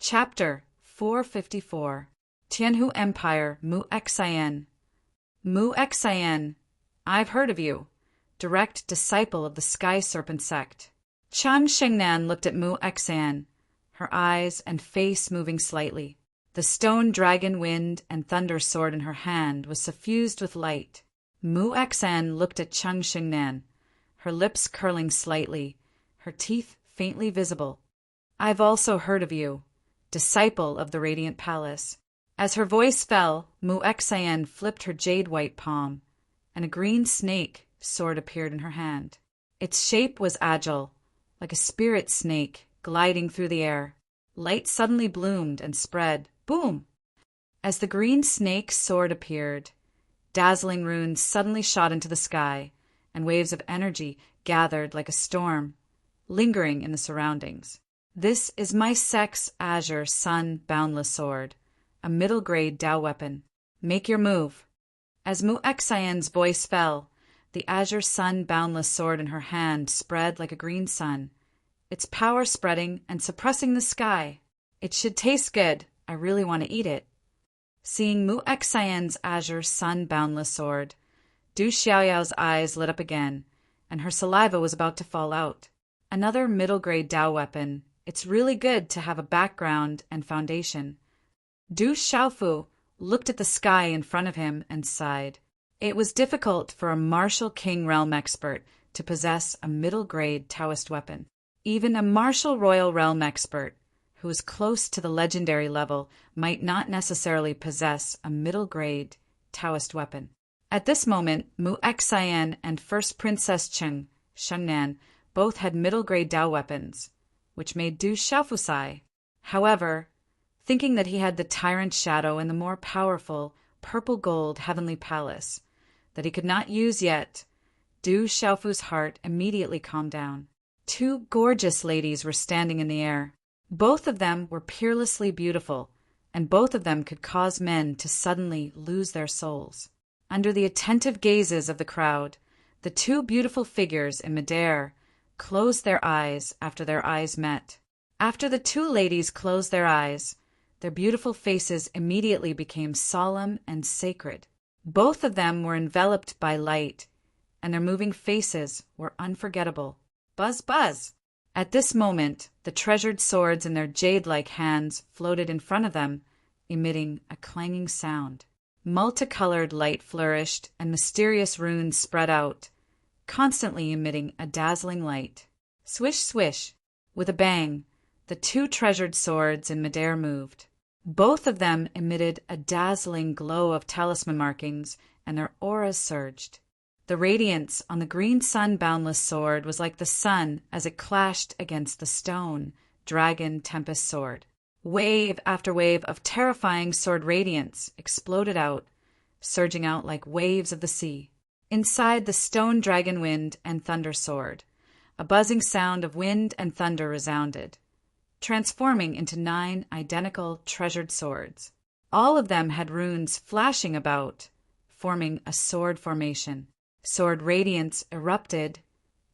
Chapter 454 Tianhu Empire Mu Xian. Mu Xian, I've heard of you. Direct disciple of the Sky Serpent sect. Chang Shengnan looked at Mu Xian, her eyes and face moving slightly. The stone dragon wind and thunder sword in her hand was suffused with light. Mu Xian looked at Chang Shengnan, her lips curling slightly, her teeth faintly visible. I've also heard of you, disciple of the Radiant Palace. As her voice fell, Mu Xian flipped her jade-white palm, and a green snake sword appeared in her hand. Its shape was agile, like a spirit snake gliding through the air. Light suddenly bloomed and spread. Boom! As the green snake sword appeared, dazzling runes suddenly shot into the sky, and waves of energy gathered like a storm, lingering in the surroundings. This is my sect's Azure Sun Boundless Sword, a middle-grade Dao weapon. Make your move. As Mu Xian's voice fell, the Azure Sun Boundless Sword in her hand spread like a green sun, its power spreading and suppressing the sky. It should taste good. I really want to eat it. Seeing Mu Xian's Azure Sun Boundless Sword, Du Xiaoyao's eyes lit up again, and her saliva was about to fall out. Another middle-grade Dao weapon. It's really good to have a background and foundation. Du Xiaofu looked at the sky in front of him and sighed. It was difficult for a martial king realm expert to possess a middle-grade Taoist weapon. Even a martial royal realm expert, who was close to the legendary level, might not necessarily possess a middle-grade Taoist weapon. At this moment, Mu Xian and First Princess Shengnan, both had middle-grade Dao weapons, which made Du Xiaofu sigh. However, thinking that he had the Tyrant Shadow and the more powerful purple-gold Heavenly Palace that he could not use yet, Du Xiaofu's heart immediately calmed down. Two gorgeous ladies were standing in the air. Both of them were peerlessly beautiful, and both of them could cause men to suddenly lose their souls. Under the attentive gazes of the crowd, the two beautiful figures in midair closed their eyes after their eyes met. After the two ladies closed their eyes, their beautiful faces immediately became solemn and sacred. Both of them were enveloped by light, and their moving faces were unforgettable. Buzz, buzz! At this moment, the treasured swords in their jade-like hands floated in front of them, emitting a clanging sound. Multicolored light flourished, and mysterious runes spread out, constantly emitting a dazzling light. Swish, swish! With a bang, the two treasured swords in midair moved. Both of them emitted a dazzling glow of talisman markings, and their auras surged. The radiance on the green sun boundless sword was like the sun as it clashed against the stone dragon tempest sword. Wave after wave of terrifying sword radiance exploded out, surging out like waves of the sea. Inside the stone dragon wind and thunder sword, a buzzing sound of wind and thunder resounded, transforming into 9 identical treasured swords. All of them had runes flashing about, forming a sword formation. Sword radiance erupted,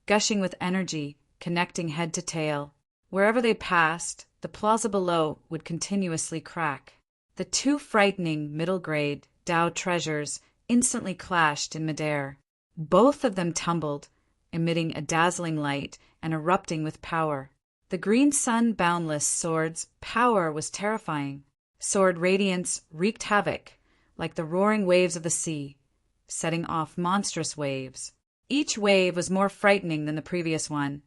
gushing with energy, connecting head to tail. Wherever they passed, the plaza below would continuously crack. The two frightening middle-grade Dao treasures instantly clashed in midair. Both of them tumbled, emitting a dazzling light and erupting with power. The green sun boundless sword's power was terrifying. Sword radiance wreaked havoc, like the roaring waves of the sea, setting off monstrous waves. Each wave was more frightening than the previous one,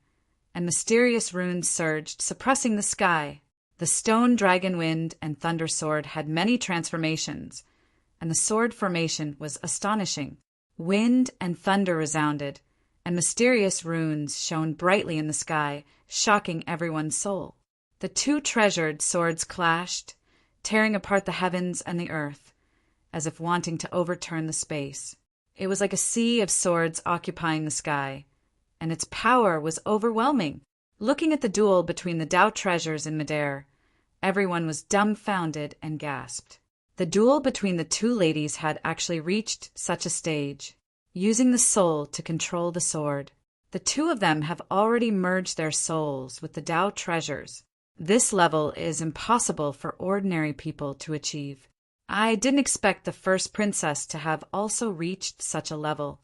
and mysterious runes surged, suppressing the sky. The stone dragon wind and thunder sword had many transformations, and the sword formation was astonishing. Wind and thunder resounded, and mysterious runes shone brightly in the sky, shocking everyone's soul. The two treasured swords clashed, tearing apart the heavens and the earth, as if wanting to overturn the space. It was like a sea of swords occupying the sky, and its power was overwhelming. Looking at the duel between the Dao treasures in midair, everyone was dumbfounded and gasped. The duel between the two ladies had actually reached such a stage, using the soul to control the sword. The two of them have already merged their souls with the Dao treasures, This level is impossible for ordinary people to achieve. I didn't expect the first princess to have also reached such a level.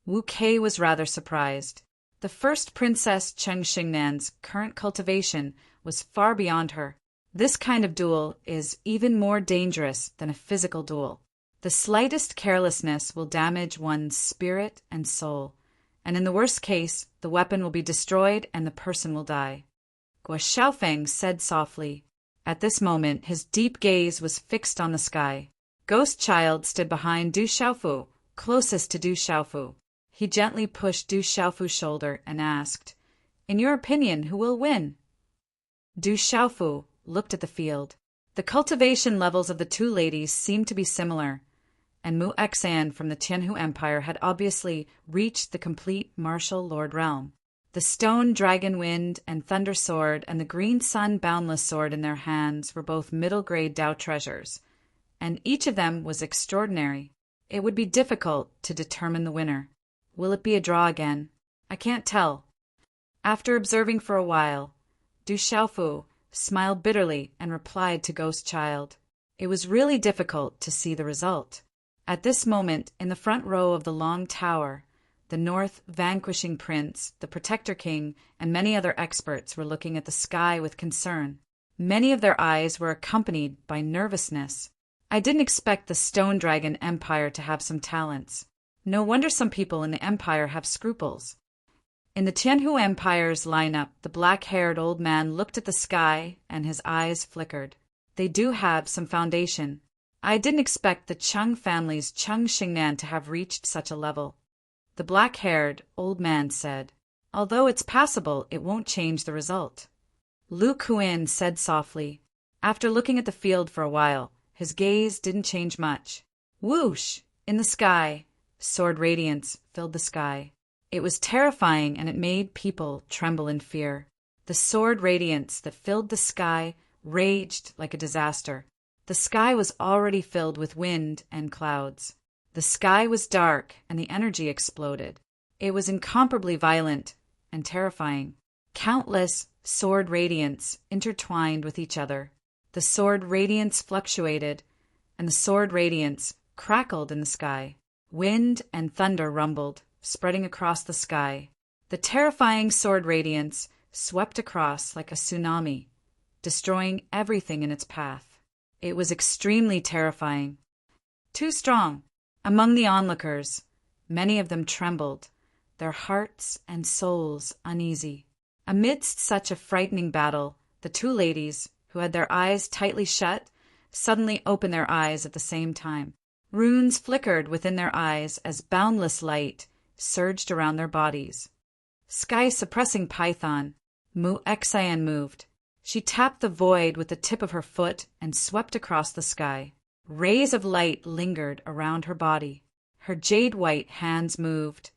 Wu Kei was rather surprised. The first princess Cheng Xingnan's current cultivation was far beyond her. This kind of duel is even more dangerous than a physical duel. The slightest carelessness will damage one's spirit and soul, and in the worst case, the weapon will be destroyed and the person will die. Guo Xiaofeng said softly. At this moment, his deep gaze was fixed on the sky. Ghost Child stood behind Du Xiaofu, closest to Du Xiaofu. He gently pushed Du Xiaofu's shoulder and asked, "In your opinion, who will win?" Du Xiaofu looked at the field. The cultivation levels of the two ladies seemed to be similar, and Mu Exan from the Tianhu Empire had obviously reached the complete martial lord realm. The stone dragon wind and thunder sword and the green sun boundless sword in their hands were both middle-grade Dao treasures, and each of them was extraordinary. It would be difficult to determine the winner. Will it be a draw again? I can't tell. After observing for a while, Du Xiaofu smiled bitterly and replied to Ghost Child. It was really difficult to see the result. At this moment, in the front row of the long tower, the North Vanquishing Prince, the Protector King, and many other experts were looking at the sky with concern. Many of their eyes were accompanied by nervousness. I didn't expect the Stone Dragon Empire to have some talents. No wonder some people in the Empire have scruples. In the Tianhu Empire's lineup, the black-haired old man looked at the sky and his eyes flickered. They do have some foundation. I didn't expect the Cheng family's Cheng Xingnan to have reached such a level. The black-haired old man said, "Although it's passable, it won't change the result." Lu Kuan said softly. After looking at the field for a while, his gaze didn't change much. Whoosh! In the sky, sword radiance filled the sky. It was terrifying and it made people tremble in fear. The sword radiance that filled the sky raged like a disaster. The sky was already filled with wind and clouds. The sky was dark and the energy exploded. It was incomparably violent and terrifying. Countless sword radiance intertwined with each other. The sword radiance fluctuated, and the sword radiance crackled in the sky. Wind and thunder rumbled, spreading across the sky. The terrifying sword radiance swept across like a tsunami, destroying everything in its path. It was extremely terrifying. Too strong. Among the onlookers, many of them trembled, their hearts and souls uneasy. Amidst such a frightening battle, the two ladies, who had their eyes tightly shut, suddenly opened their eyes at the same time. Runes flickered within their eyes as boundless light surged around their bodies. Sky-suppressing python, Mu Exan moved. She tapped the void with the tip of her foot and swept across the sky. Rays of light lingered around her body. Her jade-white hands moved,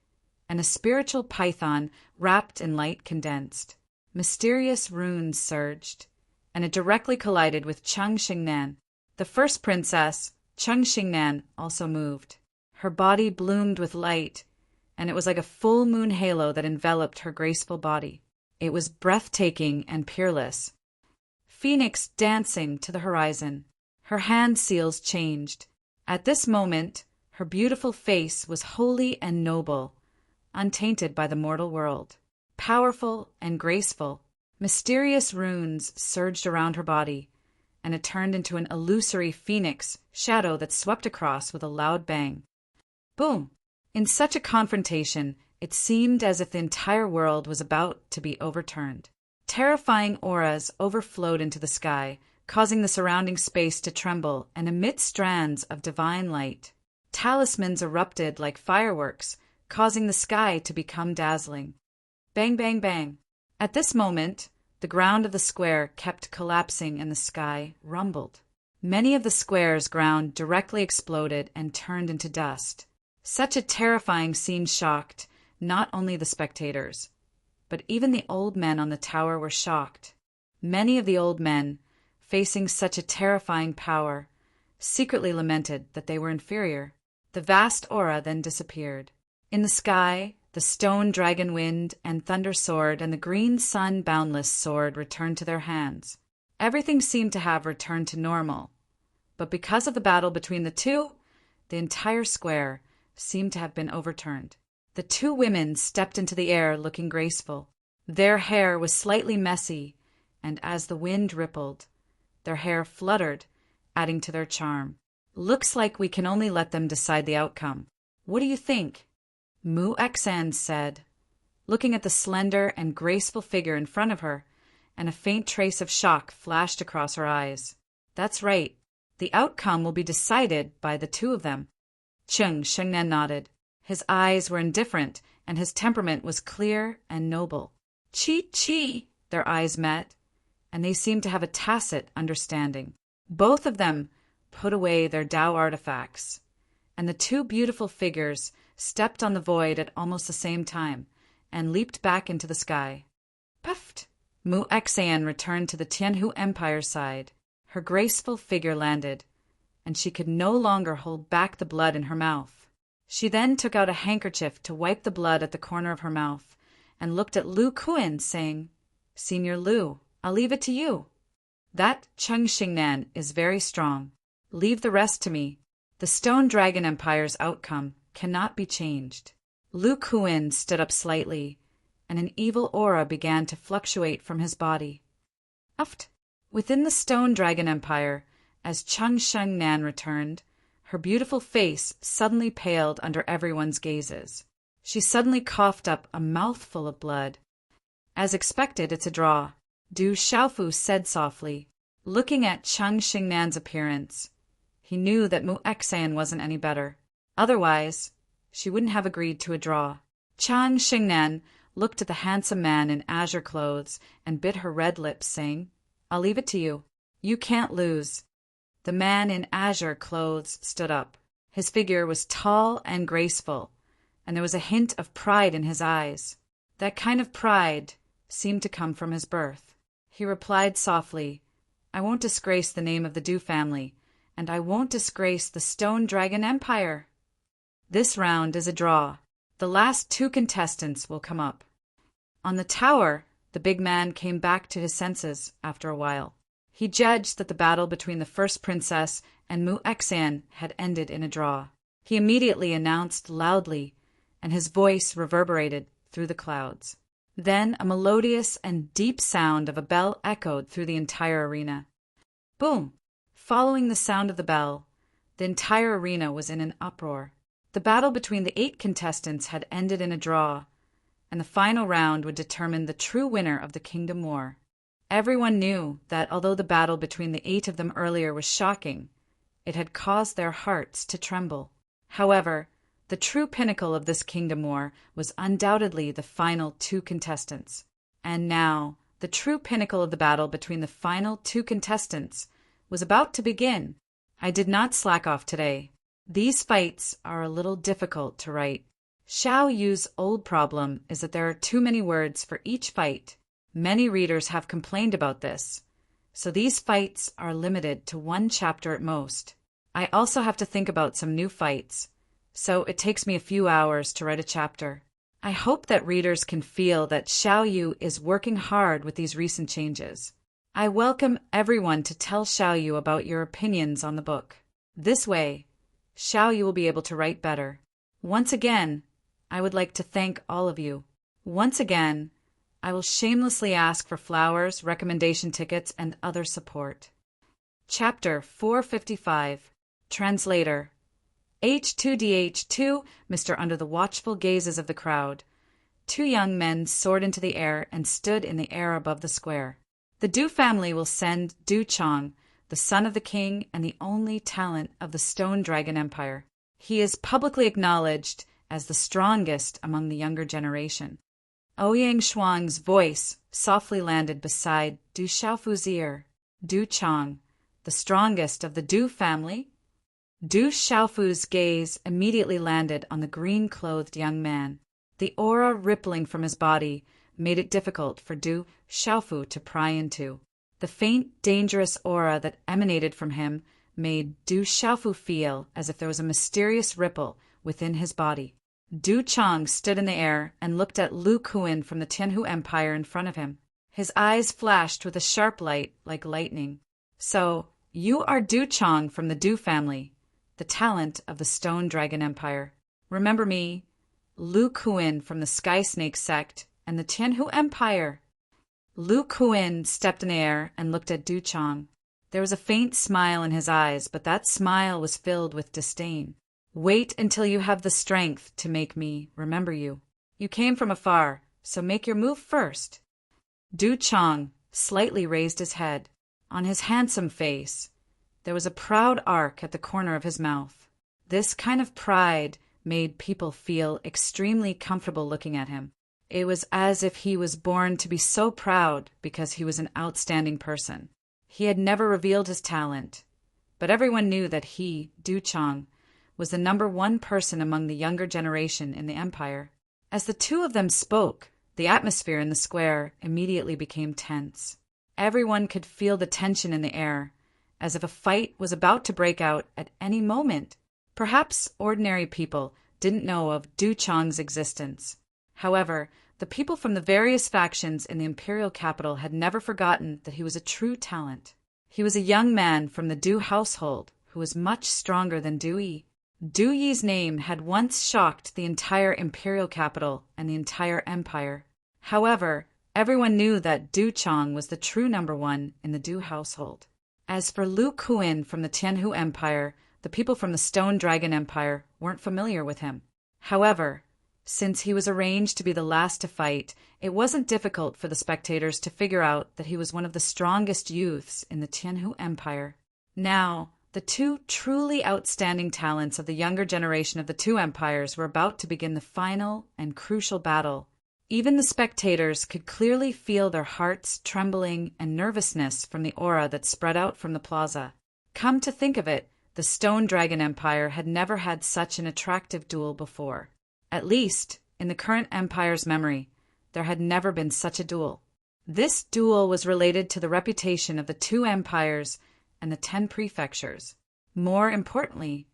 and a spiritual python wrapped in light condensed. Mysterious runes surged, and it directly collided with Cheng Xingnan. The first princess, Cheng Xingnan, also moved. Her body bloomed with light, and it was like a full moon halo that enveloped her graceful body. It was breathtaking and peerless. Phoenix dancing to the horizon. Her hand seals changed. At this moment, her beautiful face was holy and noble, untainted by the mortal world. Powerful and graceful, mysterious runes surged around her body, and it turned into an illusory phoenix shadow that swept across with a loud bang. Boom! In such a confrontation, it seemed as if the entire world was about to be overturned. Terrifying auras overflowed into the sky, causing the surrounding space to tremble and emit strands of divine light. Talismans erupted like fireworks, causing the sky to become dazzling. Bang, bang, bang. At this moment, the ground of the square kept collapsing and the sky rumbled. Many of the square's ground directly exploded and turned into dust. Such a terrifying scene shocked not only the spectators, but even the old men on the tower were shocked. Many of the old men, facing such a terrifying power, secretly lamented that they were inferior. The vast aura then disappeared. In the sky, The stone dragon wind and thunder sword and the green sun boundless sword returned to their hands. Everything seemed to have returned to normal. But because of the battle between the two, the entire square seemed to have been overturned. The two women stepped into the air looking graceful. Their hair was slightly messy, and as the wind rippled, their hair fluttered, adding to their charm. Looks like we can only let them decide the outcome. What do you think? Mu Xan said, looking at the slender and graceful figure in front of her, and a faint trace of shock flashed across her eyes. That's right. The outcome will be decided by the two of them. Shengnan nodded. His eyes were indifferent, and his temperament was clear and noble. Chi. Their eyes met, and they seemed to have a tacit understanding. Both of them put away their Tao artifacts, and the two beautiful figures stepped on the void at almost the same time and leaped back into the sky. Puffed! Mu Xan returned to the Tianhu Empire side. Her graceful figure landed, and she could no longer hold back the blood in her mouth. She then took out a handkerchief to wipe the blood at the corner of her mouth and looked at Lu Kuan, saying, "Senior Lu, I'll leave it to you. That Cheng Xingnan is very strong. Leave the rest to me. The Stone Dragon Empire's outcome cannot be changed." Lu Kuan stood up slightly, and an evil aura began to fluctuate from his body. Uft! Within the Stone Dragon Empire, as Cheng Xingnan returned, her beautiful face suddenly paled under everyone's gazes. She suddenly coughed up a mouthful of blood. As expected, it's a draw, Du Xiaofu said softly. Looking at Cheng Xingnan's appearance, he knew that Mu Xan wasn't any better. Otherwise, she wouldn't have agreed to a draw. Cheng Xingnan looked at the handsome man in azure clothes and bit her red lips, saying, "I'll leave it to you. You can't lose." The man in azure clothes stood up. His figure was tall and graceful, and there was a hint of pride in his eyes. That kind of pride seemed to come from his birth. He replied softly, "I won't disgrace the name of the Du family, and I won't disgrace the Stone Dragon Empire. This round is a draw. The last two contestants will come up." On the tower, the big man came back to his senses after a while. He judged that the battle between the first princess and Mu Xan had ended in a draw. He immediately announced loudly, and his voice reverberated through the clouds. Then a melodious and deep sound of a bell echoed through the entire arena. Boom! Following the sound of the bell, the entire arena was in an uproar. The battle between the 8 contestants had ended in a draw, and the final round would determine the true winner of the Kingdom War. Everyone knew that although the battle between the 8 of them earlier was shocking, it had caused their hearts to tremble. However, the true pinnacle of this Kingdom War was undoubtedly the final 2 contestants. And now, the true pinnacle of the battle between the final 2 contestants was about to begin. I did not slack off today. These fights are a little difficult to write. Xiao Yu's old problem is that there are too many words for each fight. Many readers have complained about this, so these fights are limited to 1 chapter at most. I also have to think about some new fights, so it takes me a few hours to write a chapter. I hope that readers can feel that Xiao Yu is working hard with these recent changes. I welcome everyone to tell Xiao Yu about your opinions on the book. This way, Xiao Yu will be able to write better. Once again, I would like to thank all of you. Once again, I will shamelessly ask for flowers, recommendation tickets, and other support. Chapter 455. Translator. H2DH2, Mr. Under the watchful gazes of the crowd. 2 young men soared into the air and stood in the air above the square. The Du family will send Du Chang, the son of the king and the only talent of the Stone Dragon Empire. He is publicly acknowledged as the strongest among the younger generation. Ouyang Shuang's voice softly landed beside Du Xiaofu's ear. Du Chang, the strongest of the Du family? Du Xiaofu's gaze immediately landed on the green-clothed young man. The aura rippling from his body made it difficult for Du Xiaofu to pry into. The faint, dangerous aura that emanated from him made Du Xiaofu feel as if there was a mysterious ripple within his body. Du Chang stood in the air and looked at Lu Kuan from the Tianhu Empire in front of him. His eyes flashed with a sharp light like lightning. So, you are Du Chang from the Du family, the talent of the Stone Dragon Empire. Remember me, Lu Kuan from the Sky Snake sect and the Tianhu Empire. Lu Kuan stepped in the air and looked at Du Chang. There was a faint smile in his eyes, but that smile was filled with disdain. Wait until you have the strength to make me remember you. You came from afar, so make your move first. Du Chang slightly raised his head. On his handsome face, there was a proud arc at the corner of his mouth. This kind of pride made people feel extremely comfortable looking at him. It was as if he was born to be so proud because he was an outstanding person. He had never revealed his talent, but everyone knew that he, Du Chang, was the #1 person among the younger generation in the empire. As the two of them spoke, the atmosphere in the square immediately became tense. Everyone could feel the tension in the air, as if a fight was about to break out at any moment. Perhaps ordinary people didn't know of Du Chang's existence. However, the people from the various factions in the imperial capital had never forgotten that he was a true talent. He was a young man from the Du household who was much stronger than Du Yi. Du Yi's name had once shocked the entire imperial capital and the entire empire. However, everyone knew that Du Chang was the true #1 in the Du household. As for Lu Kuan from the Tianhu Empire, the people from the Stone Dragon Empire weren't familiar with him. However, since he was arranged to be the last to fight, it wasn't difficult for the spectators to figure out that he was one of the strongest youths in the Tianhu Empire. Now, the two truly outstanding talents of the younger generation of the two empires were about to begin the final and crucial battle. Even the spectators could clearly feel their hearts trembling and nervousness from the aura that spread out from the plaza. Come to think of it, the Stone Dragon Empire had never had such an attractive duel before. At least, in the current empire's memory, there had never been such a duel. This duel was related to the reputation of the two empires and the 10 prefectures. More importantly,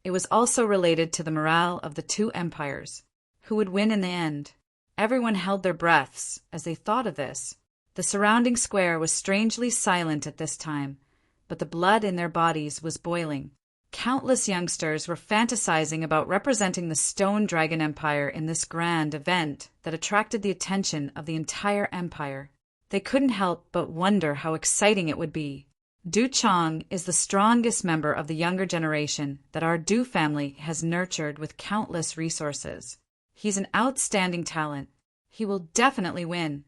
it was also related to the morale of the two empires. Who would win in the end? Everyone held their breaths as they thought of this. The surrounding square was strangely silent at this time, but the blood in their bodies was boiling. Countless youngsters were fantasizing about representing the Stone Dragon Empire in this grand event that attracted the attention of the entire empire. They couldn't help but wonder how exciting it would be. Du Chang is the strongest member of the younger generation that our Du family has nurtured with countless resources. He's an outstanding talent. He will definitely win.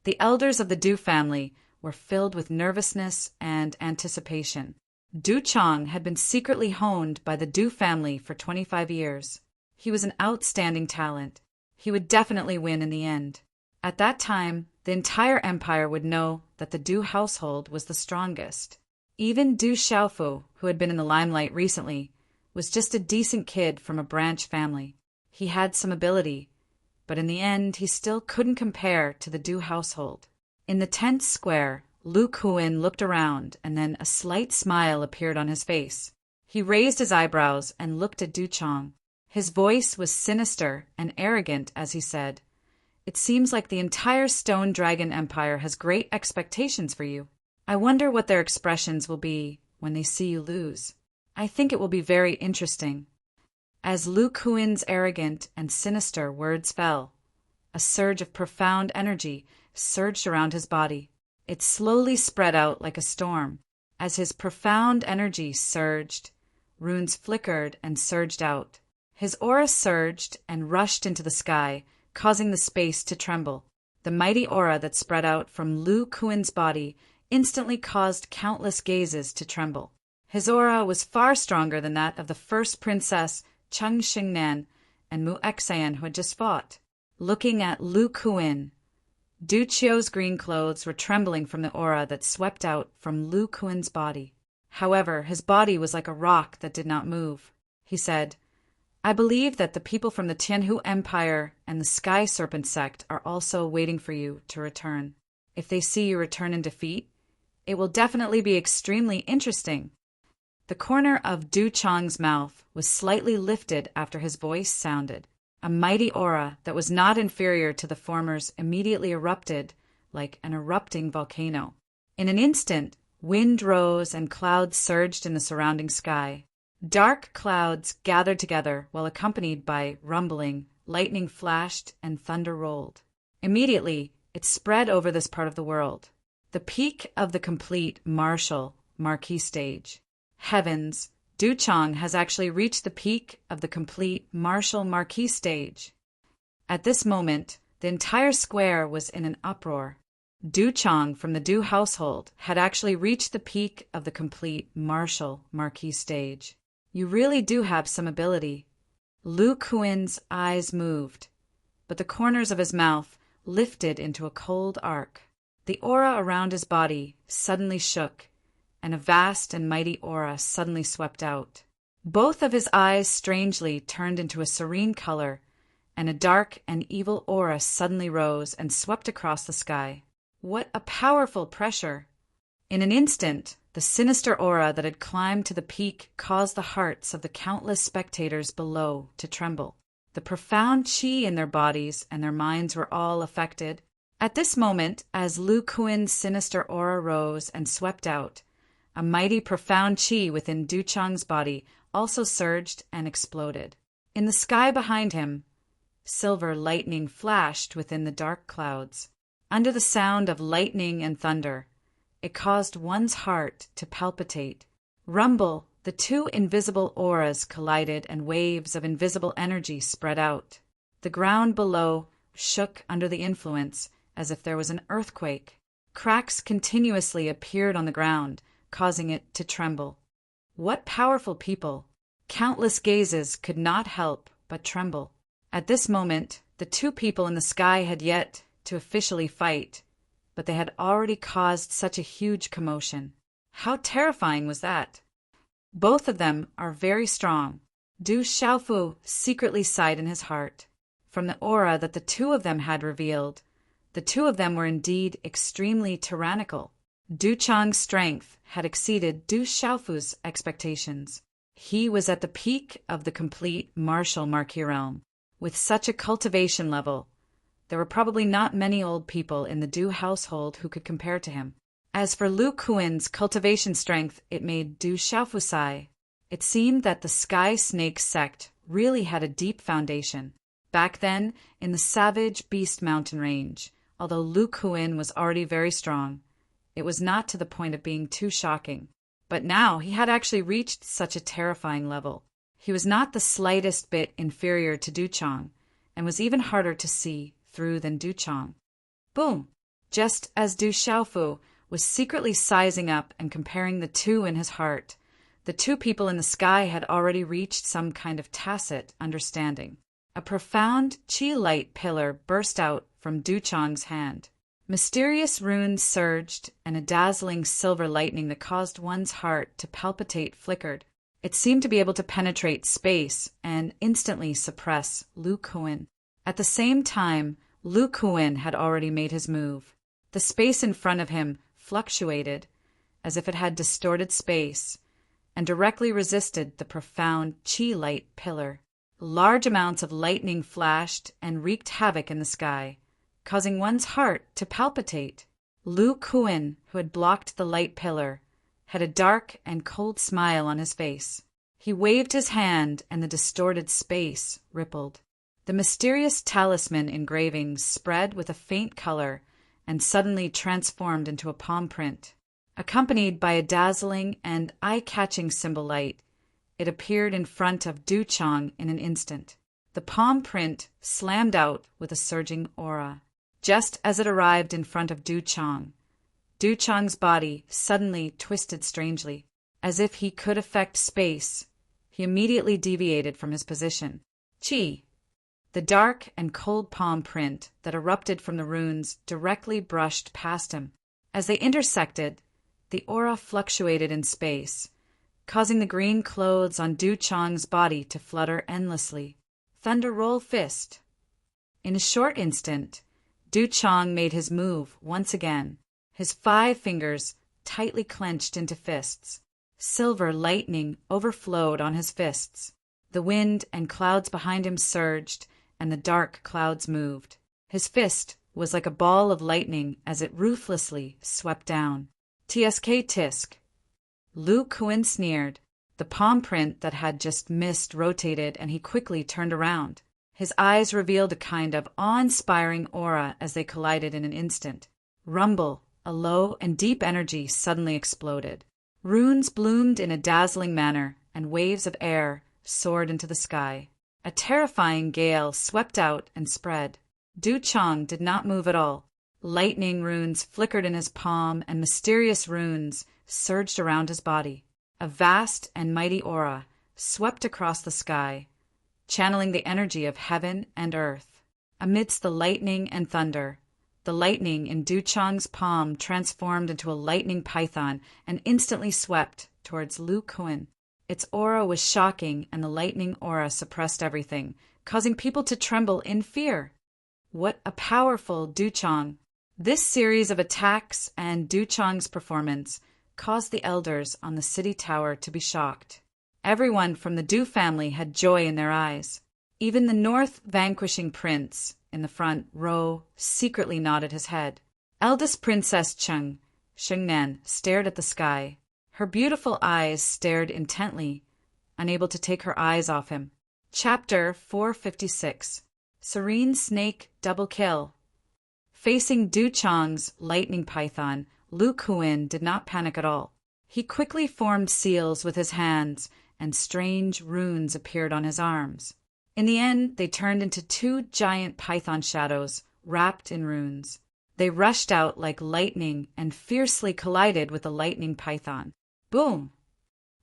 The elders of the Du family were filled with nervousness and anticipation. Du Chang had been secretly honed by the Du family for 25 years. He was an outstanding talent. He would definitely win in the end. At that time, the entire empire would know that the Du household was the strongest. Even Du Xiaofu, who had been in the limelight recently, was just a decent kid from a branch family. He had some ability, but in the end he still couldn't compare to the Du household. In the tense square, Lu Kuan looked around, and then a slight smile appeared on his face. He raised his eyebrows and looked at Du Chang. His voice was sinister and arrogant as he said, "It seems like the entire Stone Dragon Empire has great expectations for you. I wonder what their expressions will be when they see you lose. I think it will be very interesting." As Lu Kuan's arrogant and sinister words fell, a surge of profound energy surged around his body. It slowly spread out like a storm. As his profound energy surged, runes flickered and surged out. His aura surged and rushed into the sky, causing the space to tremble. The mighty aura that spread out from Lu Kuan's body instantly caused countless gazes to tremble. His aura was far stronger than that of the first princess Cheng Xingnan and Mu Xian who had just fought. Looking at Lu Kuan, Du Qiu's green clothes were trembling from the aura that swept out from Lu Kuan's body. However, his body was like a rock that did not move. He said, "I believe that the people from the Tianhu Empire and the Sky Serpent sect are also waiting for you to return. If they see you return in defeat, it will definitely be extremely interesting." The corner of Du Chang's mouth was slightly lifted after his voice sounded. A mighty aura that was not inferior to the former's immediately erupted like an erupting volcano. In an instant, wind rose and clouds surged in the surrounding sky. Dark clouds gathered together while accompanied by rumbling, lightning flashed, and thunder rolled. Immediately, it spread over this part of the world. The peak of the complete martial marquee stage. Heavens, Duchang has actually reached the peak of the complete martial marquee stage. At this moment, the entire square was in an uproar. Duchang from the Du household had actually reached the peak of the complete martial marquee stage. You really do have some ability. Lu Kuin's eyes moved, but the corners of his mouth lifted into a cold arc. The aura around his body suddenly shook, and a vast and mighty aura suddenly swept out. Both of his eyes strangely turned into a serene color, and a dark and evil aura suddenly rose and swept across the sky. What a powerful pressure! In an instant, the sinister aura that had climbed to the peak caused the hearts of the countless spectators below to tremble. The profound qi in their bodies and their minds were all affected. At this moment, as Lu Kuin's sinister aura rose and swept out, a mighty profound qi within Duchang's body also surged and exploded. In the sky behind him, silver lightning flashed within the dark clouds. Under the sound of lightning and thunder, it caused one's heart to palpitate. Rumble, the two invisible auras collided and waves of invisible energy spread out. The ground below shook under the influence as if there was an earthquake. Cracks continuously appeared on the ground, causing it to tremble. What powerful people! Countless gazes could not help but tremble. At this moment, the two people in the sky had yet to officially fight, but they had already caused such a huge commotion. How terrifying was that? Both of them are very strong. Du Xiaofu secretly sighed in his heart. From the aura that the two of them had revealed, the two of them were indeed extremely tyrannical. Duchang's strength had exceeded Du Xiaofu's expectations. He was at the peak of the complete martial marquee realm. With such a cultivation level, there were probably not many old people in the Du household who could compare to him. As for Lu Kuin's cultivation strength, it made Du Xiaofu sigh. It seemed that the Sky Snake sect really had a deep foundation. Back then, in the savage Beast Mountain range, although Lu Kuin was already very strong, it was not to the point of being too shocking. But now he had actually reached such a terrifying level. He was not the slightest bit inferior to Duchang, and was even harder to see through than Duchang. Boom! Just as Du Xiaofu was secretly sizing up and comparing the two in his heart, the two people in the sky had already reached some kind of tacit understanding. A profound qi light pillar burst out from Duchang's hand. Mysterious runes surged, and a dazzling silver lightning that caused one's heart to palpitate flickered. It seemed to be able to penetrate space and instantly suppress Lu Kuin. At the same time, Lu Kuin had already made his move. The space in front of him fluctuated as if it had distorted space and directly resisted the profound qi light pillar. Large amounts of lightning flashed and wreaked havoc in the sky, causing one's heart to palpitate. Lu Kuin, who had blocked the light pillar, had a dark and cold smile on his face. He waved his hand and the distorted space rippled. The mysterious talisman engravings spread with a faint color and suddenly transformed into a palm print. Accompanied by a dazzling and eye-catching symbol light, it appeared in front of Duchang in an instant. The palm print slammed out with a surging aura. Just as it arrived in front of Duchang's body suddenly twisted strangely. As if he could affect space, he immediately deviated from his position. Qi! The dark and cold palm print that erupted from the runes directly brushed past him. As they intersected, the aura fluctuated in space, causing the green clothes on Duchang's body to flutter endlessly. Thunder roll fist! In a short instant, Duchang made his move once again, his 5 fingers tightly clenched into fists. Silver lightning overflowed on his fists. The wind and clouds behind him surged, and the dark clouds moved. His fist was like a ball of lightning as it ruthlessly swept down. "Tsk tisk." Lu Kuan sneered. The palm print that had just missed rotated, and he quickly turned around. His eyes revealed a kind of awe-inspiring aura as they collided in an instant. Rumble, a low and deep energy suddenly exploded. Runes bloomed in a dazzling manner, and waves of air soared into the sky. A terrifying gale swept out and spread. Du Chang did not move at all. Lightning runes flickered in his palm, and mysterious runes surged around his body. A vast and mighty aura swept across the sky, channeling the energy of heaven and earth. Amidst the lightning and thunder, the lightning in Du Chang's palm transformed into a lightning python and instantly swept towards Lu Kuan. Its aura was shocking, and the lightning aura suppressed everything, causing people to tremble in fear. What a powerful Du Chang! This series of attacks and Du Chang's performance caused the elders on the city tower to be shocked. Everyone from the Du family had joy in their eyes. Even the North vanquishing prince in the front row secretly nodded his head. Eldest Princess Shengnan, stared at the sky. Her beautiful eyes stared intently, unable to take her eyes off him. Chapter 456. Serene Snake Double Kill. Facing Du Chang's lightning python, Lu Kuan did not panic at all. He quickly formed seals with his hands, and strange runes appeared on his arms. In the end, they turned into two giant python shadows wrapped in runes. They rushed out like lightning and fiercely collided with the lightning python. Boom!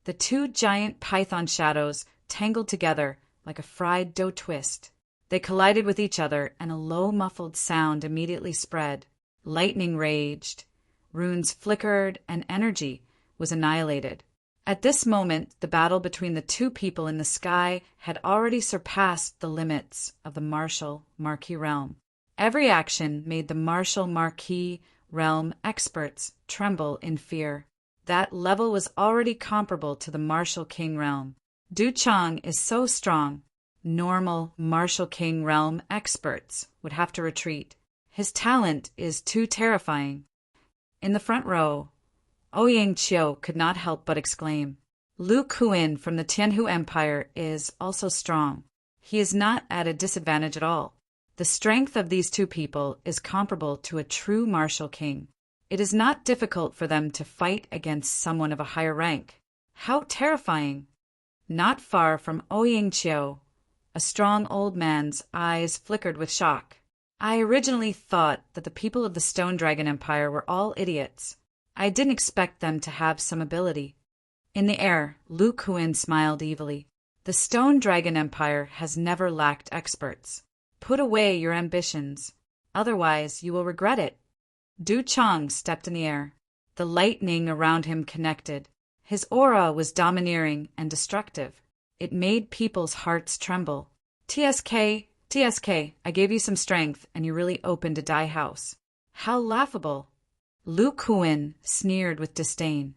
The two giant python shadows tangled together like a fried dough twist. They collided with each other, and a low muffled sound immediately spread. Lightning raged, runes flickered, and energy was annihilated. At this moment, the battle between the two people in the sky had already surpassed the limits of the martial Marquis realm. Every action made the martial Marquis realm experts tremble in fear. That level was already comparable to the martial King realm. Du Chang is so strong, normal martial King realm experts would have to retreat. His talent is too terrifying. In the front row, Ouyang Qiu could not help but exclaim, "Lu Kuan from the Tianhu Empire is also strong. He is not at a disadvantage at all. The strength of these two people is comparable to a true martial king. It is not difficult for them to fight against someone of a higher rank. How terrifying!" Not far from Ouyang Qiu, a strong old man's eyes flickered with shock. "I originally thought that the people of the Stone Dragon Empire were all idiots. I didn't expect them to have some ability." In the air, Lu Kuan smiled evilly. "The Stone Dragon Empire has never lacked experts. Put away your ambitions, otherwise you will regret it." Du Chang stepped in the air. The lightning around him connected. His aura was domineering and destructive. It made people's hearts tremble. TSK, I gave you some strength, and you really opened a dye house. How laughable." Lu Kuan sneered with disdain.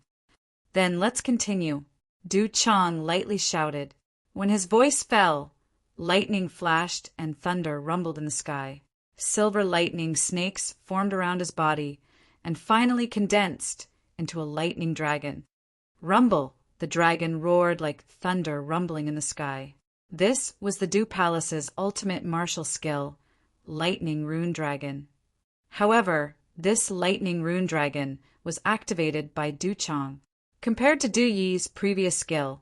"Then let's continue," Du Chang lightly shouted. When his voice fell, lightning flashed and thunder rumbled in the sky. Silver lightning snakes formed around his body and finally condensed into a lightning dragon. Rumble! The dragon roared like thunder rumbling in the sky. This was the Du Palace's ultimate martial skill, Lightning Rune Dragon. However, this Lightning Rune Dragon was activated by Du Chang. Compared to Du Yi's previous skill,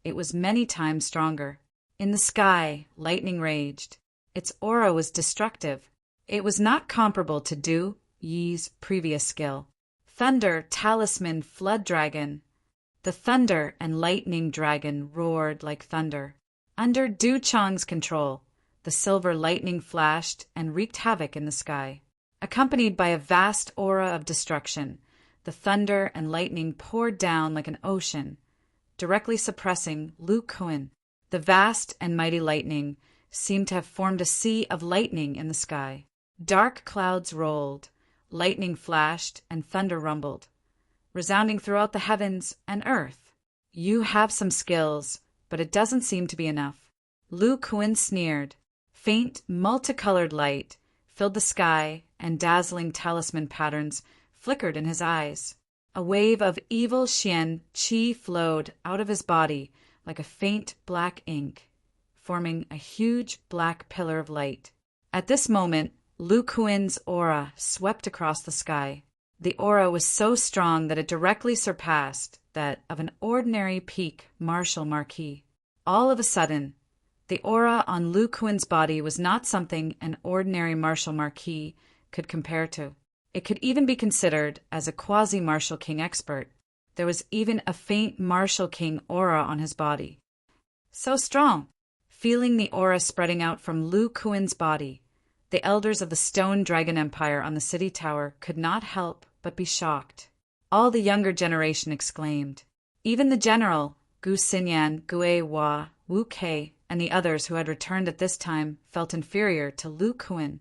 it was many times stronger. In the sky, lightning raged. Its aura was destructive. It was not comparable to Du Yi's previous skill. Thunder Talisman Flood Dragon. The thunder and lightning dragon roared like thunder. Under Du Chang's control, the silver lightning flashed and wreaked havoc in the sky. Accompanied by a vast aura of destruction, the thunder and lightning poured down like an ocean, directly suppressing Lu Kuan. The vast and mighty lightning seemed to have formed a sea of lightning in the sky. Dark clouds rolled, lightning flashed, and thunder rumbled, resounding throughout the heavens and earth. "You have some skills, but it doesn't seem to be enough." Lu Kuan sneered. Faint, multicolored light filled the sky, and dazzling talisman patterns flickered in his eyes. A wave of evil Xian Qi flowed out of his body like a faint black ink, forming a huge black pillar of light. At this moment, Lu Kuin's aura swept across the sky. The aura was so strong that it directly surpassed that of an ordinary peak martial marquee. All of a sudden, the aura on Lu Kuin's body was not something an ordinary martial marquis could compare to. It could even be considered as a quasi-martial king expert. There was even a faint martial king aura on his body. So strong! Feeling the aura spreading out from Lu Kuin's body, the elders of the Stone Dragon Empire on the city tower could not help but be shocked. All the younger generation exclaimed. Even the general, Gu Xinyan, Gue Hua, Wu Kei, and the others who had returned at this time felt inferior to Lu Kuin.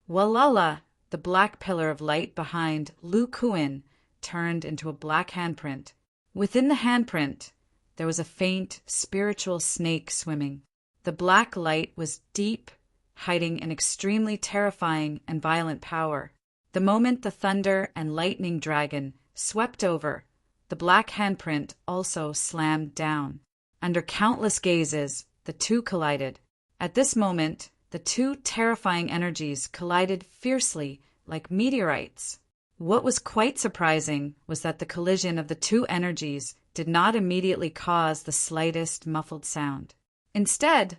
Walala! The black pillar of light behind Lu Kuin turned into a black handprint. Within the handprint, there was a faint, spiritual snake swimming. The black light was deep, hiding an extremely terrifying and violent power. The moment the thunder and lightning dragon swept over, the black handprint also slammed down. Under countless gazes, the two collided. At this moment, the two terrifying energies collided fiercely like meteorites. What was quite surprising was that the collision of the two energies did not immediately cause the slightest muffled sound. Instead,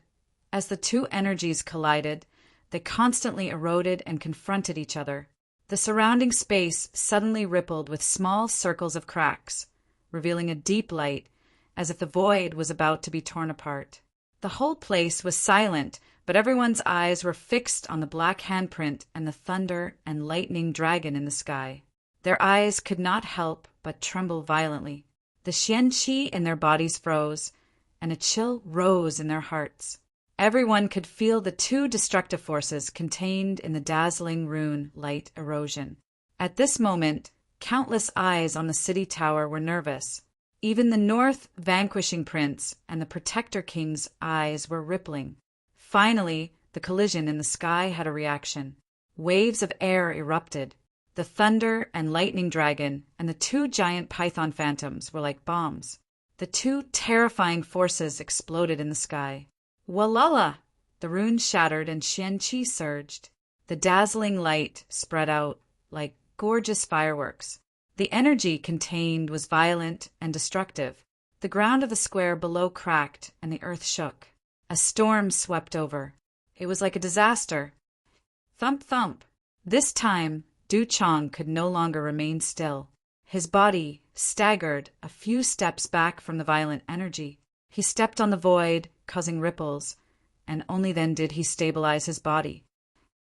as the two energies collided, they constantly eroded and confronted each other. The surrounding space suddenly rippled with small circles of cracks, revealing a deep light, as if the void was about to be torn apart. The whole place was silent, but everyone's eyes were fixed on the black handprint and the thunder and lightning dragon in the sky. Their eyes could not help but tremble violently. The Xian Qi in their bodies froze, and a chill rose in their hearts. Everyone could feel the two destructive forces contained in the dazzling rune light erosion. At this moment, countless eyes on the city tower were nervous. Even the North Vanquishing Prince and the Protector King's eyes were rippling. Finally, the collision in the sky had a reaction. Waves of air erupted. The thunder and lightning dragon and the two giant python phantoms were like bombs. The two terrifying forces exploded in the sky. Walala! The runes shattered and Xian Qi surged. The dazzling light spread out like gorgeous fireworks. The energy contained was violent and destructive. The ground of the square below cracked and the earth shook. A storm swept over. It was like a disaster. Thump, thump. This time, Du Chong could no longer remain still. His body staggered a few steps back from the violent energy. He stepped on the void, causing ripples, and only then did he stabilize his body.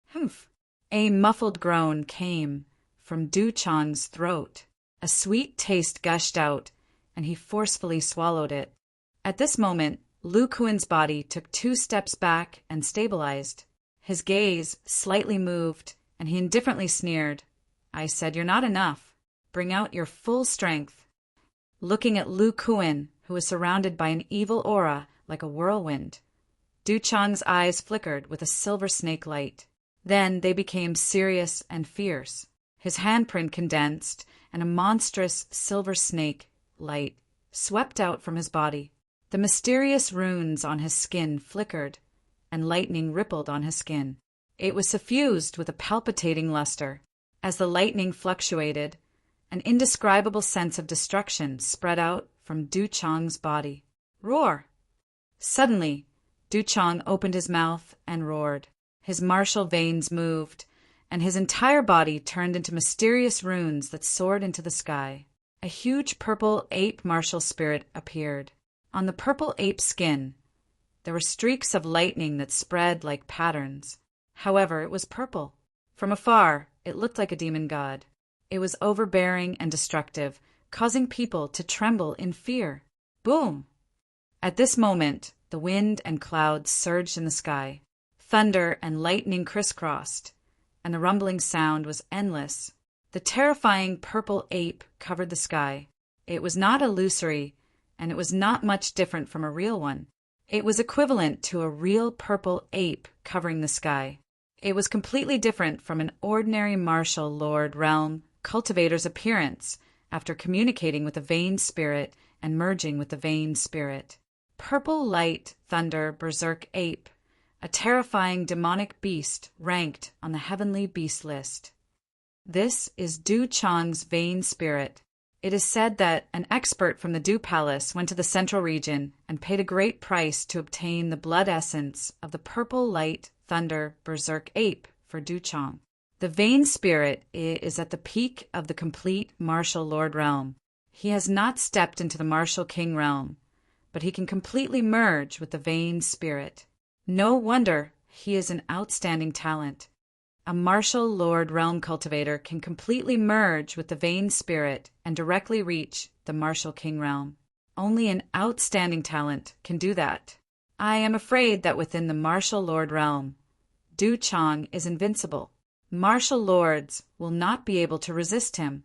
Humph! A muffled groan came from Du Chong's throat. A sweet taste gushed out, and he forcefully swallowed it. At this moment, Lu Kuin's body took 2 steps back and stabilized. His gaze slightly moved, and he indifferently sneered. I said, "You're not enough. Bring out your full strength." Looking at Lu Kuin, who was surrounded by an evil aura like a whirlwind, Du Chong's eyes flickered with a silver snake light. Then they became serious and fierce. His handprint condensed, and a monstrous silver snake light swept out from his body. The mysterious runes on his skin flickered, and lightning rippled on his skin. It was suffused with a palpitating luster. As the lightning fluctuated, an indescribable sense of destruction spread out from Du Chong's body. Roar! Suddenly, Du Chong opened his mouth and roared. His martial veins moved, and his entire body turned into mysterious runes that soared into the sky. A huge purple ape martial spirit appeared. On the purple ape skin, there were streaks of lightning that spread like patterns. However, it was purple. From afar, it looked like a demon god. It was overbearing and destructive, causing people to tremble in fear. Boom! At this moment, the wind and clouds surged in the sky. Thunder and lightning crisscrossed, and the rumbling sound was endless. The terrifying purple ape covered the sky. It was not illusory, and it was not much different from a real one. It was equivalent to a real purple ape covering the sky. It was completely different from an ordinary martial lord realm cultivator's appearance after communicating with the vain spirit and merging with the vain spirit. Purple light thunder berserk ape, a terrifying demonic beast ranked on the heavenly beast list. This is Du Chang's vain spirit. It is said that an expert from the Du Palace went to the central region and paid a great price to obtain the blood essence of the purple light thunder berserk ape for Du Chang. The vain spirit is at the peak of the complete martial lord realm. He has not stepped into the martial king realm, but he can completely merge with the vain spirit. No wonder he is an outstanding talent. A martial lord realm cultivator can completely merge with the vain spirit and directly reach the martial king realm. Only an outstanding talent can do that. I am afraid that within the martial lord realm, Du Chang is invincible. Martial lords will not be able to resist him.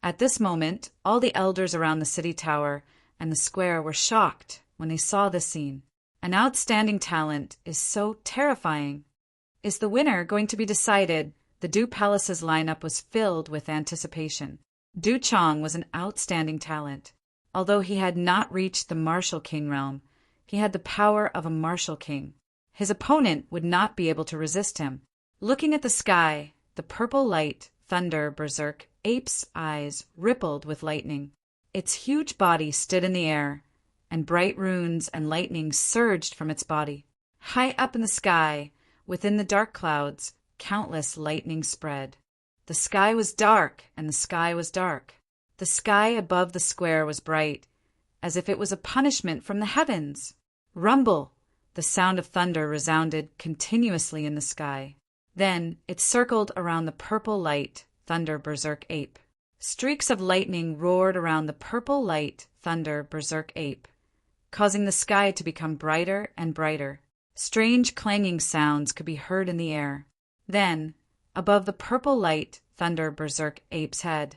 At this moment, all the elders around the city tower and the square were shocked when they saw this scene. An outstanding talent is so terrifying. Is the winner going to be decided? The Du Palace's lineup was filled with anticipation. Du Chang was an outstanding talent. Although he had not reached the martial king realm, he had the power of a martial king. His opponent would not be able to resist him. Looking at the sky, the purple light thunder berserk ape's eyes rippled with lightning. Its huge body stood in the air, and bright runes and lightning surged from its body. High up in the sky, within the dark clouds, countless lightning spread. The sky was dark, and the sky was dark. The sky above the square was bright, as if it was a punishment from the heavens. Rumble! The sound of thunder resounded continuously in the sky. Then it circled around the purple light thunder berserk ape. Streaks of lightning roared around the purple light thunder berserk ape, causing the sky to become brighter and brighter. Strange clanging sounds could be heard in the air. Then, above the purple light thunder berserk ape's head,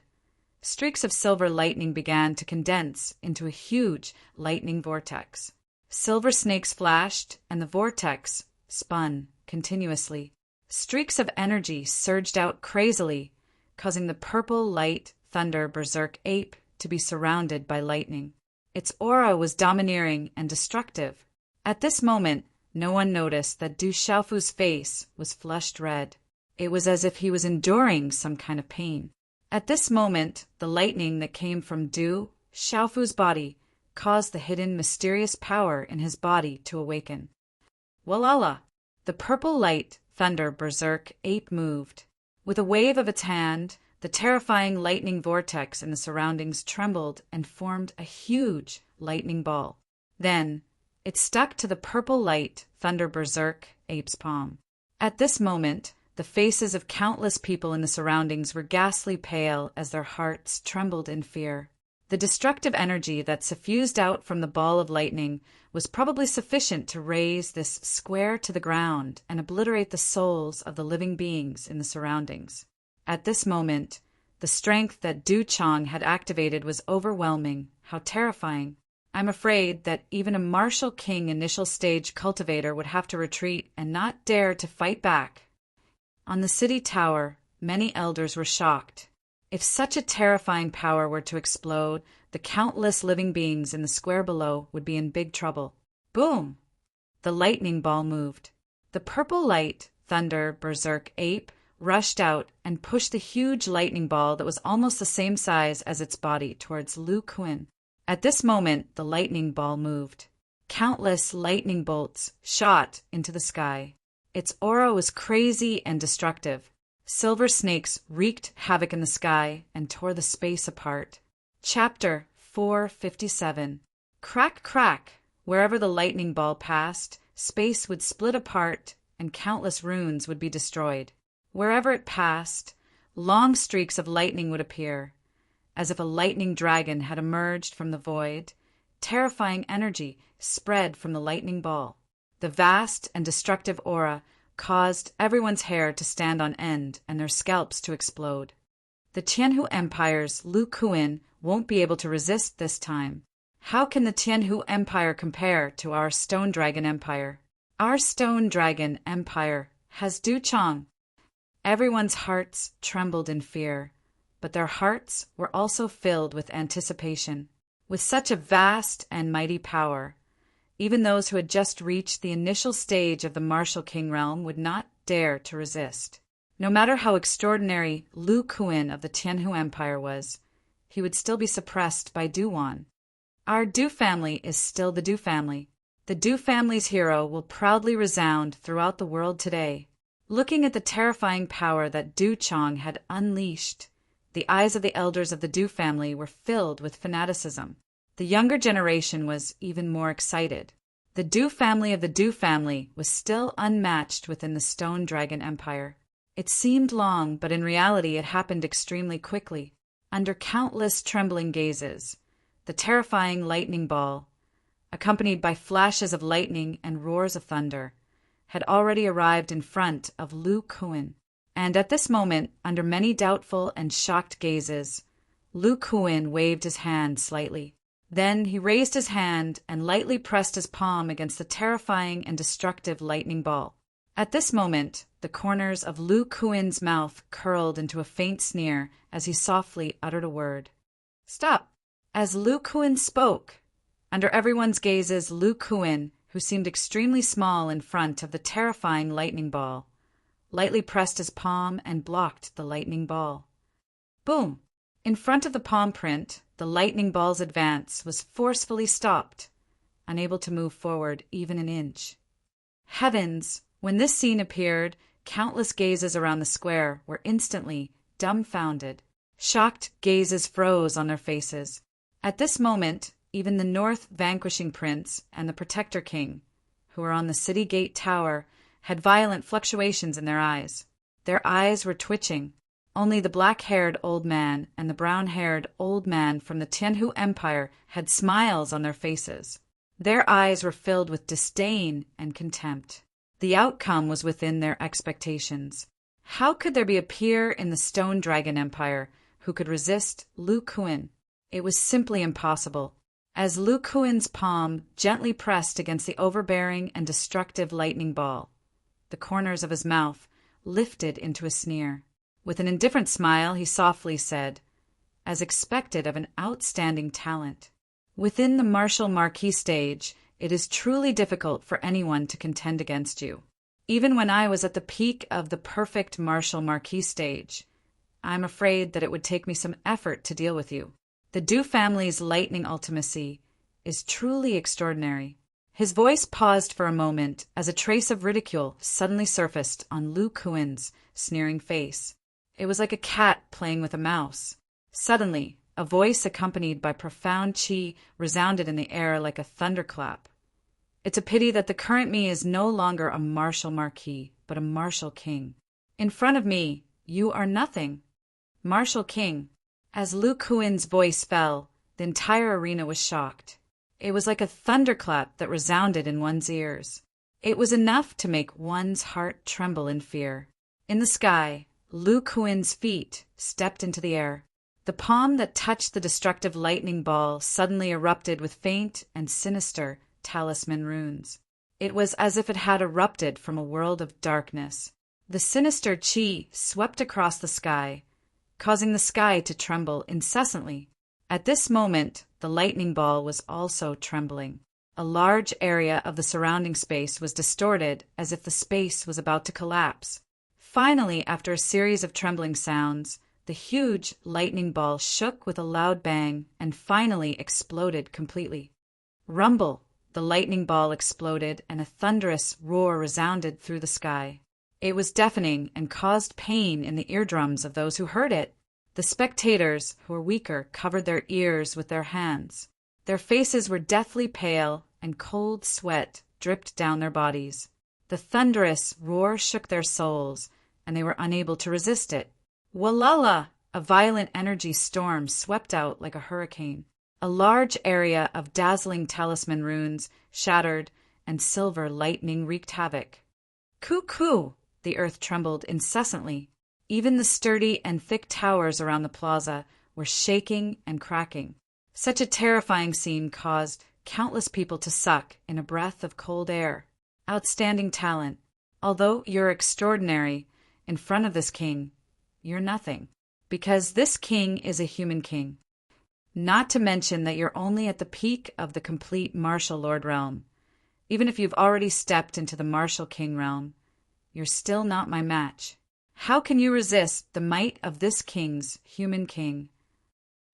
streaks of silver lightning began to condense into a huge lightning vortex. Silver snakes flashed, and the vortex spun continuously. Streaks of energy surged out crazily, causing the purple light thunder berserk ape to be surrounded by lightning. Its aura was domineering and destructive. At this moment, no one noticed that Du Xiaofu's face was flushed red. It was as if he was enduring some kind of pain. At this moment, the lightning that came from Du Xiaofu's body caused the hidden mysterious power in his body to awaken. Walala! The purple light thunder berserk ape moved. With a wave of its hand, the terrifying lightning vortex in the surroundings trembled and formed a huge lightning ball. Then, it stuck to the purple light thunder berserk ape's palm. At this moment, the faces of countless people in the surroundings were ghastly pale as their hearts trembled in fear. The destructive energy that suffused out from the ball of lightning was probably sufficient to raze this square to the ground and obliterate the souls of the living beings in the surroundings. At this moment, the strength that Du Chang had activated was overwhelming. How terrifying! I'm afraid that even a martial king initial stage cultivator would have to retreat and not dare to fight back. On the city tower, many elders were shocked. If such a terrifying power were to explode, the countless living beings in the square below would be in big trouble. Boom! The lightning ball moved. The purple light thunder berserk ape rushed out and pushed the huge lightning ball that was almost the same size as its body towards Lu Kuan. At this moment, the lightning ball moved. Countless lightning bolts shot into the sky. Its aura was crazy and destructive. Silver snakes wreaked havoc in the sky and tore the space apart. Chapter 457. Crack, crack! Wherever the lightning ball passed, space would split apart and countless runes would be destroyed. Wherever it passed, long streaks of lightning would appear. As if a lightning dragon had emerged from the void, terrifying energy spread from the lightning ball. The vast and destructive aura caused everyone's hair to stand on end and their scalps to explode. The Tianhu Empire's Lu Kuan won't be able to resist this time. How can the Tianhu Empire compare to our Stone Dragon Empire? Our Stone Dragon Empire has Duchang. Everyone's hearts trembled in fear, but their hearts were also filled with anticipation. With such a vast and mighty power, even those who had just reached the initial stage of the Martial King realm would not dare to resist. No matter how extraordinary Lu Kuan of the Tianhu Empire was, he would still be suppressed by Du Wan. Our Du family is still the Du family. The Du family's hero will proudly resound throughout the world today. Looking at the terrifying power that Du Chang had unleashed, the eyes of the elders of the Du family were filled with fanaticism. The younger generation was even more excited. The Du family of the Du family was still unmatched within the Stone Dragon Empire. It seemed long, but in reality it happened extremely quickly. Under countless trembling gazes, the terrifying lightning ball, accompanied by flashes of lightning and roars of thunder, had already arrived in front of Lu Kuan. And at this moment, under many doubtful and shocked gazes, Lu Kuan waved his hand slightly. Then he raised his hand and lightly pressed his palm against the terrifying and destructive lightning ball. At this moment, the corners of Lu Kuan's mouth curled into a faint sneer as he softly uttered a word. "Stop!" As Lu Kuan spoke, under everyone's gazes, Lu Kuan, who seemed extremely small in front of the terrifying lightning ball, lightly pressed his palm and blocked the lightning ball. Boom! In front of the palm print, the lightning ball's advance was forcefully stopped, unable to move forward even an inch. Heavens! When this scene appeared, countless gazes around the square were instantly dumbfounded. Shocked gazes froze on their faces. At this moment, even the North Vanquishing Prince and the Protector King, who were on the city gate tower, had violent fluctuations in their eyes. Their eyes were twitching. Only the black-haired old man and the brown-haired old man from the Tianhu Empire had smiles on their faces. Their eyes were filled with disdain and contempt. The outcome was within their expectations. How could there be a peer in the Stone Dragon Empire who could resist Lu Kuan? It was simply impossible. As Lu Kuan's palm gently pressed against the overbearing and destructive lightning ball, the corners of his mouth lifted into a sneer. With an indifferent smile, he softly said, as expected of an outstanding talent, "Within the martial marquis stage, it is truly difficult for anyone to contend against you. Even when I was at the peak of the perfect martial marquis stage, I'm afraid that it would take me some effort to deal with you. The Du family's lightning ultimacy is truly extraordinary." His voice paused for a moment as a trace of ridicule suddenly surfaced on Lu Kuan's sneering face. It was like a cat playing with a mouse. Suddenly, a voice accompanied by profound qi resounded in the air like a thunderclap. "It's a pity that the current me is no longer a martial marquis, but a martial king. In front of me, you are nothing. Martial king." As Lu Kuan's voice fell, the entire arena was shocked. It was like a thunderclap that resounded in one's ears. It was enough to make one's heart tremble in fear. In the sky, Lu Kuan's feet stepped into the air. The palm that touched the destructive lightning ball suddenly erupted with faint and sinister talisman runes. It was as if it had erupted from a world of darkness. The sinister qi swept across the sky, causing the sky to tremble incessantly. At this moment, the lightning ball was also trembling. A large area of the surrounding space was distorted as if the space was about to collapse. Finally, after a series of trembling sounds, the huge lightning ball shook with a loud bang and finally exploded completely. Rumble! The lightning ball exploded and a thunderous roar resounded through the sky. It was deafening and caused pain in the eardrums of those who heard it. The spectators, who were weaker, covered their ears with their hands. Their faces were deathly pale and cold sweat dripped down their bodies. The thunderous roar shook their souls, and they were unable to resist it. Walala! A violent energy storm swept out like a hurricane. A large area of dazzling talisman runes shattered, and silver lightning wreaked havoc. Cuckoo! The earth trembled incessantly. Even the sturdy and thick towers around the plaza were shaking and cracking. Such a terrifying scene caused countless people to suck in a breath of cold air. Outstanding talent. Although you're extraordinary, in front of this king, you're nothing. Because this king is a human king. Not to mention that you're only at the peak of the complete martial lord realm. Even if you've already stepped into the martial king realm, you're still not my match. How can you resist the might of this king's human king?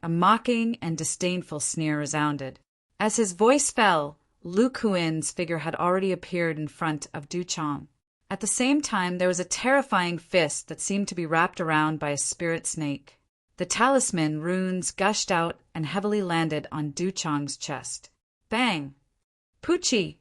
A mocking and disdainful sneer resounded. As his voice fell, Lu Kuin's figure had already appeared in front of Du Chang. At the same time, there was a terrifying fist that seemed to be wrapped around by a spirit snake. The talisman runes gushed out and heavily landed on Du Chang's chest. Bang! Poochie!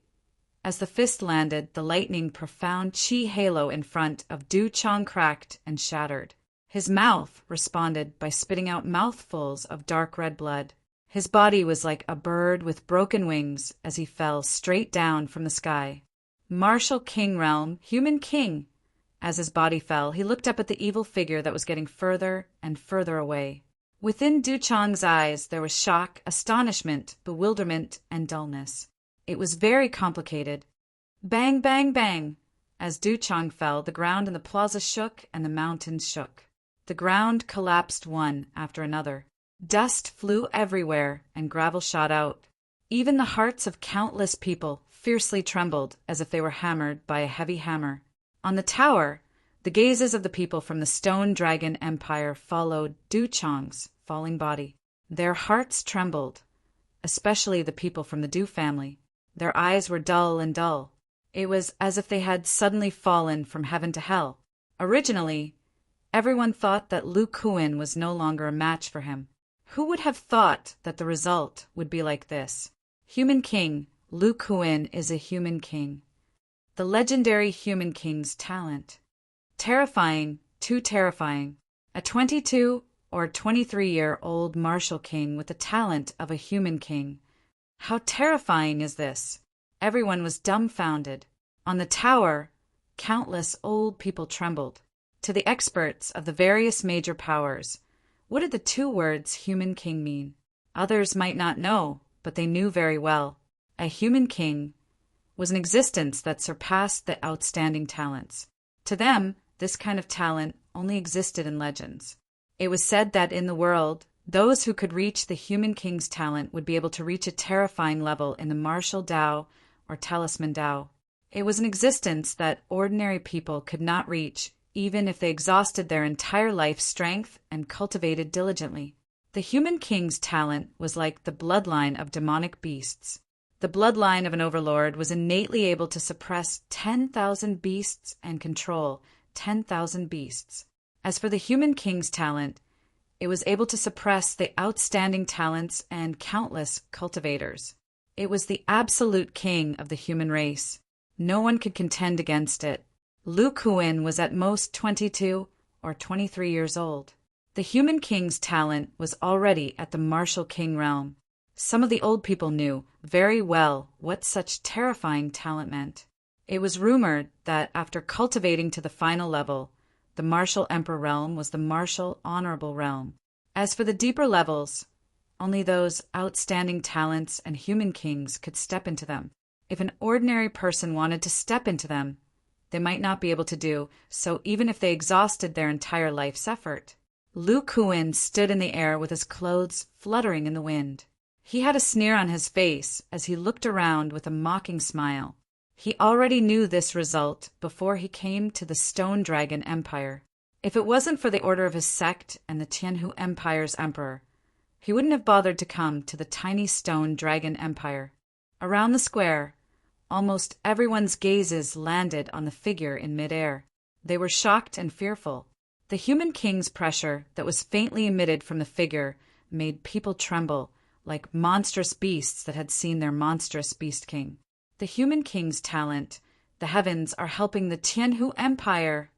As the fist landed, the lightning profound chi halo in front of Du Chang cracked and shattered. His mouth responded by spitting out mouthfuls of dark red blood. His body was like a bird with broken wings as he fell straight down from the sky. Martial king realm, human king. As his body fell, he looked up at the evil figure that was getting further and further away. Within Du Chang's eyes there was shock, astonishment, bewilderment, and dullness. It was very complicated. Bang, bang, bang! As Du Chang fell, the ground in the plaza shook and the mountains shook. The ground collapsed one after another. Dust flew everywhere and gravel shot out. Even the hearts of countless people fiercely trembled as if they were hammered by a heavy hammer. On the tower, the gazes of the people from the Stone Dragon Empire followed Du Chang's falling body. Their hearts trembled, especially the people from the Du family. Their eyes were dull and dull. It was as if they had suddenly fallen from heaven to hell. Originally, everyone thought that Lu Kuin was no longer a match for him. Who would have thought that the result would be like this? Human king, Lu Kuin is a human king. The legendary human king's talent. Terrifying, too terrifying. A 22 or 23-year-old martial king with the talent of a human king. How terrifying is this? Everyone was dumbfounded. On the tower, countless old people trembled. To the experts of the various major powers, what did the two words human king mean? Others might not know, but they knew very well. A human king was an existence that surpassed the outstanding talents. To them, this kind of talent only existed in legends. It was said that in the world, those who could reach the human king's talent would be able to reach a terrifying level in the martial Tao or talisman Tao. It was an existence that ordinary people could not reach, even if they exhausted their entire life strength and cultivated diligently. The human king's talent was like the bloodline of demonic beasts. The bloodline of an overlord was innately able to suppress 10,000 beasts and control 10,000 beasts. As for the human king's talent, it was able to suppress the outstanding talents and countless cultivators. It was the absolute king of the human race. No one could contend against it. Lu Kuin was at most 22 or 23 years old. The human king's talent was already at the martial king realm. Some of the old people knew very well what such terrifying talent meant. It was rumored that after cultivating to the final level, the martial emperor realm was the martial honorable realm. As for the deeper levels, only those outstanding talents and human kings could step into them. If an ordinary person wanted to step into them, they might not be able to do so even if they exhausted their entire life's effort. Lu Kuin stood in the air with his clothes fluttering in the wind. He had a sneer on his face as he looked around with a mocking smile. He already knew this result before he came to the Stone Dragon Empire. If it wasn't for the order of his sect and the Tianhu Empire's emperor, he wouldn't have bothered to come to the tiny Stone Dragon Empire. Around the square, almost everyone's gazes landed on the figure in midair. They were shocked and fearful. The human king's pressure that was faintly emitted from the figure made people tremble like monstrous beasts that had seen their monstrous beast king. The human king's talent, the heavens are helping the Tianhu Empire.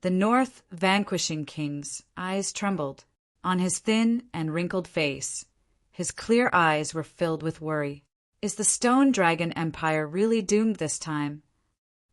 The north vanquishing king's eyes trembled. On his thin and wrinkled face, his clear eyes were filled with worry. Is the Stone Dragon Empire really doomed this time?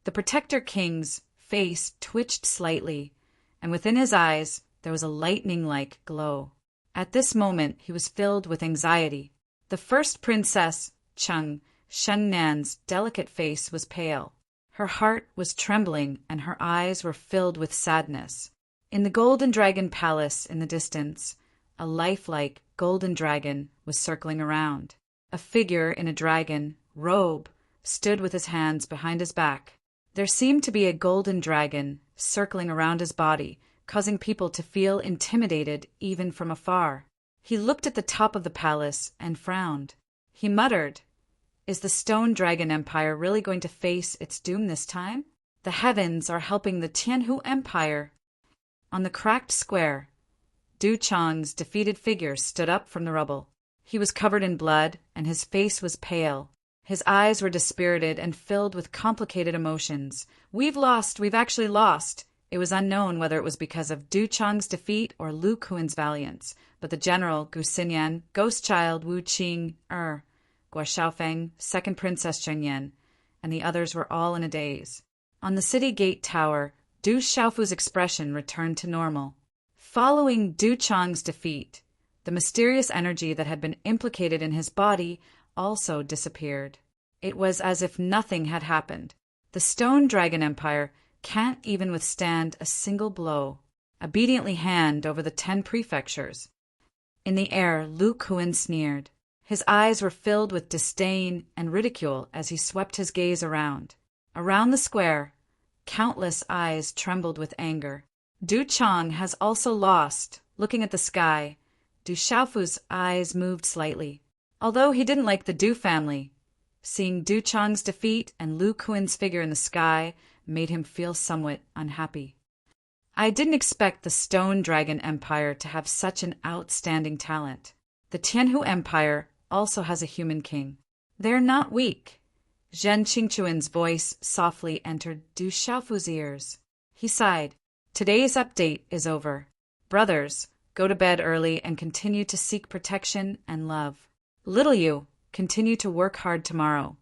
The Protector King's face twitched slightly, and within his eyes there was a lightning-like glow. At this moment, he was filled with anxiety. The first princess, Cheng Shennan's delicate face was pale. Her heart was trembling and her eyes were filled with sadness. In the Golden Dragon Palace in the distance, a lifelike golden dragon was circling around. A figure in a dragon robe stood with his hands behind his back. There seemed to be a golden dragon circling around his body, causing people to feel intimidated even from afar. He looked at the top of the palace and frowned. He muttered, "Is the Stone Dragon Empire really going to face its doom this time? The heavens are helping the Tianhu Empire." On the cracked square, Du Chang's defeated figure stood up from the rubble. He was covered in blood, and his face was pale. His eyes were dispirited and filled with complicated emotions. "We've lost, we've actually lost." It was unknown whether it was because of Du Chang's defeat or Lu Kuan's valiance, but the general, Gu Xinyan, Ghost Child Wu Qing, Guo Xiaofeng, Second Princess Chengyan, and the others were all in a daze. On the city gate tower, Du Xiaofu's expression returned to normal. Following Du Chang's defeat, the mysterious energy that had been implicated in his body also disappeared. It was as if nothing had happened. The Stone Dragon Empire can't even withstand a single blow. Obediently hand over the 10 prefectures. In the air, Lu Kuan sneered. His eyes were filled with disdain and ridicule as he swept his gaze around. Around the square, countless eyes trembled with anger. Du Chang has also lost. Looking at the sky, Du Xiaofu's eyes moved slightly. Although he didn't like the Du family, seeing Du Chang's defeat and Lu Kuan's figure in the sky made him feel somewhat unhappy. "I didn't expect the Stone Dragon Empire to have such an outstanding talent. The Tianhu Empire also has a human king. They're not weak." Zhen Qingquan's voice softly entered Du Xiaofu's ears. He sighed. "Today's update is over. Brothers, go to bed early and continue to seek protection and love. Little you, continue to work hard tomorrow."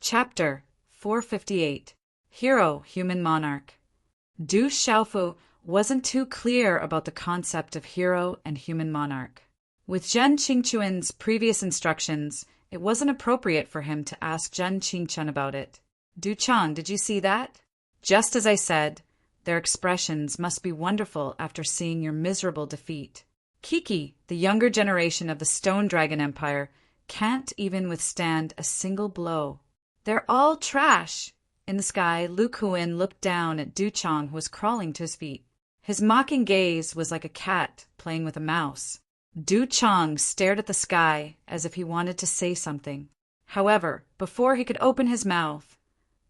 Chapter 458. Hero, Human Monarch. Du Xiaofu wasn't too clear about the concept of hero and human monarch. With Zhen Qingquan's previous instructions, it wasn't appropriate for him to ask Zhen Qingquan about it. "Du Chang, did you see that?" "Just as I said, their expressions must be wonderful after seeing your miserable defeat. Kiki, the younger generation of the Stone Dragon Empire, can't even withstand a single blow. They're all trash." In the sky, Lu Kuan looked down at Du Chang, who was crawling to his feet. His mocking gaze was like a cat playing with a mouse. Du Chang stared at the sky as if he wanted to say something. However, before he could open his mouth,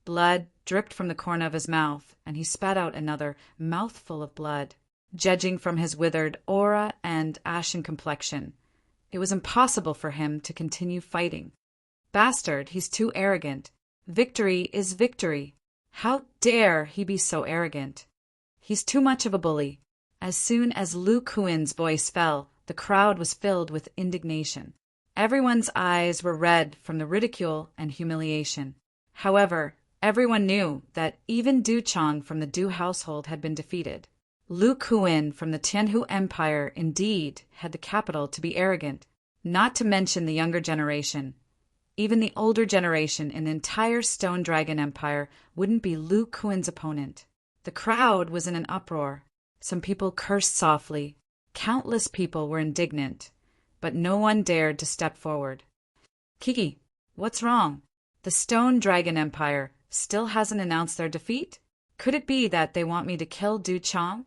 blood dripped from the corner of his mouth, and he spat out another mouthful of blood. Judging from his withered aura and ashen complexion, it was impossible for him to continue fighting. "Bastard, he's too arrogant. Victory is victory. How dare he be so arrogant? He's too much of a bully." As soon as Lu Kuan's voice fell, the crowd was filled with indignation. Everyone's eyes were red from the ridicule and humiliation. However, everyone knew that even Du Chang from the Du household had been defeated. Lu Kuan from the Tianhu Empire indeed had the capital to be arrogant, not to mention the younger generation. Even the older generation in the entire Stone Dragon Empire wouldn't be Lu Kuan's opponent. The crowd was in an uproar. Some people cursed softly. Countless people were indignant, but no one dared to step forward. "Kiki, what's wrong? The Stone Dragon Empire still hasn't announced their defeat? Could it be that they want me to kill Du Chang?"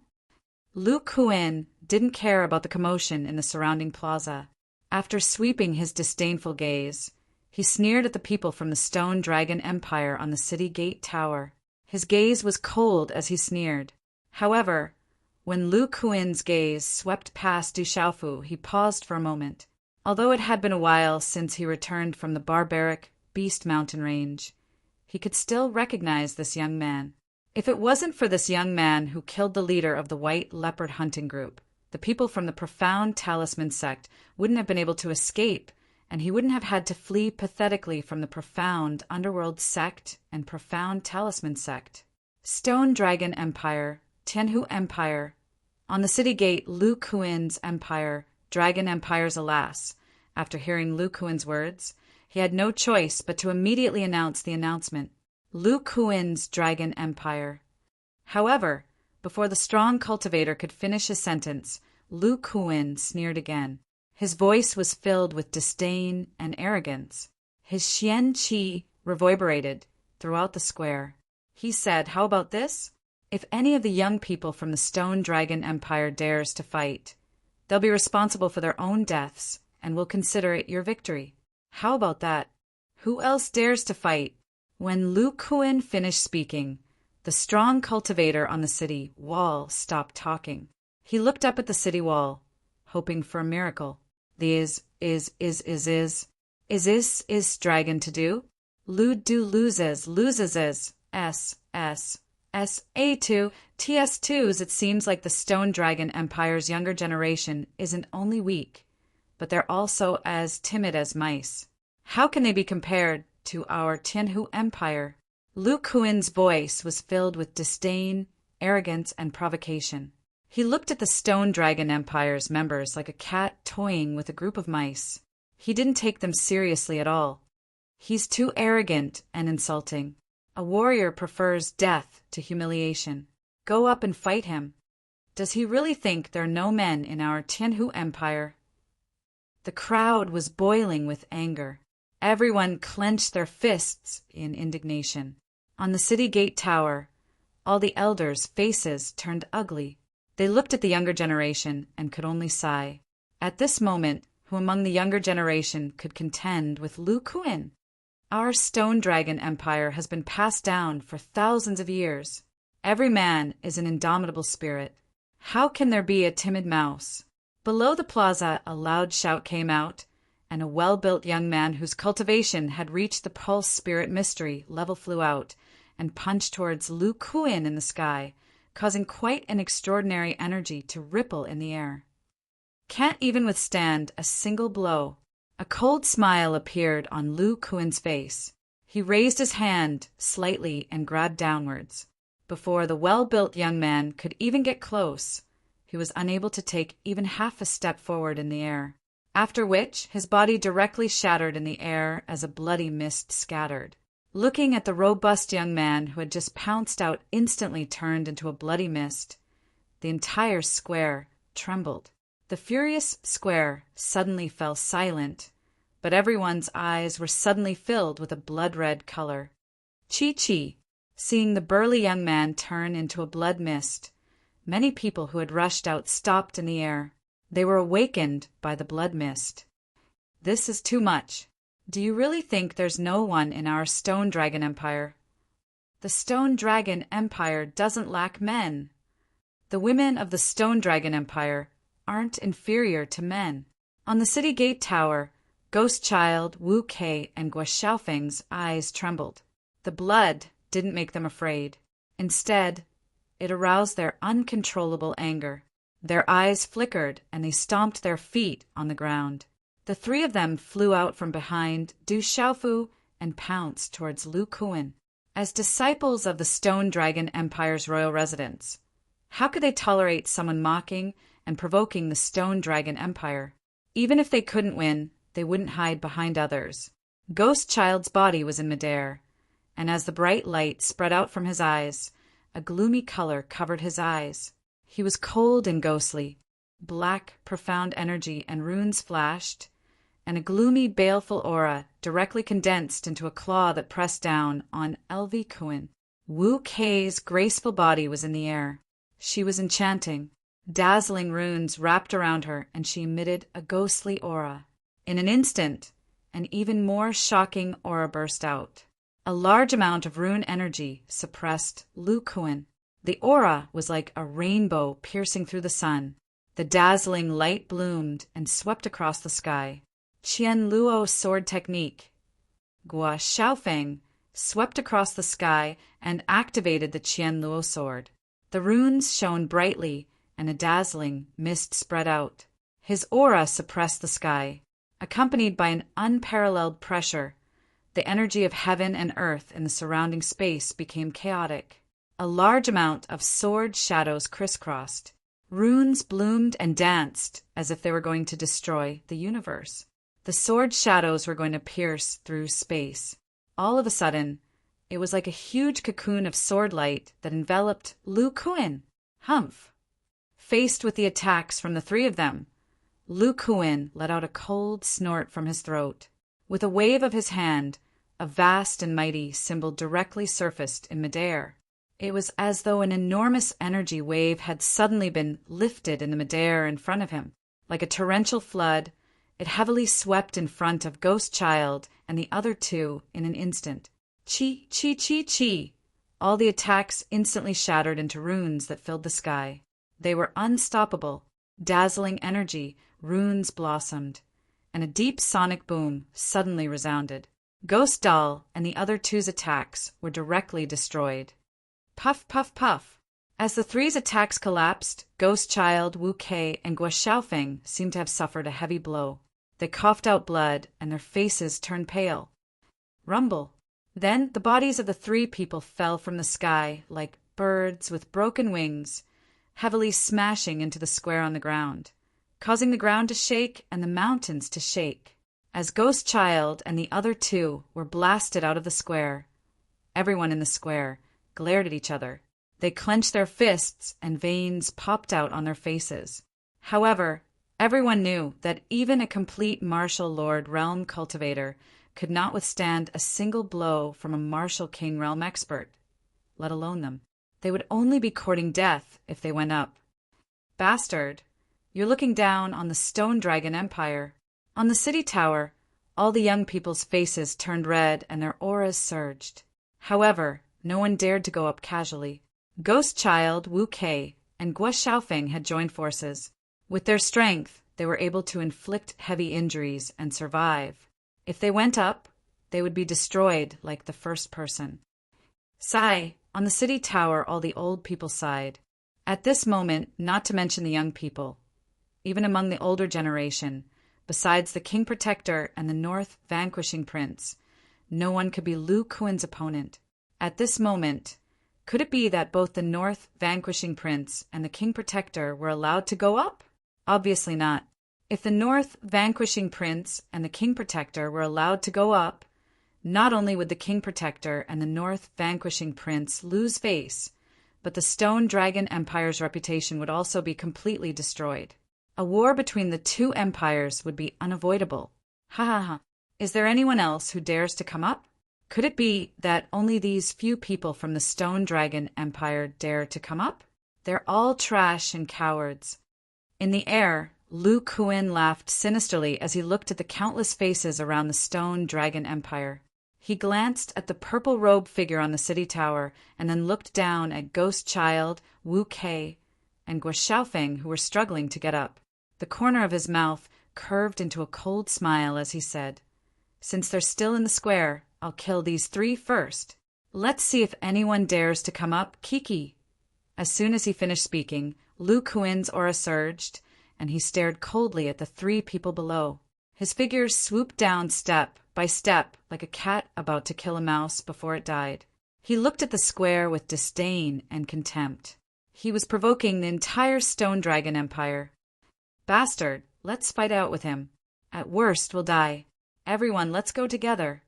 Lu Kuan didn't care about the commotion in the surrounding plaza. After sweeping his disdainful gaze, he sneered at the people from the Stone Dragon Empire on the city gate tower. His gaze was cold as he sneered. However, when Lu Kuan's gaze swept past Du Xiaofu, he paused for a moment. Although it had been a while since he returned from the barbaric Beast Mountain range, he could still recognize this young man. If it wasn't for this young man who killed the leader of the White Leopard hunting group, the people from the Profound Talisman sect wouldn't have been able to escape, and he wouldn't have had to flee pathetically from the Profound Underworld sect and Profound Talisman sect. Stone Dragon Empire, Tianhu Empire. On the city gate, Lu Kuan's empire Dragon Empires, alas. After hearing Lu Kuin's words, he had no choice but to immediately announce the announcement. Lu Kuin's Dragon Empire. However, before the strong cultivator could finish his sentence, Lu Kuin sneered again. His voice was filled with disdain and arrogance. His xian qi reverberated throughout the square. He said, "How about this? If any of the young people from the Stone Dragon Empire dares to fight, they'll be responsible for their own deaths and will consider it your victory. How about that? Who else dares to fight?" When Lu Kuin finished speaking, the strong cultivator on the city wall stopped talking. He looked up at the city wall, hoping for a miracle. Is dragon to do? Lu do loses A2 TS2s. It seems like the Stone Dragon Empire's younger generation isn't only weak, but they're also as timid as mice. How can they be compared to our Tianhu Empire? Lu Kuin's voice was filled with disdain, arrogance, and provocation. He looked at the Stone Dragon Empire's members like a cat toying with a group of mice. He didn't take them seriously at all. He's too arrogant and insulting. A warrior prefers death to humiliation. Go up and fight him. Does he really think there are no men in our Tianhu Empire? The crowd was boiling with anger. Everyone clenched their fists in indignation. On the city gate tower, all the elders' faces turned ugly. They looked at the younger generation and could only sigh. At this moment, who among the younger generation could contend with Lu Kuin? Our Stone Dragon Empire has been passed down for thousands of years. Every man is an indomitable spirit. How can there be a timid mouse? Below the plaza, a loud shout came out, and a well-built young man whose cultivation had reached the pulse spirit mystery level flew out and punched towards Lu Kuin in the sky, causing quite an extraordinary energy to ripple in the air. Can't even withstand a single blow. A cold smile appeared on Lu Kuin's face. He raised his hand slightly and grabbed downwards. Before the well-built young man could even get close, he was unable to take even half a step forward in the air, after which his body directly shattered in the air as a bloody mist scattered. Looking at the robust young man who had just pounced out instantly turned into a bloody mist, the entire square trembled. The furious square suddenly fell silent, but everyone's eyes were suddenly filled with a blood-red color. Chi-Chi, seeing the burly young man turn into a blood mist, many people who had rushed out stopped in the air. They were awakened by the blood mist. This is too much. Do you really think there's no one in our Stone Dragon Empire? The Stone Dragon Empire doesn't lack men. The women of the Stone Dragon Empire aren't inferior to men. On the city gate tower, Ghost Child, Wu Kei, and Guo Xiaofeng's eyes trembled. The blood didn't make them afraid. Instead, it aroused their uncontrollable anger. Their eyes flickered, and they stomped their feet on the ground. The three of them flew out from behind Du Xiaofu and pounced towards Lu Kuin. As disciples of the Stone Dragon Empire's royal residence, how could they tolerate someone mocking and provoking the Stone Dragon Empire? Even if they couldn't win, they wouldn't hide behind others. Ghost Child's body was in midair, and as the bright light spread out from his eyes, a gloomy color covered his eyes. He was cold and ghostly. Black, profound energy and runes flashed, and a gloomy, baleful aura directly condensed into a claw that pressed down on Elvi Kuin. Wu Kei's graceful body was in the air. She was enchanting. Dazzling runes wrapped around her, and she emitted a ghostly aura. In an instant, an even more shocking aura burst out. A large amount of rune energy suppressed Lu Kuin. The aura was like a rainbow piercing through the sun. The dazzling light bloomed and swept across the sky. Qian Luo sword technique. Guo Xiaofeng swept across the sky and activated the Qian Luo sword. The runes shone brightly, and a dazzling mist spread out. His aura suppressed the sky. Accompanied by an unparalleled pressure, the energy of heaven and earth in the surrounding space became chaotic. A large amount of sword shadows crisscrossed. Runes bloomed and danced as if they were going to destroy the universe. The sword shadows were going to pierce through space. All of a sudden, it was like a huge cocoon of sword light that enveloped Lu Kuan. Humph! Faced with the attacks from the three of them, Lu Kuan let out a cold snort from his throat. With a wave of his hand, a vast and mighty symbol directly surfaced in midair. It was as though an enormous energy wave had suddenly been lifted in the midair in front of him. Like a torrential flood, it heavily swept in front of Ghost Child and the other two in an instant. Chi, chi, chi, chi. All the attacks instantly shattered into runes that filled the sky. They were unstoppable. Dazzling energy, runes blossomed, and a deep sonic boom suddenly resounded. Ghost Doll and the other two's attacks were directly destroyed. Puff, puff, puff. As the three's attacks collapsed, Ghost Child, Wu Kei, and Guo Xiaofeng seemed to have suffered a heavy blow. They coughed out blood, and their faces turned pale. Rumble. Then the bodies of the three people fell from the sky like birds with broken wings, heavily smashing into the square on the ground, causing the ground to shake and the mountains to shake. As Ghost Child and the other two were blasted out of the square, everyone in the square glared at each other. They clenched their fists and veins popped out on their faces. However, everyone knew that even a complete martial lord realm cultivator could not withstand a single blow from a martial king realm expert, let alone them. They would only be courting death if they went up. Bastard, you're looking down on the Stone Dragon Empire. On the city tower, all the young people's faces turned red and their auras surged. However, no one dared to go up casually. Ghost Child, Wu Kei, and Guo Xiaofeng had joined forces. With their strength, they were able to inflict heavy injuries and survive. If they went up, they would be destroyed like the first person. Sigh. On the city tower, all the old people sighed. At this moment, not to mention the young people, even among the older generation, besides the King Protector and the North Vanquishing Prince, no one could be Lu Kuan's opponent. At this moment, could it be that both the North Vanquishing Prince and the King Protector were allowed to go up? Obviously not. If the North Vanquishing Prince and the King Protector were allowed to go up, not only would the King Protector and the North Vanquishing Prince lose face, but the Stone Dragon Empire's reputation would also be completely destroyed. A war between the two empires would be unavoidable. Ha ha ha. Is there anyone else who dares to come up? Could it be that only these few people from the Stone Dragon Empire dare to come up? They're all trash and cowards. In the air, Lu Kuan laughed sinisterly as he looked at the countless faces around the Stone Dragon Empire. He glanced at the purple-robed figure on the city tower and then looked down at Ghost Child, Wu Kei, and Guo Xiaofeng, who were struggling to get up. The corner of his mouth curved into a cold smile as he said, "Since they're still in the square, I'll kill these three first. Let's see if anyone dares to come up, Kiki." As soon as he finished speaking, Lu Kuan's aura surged, and he stared coldly at the three people below. His figure swooped down step by step like a cat about to kill a mouse before it died. He looked at the square with disdain and contempt. He was provoking the entire Stone Dragon Empire. Bastard, let's fight out with him. At worst, we'll die. Everyone, let's go together.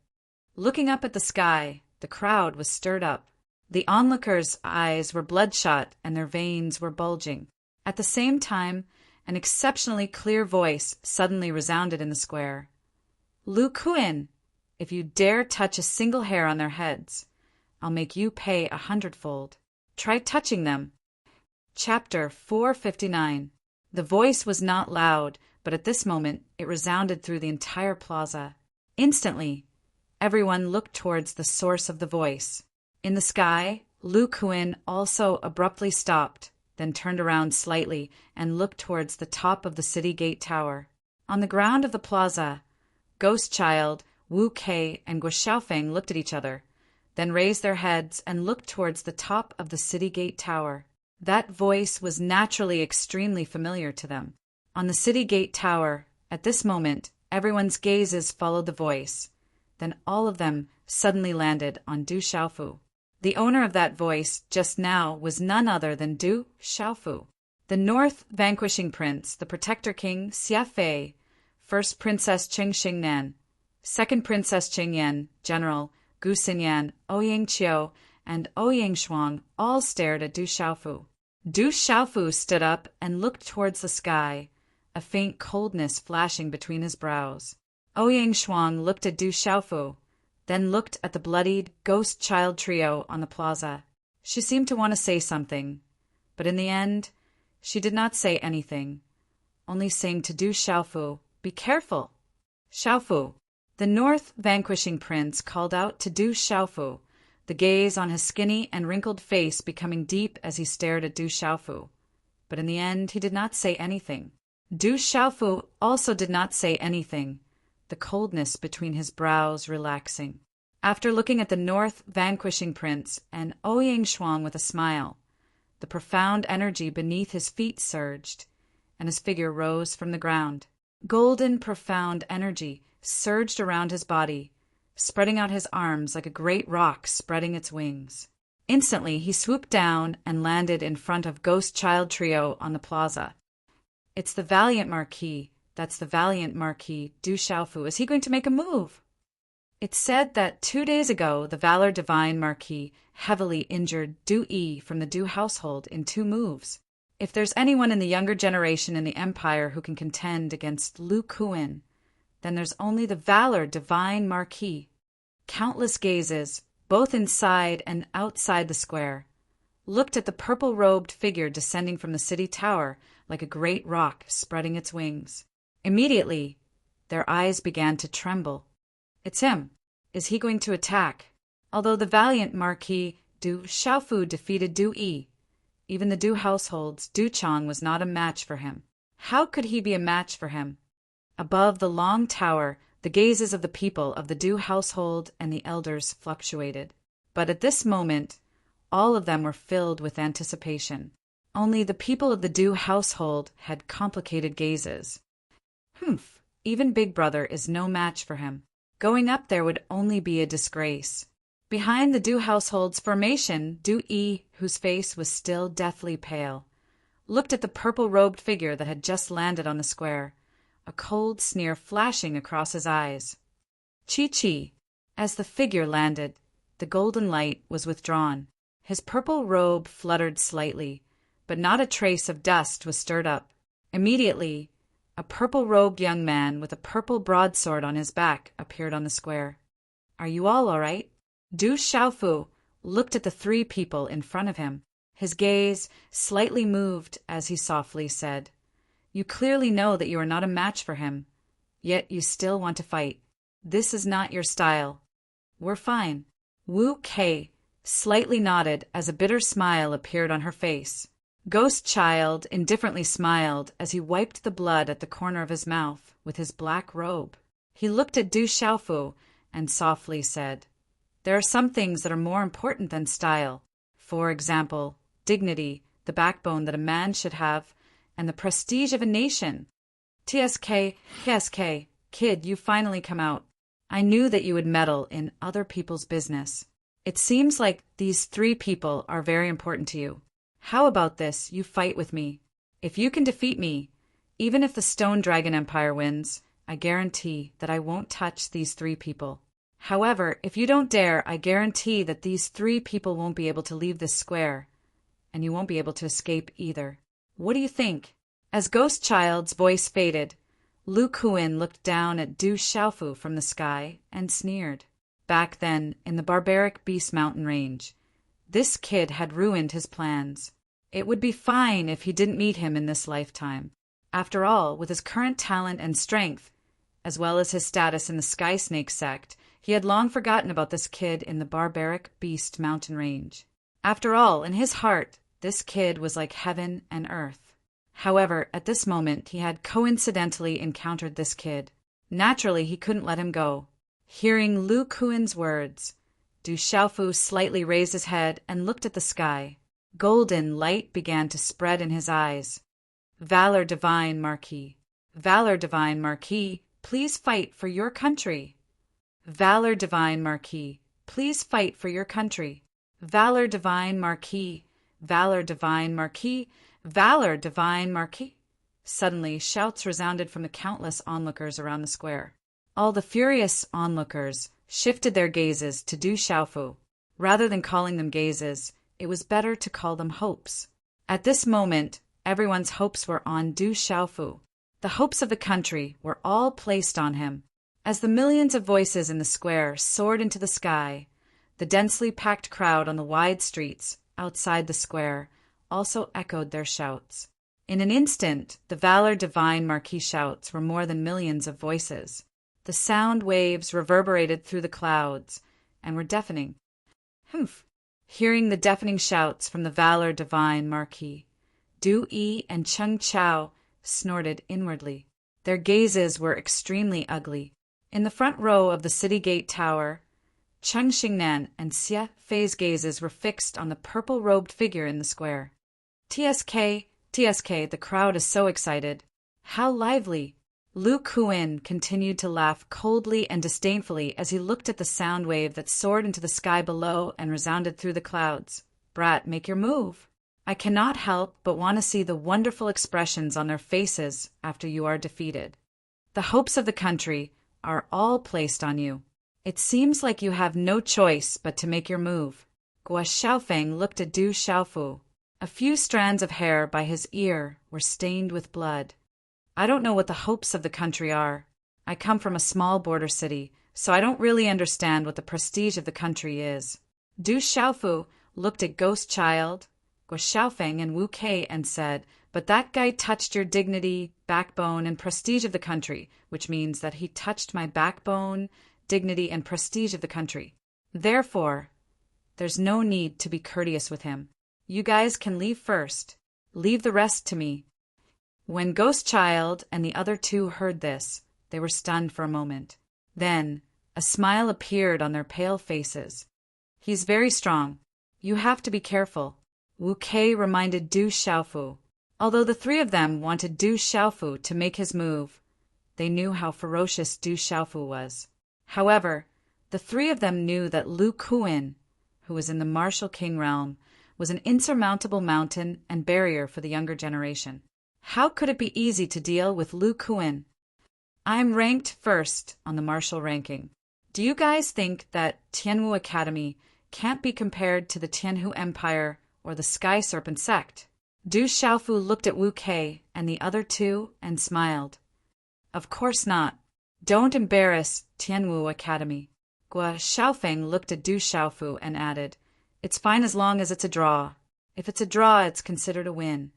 Looking up at the sky, the crowd was stirred up. The onlookers' eyes were bloodshot and their veins were bulging. At the same time, an exceptionally clear voice suddenly resounded in the square. "Lu Kuan, if you dare touch a single hair on their heads, I'll make you pay 100-fold. Try touching them." Chapter 459. The voice was not loud, but at this moment it resounded through the entire plaza. Instantly, everyone looked towards the source of the voice. In the sky, Lu Kuan also abruptly stopped, then turned around slightly and looked towards the top of the city gate tower. On the ground of the plaza, Ghost Child, Wu Kei, and Guo Xiaofeng looked at each other, then raised their heads and looked towards the top of the city gate tower. That voice was naturally extremely familiar to them. On the city gate tower, at this moment, everyone's gazes followed the voice. Then all of them suddenly landed on Du Xiaofu. The owner of that voice just now was none other than Du Xiaofu. The North vanquishing prince, the protector king Xia Fei, first princess Cheng Xingnan, second princess Cheng Yan, general Gu Xinyan, Ouyang Qiu, and Ouyang Shuang all stared at Du Xiaofu. Du Xiaofu stood up and looked towards the sky, a faint coldness flashing between his brows. Ouyang Shuang looked at Du Xiaofu, then looked at the bloodied ghost child trio on the plaza. She seemed to want to say something, but in the end, she did not say anything, only saying to Du Xiaofu, "Be careful." Xiaofu. The North vanquishing prince called out to Du Xiaofu, the gaze on his skinny and wrinkled face becoming deep as he stared at Du Xiaofu. But in the end, he did not say anything. Du Xiaofu also did not say anything, the coldness between his brows relaxing. After looking at the North vanquishing prince and Ouyang Shuang with a smile, the profound energy beneath his feet surged, and his figure rose from the ground. Golden, profound energy surged around his body, spreading out his arms like a great rock spreading its wings. Instantly, he swooped down and landed in front of Ghost Child Trio on the plaza. "It's the valiant Marquis. That's the valiant Marquis, Du Xiaofu. Is he going to make a move?" It's said that 2 days ago, the Valor Divine Marquis heavily injured Du Yi from the Du household in 2 moves. If there's anyone in the younger generation in the Empire who can contend against Lu Kuan, then there's only the Valor Divine Marquis. Countless gazes, both inside and outside the square, looked at the purple-robed figure descending from the city tower like a great rock spreading its wings. Immediately, their eyes began to tremble. It's him. Is he going to attack? Although the valiant Marquis Du Xiaofu defeated Du Yi, even the Du household's Du Chang was not a match for him. How could he be a match for him? Above the long tower, the gazes of the people of the Du household and the elders fluctuated. But at this moment, all of them were filled with anticipation. Only the people of the Du household had complicated gazes. Humph, even Big Brother is no match for him. Going up there would only be a disgrace. Behind the Du household's formation, Du Yi, whose face was still deathly pale, looked at the purple-robed figure that had just landed on the square, a cold sneer flashing across his eyes. Chi-Chi. As the figure landed, the golden light was withdrawn. His purple robe fluttered slightly, but not a trace of dust was stirred up. Immediately, a purple-robed young man with a purple broadsword on his back appeared on the square. "Are you all right?" Du Xiaofu looked at the 3 people in front of him. His gaze slightly moved as he softly said, "You clearly know that you are not a match for him, yet you still want to fight. This is not your style." "We're fine." Wu Kei slightly nodded as a bitter smile appeared on her face. Ghost Child indifferently smiled as he wiped the blood at the corner of his mouth with his black robe. He looked at Du Xiaofu and softly said, "There are some things that are more important than style. For example, dignity, the backbone that a man should have, and the prestige of a nation." TSK, kid, you finally come out. I knew that you would meddle in other people's business. It seems like these 3 people are very important to you. How about this, you fight with me? If you can defeat me, even if the Stone Dragon Empire wins, I guarantee that I won't touch these 3 people. However, if you don't dare, I guarantee that these 3 people won't be able to leave this square, and you won't be able to escape either. What do you think? As Ghost Child's voice faded, Lu Kuan looked down at Du Xiaofu from the sky and sneered. Back then, in the barbaric Beast Mountain range, this kid had ruined his plans. It would be fine if he didn't meet him in this lifetime. After all, with his current talent and strength, as well as his status in the Sky Snake sect, he had long forgotten about this kid in the barbaric Beast Mountain range. After all, in his heart, this kid was like heaven and earth. However, at this moment, he had coincidentally encountered this kid. Naturally, he couldn't let him go. Hearing Lu Kuan's words, Du Xiaofu slightly raised his head and looked at the sky. Golden light began to spread in his eyes. "Valor Divine Marquis. Valor Divine Marquis, please fight for your country. Valor Divine Marquis, please fight for your country. Valor Divine Marquis. Valor Divine Marquis. Valor, divine Marquis! Suddenly, shouts resounded from the countless onlookers around the square. All the furious onlookers shifted their gazes to Du Xiaofu. Rather than calling them gazes, it was better to call them hopes. At this moment, everyone's hopes were on Du Xiaofu. The hopes of the country were all placed on him. As the millions of voices in the square soared into the sky, the densely packed crowd on the wide streets outside the square also echoed their shouts. In an instant, the Valor Divine Marquis shouts were more than millions of voices. The sound waves reverberated through the clouds and were deafening. Humph! Hearing the deafening shouts from the Valor Divine Marquis, Du Yi and Cheng Chao snorted inwardly. Their gazes were extremely ugly. In the front row of the city gate tower, Cheng Xingnan and Xie Fei's gazes were fixed on the purple-robed figure in the square. TSK, TSK, the crowd is so excited. How lively! Lu Kuin continued to laugh coldly and disdainfully as he looked at the sound wave that soared into the sky below and resounded through the clouds. Brat, make your move. I cannot help but want to see the wonderful expressions on their faces after you are defeated. The hopes of the country are all placed on you. It seems like you have no choice but to make your move. Guo Xiaofeng looked at Du Xiaofu. A few strands of hair by his ear were stained with blood. I don't know what the hopes of the country are. I come from a small border city, so I don't really understand what the prestige of the country is. Du Xiaofu looked at Ghost Child, Guo Xiaofeng, and Wu Kei and said, but that guy touched your dignity, backbone, and prestige of the country, which means that he touched my backbone, dignity, and prestige of the country. Therefore, there's no need to be courteous with him. You guys can leave first. Leave the rest to me. When Ghost Child and the other two heard this, they were stunned for a moment. Then, a smile appeared on their pale faces. He's very strong. You have to be careful, Wu Kei reminded Du Xiaofu. Although the three of them wanted Du Xiaofu to make his move, they knew how ferocious Du Xiaofu was. However, the three of them knew that Lu Kuin, who was in the martial king realm, was an insurmountable mountain and barrier for the younger generation. How could it be easy to deal with Lu Kuin? I'm ranked first on the martial ranking. Do you guys think that Tianwu Academy can't be compared to the Tianhu Empire or the Sky Serpent sect? Du Xiaofu looked at Wu Kei and the other two and smiled. Of course not. Don't embarrass Tianwu Academy. Guo Xiaofeng looked at Du Xiaofu and added, It's fine as long as it's a draw. If it's a draw, it's considered a win.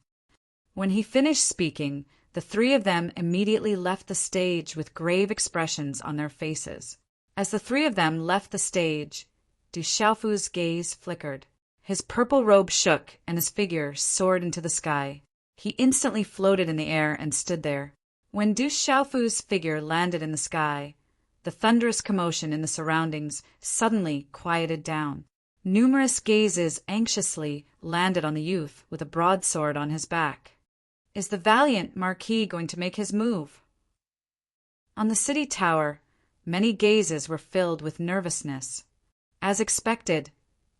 When he finished speaking, the three of them immediately left the stage with grave expressions on their faces. As the three of them left the stage, Du Xiaofu's gaze flickered. His purple robe shook and his figure soared into the sky. He instantly floated in the air and stood there. When Du Xiaofu's figure landed in the sky, the thunderous commotion in the surroundings suddenly quieted down. Numerous gazes anxiously landed on the youth with a broadsword on his back. Is the valiant Marquis going to make his move? On the city tower, many gazes were filled with nervousness. As expected,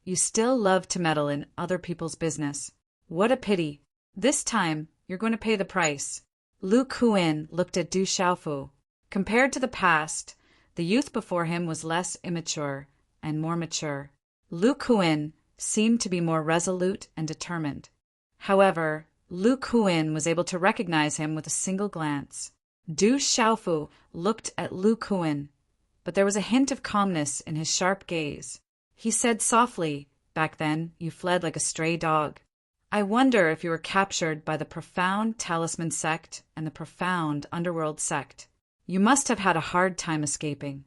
you still love to meddle in other people's business. What a pity. This time, you're going to pay the price. Lu Kuin looked at Du Xiaofu. Compared to the past, the youth before him was less immature and more mature. Lu Kuin seemed to be more resolute and determined. However, Lu Kuin was able to recognize him with a single glance. Du Xiaofu looked at Lu Kuin, but there was a hint of calmness in his sharp gaze. He said softly, Back then, you fled like a stray dog. I wonder if you were captured by the profound talisman sect and the profound underworld sect. You must have had a hard time escaping.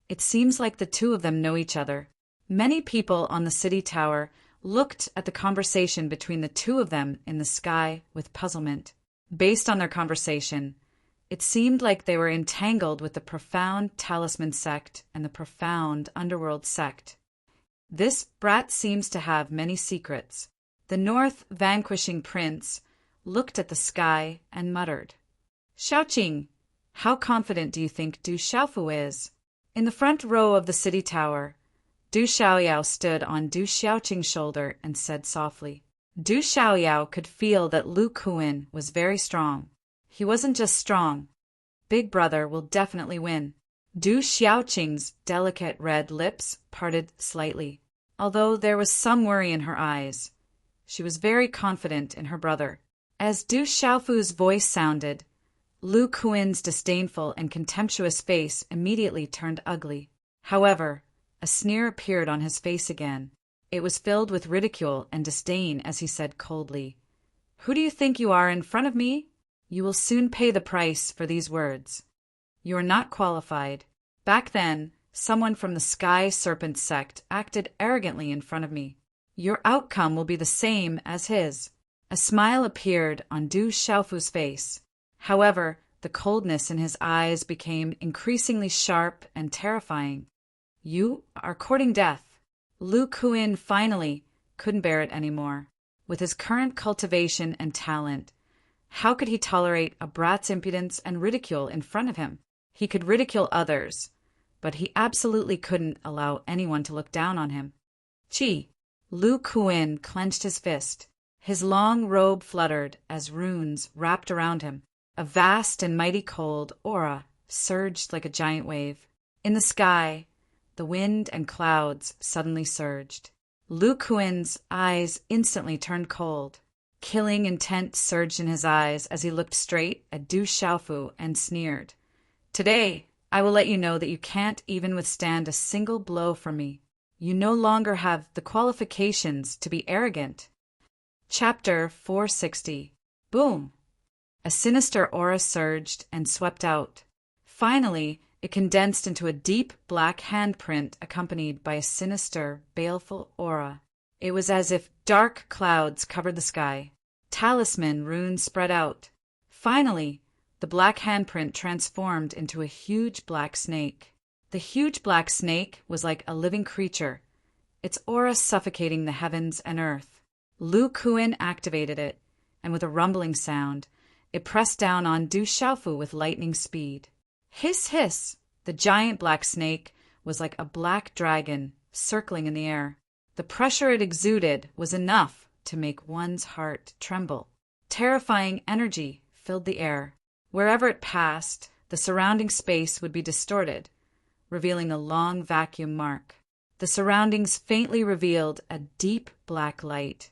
It seems like the two of them know each other. Many people on the city tower looked at the conversation between the two of them in the sky with puzzlement. Based on their conversation, it seemed like they were entangled with the profound talisman sect and the profound underworld sect. This brat seems to have many secrets. The north vanquishing prince looked at the sky and muttered, Xiaoqing, how confident do you think Du Xiaofu is? In the front row of the city tower, Du Xiaoyao stood on Du Xiaoqing's shoulder and said softly, Du Xiaoyao could feel that Lu Kuan was very strong. He wasn't just strong. Big Brother will definitely win. Du Xiaoqing's delicate red lips parted slightly, although there was some worry in her eyes. She was very confident in her brother. As Du Xiaofu's voice sounded, Lu Kuan's disdainful and contemptuous face immediately turned ugly. However, a sneer appeared on his face again. It was filled with ridicule and disdain as he said coldly, "Who do you think you are in front of me? You will soon pay the price for these words. You are not qualified. Back then, someone from the Sky Serpent sect acted arrogantly in front of me. Your outcome will be the same as his." A smile appeared on Du Xiaofu's face. However, the coldness in his eyes became increasingly sharp and terrifying. "You are courting death." Lu Kuan finally couldn't bear it anymore. With his current cultivation and talent, how could he tolerate a brat's impudence and ridicule in front of him? He could ridicule others, but he absolutely couldn't allow anyone to look down on him. Chi! Lu Kuan clenched his fist. His long robe fluttered as runes wrapped around him. A vast and mighty cold aura surged like a giant wave. In the sky, the wind and clouds suddenly surged. Lu Kuan's eyes instantly turned cold. Killing intent surged in his eyes as he looked straight at Du Xiaofu and sneered. "Today, I will let you know that you can't even withstand a single blow from me. You no longer have the qualifications to be arrogant." Chapter 460. Boom! A sinister aura surged and swept out. Finally, it condensed into a deep black handprint accompanied by a sinister, baleful aura. It was as if dark clouds covered the sky. Talisman runes spread out. Finally, the black handprint transformed into a huge black snake. The huge black snake was like a living creature, its aura suffocating the heavens and earth. Lu Kuan activated it, and with a rumbling sound, it pressed down on Du Xiaofu with lightning speed. Hiss, hiss! The giant black snake was like a black dragon circling in the air. The pressure it exuded was enough to make one's heart tremble. Terrifying energy filled the air. Wherever it passed, the surrounding space would be distorted, revealing a long vacuum mark. The surroundings faintly revealed a deep black light,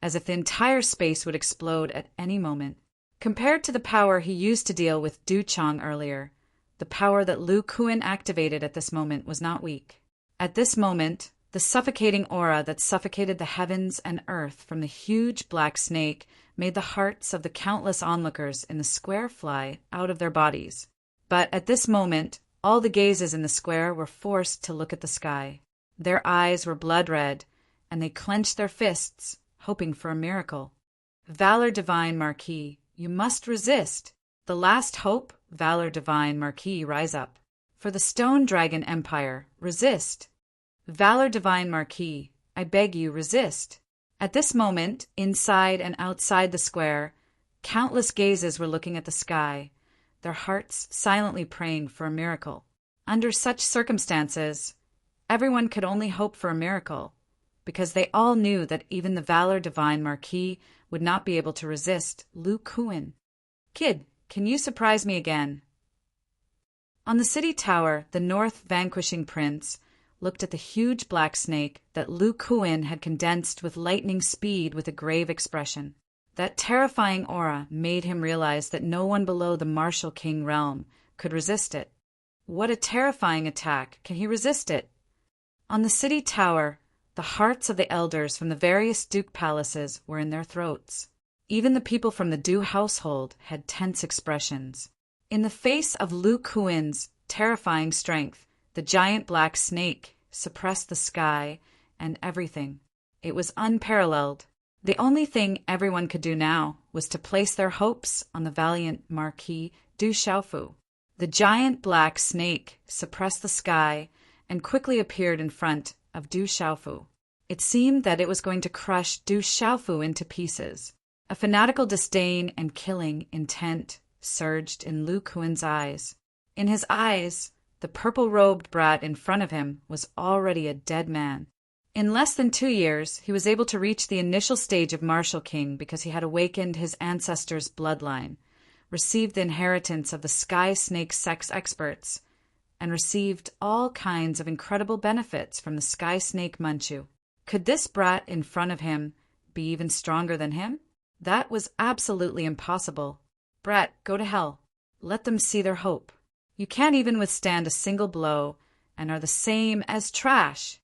as if the entire space would explode at any moment. Compared to the power he used to deal with Du Chang earlier, the power that Lu Kuan activated at this moment was not weak. At this moment, the suffocating aura that suffocated the heavens and earth from the huge black snake made the hearts of the countless onlookers in the square fly out of their bodies. But at this moment, all the gazes in the square were forced to look at the sky. Their eyes were blood red, and they clenched their fists, hoping for a miracle. "Valor Divine Marquis, you must resist. The last hope, Valor Divine Marquis, rise up. For the Stone Dragon Empire, resist. Valor Divine Marquis, I beg you, resist." At this moment, inside and outside the square, countless gazes were looking at the sky, their hearts silently praying for a miracle. Under such circumstances, everyone could only hope for a miracle, because they all knew that even the Valor Divine Marquis would not be able to resist Lu Kuan. "Kid, can you surprise me again?" On the city tower, the North Vanquishing Prince looked at the huge black snake that Lu Kuan had condensed with lightning speed with a grave expression. That terrifying aura made him realize that no one below the Martial King realm could resist it. What a terrifying attack! Can he resist it? On the city tower, the hearts of the elders from the various Duke palaces were in their throats. Even the people from the Du household had tense expressions. In the face of Lu Kuan's terrifying strength, the giant black snake suppressed the sky and everything. It was unparalleled. The only thing everyone could do now was to place their hopes on the valiant Marquis Du Xiaofu. The giant black snake suppressed the sky and quickly appeared in front of Du Xiaofu. It seemed that it was going to crush Du Xiaofu into pieces. A fanatical disdain and killing intent surged in Lu Kuan's eyes. In his eyes, the purple-robed brat in front of him was already a dead man. In less than 2 years, he was able to reach the initial stage of Martial King because he had awakened his ancestors' bloodline, received the inheritance of the Sky Snake sex experts, and received all kinds of incredible benefits from the Sky Snake Munchu. Could this brat in front of him be even stronger than him? That was absolutely impossible. Brat, go to hell. Let them see their hope. You can't even withstand a single blow and are the same as trash.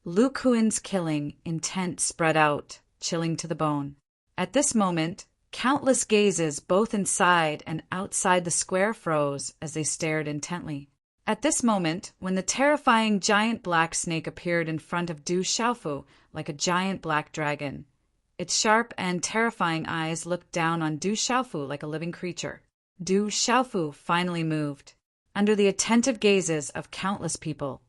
Lu Kuin's killing intent spread out, chilling to the bone. At this moment, countless gazes both inside and outside the square froze as they stared intently. At this moment, when the terrifying giant black snake appeared in front of Du Xiaofu like a giant black dragon, its sharp and terrifying eyes looked down on Du Xiaofu like a living creature. Du Xiaofu finally moved. Under the attentive gazes of countless people,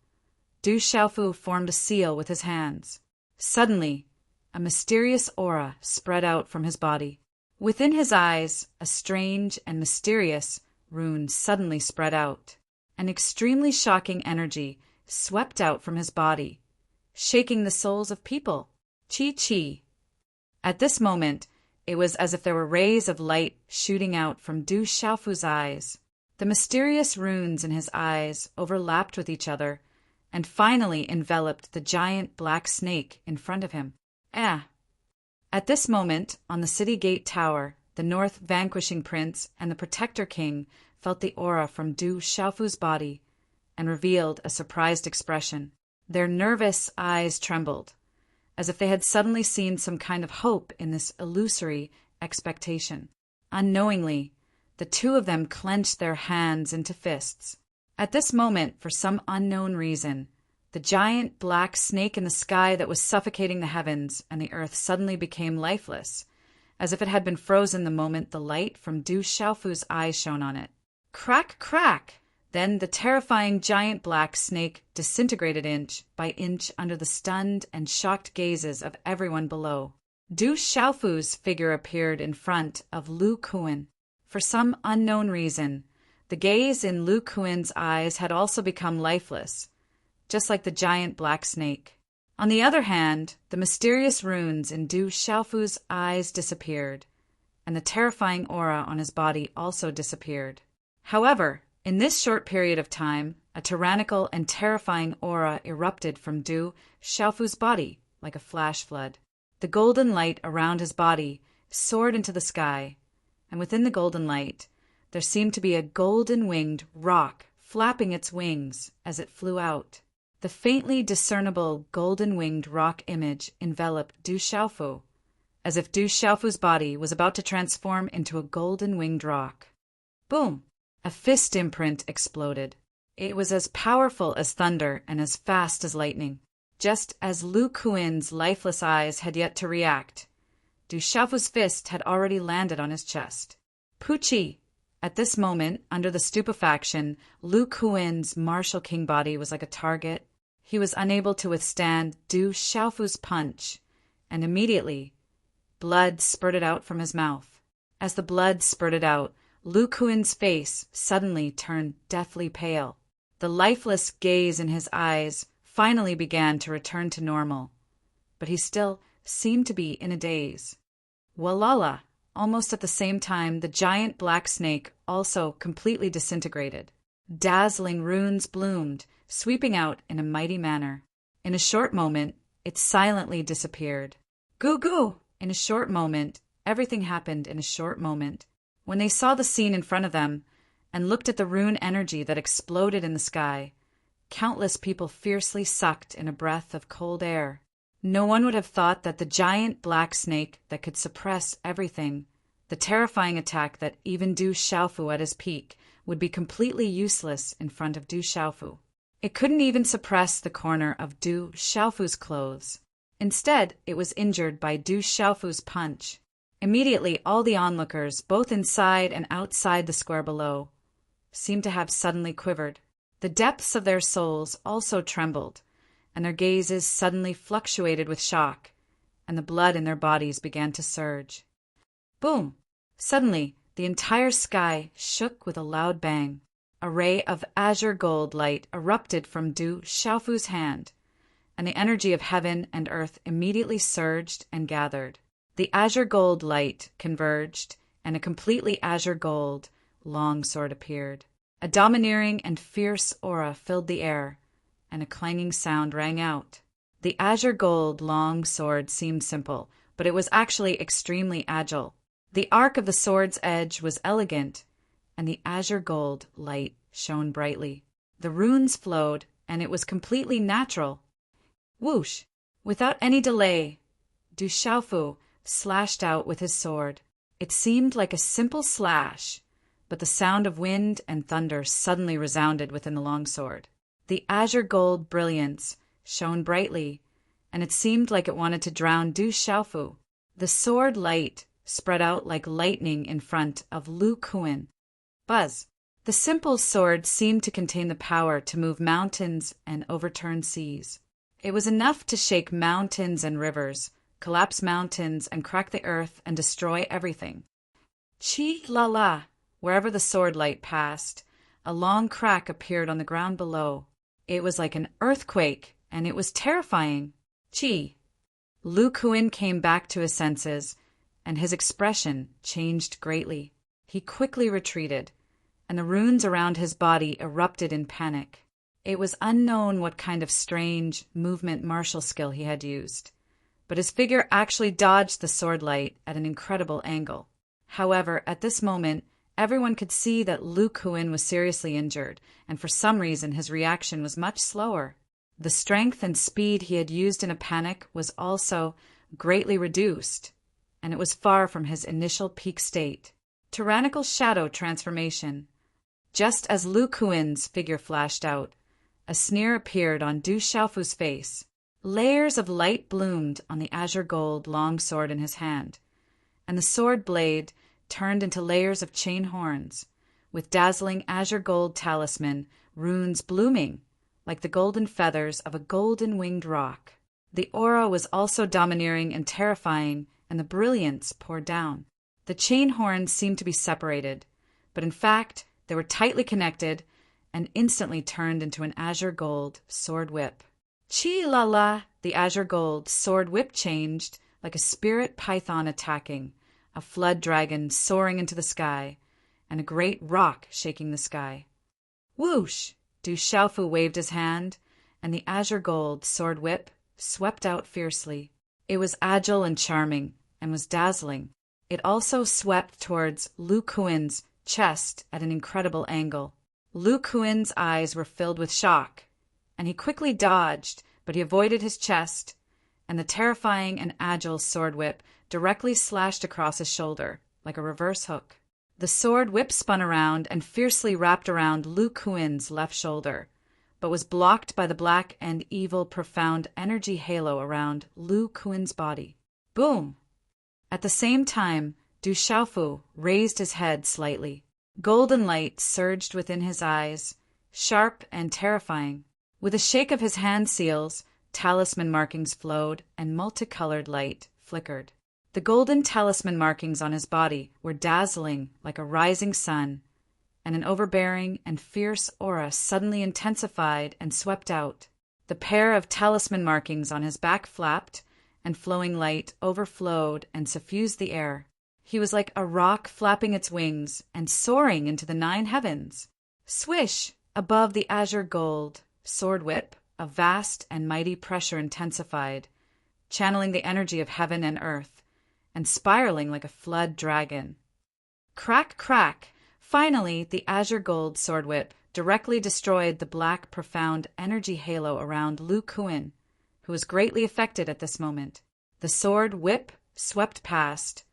Du Xiaofu formed a seal with his hands. Suddenly, a mysterious aura spread out from his body. Within his eyes, a strange and mysterious rune suddenly spread out. An extremely shocking energy swept out from his body, shaking the souls of people. Chi. At this moment, it was as if there were rays of light shooting out from Du Xiaofu's eyes. The mysterious runes in his eyes overlapped with each other and finally enveloped the giant black snake in front of him. At this moment, on the city gate tower, the North Vanquishing Prince and the Protector King felt the aura from Du Xiaofu's body and revealed a surprised expression. Their nervous eyes trembled, as if they had suddenly seen some kind of hope in this illusory expectation. Unknowingly, the two of them clenched their hands into fists. At this moment, for some unknown reason, the giant black snake in the sky that was suffocating the heavens and the earth suddenly became lifeless, as if it had been frozen the moment the light from Du Xiaofu's eyes shone on it. Crack, crack! Then the terrifying giant black snake disintegrated inch by inch under the stunned and shocked gazes of everyone below. Du Xiaofu's figure appeared in front of Lu Kuin. For some unknown reason, the gaze in Lu Kuin's eyes had also become lifeless, just like the giant black snake. On the other hand, the mysterious runes in Du Xiaofu's eyes disappeared, and the terrifying aura on his body also disappeared. However, in this short period of time, a tyrannical and terrifying aura erupted from Du Xiaofu's body like a flash flood. The golden light around his body soared into the sky, and within the golden light, there seemed to be a golden-winged roc flapping its wings as it flew out. The faintly discernible golden-winged roc image enveloped Du Xiaofu, as if Du Xiaofu's body was about to transform into a golden-winged roc. Boom! A fist imprint exploded. It was as powerful as thunder and as fast as lightning. Just as Lu Kuin's lifeless eyes had yet to react, Du Xiaofu's fist had already landed on his chest. Pucci! At this moment, under the stupefaction, Lu Kuin's Martial King body was like a target. He was unable to withstand Du Xiaofu's punch, and immediately, blood spurted out from his mouth. As the blood spurted out, Lu Kuin's face suddenly turned deathly pale. The lifeless gaze in his eyes finally began to return to normal, but he still seemed to be in a daze. Walala! Almost at the same time, the giant black snake also completely disintegrated. Dazzling runes bloomed, sweeping out in a mighty manner. In a short moment, it silently disappeared. Goo! In a short moment, everything happened in a short moment. When they saw the scene in front of them and looked at the rune energy that exploded in the sky, countless people fiercely sucked in a breath of cold air. No one would have thought that the giant black snake that could suppress everything, the terrifying attack that even Du Xiaofu at his peak, would be completely useless in front of Du Xiaofu. It couldn't even suppress the corner of Du Xiaofu's clothes. Instead, it was injured by Du Xiaofu's punch. Immediately, all the onlookers, both inside and outside the square below, seemed to have suddenly quivered. The depths of their souls also trembled, and their gazes suddenly fluctuated with shock, and the blood in their bodies began to surge. Boom! Suddenly, the entire sky shook with a loud bang. A ray of azure gold light erupted from Du Xiaofu's hand, and the energy of heaven and earth immediately surged and gathered. The azure gold light converged, and a completely azure gold long sword appeared. A domineering and fierce aura filled the air, and a clanging sound rang out. The azure gold long sword seemed simple, but it was actually extremely agile. The arc of the sword's edge was elegant, and the azure gold light shone brightly. The runes flowed, and it was completely natural. Whoosh! Without any delay, Du Xiaofu slashed out with his sword. It seemed like a simple slash, but the sound of wind and thunder suddenly resounded within the longsword. The azure gold brilliance shone brightly, and it seemed like it wanted to drown Du Xiaofu. The sword light spread out like lightning in front of Lu Kuan. Buzz! The simple sword seemed to contain the power to move mountains and overturn seas. It was enough to shake mountains and rivers, collapse mountains and crack the earth and destroy everything. Chi la la! Wherever the sword light passed, a long crack appeared on the ground below. It was like an earthquake, and it was terrifying. Chi! Lu Kuan came back to his senses, and his expression changed greatly. He quickly retreated, and the runes around his body erupted in panic. It was unknown what kind of strange movement martial skill he had used, but his figure actually dodged the sword light at an incredible angle. However, at this moment, everyone could see that Lu Kuan was seriously injured, and for some reason his reaction was much slower. The strength and speed he had used in a panic was also greatly reduced, and it was far from his initial peak state. Tyrannical shadow transformation. Just as Lu Kuan's figure flashed out, a sneer appeared on Du Xiaofu's face. Layers of light bloomed on the azure gold long sword in his hand, and the sword blade turned into layers of chain horns, with dazzling azure gold talisman runes blooming like the golden feathers of a golden winged rock. The aura was also domineering and terrifying, and the brilliance poured down. The chain horns seemed to be separated, but in fact they were tightly connected and instantly turned into an azure gold sword whip. Chi la la! The azure gold sword whip changed like a spirit python attacking, a flood dragon soaring into the sky, and a great rock shaking the sky. Whoosh! Du Xiaofu waved his hand, and the azure gold sword whip swept out fiercely. It was agile and charming, and was dazzling. It also swept towards Lu Kuan's chest at an incredible angle. Lu Kuan's eyes were filled with shock, and he quickly dodged, but he avoided his chest, and the terrifying and agile sword whip directly slashed across his shoulder, like a reverse hook. The sword whip spun around and fiercely wrapped around Lu Kuan's left shoulder, but was blocked by the black and evil profound energy halo around Lu Kuan's body. Boom! At the same time, Du Xiaofu raised his head slightly. Golden light surged within his eyes, sharp and terrifying. With a shake of his hand seals, talisman markings flowed, and multicolored light flickered. The golden talisman markings on his body were dazzling like a rising sun, and an overbearing and fierce aura suddenly intensified and swept out. The pair of talisman markings on his back flapped, and flowing light overflowed and suffused the air. He was like a rock flapping its wings and soaring into the 9 heavens. Swish! Above the azure gold sword whip, a vast and mighty pressure intensified, channeling the energy of heaven and earth, and spiraling like a flood dragon. Crack, crack! Finally, the azure gold sword whip directly destroyed the black, profound energy halo around Lu Kuan, who was greatly affected at this moment. The sword whip swept past,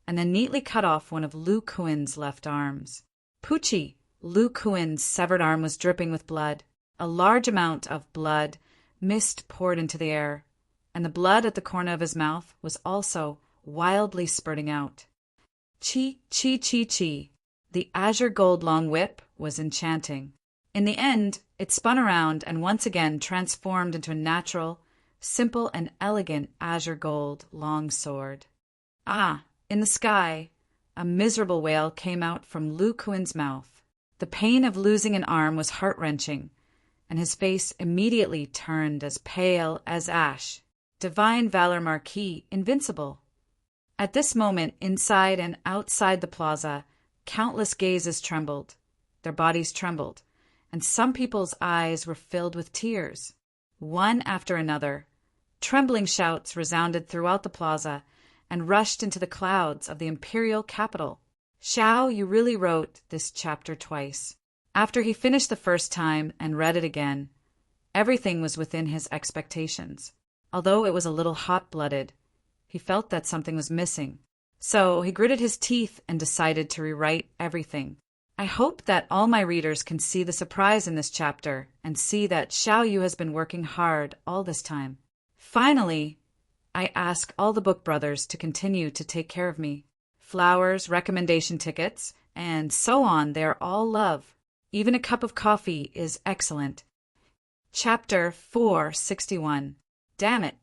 and then neatly cut off one of Lu Kuan's left arms. Poochie! Lu Kuan's severed arm was dripping with blood. A large amount of blood mist poured into the air, and the blood at the corner of his mouth was also wildly spurting out. Chi, chi, chi, chi. The azure gold long whip was enchanting. In the end, it spun around and once again transformed into a natural, simple and elegant azure gold long sword. Ah! In the sky, a miserable wail came out from Lu Kuan's mouth. The pain of losing an arm was heart-wrenching, and his face immediately turned as pale as ash. Divine Valor Marquis, invincible. At this moment, inside and outside the plaza, countless gazes trembled. Their bodies trembled, and some people's eyes were filled with tears. One after another, trembling shouts resounded throughout the plaza and rushed into the clouds of the imperial capital. Xiao, you really wrote this chapter twice. After he finished the first time and read it again, everything was within his expectations. Although it was a little hot-blooded, he felt that something was missing. So he gritted his teeth and decided to rewrite everything. I hope that all my readers can see the surprise in this chapter and see that Xiao Yu has been working hard all this time. Finally, I ask all the book brothers to continue to take care of me. Flowers, recommendation tickets, and so on, they are all love. Even a cup of coffee is excellent. Chapter 461. Damn it!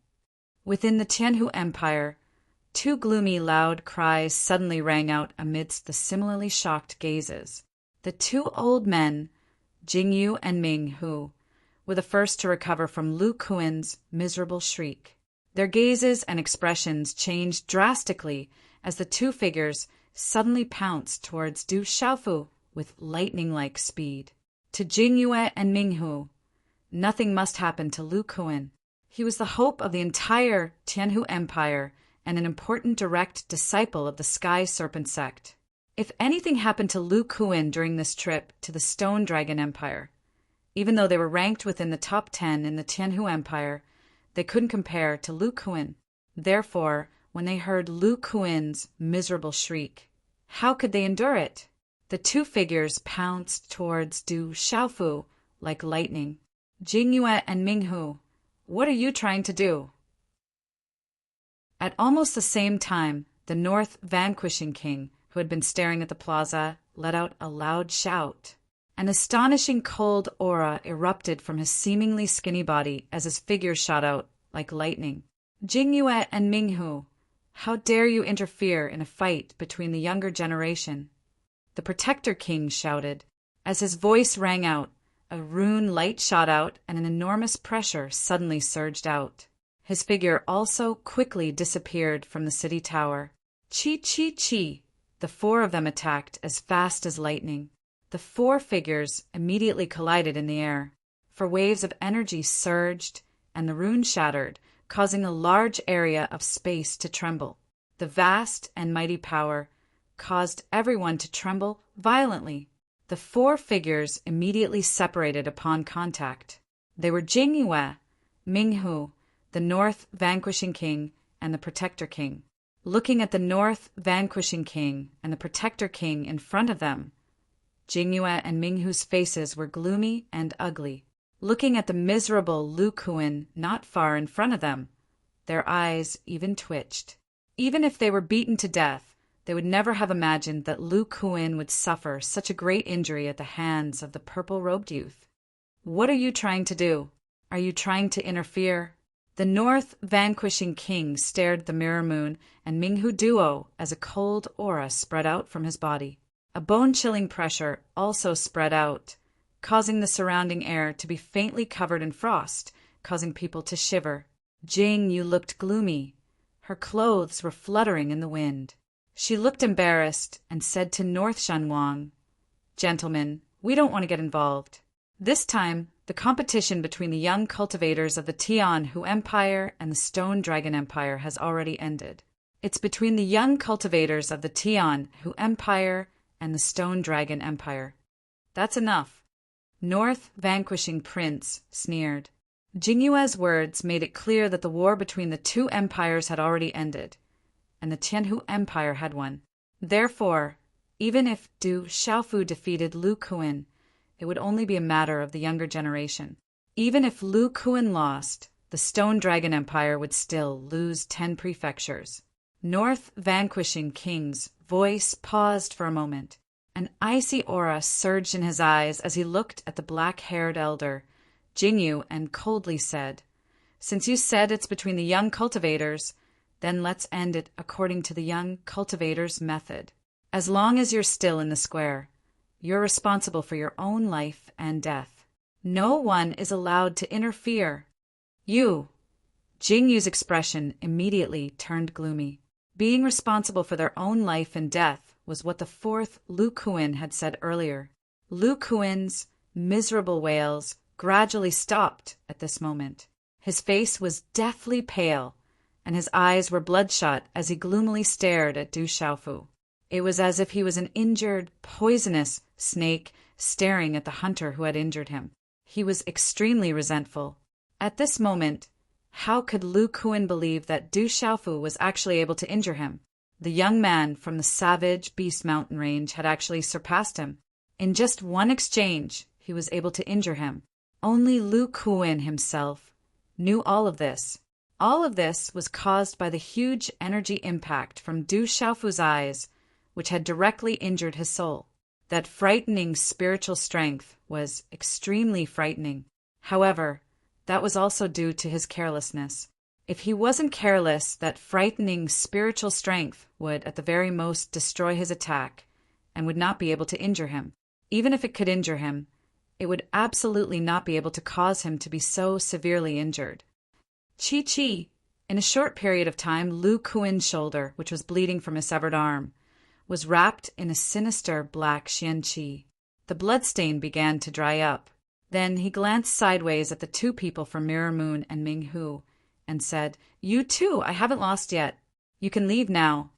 Within the Tianhu Empire, two gloomy, loud cries suddenly rang out amidst the similarly shocked gazes. The two old men, Jingyu and Minghu, were the first to recover from Lu Kuin's miserable shriek. Their gazes and expressions changed drastically as the two figures suddenly pounced towards Du Xiaofu with lightning-like speed. To Jingyue and Minghu, nothing must happen to Lu Kuin. He was the hope of the entire Tianhu Empire and an important direct disciple of the Sky Serpent sect. If anything happened to Lu Kuin during this trip to the Stone Dragon Empire, even though they were ranked within the top 10 in the Tianhu Empire, they couldn't compare to Lu Kuin. Therefore, when they heard Lu Kuin's miserable shriek, how could they endure it? The two figures pounced towards Du Xiaofu like lightning. Jingyue and Minghu, what are you trying to do? At almost the same time, the North Vanquishing King, who had been staring at the plaza, let out a loud shout. An astonishing cold aura erupted from his seemingly skinny body as his figure shot out like lightning. Jingyue and Minghu, how dare you interfere in a fight between the younger generation? The Protector King shouted. As his voice rang out, a rune light shot out and an enormous pressure suddenly surged out. His figure also quickly disappeared from the city tower. Chi, chi, chi! The four of them attacked as fast as lightning. The four figures immediately collided in the air, for waves of energy surged and the rune shattered, causing a large area of space to tremble. The vast and mighty power caused everyone to tremble violently. The four figures immediately separated upon contact. They were Jingyue, Minghu, the North Vanquishing King, and the Protector King. Looking at the North Vanquishing King and the Protector King in front of them, Jingyue and Minghu's faces were gloomy and ugly. Looking at the miserable Lu Kuin not far in front of them, their eyes even twitched. Even if they were beaten to death, they would never have imagined that Lu Kuin would suffer such a great injury at the hands of the purple-robed youth. What are you trying to do? Are you trying to interfere? The North Vanquishing King stared at the mirror moon and Minghu duo as a cold aura spread out from his body. A bone-chilling pressure also spread out, causing the surrounding air to be faintly covered in frost, causing people to shiver. Jing Yu looked gloomy. Her clothes were fluttering in the wind. She looked embarrassed and said to North Shanwang, "Gentlemen, we don't want to get involved." This time, the competition between the young cultivators of the Tianhu Empire and the Stone Dragon Empire has already ended. It's between the young cultivators of the Tianhu Empire and the Stone Dragon Empire. That's enough. North Vanquishing Prince sneered. Jingyue's words made it clear that the war between the two empires had already ended, and the Tianhu Empire had won. Therefore, even if Du Xiaofu defeated Lu Kuin, it would only be a matter of the younger generation. Even if Lu Kuin lost, the Stone Dragon Empire would still lose 10 prefectures. North Vanquishing King's voice paused for a moment. An icy aura surged in his eyes as he looked at the black-haired elder, Jingyu, and coldly said, "Since you said it's between the young cultivators, then let's end it according to the young cultivators' method. As long as you're still in the square, you're responsible for your own life and death." No one is allowed to interfere. You. Jing Yu's expression immediately turned gloomy. Being responsible for their own life and death was what the fourth Lu Kuan had said earlier. Lu Kuan's miserable wails gradually stopped at this moment. His face was deathly pale, and his eyes were bloodshot as he gloomily stared at Du Xiaofu. It was as if he was an injured, poisonous snake staring at the hunter who had injured him. He was extremely resentful. At this moment, how could Lu Kuan believe that Du Xiaofu was actually able to injure him? The young man from the savage Beast Mountain range had actually surpassed him. In just one exchange, he was able to injure him. Only Lu Kuan himself knew all of this. All of this was caused by the huge energy impact from Du Xiaofu's eyes, which had directly injured his soul. That frightening spiritual strength was extremely frightening. However, that was also due to his carelessness. If he wasn't careless, that frightening spiritual strength would at the very most destroy his attack and would not be able to injure him. Even if it could injure him, it would absolutely not be able to cause him to be so severely injured. Chi. In a short period of time, Lu Kuan's shoulder, which was bleeding from his severed arm, was wrapped in a sinister black xianqi. The bloodstain began to dry up. Then he glanced sideways at the two people from Mirror Moon and Ming Hu and said, "You too, I haven't lost yet. You can leave now."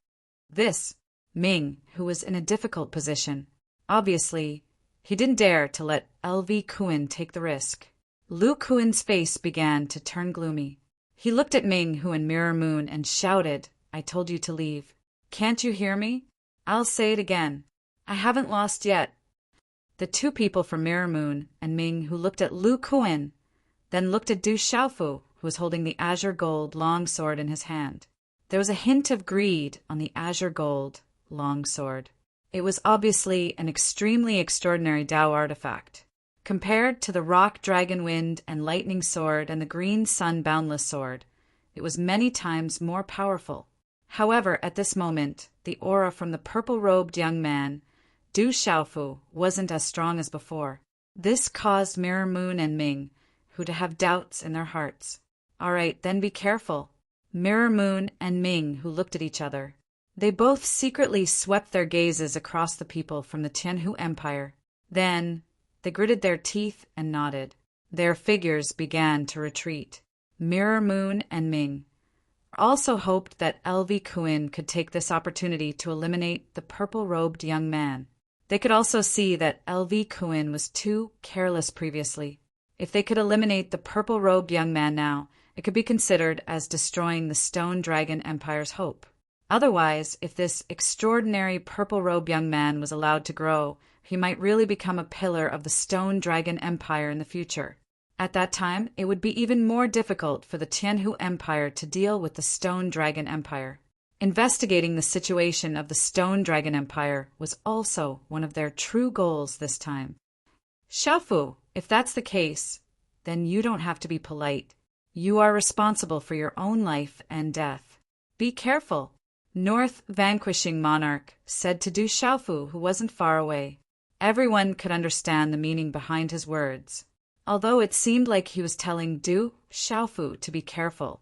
This, Ming, who was in a difficult position. Obviously, he didn't dare to let LV Kuan take the risk. Lu Kuan's face began to turn gloomy. He looked at Ming Hu and Mirror Moon and shouted, "I told you to leave. Can't you hear me? I'll say it again. I haven't lost yet." The two people from Mirror Moon and Ming Hu looked at Lu Kuan, then looked at Du Xiaofu, who was holding the azure gold longsword in his hand. There was a hint of greed on the azure gold longsword. It was obviously an extremely extraordinary Dao artifact. Compared to the rock dragon wind and lightning sword and the green sun boundless sword, it was many times more powerful. However, at this moment, the aura from the purple-robed young man, Du Xiaofu, wasn't as strong as before. This caused Mirror Moon and Ming Hu to have doubts in their hearts. "All right, then be careful." Mirror Moon and Ming Hu looked at each other. They both secretly swept their gazes across the people from the Tianhu Empire. Then they gritted their teeth and nodded. Their figures began to retreat. Mirror Moon and Ming also hoped that LV Kuan could take this opportunity to eliminate the purple-robed young man. They could also see that LV Kuan was too careless previously. If they could eliminate the purple-robed young man now, it could be considered as destroying the Stone Dragon Empire's hope. Otherwise, if this extraordinary purple-robed young man was allowed to grow, he might really become a pillar of the Stone Dragon Empire in the future. At that time, it would be even more difficult for the Tianhu Empire to deal with the Stone Dragon Empire. Investigating the situation of the Stone Dragon Empire was also one of their true goals this time. "Xiaofu, if that's the case, then you don't have to be polite. You are responsible for your own life and death. Be careful," North Vanquishing Monarch said to Du Xiaofu, who wasn't far away. Everyone could understand the meaning behind his words. Although it seemed like he was telling Du Xiaofu to be careful,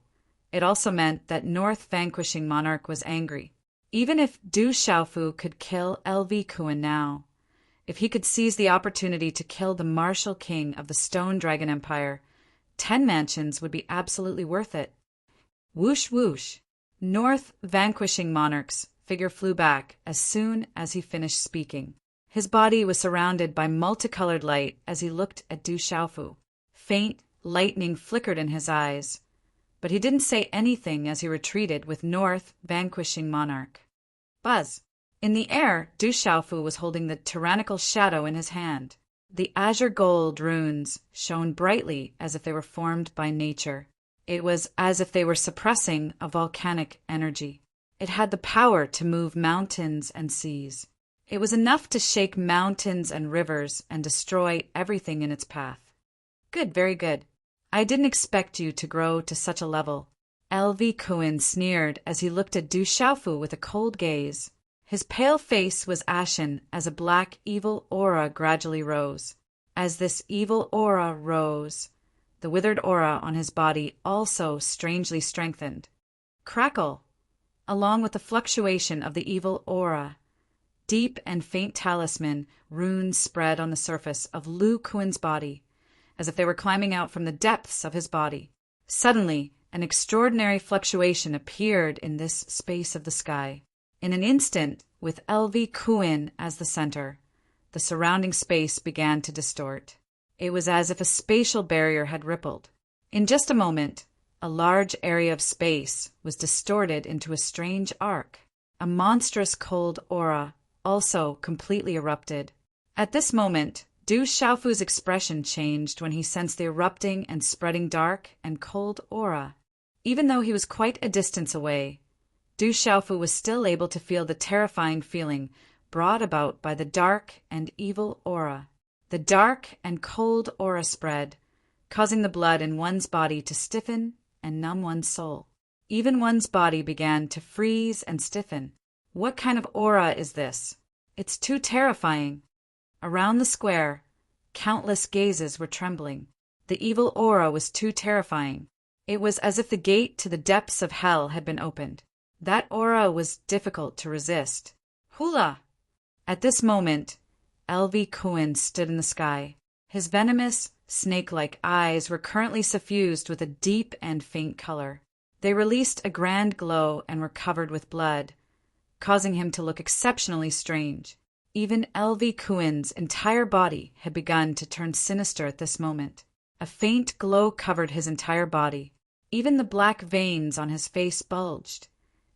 it also meant that North Vanquishing Monarch was angry. Even if Du Xiaofu could kill LV Kuan now, if he could seize the opportunity to kill the martial king of the Stone Dragon Empire, 10 mansions would be absolutely worth it. Whoosh whoosh. North Vanquishing Monarch's figure flew back as soon as he finished speaking. His body was surrounded by multicolored light as he looked at Du Xiaofu. Faint lightning flickered in his eyes, but he didn't say anything as he retreated with North Vanquishing Monarch. Buzz. In the air, Du Xiaofu was holding the tyrannical shadow in his hand. The azure gold runes shone brightly as if they were formed by nature. It was as if they were suppressing a volcanic energy. It had the power to move mountains and seas. It was enough to shake mountains and rivers and destroy everything in its path. Good, very good. I didn't expect you to grow to such a level. LV Kuan sneered as he looked at Du Xiaofu with a cold gaze. His pale face was ashen as a black, evil aura gradually rose. As this evil aura rose, the withered aura on his body also strangely strengthened. Crackle! Along with the fluctuation of the evil aura, deep and faint talisman runes spread on the surface of Lu Kuan's body, as if they were climbing out from the depths of his body. Suddenly, an extraordinary fluctuation appeared in this space of the sky. In an instant, with LV Kuan as the center, the surrounding space began to distort. It was as if a spatial barrier had rippled. In just a moment, a large area of space was distorted into a strange arc. A monstrous cold aura also completely erupted. At this moment, Du Xiaofu's expression changed when he sensed the erupting and spreading dark and cold aura. Even though he was quite a distance away, Du Xiaofu was still able to feel the terrifying feeling brought about by the dark and evil aura. The dark and cold aura spread, causing the blood in one's body to stiffen and numb one's soul. Even one's body began to freeze and stiffen. What kind of aura is this? It's too terrifying. Around the square, countless gazes were trembling. The evil aura was too terrifying. It was as if the gate to the depths of hell had been opened. That aura was difficult to resist. Hula! At this moment, LV Kuan stood in the sky. His venomous, snake-like eyes were currently suffused with a deep and faint color. They released a grand glow and were covered with blood, causing him to look exceptionally strange. Even LV Kuan's entire body had begun to turn sinister at this moment. A faint glow covered his entire body. Even the black veins on his face bulged,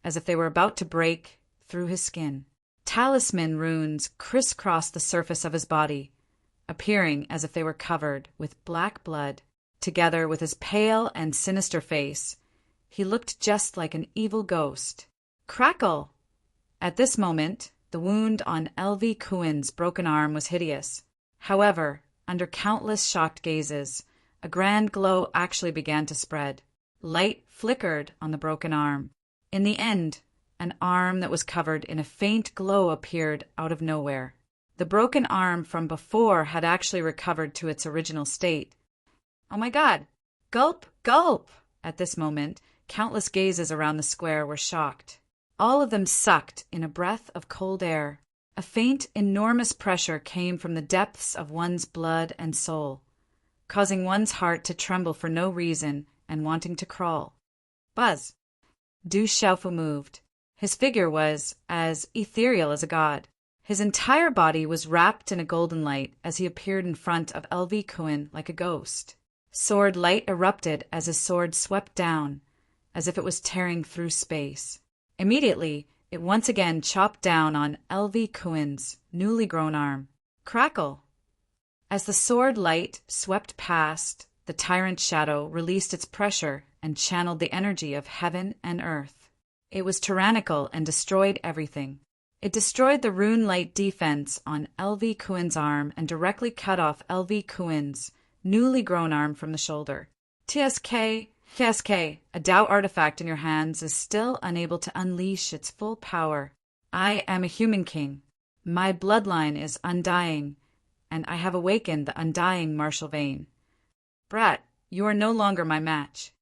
as if they were about to break through his skin. Talisman runes crisscrossed the surface of his body, appearing as if they were covered with black blood. Together with his pale and sinister face, he looked just like an evil ghost. Crackle! At this moment, the wound on LV Kuan's broken arm was hideous. However, under countless shocked gazes, a grand glow actually began to spread. Light flickered on the broken arm. In the end, an arm that was covered in a faint glow appeared out of nowhere. The broken arm from before had actually recovered to its original state. Oh my God! Gulp! Gulp! At this moment, countless gazes around the square were shocked. All of them sucked in a breath of cold air. A faint, enormous pressure came from the depths of one's blood and soul, causing one's heart to tremble for no reason and wanting to crawl. Buzz! Du Xiaofu moved. His figure was as ethereal as a god. His entire body was wrapped in a golden light as he appeared in front of LV Kuan like a ghost. Sword light erupted as his sword swept down, as if it was tearing through space. Immediately, it once again chopped down on LV Kuan's newly grown arm. Crackle! As the sword light swept past, the tyrant shadow released its pressure and channeled the energy of heaven and earth. It was tyrannical and destroyed everything. It destroyed the rune light defense on LV Kuan's arm and directly cut off LV Kuan's newly grown arm from the shoulder. TSK, a Tao artifact in your hands is still unable to unleash its full power. I am a human king. My bloodline is undying, and I have awakened the undying martial vein. Brat, you are no longer my match.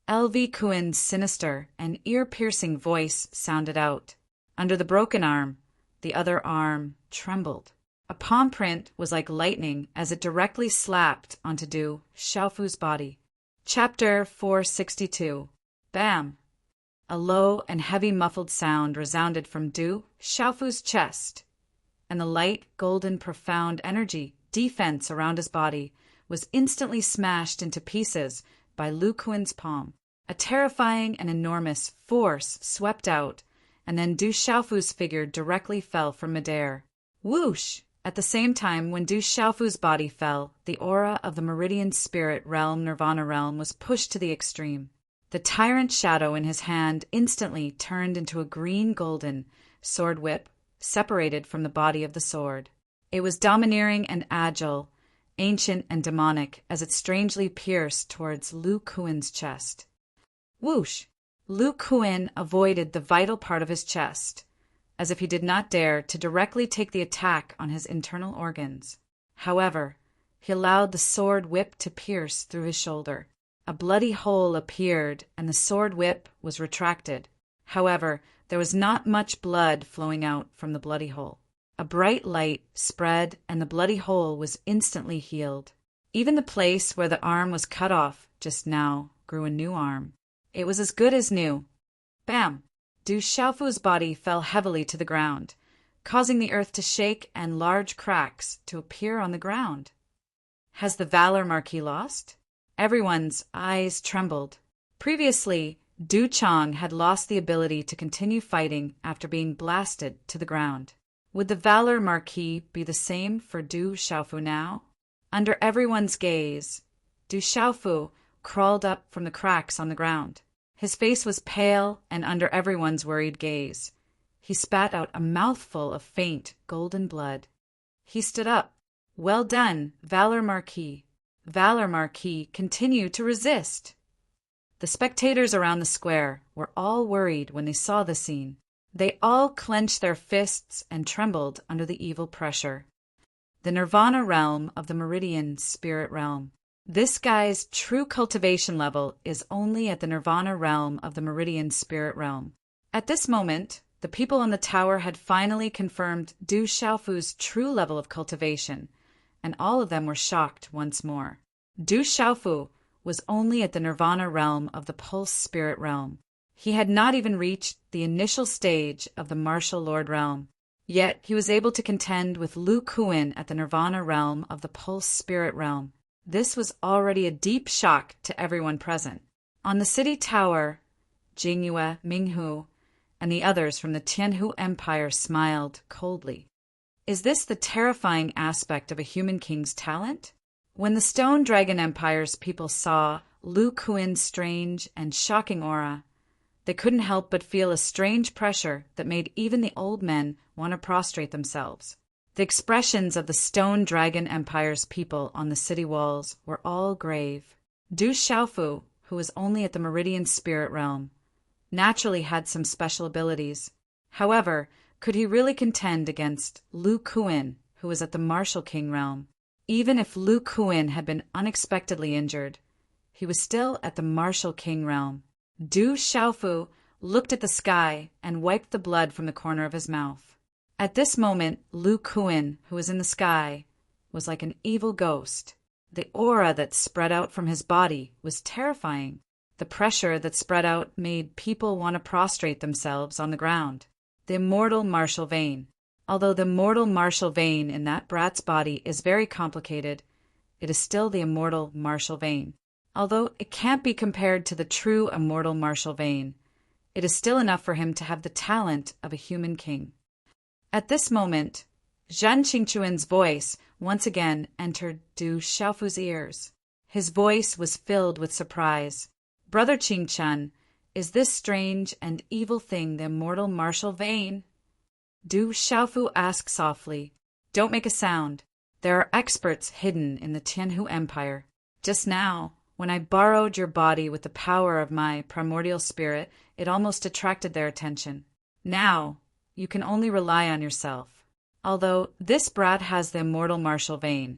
LV Kuan's sinister and ear-piercing voice sounded out. Under the broken arm, the other arm trembled. A palm print was like lightning as it directly slapped onto Du Xiaofu's body. Chapter 462. Bam! A low and heavy muffled sound resounded from Du Xiaofu's chest, and the light, golden, profound energy defense around his body was instantly smashed into pieces by Lu Kuan's palm. A terrifying and enormous force swept out, and then Du Xiaofu's figure directly fell from midair. Whoosh! At the same time, when Du Xiaofu's body fell, the aura of the Meridian Spirit Realm Nirvana Realm was pushed to the extreme. The tyrant shadow in his hand instantly turned into a green-golden sword whip, separated from the body of the sword. It was domineering and agile, ancient and demonic, as it strangely pierced towards Lu Kuan's chest. Whoosh! Lu Kuan avoided the vital part of his chest, as if he did not dare to directly take the attack on his internal organs. However, He allowed the sword whip to pierce through his shoulder. A bloody hole appeared, and the sword whip was retracted. However, there was not much blood flowing out from the bloody hole. A bright light spread, and the bloody hole was instantly healed. Even the place where the arm was cut off just now grew a new arm. It was as good as new. Bam! Du Xiaofu's body fell heavily to the ground, causing the earth to shake and large cracks to appear on the ground. Has the Valor Marquis lost? Everyone's eyes trembled. Previously, Du Chang had lost the ability to continue fighting after being blasted to the ground. Would the Valor Marquis be the same for Du Xiaofu now? Under everyone's gaze, Du Xiaofu crawled up from the cracks on the ground. His face was pale and under everyone's worried gaze. He spat out a mouthful of faint golden blood. He stood up. Well done, Valor Marquis. Valor Marquis, continue to resist. The spectators around the square were all worried when they saw the scene. They all clenched their fists and trembled under the evil pressure. The Nirvana realm of the Meridian Spirit Realm. This guy's true cultivation level is only at the Nirvana realm of the Meridian Spirit Realm. At this moment, the people on the tower had finally confirmed Du Xiaofu's true level of cultivation, and all of them were shocked once more. Du Xiaofu was only at the Nirvana realm of the Pulse Spirit Realm. He had not even reached the initial stage of the Martial Lord realm. Yet he was able to contend with Lu Kuan at the Nirvana realm of the Pulse Spirit Realm. This was already a deep shock to everyone present. On the city tower, Jingyue, Minghu, and the others from the Tianhu Empire smiled coldly. Is this the terrifying aspect of a human king's talent? When the Stone Dragon Empire's people saw Lu Kuan's strange and shocking aura, they couldn't help but feel a strange pressure that made even the old men want to prostrate themselves. The expressions of the Stone Dragon Empire's people on the city walls were all grave. Du Xiaofu, who was only at the Meridian Spirit Realm, naturally had some special abilities. However, could he really contend against Lu Kuan, who was at the Martial King Realm? Even if Lu Kuan had been unexpectedly injured, he was still at the Martial King Realm. Du Xiaofu looked at the sky and wiped the blood from the corner of his mouth. At this moment, Lu Kuan, who was in the sky, was like an evil ghost. The aura that spread out from his body was terrifying. The pressure that spread out made people want to prostrate themselves on the ground. The immortal martial vein. Although the immortal martial vein in that brat's body is very complicated, it is still the immortal martial vein. Although it can't be compared to the true immortal martial vein, it is still enough for him to have the talent of a human king. At this moment, Zhan Qingquan's voice once again entered Du Xiaofu's ears. His voice was filled with surprise. Brother Qingquan, is this strange and evil thing the immortal martial vein? Du Xiaofu asked softly. Don't make a sound. There are experts hidden in the Tianhu Empire. Just now, when I borrowed your body with the power of my primordial spirit, it almost attracted their attention. Now, you can only rely on yourself. Although this brat has the immortal martial vein,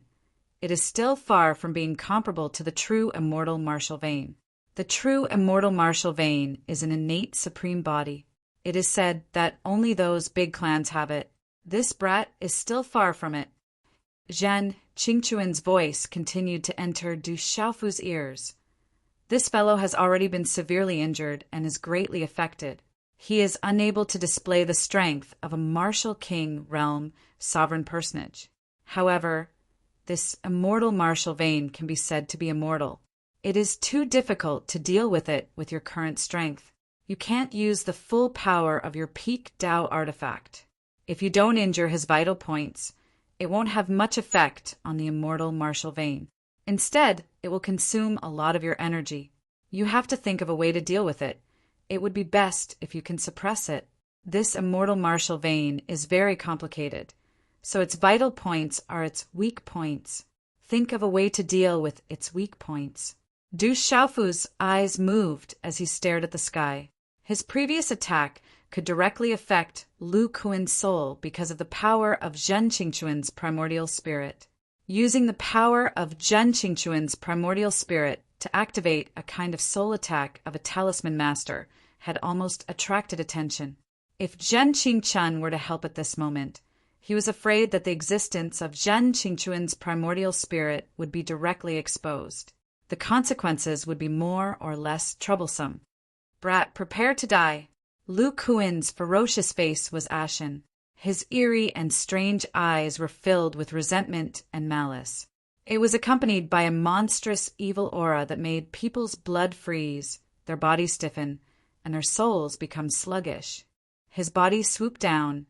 it is still far from being comparable to the true immortal martial vein. The true immortal martial vein is an innate supreme body. It is said that only those big clans have it. This brat is still far from it. Zhan Qingquan's voice continued to enter Du Xiaofu's ears. This fellow has already been severely injured and is greatly affected. He is unable to display the strength of a martial king realm sovereign personage. However, this immortal martial vein can be said to be immortal. It is too difficult to deal with it with your current strength. You can't use the full power of your peak Dao artifact. If you don't injure his vital points, it won't have much effect on the immortal martial vein. Instead, it will consume a lot of your energy. You have to think of a way to deal with it. It would be best if you can suppress it. This immortal martial vein is very complicated, so its vital points are its weak points. Think of a way to deal with its weak points. Du Xiaofu's eyes moved as he stared at the sky. His previous attack could directly affect Lu Kuan's soul because of the power of Zhen Qingquan's primordial spirit. using the power of Zhen Qingquan's primordial spirit to activate a kind of soul attack of a talisman master had almost attracted attention. If Zhen Qingquan were to help at this moment, he was afraid that the existence of Zhen Qingquan's primordial spirit would be directly exposed. The consequences would be more or less troublesome. Brat, prepare to die. Lu Kuin's ferocious face was ashen. His eerie and strange eyes were filled with resentment and malice. It was accompanied by a monstrous evil aura that made people's blood freeze, their bodies stiffen, and their souls become sluggish. His body swooped down,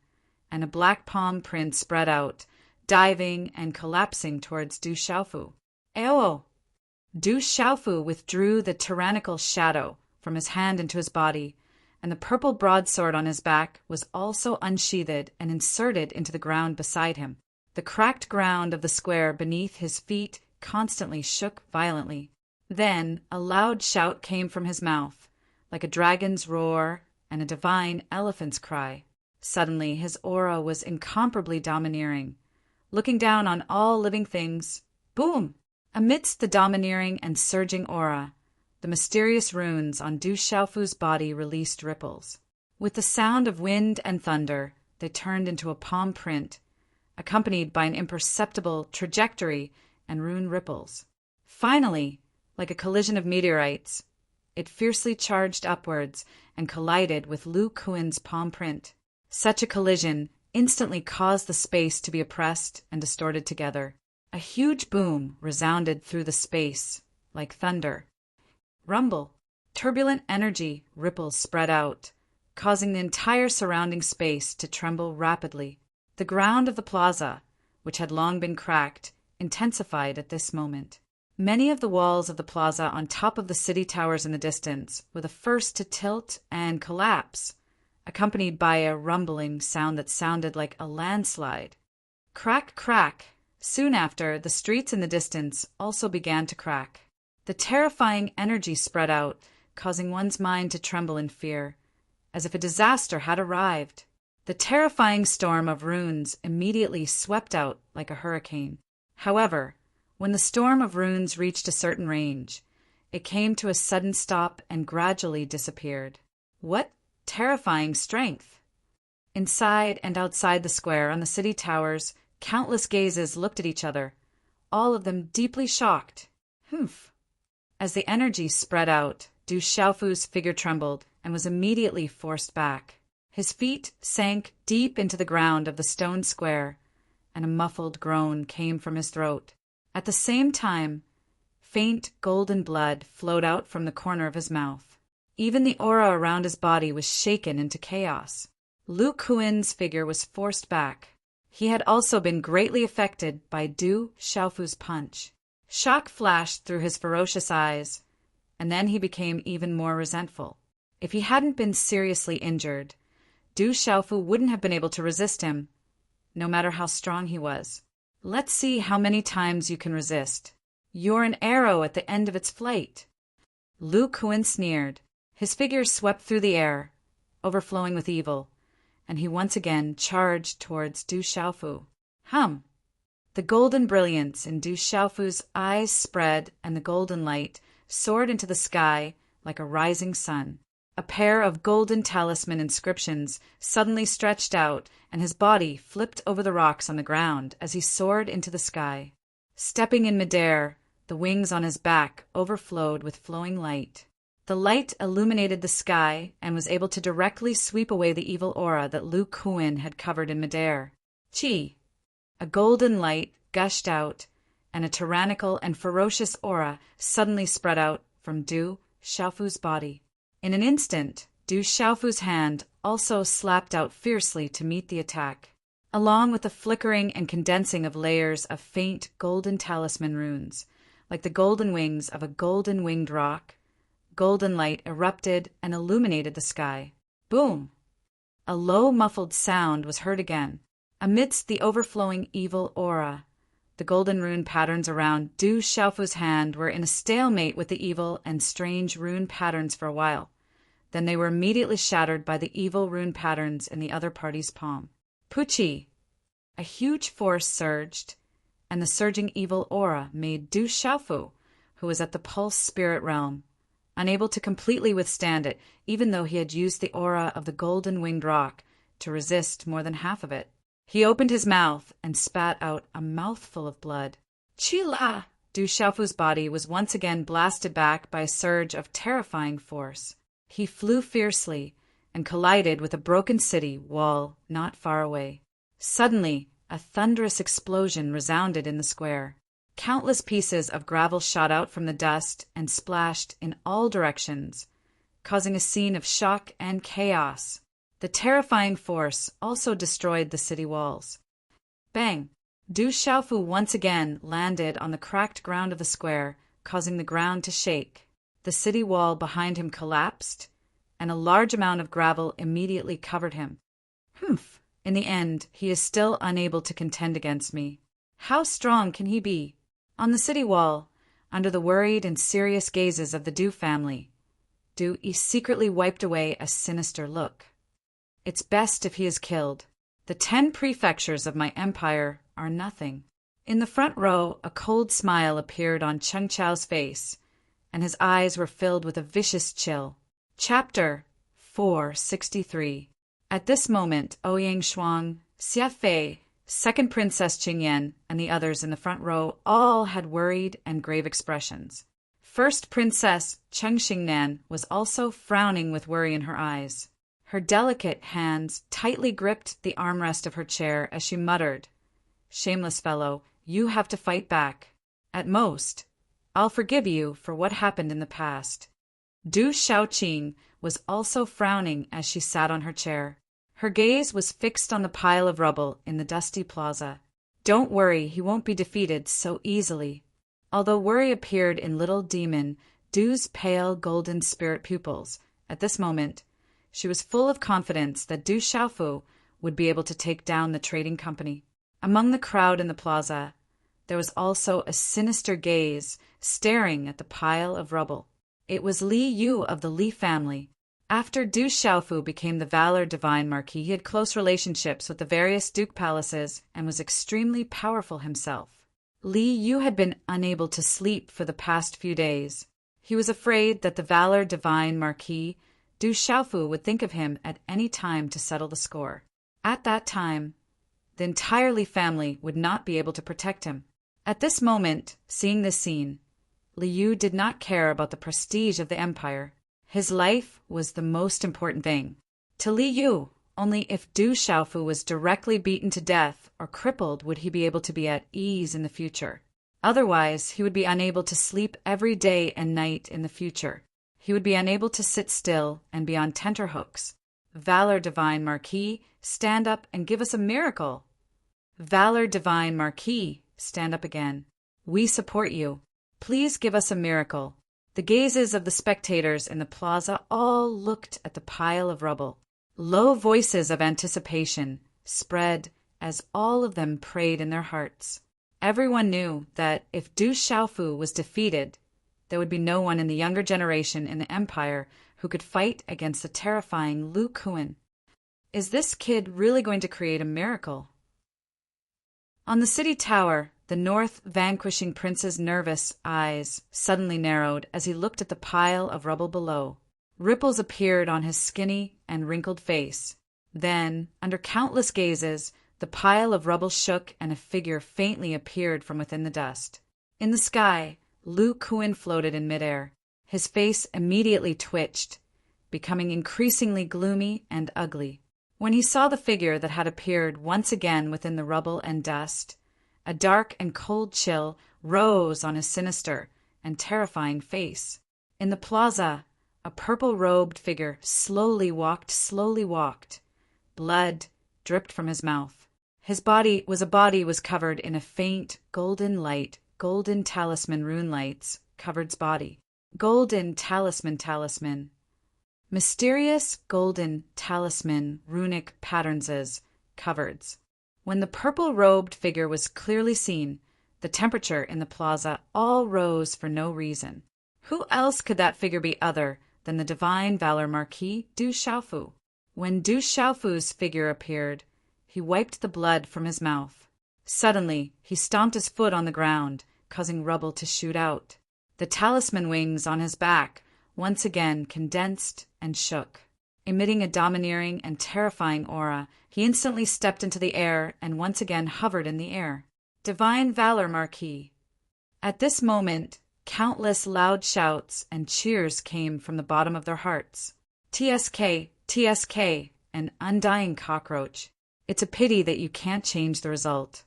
and a black palm print spread out, diving and collapsing towards Du Xiaofu. Ayo! Du Xiaofu withdrew the tyrannical shadow from his hand into his body, and the purple broadsword on his back was also unsheathed and inserted into the ground beside him. The cracked ground of the square beneath his feet constantly shook violently. Then a loud shout came from his mouth, like a dragon's roar and a divine elephant's cry. Suddenly his aura was incomparably domineering, looking down on all living things. Boom! Amidst the domineering and surging aura, the mysterious runes on Du Xiaofu's body released ripples. With the sound of wind and thunder, they turned into a palm print, accompanied by an imperceptible trajectory and rune ripples. Finally, like a collision of meteorites, it fiercely charged upwards and collided with Lu Kuin's palm print. Such a collision instantly caused the space to be oppressed and distorted together. A huge boom resounded through the space, like thunder. Rumble. Turbulent energy ripples spread out, causing the entire surrounding space to tremble rapidly. The ground of the plaza, which had long been cracked, intensified at this moment. Many of the walls of the plaza on top of the city towers in the distance were the first to tilt and collapse, accompanied by a rumbling sound that sounded like a landslide. Crack, crack. Soon after, the streets in the distance also began to crack. The terrifying energy spread out, causing one's mind to tremble in fear, as if a disaster had arrived. The terrifying storm of runes immediately swept out like a hurricane. However, when the storm of runes reached a certain range, it came to a sudden stop and gradually disappeared. What terrifying strength! Inside and outside the square on the city towers, countless gazes looked at each other, all of them deeply shocked. Humph! As the energy spread out, Du Xiaofu's figure trembled and was immediately forced back. His feet sank deep into the ground of the stone square, and a muffled groan came from his throat. At the same time, faint golden blood flowed out from the corner of his mouth. Even the aura around his body was shaken into chaos. Lu Kuin's figure was forced back. He had also been greatly affected by Du Xiaofu's punch. Shock flashed through his ferocious eyes, and then he became even more resentful. If he hadn't been seriously injured, Du Xiaofu wouldn't have been able to resist him, no matter how strong he was. Let's see how many times you can resist. You're an arrow at the end of its flight. Lu Kuin sneered. His figure swept through the air, overflowing with evil, and he once again charged towards Du Xiaofu. Hum! The golden brilliance in Du Xiaofu's eyes spread, and the golden light soared into the sky like a rising sun. A pair of golden talisman inscriptions suddenly stretched out, and his body flipped over the rocks on the ground as he soared into the sky. Stepping in midair, the wings on his back overflowed with flowing light. The light illuminated the sky and was able to directly sweep away the evil aura that Lu Kuin had covered in midair. Qi! A golden light gushed out, and a tyrannical and ferocious aura suddenly spread out from Du Xiaofu's body. In an instant, Du Xiaofu's hand also slapped out fiercely to meet the attack. Along with the flickering and condensing of layers of faint golden talisman runes, like the golden wings of a golden winged roc, golden light erupted and illuminated the sky. Boom! A low muffled sound was heard again. Amidst the overflowing evil aura, the golden rune patterns around Du Xiaofu's hand were in a stalemate with the evil and strange rune patterns for a while. Then they were immediately shattered by the evil rune patterns in the other party's palm. Puchi! A huge force surged, and the surging evil aura made Du Xiaofu, who was at the pulse spirit realm, unable to completely withstand it, even though he had used the aura of the golden winged rock to resist more than half of it. He opened his mouth and spat out a mouthful of blood. Chila! Du Xiaofu's body was once again blasted back by a surge of terrifying force. He flew fiercely and collided with a broken city wall not far away. Suddenly, a thunderous explosion resounded in the square. Countless pieces of gravel shot out from the dust and splashed in all directions, causing a scene of shock and chaos. The terrifying force also destroyed the city walls. Bang! Du Xiaofu once again landed on the cracked ground of the square, causing the ground to shake. The city wall behind him collapsed, and a large amount of gravel immediately covered him. Humph! In the end, he is still unable to contend against me. How strong can he be? On the city wall, under the worried and serious gazes of the Du family, Du secretly wiped away a sinister look. It's best if he is killed. The 10 prefectures of my empire are nothing. In the front row, a cold smile appeared on Cheng Chao's face, and his eyes were filled with a vicious chill. Chapter 463. At this moment, Ouyang Shuang, Xia Fei, Second Princess Qingyan, and the others in the front row all had worried and grave expressions. First Princess Cheng Xingnan was also frowning with worry in her eyes. Her delicate hands tightly gripped the armrest of her chair as she muttered, "Shameless fellow, you have to fight back. At most, I'll forgive you for what happened in the past." Du Xiaoqing was also frowning as she sat on her chair. Her gaze was fixed on the pile of rubble in the dusty plaza. Don't worry, he won't be defeated so easily. Although worry appeared in little demon Du's pale golden spirit pupils, at this moment, she was full of confidence that Du Xiaofu would be able to take down the trading company. Among the crowd in the plaza, there was also a sinister gaze staring at the pile of rubble. It was Li Yu of the Li family. After Du Xiaofu became the Valor Divine Marquis, he had close relationships with the various duke palaces and was extremely powerful himself. Li Yu had been unable to sleep for the past few days. He was afraid that the Valor Divine Marquis, Du Xiaofu, would think of him at any time to settle the score. At that time, the entire Li family would not be able to protect him. At this moment, seeing this scene, Li Yu did not care about the prestige of the empire. His life was the most important thing. To Li Yu, only if Du Xiaofu was directly beaten to death or crippled would he be able to be at ease in the future. Otherwise, he would be unable to sleep every day and night in the future. He would be unable to sit still and be on tenterhooks. Valor Divine Marquis, stand up and give us a miracle. Valor Divine Marquis, stand up again. We support you. Please give us a miracle. The gazes of the spectators in the plaza all looked at the pile of rubble. Low voices of anticipation spread as all of them prayed in their hearts. Everyone knew that if Du Xiaofu was defeated, there would be no one in the younger generation in the empire who could fight against the terrifying Lu Kuan. Is this kid really going to create a miracle? On the city tower, the North vanquishing prince's nervous eyes suddenly narrowed as he looked at the pile of rubble below. Ripples appeared on his skinny and wrinkled face. Then, under countless gazes, the pile of rubble shook and a figure faintly appeared from within the dust. In the sky, Lu Kuan floated in midair. His face immediately twitched, becoming increasingly gloomy and ugly. When he saw the figure that had appeared once again within the rubble and dust, a dark and cold chill rose on his sinister and terrifying face. In the plaza, a purple-robed figure slowly walked. Blood dripped from his mouth. His body was covered in a faint golden light. Golden talisman rune lights covered's body. Golden talisman. Mysterious golden talisman runic patternses covereds. When the purple-robed figure was clearly seen, the temperature in the plaza all rose for no reason. Who else could that figure be other than the Divine Valor Marquis Du Xiaofu? When Du Xiaofu's figure appeared, he wiped the blood from his mouth. Suddenly, he stomped his foot on the ground, causing rubble to shoot out. The talisman wings on his back once again condensed and shook. Emitting a domineering and terrifying aura, he instantly stepped into the air and once again hovered in the air. Divine valor, Marquis! At this moment, countless loud shouts and cheers came from the bottom of their hearts. TSK, TSK, an undying cockroach. It's a pity that you can't change the result.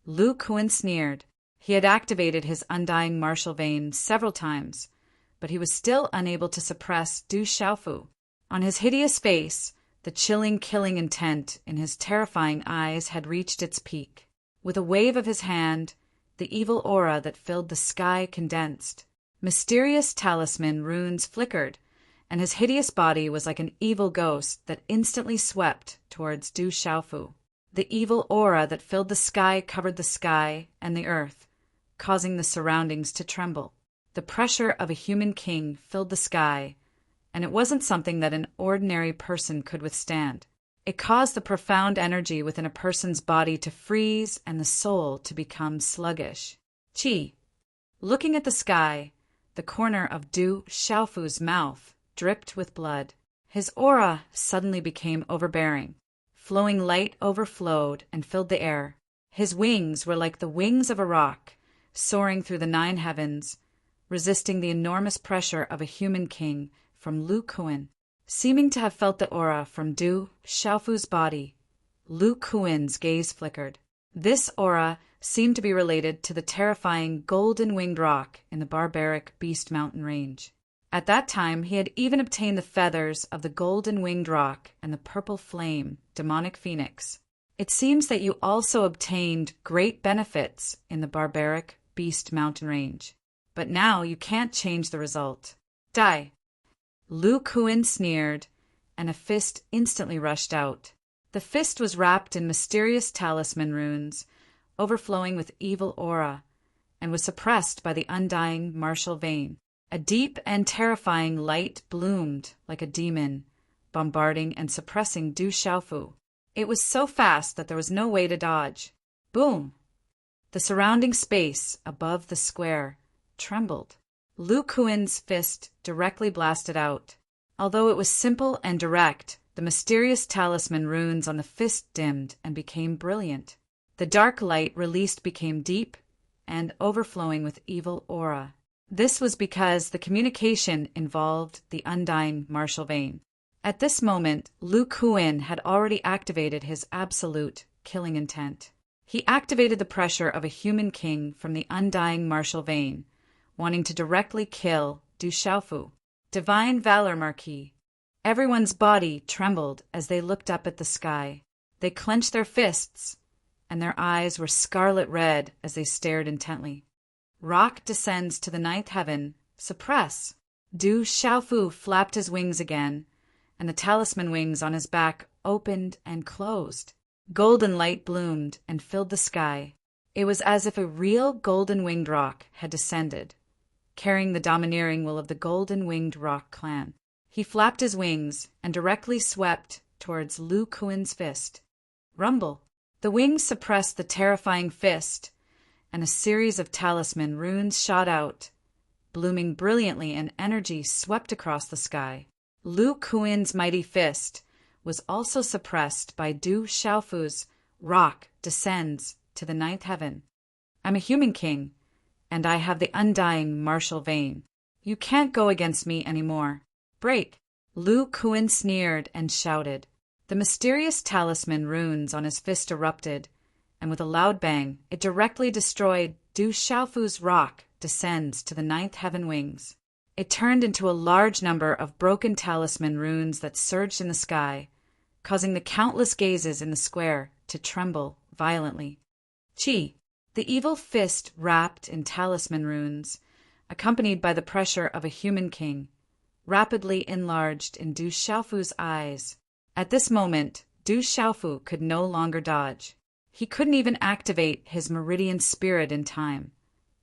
Lu Kuan sneered. He had activated his undying martial vein several times, but he was still unable to suppress Du Xiaofu. On his hideous face, the chilling, killing intent in his terrifying eyes had reached its peak. With a wave of his hand, the evil aura that filled the sky condensed. Mysterious talisman runes flickered, and his hideous body was like an evil ghost that instantly swept towards Du Xiaofu. The evil aura that filled the sky covered the sky and the earth, causing the surroundings to tremble. The pressure of a human king filled the sky, and it wasn't something that an ordinary person could withstand. It caused the profound energy within a person's body to freeze and the soul to become sluggish. Qi. Looking at the sky, the corner of Du Xiaofu's mouth dripped with blood. His aura suddenly became overbearing. Flowing light overflowed and filled the air. His wings were like the wings of a rock, soaring through the 9 heavens, resisting the enormous pressure of a human king from Lu Kuan. Seeming to have felt the aura from Du Xiaofu's body, Lu Kuan's gaze flickered. This aura seemed to be related to the terrifying golden-winged rock in the barbaric Beast Mountain range. At that time, he had even obtained the feathers of the golden-winged rock and the purple flame, demonic phoenix. It seems that you also obtained great benefits in the barbaric Beast Mountain range. But now you can't change the result. Die! Lu Kuan sneered, and a fist instantly rushed out. The fist was wrapped in mysterious talisman runes, overflowing with evil aura, and was suppressed by the undying martial vein. A deep and terrifying light bloomed like a demon, bombarding and suppressing Du Xiaofu. It was so fast that there was no way to dodge. Boom! The surrounding space above the square trembled. Lu Kuan's fist directly blasted out. Although it was simple and direct, the mysterious talisman runes on the fist dimmed and became brilliant. The dark light released became deep and overflowing with evil aura. This was because the communication involved the undying martial vein. At this moment, Lu Kuan had already activated his absolute killing intent. He activated the pressure of a human king from the undying martial vein, wanting to directly kill Du Xiaofu. Divine valor, Marquis. Everyone's body trembled as they looked up at the sky. They clenched their fists, and their eyes were scarlet red as they stared intently. Rock descends to the 9th heaven. Suppress. Du Xiaofu flapped his wings again, and the talisman wings on his back opened and closed. Golden light bloomed and filled the sky. It was as if a real golden-winged rock had descended, carrying the domineering will of the golden-winged rock clan. He flapped his wings and directly swept towards Lu Kuan's fist. Rumble. The wings suppressed the terrifying fist, and a series of talisman runes shot out, blooming brilliantly, and energy swept across the sky. Lu Kuan's mighty fist was also suppressed by Du Xiaofu's rock descends to the 9th heaven. I'm a human king, and I have the undying martial vein. You can't go against me anymore. Break! Lu Kuan sneered and shouted. The mysterious talisman runes on his fist erupted, and with a loud bang, it directly destroyed Du Xiaofu's rock descends to the 9th heaven wings. It turned into a large number of broken talisman runes that surged in the sky, causing the countless gazes in the square to tremble violently. Qi. The evil fist wrapped in talisman runes, accompanied by the pressure of a human king, rapidly enlarged in Du Xiaofu's eyes. At this moment, Du Xiaofu could no longer dodge. He couldn't even activate his meridian spirit in time,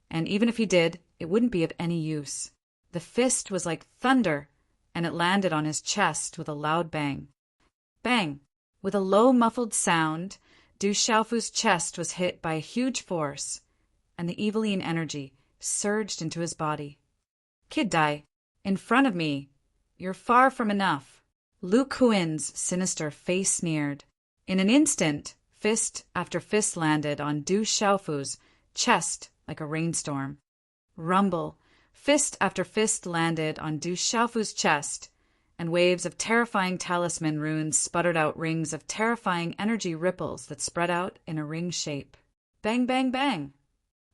and even if he did, it wouldn't be of any use. The fist was like thunder, and it landed on his chest with a loud bang. Bang! With a low muffled sound, Du Xiaofu's chest was hit by a huge force, and the Eveline energy surged into his body. Kid Dai, in front of me, you're far from enough. Lu Kuin's sinister face sneered. In an instant, fist after fist landed on Du Xiaofu's chest like a rainstorm. Rumble, fist after fist landed on Du Xiaofu's chest, and waves of terrifying talisman runes sputtered out rings of terrifying energy ripples that spread out in a ring shape. Bang, bang, bang!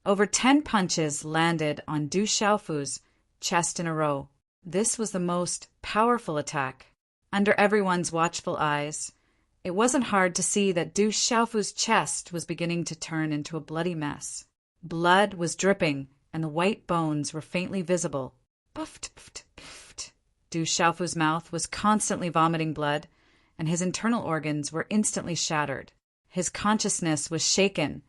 Over 10 punches landed on Du Xiaofu's chest in a row. This was the most powerful attack. Under everyone's watchful eyes, it wasn't hard to see that Du Xiaofu's chest was beginning to turn into a bloody mess. Blood was dripping, and the white bones were faintly visible. Puffed, puffed, puffed. Du Xiaofu's mouth was constantly vomiting blood, and his internal organs were instantly shattered. His consciousness was shaken,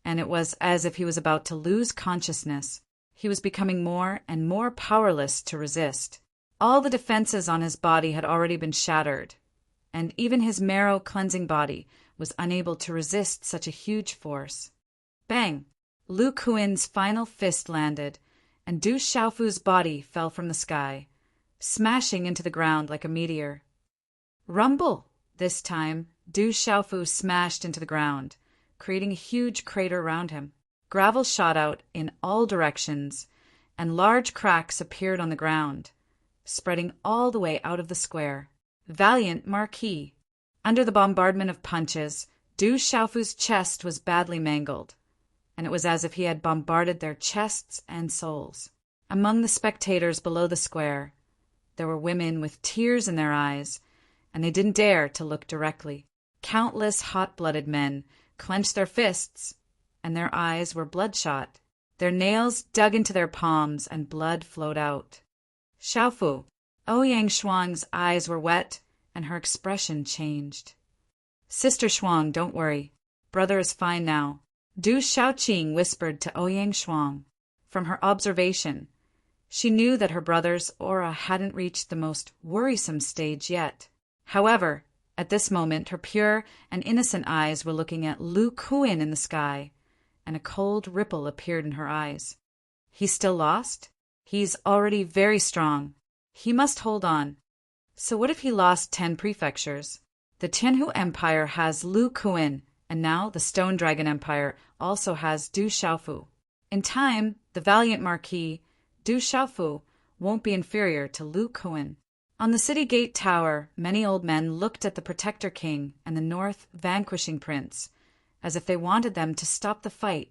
and it was as if he was about to lose consciousness. He was becoming more and more powerless to resist. All the defenses on his body had already been shattered, and even his marrow-cleansing body was unable to resist such a huge force. Bang! Lu Kuin's final fist landed, and Du Xiaofu's body fell from the sky, smashing into the ground like a meteor. Rumble! This time, Du Xiaofu smashed into the ground, creating a huge crater around him. Gravel shot out in all directions, and large cracks appeared on the ground, spreading all the way out of the square. Valiant Marquis! Under the bombardment of punches, Du Xiaofu's chest was badly mangled, and it was as if he had bombarded their chests and souls. Among the spectators below the square, there were women with tears in their eyes, and they didn't dare to look directly. Countless hot-blooded men clenched their fists, and their eyes were bloodshot. Their nails dug into their palms, and blood flowed out. Xiaofu, Ouyang Shuang's eyes were wet, and her expression changed. Sister Shuang, don't worry. Brother is fine now. Du Xiaoqing whispered to Ouyang Shuang. From her observation, she knew that her brother's aura hadn't reached the most worrisome stage yet. However, at this moment, her pure and innocent eyes were looking at Lu Kuin in the sky, and a cold ripple appeared in her eyes. He's still lost? He's already very strong. He must hold on. So what if he lost 10 prefectures? The Tianhu Empire has Lu Kuin, and now the Stone Dragon Empire also has Du Xiaofu. In time, the valiant Marquis, Du Xiaofu, won't be inferior to Lu Kuin. On the city gate tower, many old men looked at the Protector King and the North Vanquishing Prince, as if they wanted them to stop the fight.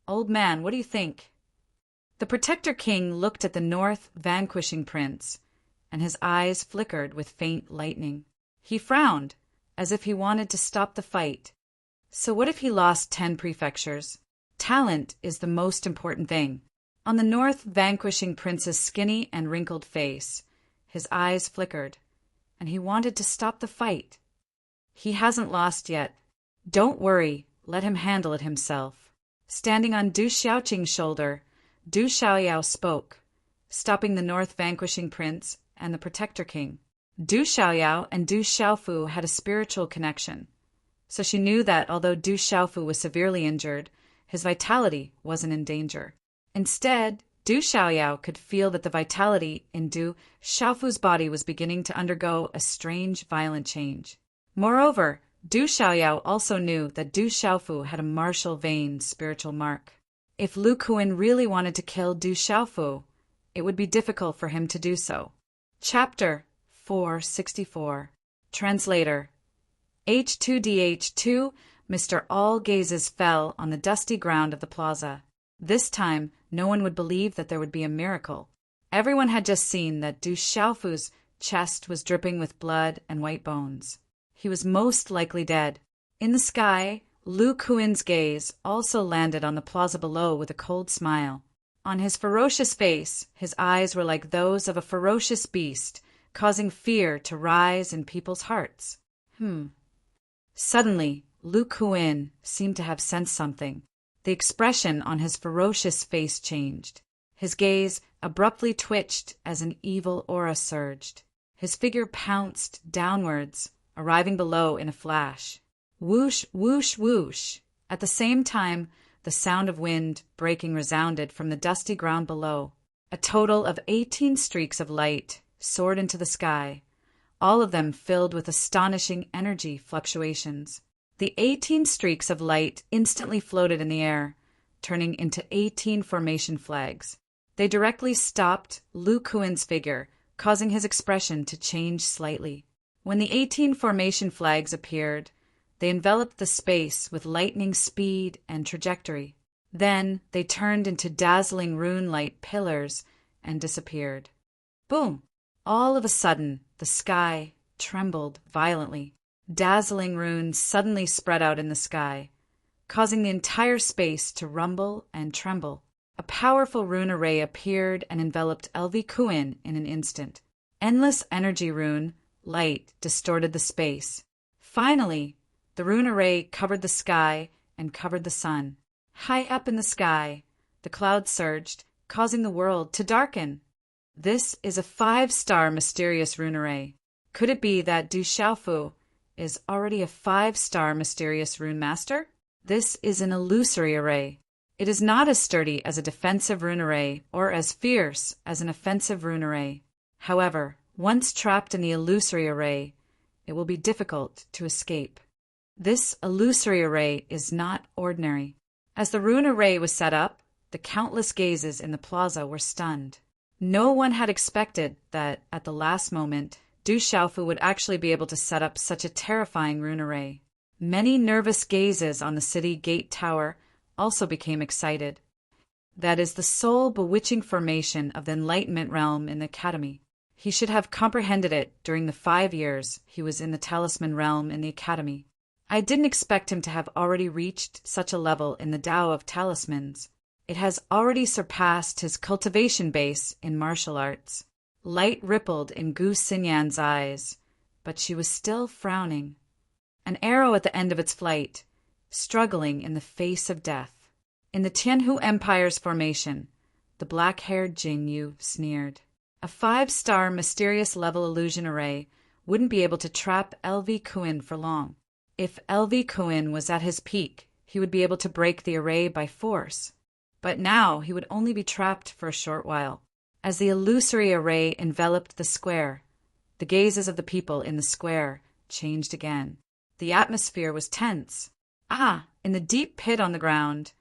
Old man, what do you think? The Protector King looked at the North Vanquishing Prince, and his eyes flickered with faint lightning. He frowned, as if he wanted to stop the fight. So what if he lost 10 prefectures? Talent is the most important thing. On the North Vanquishing Prince's skinny and wrinkled face, his eyes flickered, and he wanted to stop the fight. He hasn't lost yet. Don't worry, let him handle it himself. Standing on Du Xiaoqing's shoulder, Du Xiaoyao spoke, stopping the North Vanquishing Prince and the Protector King. Du Xiaoyao and Du Xiaofu had a spiritual connection, so she knew that although Du Xiaofu was severely injured, his vitality wasn't in danger. Instead, Du Xiaoyao could feel that the vitality in Du Xiaofu's body was beginning to undergo a strange, violent change. Moreover, Du Xiaoyao also knew that Du Xiaofu had a martial vein spiritual mark. If Lu Kuin really wanted to kill Du Xiaofu, it would be difficult for him to do so. Chapter 464. Translator. H2DH2, Mr. All gazes fell on the dusty ground of the plaza. This time, no one would believe that there would be a miracle. Everyone had just seen that Du Xiaofu's chest was dripping with blood and white bones. He was most likely dead. In the sky, Lu Kuin's gaze also landed on the plaza below with a cold smile. On his ferocious face, his eyes were like those of a ferocious beast, causing fear to rise in people's hearts. Suddenly, Lu Kuin seemed to have sensed something. The expression on his ferocious face changed. His gaze abruptly twitched as an evil aura surged. His figure pounced downwards, arriving below in a flash. Whoosh, whoosh, whoosh. At the same time, the sound of wind breaking resounded from the dusty ground below. A total of 18 streaks of light soared into the sky, all of them filled with astonishing energy fluctuations. The 18 streaks of light instantly floated in the air, turning into 18 formation flags. They directly stopped Lu Kuan's figure, causing his expression to change slightly. When the 18 formation flags appeared, they enveloped the space with lightning speed and trajectory. Then they turned into dazzling rune-light pillars and disappeared. Boom! All of a sudden, the sky trembled violently. Dazzling runes suddenly spread out in the sky, causing the entire space to rumble and tremble. A powerful rune array appeared and enveloped LV Kuan in an instant. Endless energy rune, light, distorted the space. Finally, the rune array covered the sky and covered the sun. High up in the sky, the clouds surged, causing the world to darken. This is a 5-star mysterious rune array. Could it be that Du Xiaofu is already a 5-star mysterious rune master? This is an illusory array. It is not as sturdy as a defensive rune array or as fierce as an offensive rune array. However, once trapped in the illusory array, it will be difficult to escape. This illusory array is not ordinary. As the rune array was set up, the countless gazes in the plaza were stunned. No one had expected that, at the last moment, Du Xiaofu would actually be able to set up such a terrifying rune array. Many nervous gazes on the city gate tower also became excited. That is the sole bewitching formation of the Enlightenment realm in the Academy. He should have comprehended it during the 5 years he was in the Talisman realm in the Academy. I didn't expect him to have already reached such a level in the Tao of Talismans. It has already surpassed his cultivation base in martial arts. Light rippled in Gu Xinyan's eyes, but she was still frowning. An arrow at the end of its flight, struggling in the face of death. In the Tianhu Empire's formation, the black-haired Jing Yu sneered. A 5-star mysterious level illusion array wouldn't be able to trap LV Kuan for long. If LV Kuan was at his peak, he would be able to break the array by force. But now he would only be trapped for a short while. As the illusory array enveloped the square, the gazes of the people in the square changed again. The atmosphere was tense. In the deep pit on the ground,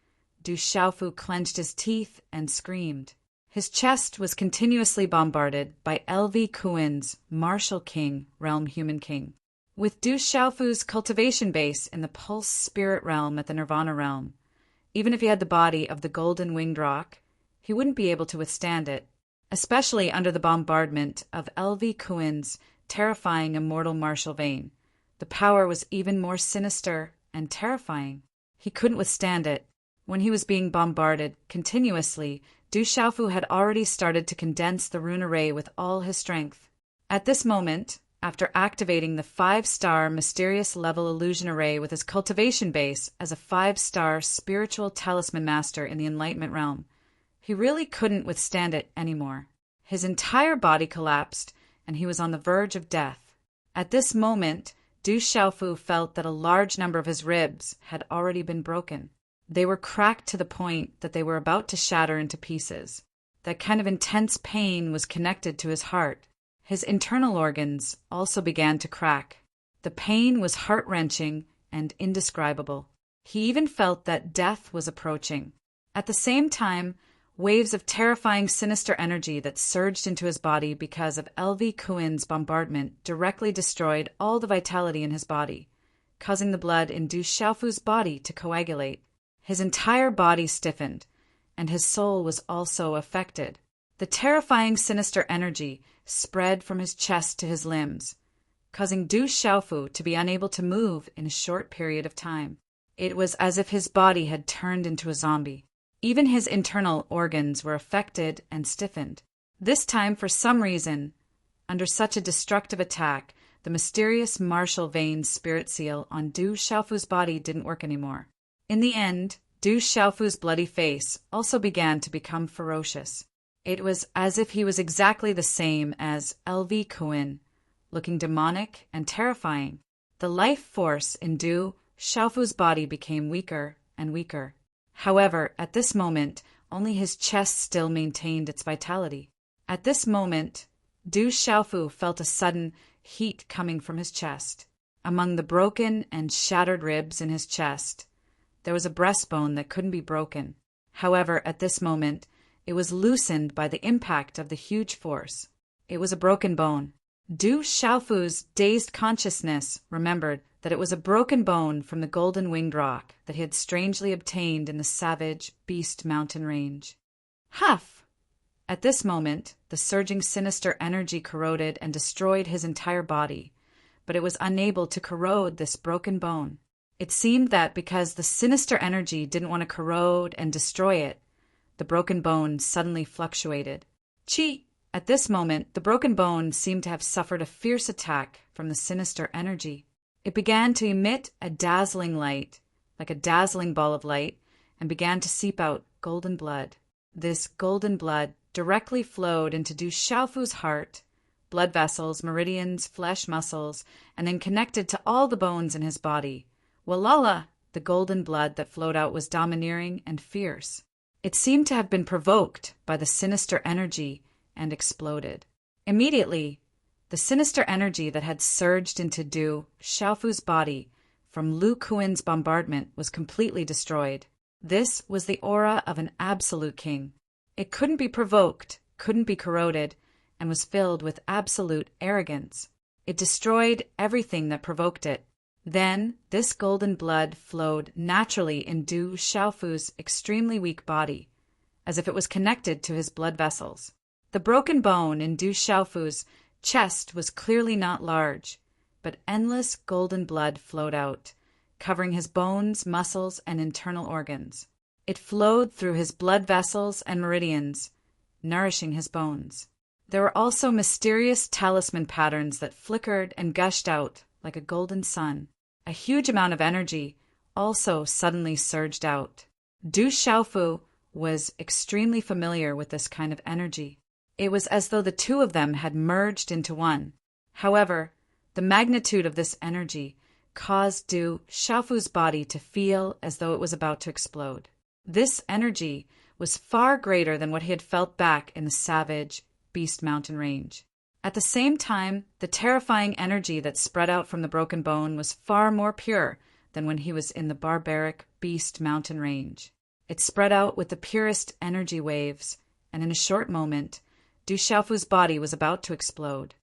Du Xiaofu clenched his teeth and screamed. His chest was continuously bombarded by LV Kuan's martial king, realm human king. With Du Xiaofu's cultivation base in the pulse spirit realm at the Nirvana realm, even if he had the body of the golden winged rock, he wouldn't be able to withstand it, especially under the bombardment of LV Kuan's terrifying immortal martial vein. The power was even more sinister and terrifying. He couldn't withstand it. When he was being bombarded continuously, Du Xiaofu had already started to condense the rune array with all his strength. At this moment, after activating the 5-star mysterious level illusion array with his cultivation base as a 5-star spiritual talisman master in the Enlightenment realm, he really couldn't withstand it anymore. His entire body collapsed, and he was on the verge of death. At this moment, Du Xiaofu felt that a large number of his ribs had already been broken. They were cracked to the point that they were about to shatter into pieces. That kind of intense pain was connected to his heart. His internal organs also began to crack. The pain was heart-wrenching and indescribable. He even felt that death was approaching. At the same time, waves of terrifying sinister energy that surged into his body because of LV Kuan's bombardment directly destroyed all the vitality in his body, causing the blood in Du Xiaofu's body to coagulate. His entire body stiffened, and his soul was also affected. The terrifying sinister energy spread from his chest to his limbs, causing Du Xiaofu to be unable to move in a short period of time. It was as if his body had turned into a zombie. Even his internal organs were affected and stiffened. This time, for some reason, under such a destructive attack, the mysterious martial vein spirit seal on Du Xiaofu's body didn't work anymore. In the end, Du Xiaofu's bloody face also began to become ferocious. It was as if he was exactly the same as LV Kuan, looking demonic and terrifying. The life force in Du Xiaofu's body became weaker and weaker. However, at this moment, only his chest still maintained its vitality. At this moment, Du Xiaofu felt a sudden heat coming from his chest. Among the broken and shattered ribs in his chest, there was a breastbone that couldn't be broken. However, at this moment, it was loosened by the impact of the huge force. It was a broken bone. Du Xiaofu's dazed consciousness remembered that it was a broken bone from the golden-winged rock that he had strangely obtained in the savage Beast Mountain range. Huff! At this moment, the surging sinister energy corroded and destroyed his entire body, but it was unable to corrode this broken bone. It seemed that because the sinister energy didn't want to corrode and destroy it, the broken bone suddenly fluctuated. Chi! At this moment, the broken bone seemed to have suffered a fierce attack from the sinister energy. It began to emit a dazzling light, like a dazzling ball of light, and began to seep out golden blood. This golden blood directly flowed into Du Xiaofu's heart, blood vessels, meridians, flesh, muscles, and then connected to all the bones in his body. Walala! The golden blood that flowed out was domineering and fierce. It seemed to have been provoked by the sinister energy and exploded. Immediately, the sinister energy that had surged into Du Xiaofu's body from Lu Kuin's bombardment was completely destroyed. This was the aura of an absolute king. It couldn't be provoked, couldn't be corroded, and was filled with absolute arrogance. It destroyed everything that provoked it. Then this golden blood flowed naturally in Du Xiaofu's extremely weak body, as if it was connected to his blood vessels. The broken bone in Du Xiaofu's chest was clearly not large, but endless golden blood flowed out, covering his bones, muscles, and internal organs. It flowed through his blood vessels and meridians, nourishing his bones. There were also mysterious talisman patterns that flickered and gushed out like a golden sun. A huge amount of energy also suddenly surged out. Du Xiaofu was extremely familiar with this kind of energy. It was as though the two of them had merged into one. However, the magnitude of this energy caused Du Xiaofu's body to feel as though it was about to explode. This energy was far greater than what he had felt back in the savage Beast Mountain range. At the same time, the terrifying energy that spread out from the broken bone was far more pure than when he was in the barbaric Beast Mountain range. It spread out with the purest energy waves, and in a short moment, Du Xiaofu's body was about to explode.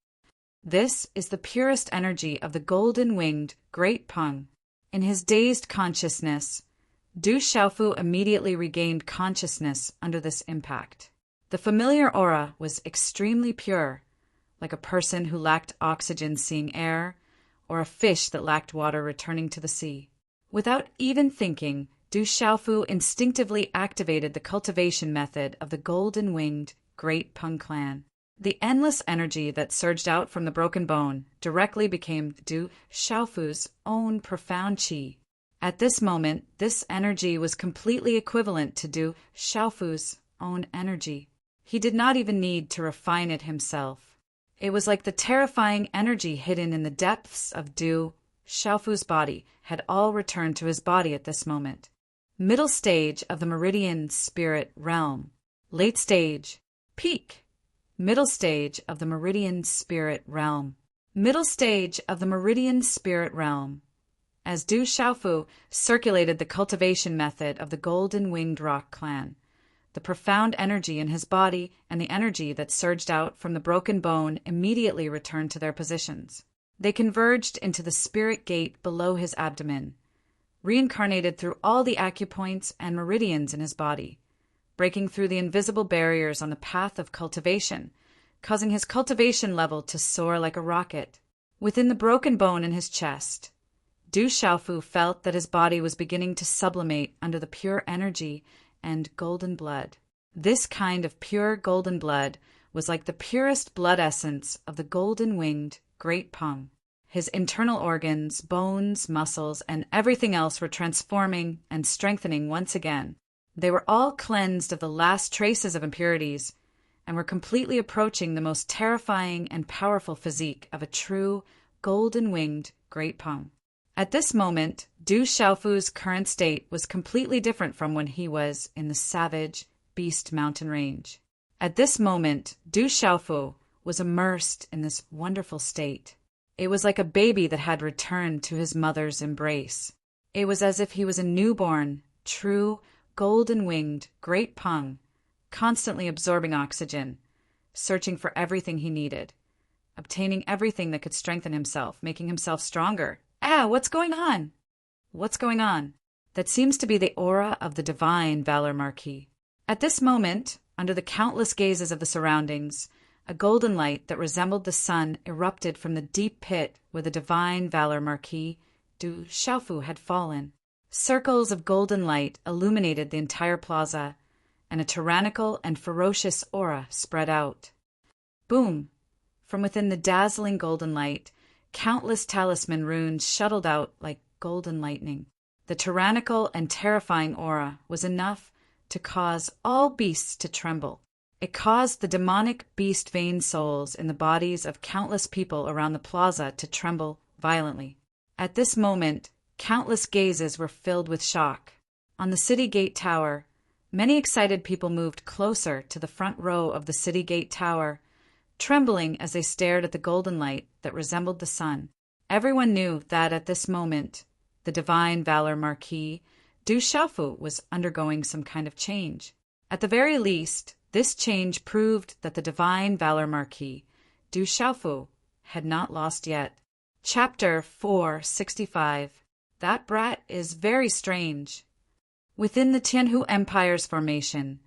This is the purest energy of the golden-winged Great Peng. In his dazed consciousness, Du Xiaofu immediately regained consciousness under this impact. The familiar aura was extremely pure, like a person who lacked oxygen seeing air, or a fish that lacked water returning to the sea. Without even thinking, Du Xiaofu instinctively activated the cultivation method of the golden-winged Great Peng clan. The endless energy that surged out from the broken bone directly became Du Xiaofu's own profound qi. At this moment, this energy was completely equivalent to Du Xiaofu's own energy. He did not even need to refine it himself. It was like the terrifying energy hidden in the depths of Du Xiaofu's body had all returned to his body at this moment. Middle stage of the meridian spirit realm. Late stage. Peak. Middle stage of the meridian spirit realm. Middle stage of the meridian spirit realm. As Du Xiaofu circulated the cultivation method of the golden-winged rock clan, the profound energy in his body and the energy that surged out from the broken bone immediately returned to their positions. They converged into the spirit gate below his abdomen, reincarnated through all the acupoints and meridians in his body, breaking through the invisible barriers on the path of cultivation, causing his cultivation level to soar like a rocket. Within the broken bone in his chest, Du Xiaofu felt that his body was beginning to sublimate under the pure energy and golden blood. This kind of pure golden blood was like the purest blood essence of the golden-winged Great Peng. His internal organs, bones, muscles, and everything else were transforming and strengthening once again. They were all cleansed of the last traces of impurities and were completely approaching the most terrifying and powerful physique of a true golden-winged Great Peng. At this moment, Du Xiaofu's current state was completely different from when he was in the savage beast mountain range. At this moment, Du Xiaofu was immersed in this wonderful state. It was like a baby that had returned to his mother's embrace. It was as if he was a newborn, true, golden-winged, great Peng, constantly absorbing oxygen, searching for everything he needed, obtaining everything that could strengthen himself, making himself stronger. What's going on? What's going on? That seems to be the aura of the divine Valor Marquis. At this moment, under the countless gazes of the surroundings, a golden light that resembled the sun erupted from the deep pit where the divine Valor Marquis, Du Xiaofu, had fallen. Circles of golden light illuminated the entire plaza, and a tyrannical and ferocious aura spread out. Boom! From within the dazzling golden light, countless talisman runes shuttled out like golden lightning. The tyrannical and terrifying aura was enough to cause all beasts to tremble. It caused the demonic beast vein souls in the bodies of countless people around the plaza to tremble violently. At this moment, countless gazes were filled with shock. On the city gate tower, many excited people moved closer to the front row of the city gate tower, trembling as they stared at the golden light that resembled the sun. Everyone knew that at this moment, the divine Valor Marquis, Du Xiaofu, was undergoing some kind of change. At the very least, this change proved that the divine Valor Marquis, Du Xiaofu, had not lost yet. Chapter 465. That brat is very strange. Within the Tianhu Empire's formation,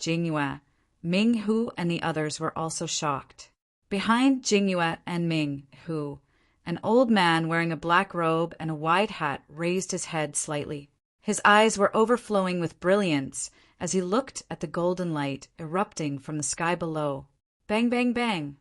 Jingyue, Ming-Hu, and the others were also shocked. Behind Jingyue and Ming-Hu, an old man wearing a black robe and a wide hat raised his head slightly. His eyes were overflowing with brilliance as he looked at the golden light erupting from the sky below. Bang, bang, bang.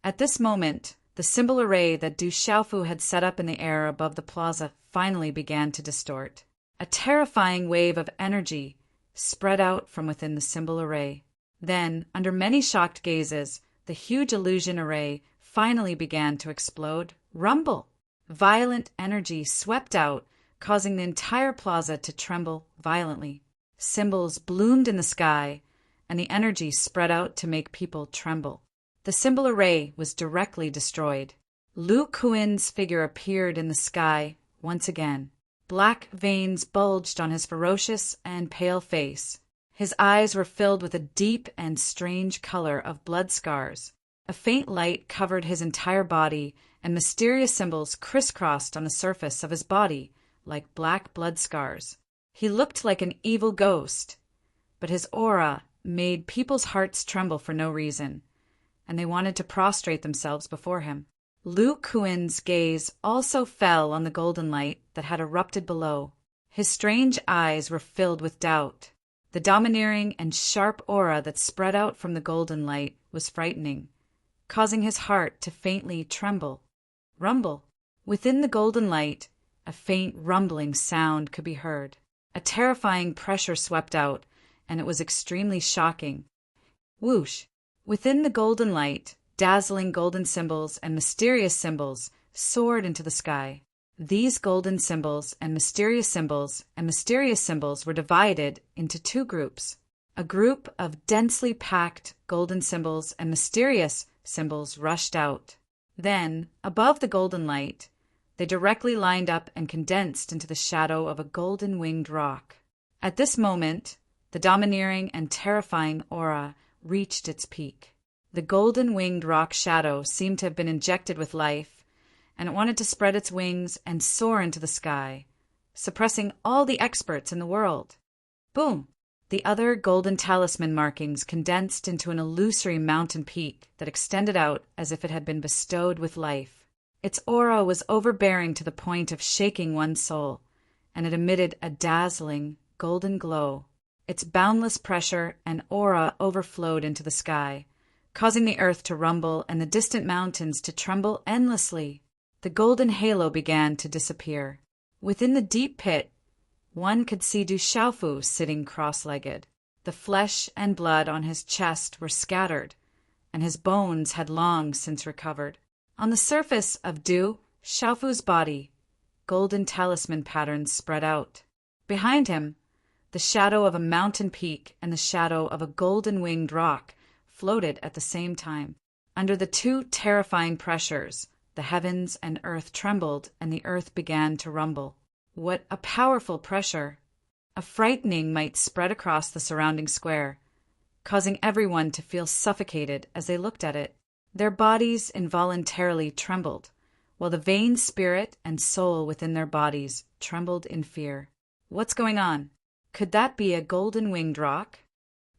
At this moment, the symbol array that Du Xiaofu had set up in the air above the plaza finally began to distort. A terrifying wave of energy spread out from within the symbol array. Then, under many shocked gazes, the huge illusion array finally began to explode. Rumble! Violent energy swept out, causing the entire plaza to tremble violently. Symbols bloomed in the sky, and the energy spread out to make people tremble. The symbol array was directly destroyed. Lu Kuin's figure appeared in the sky once again. Black veins bulged on his ferocious and pale face. His eyes were filled with a deep and strange color of blood scars. A faint light covered his entire body, and mysterious symbols crisscrossed on the surface of his body like black blood scars. He looked like an evil ghost, but his aura made people's hearts tremble for no reason, and they wanted to prostrate themselves before him. Lu Kuin's gaze also fell on the golden light that had erupted below. His strange eyes were filled with doubt. The domineering and sharp aura that spread out from the golden light was frightening, causing his heart to faintly tremble. Rumble. Within the golden light, a faint rumbling sound could be heard. A terrifying pressure swept out, and it was extremely shocking. Whoosh! Within the golden light, dazzling golden symbols and mysterious symbols soared into the sky. These golden symbols and mysterious symbols were divided into two groups. A group of densely packed golden symbols and mysterious symbols rushed out. Then, above the golden light, they directly lined up and condensed into the shadow of a golden-winged rock. At this moment, the domineering and terrifying aura reached its peak. The golden-winged rock shadow seemed to have been injected with life, and it wanted to spread its wings and soar into the sky, suppressing all the experts in the world. Boom! The other golden talisman markings condensed into an illusory mountain peak that extended out as if it had been bestowed with life. Its aura was overbearing to the point of shaking one's soul, and it emitted a dazzling, golden glow. Its boundless pressure and aura overflowed into the sky, causing the earth to rumble and the distant mountains to tremble endlessly. The golden halo began to disappear. Within the deep pit, one could see Du Xiaofu sitting cross-legged. The flesh and blood on his chest were scattered, and his bones had long since recovered. On the surface of Du Xiaofu's body, golden talisman patterns spread out. Behind him, the shadow of a mountain peak and the shadow of a golden-winged rock floated at the same time. Under the two terrifying pressures, the heavens and earth trembled and the earth began to rumble. What a powerful pressure! A frightening might spread across the surrounding square, causing everyone to feel suffocated as they looked at it. Their bodies involuntarily trembled, while the vain spirit and soul within their bodies trembled in fear. What's going on? Could that be a golden-winged rock?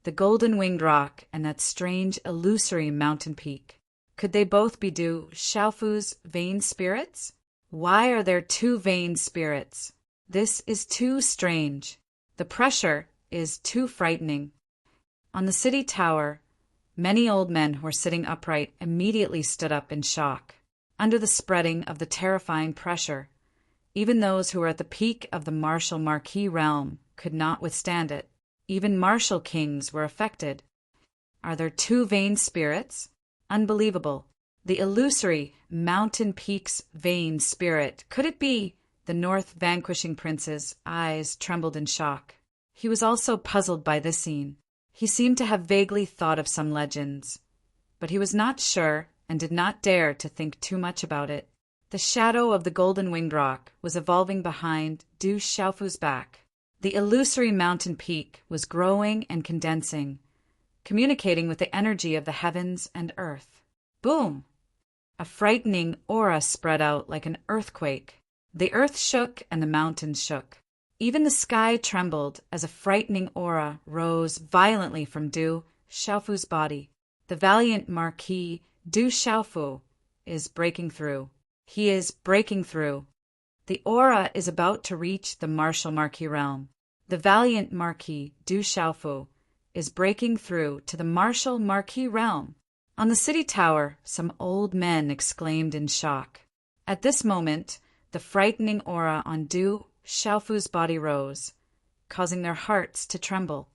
The golden-winged rock and that strange, illusory mountain peak. Could they both be Du Xiaofu's vain spirits? Why are there two vain spirits? This is too strange. The pressure is too frightening. On the city tower, many old men who were sitting upright immediately stood up in shock. Under the spreading of the terrifying pressure, even those who were at the peak of the martial marquis realm could not withstand it. Even martial kings were affected. Are there two vain spirits? Unbelievable. The illusory mountain peak's vain spirit. Could it be? The North vanquishing prince's eyes trembled in shock. He was also puzzled by this scene. He seemed to have vaguely thought of some legends, but he was not sure and did not dare to think too much about it. The shadow of the golden-winged rock was evolving behind Du Xiaofu's back. The illusory mountain peak was growing and condensing, communicating with the energy of the heavens and earth. Boom! A frightening aura spread out like an earthquake. The earth shook and the mountains shook. Even the sky trembled as a frightening aura rose violently from Du Xiaofu's body. The valiant Marquis Du Xiaofu is breaking through. He is breaking through. The aura is about to reach the martial marquis realm. The valiant Marquis Du Xiaofu is breaking through to the martial marquis realm. On the city tower, some old men exclaimed in shock. At this moment, the frightening aura on Du Xiaofu's body rose, causing their hearts to tremble.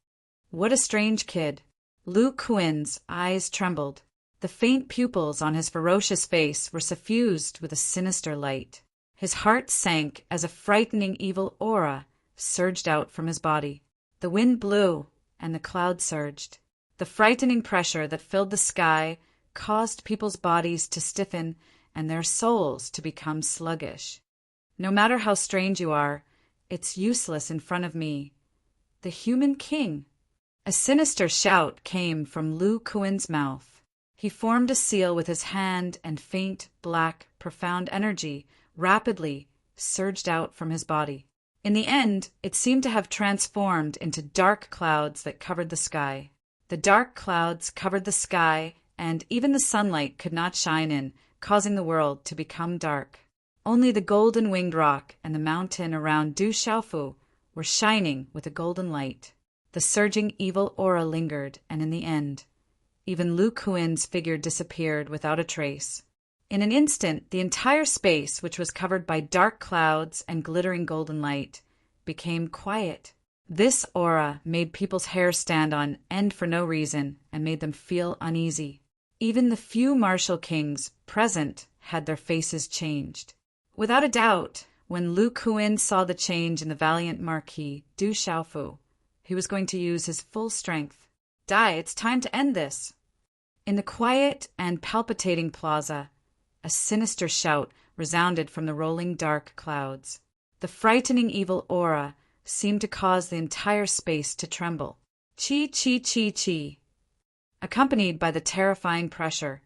What a strange kid! Lu Kuin's eyes trembled. The faint pupils on his ferocious face were suffused with a sinister light. His heart sank as a frightening evil aura surged out from his body. The wind blew and the clouds surged. The frightening pressure that filled the sky caused people's bodies to stiffen and their souls to become sluggish. No matter how strange you are, it's useless in front of me, the human king. A sinister shout came from Lu Kuin's mouth. He formed a seal with his hand and faint, black, profound energy rapidly surged out from his body. In the end, it seemed to have transformed into dark clouds that covered the sky. The dark clouds covered the sky, and even the sunlight could not shine in, causing the world to become dark. Only the golden-winged rock and the mountain around Du Xiaofu were shining with a golden light. The surging evil aura lingered, and in the end, even Lu Kuin's figure disappeared without a trace. In an instant, the entire space, which was covered by dark clouds and glittering golden light, became quiet. This aura made people's hair stand on end for no reason and made them feel uneasy. Even the few martial kings present had their faces changed. Without a doubt, when Lu Kuin saw the change in the valiant Marquis Du Xiaofu, he was going to use his full strength. Die, it's time to end this. In the quiet and palpitating plaza, a sinister shout resounded from the rolling dark clouds. The frightening evil aura seemed to cause the entire space to tremble. Chi, chi, chi, chi. Accompanied by the terrifying pressure,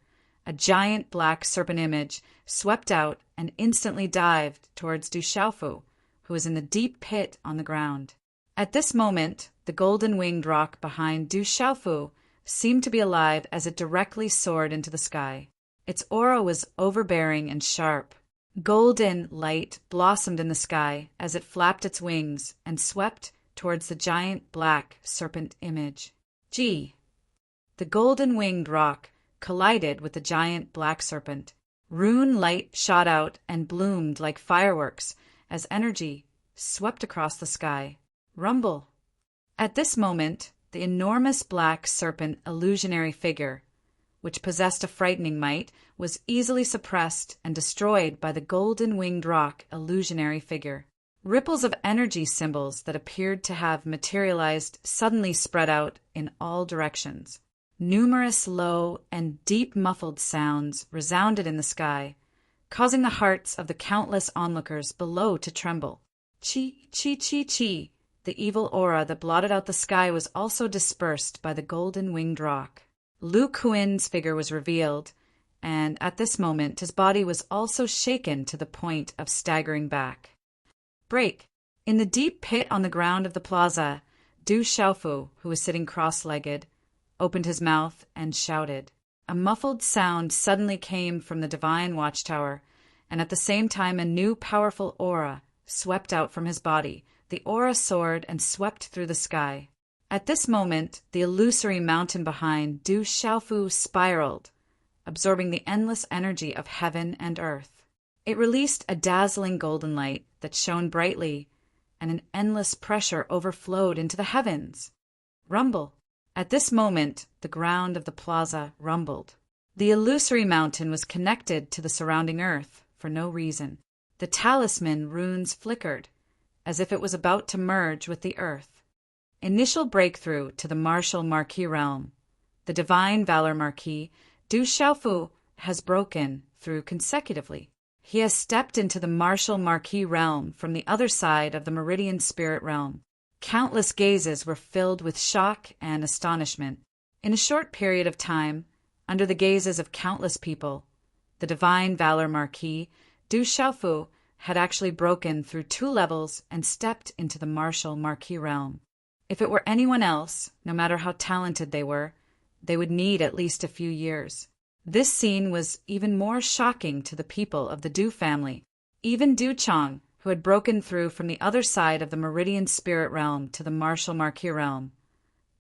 a giant black serpent image swept out and instantly dived towards Du Xiaofu, who was in the deep pit on the ground. At this moment, the golden-winged rock behind Du Xiaofu seemed to be alive as it directly soared into the sky. Its aura was overbearing and sharp. Golden light blossomed in the sky as it flapped its wings and swept towards the giant black serpent image. Gee! The golden-winged rock collided with the giant black serpent. Rune light shot out and bloomed like fireworks as energy swept across the sky. Rumble! At this moment, the enormous black serpent illusionary figure, which possessed a frightening might, was easily suppressed and destroyed by the golden-winged roc illusionary figure. Ripples of energy symbols that appeared to have materialized suddenly spread out in all directions. Numerous low and deep muffled sounds resounded in the sky, causing the hearts of the countless onlookers below to tremble. Chi, chi, chi, chi. The evil aura that blotted out the sky was also dispersed by the golden-winged roc. Lu Kuin's figure was revealed, and at this moment his body was also shaken to the point of staggering back. Break! In the deep pit on the ground of the plaza, Du Xiaofu, who was sitting cross-legged, opened his mouth and shouted. A muffled sound suddenly came from the divine watchtower, and at the same time a new powerful aura swept out from his body. The aura soared and swept through the sky. At this moment, the illusory mountain behind Du Xiaofu spiraled, absorbing the endless energy of heaven and earth. It released a dazzling golden light that shone brightly, and an endless pressure overflowed into the heavens. Rumble. At this moment, the ground of the plaza rumbled. The illusory mountain was connected to the surrounding earth for no reason. The talisman runes flickered, as if it was about to merge with the earth. Initial breakthrough to the martial Marquis realm. The divine valor Marquis, Du Xiaofu, has broken through consecutively. He has stepped into the martial Marquis realm from the other side of the meridian spirit realm. Countless gazes were filled with shock and astonishment. In a short period of time, under the gazes of countless people, the divine valor Marquis, Du Xiaofu, had actually broken through 2 levels and stepped into the martial Marquis realm. If it were anyone else, no matter how talented they would need at least a few years. This scene was even more shocking to the people of the Du family. Even Du Chang, who had broken through from the other side of the meridian spirit realm to the martial Marquis realm,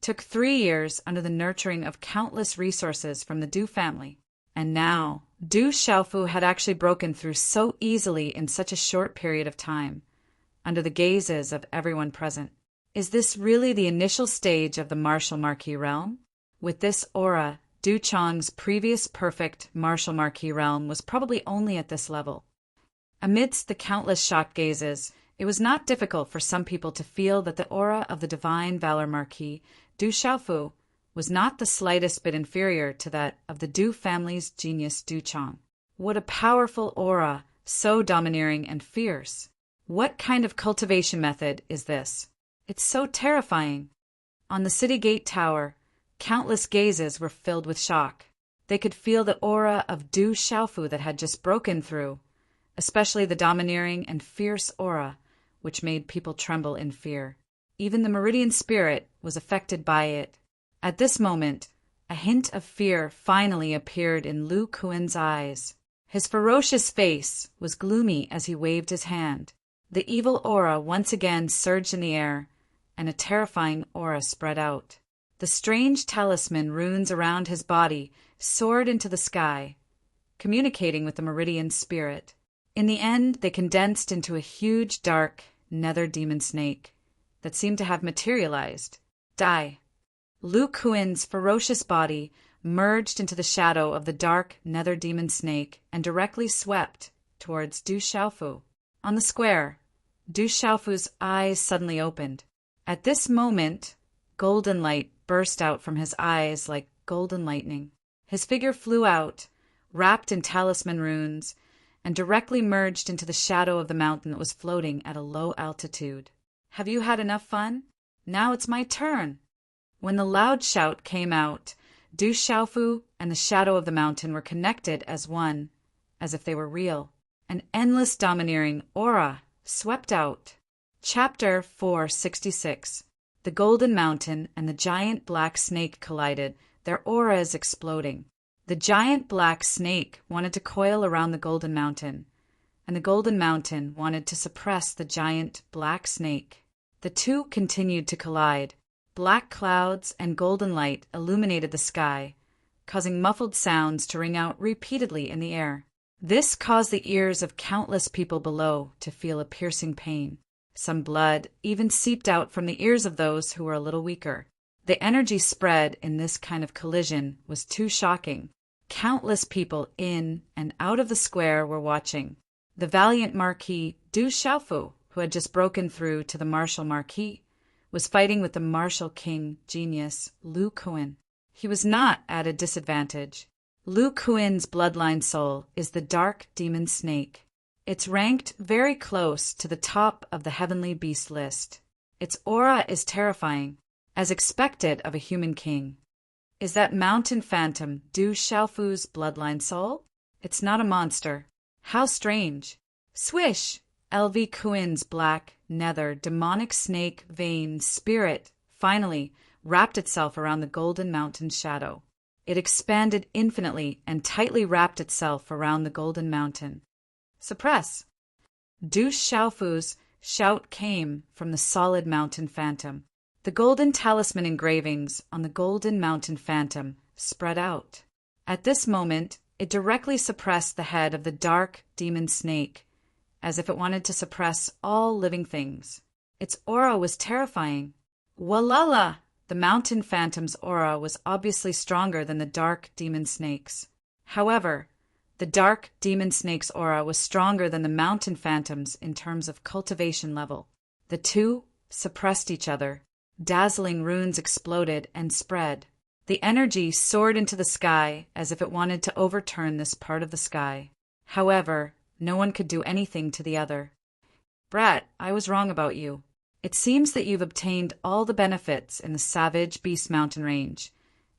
took 3 years under the nurturing of countless resources from the Du family. And now, Du Xiaofu had actually broken through so easily in such a short period of time, under the gazes of everyone present. Is this really the initial stage of the martial Marquis realm? With this aura, Du Chang's previous perfect martial Marquis realm was probably only at this level. Amidst the countless shocked gazes, it was not difficult for some people to feel that the aura of the divine valor Marquis, Du Xiaofu, was not the slightest bit inferior to that of the Du family's genius Du Chang. What a powerful aura, so domineering and fierce. What kind of cultivation method is this? It's so terrifying. On the city gate tower, countless gazes were filled with shock. They could feel the aura of Du Xiaofu that had just broken through, especially the domineering and fierce aura, which made people tremble in fear. Even the meridian spirit was affected by it. At this moment, a hint of fear finally appeared in Lu Kuin's eyes. His ferocious face was gloomy as he waved his hand. The evil aura once again surged in the air, and a terrifying aura spread out. The strange talisman runes around his body soared into the sky, communicating with the meridian spirit. In the end, they condensed into a huge, dark, nether demon snake that seemed to have materialized. Die. Lu Kuin's ferocious body merged into the shadow of the dark nether demon snake and directly swept towards Du Xiaofu. On the square, Du Xiaofu's eyes suddenly opened. At this moment, golden light burst out from his eyes like golden lightning. His figure flew out, wrapped in talisman runes, and directly merged into the shadow of the mountain that was floating at a low altitude. Have you had enough fun? Now it's my turn. When the loud shout came out, Du Xiaofu and the shadow of the mountain were connected as one, as if they were real. An endless domineering aura swept out. Chapter 466. The Golden Mountain and the giant black snake collided, their auras exploding. The giant black snake wanted to coil around the Golden Mountain, and the Golden Mountain wanted to suppress the giant black snake. The two continued to collide. Black clouds and golden light illuminated the sky, causing muffled sounds to ring out repeatedly in the air. This caused the ears of countless people below to feel a piercing pain. Some blood even seeped out from the ears of those who were a little weaker. The energy spread in this kind of collision was too shocking. Countless people in and out of the square were watching. The valiant Marquis Du Xiaofu, who had just broken through to the martial marquis, was fighting with the martial king genius Lu Kuan. He was not at a disadvantage. Lu Kuan's bloodline soul is the dark demon snake. It's ranked very close to the top of the heavenly beast list. Its aura is terrifying, as expected of a human king. Is that mountain phantom Du Xiaofu's bloodline soul? It's not a monster. How strange. Swish! LV Kuin's black, nether, demonic snake vein spirit finally wrapped itself around the golden mountain shadow. It expanded infinitely and tightly wrapped itself around the golden mountain. Suppress! Du Xiaofu's shout came from the solid mountain phantom. The golden talisman engravings on the golden mountain phantom spread out. At this moment, it directly suppressed the head of the dark demon snake, as if it wanted to suppress all living things. Its aura was terrifying. Walala! The mountain phantom's aura was obviously stronger than the dark demon snake's. However, the dark demon snake's aura was stronger than the mountain phantom's in terms of cultivation level. The two suppressed each other. Dazzling runes exploded and spread. The energy soared into the sky as if it wanted to overturn this part of the sky. However, no one could do anything to the other. Brat, I was wrong about you. It seems that you've obtained all the benefits in the Savage Beast Mountain Range,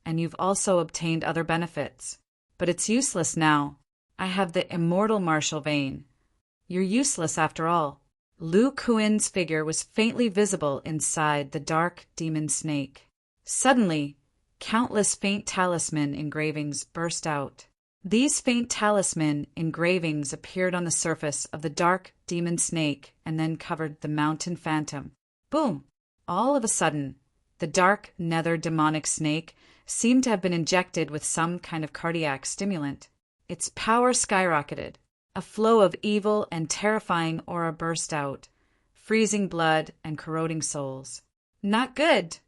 and you've also obtained other benefits. But it's useless now. I have the immortal martial vein. You're useless after all. Lu Kuin's figure was faintly visible inside the dark demon snake. Suddenly, countless faint talisman engravings burst out. These faint talisman engravings appeared on the surface of the dark demon snake and then covered the mountain phantom. Boom! All of a sudden, the dark nether demonic snake seemed to have been injected with some kind of cardiac stimulant. Its power skyrocketed. A flow of evil and terrifying aura burst out, freezing blood and corroding souls. Not good!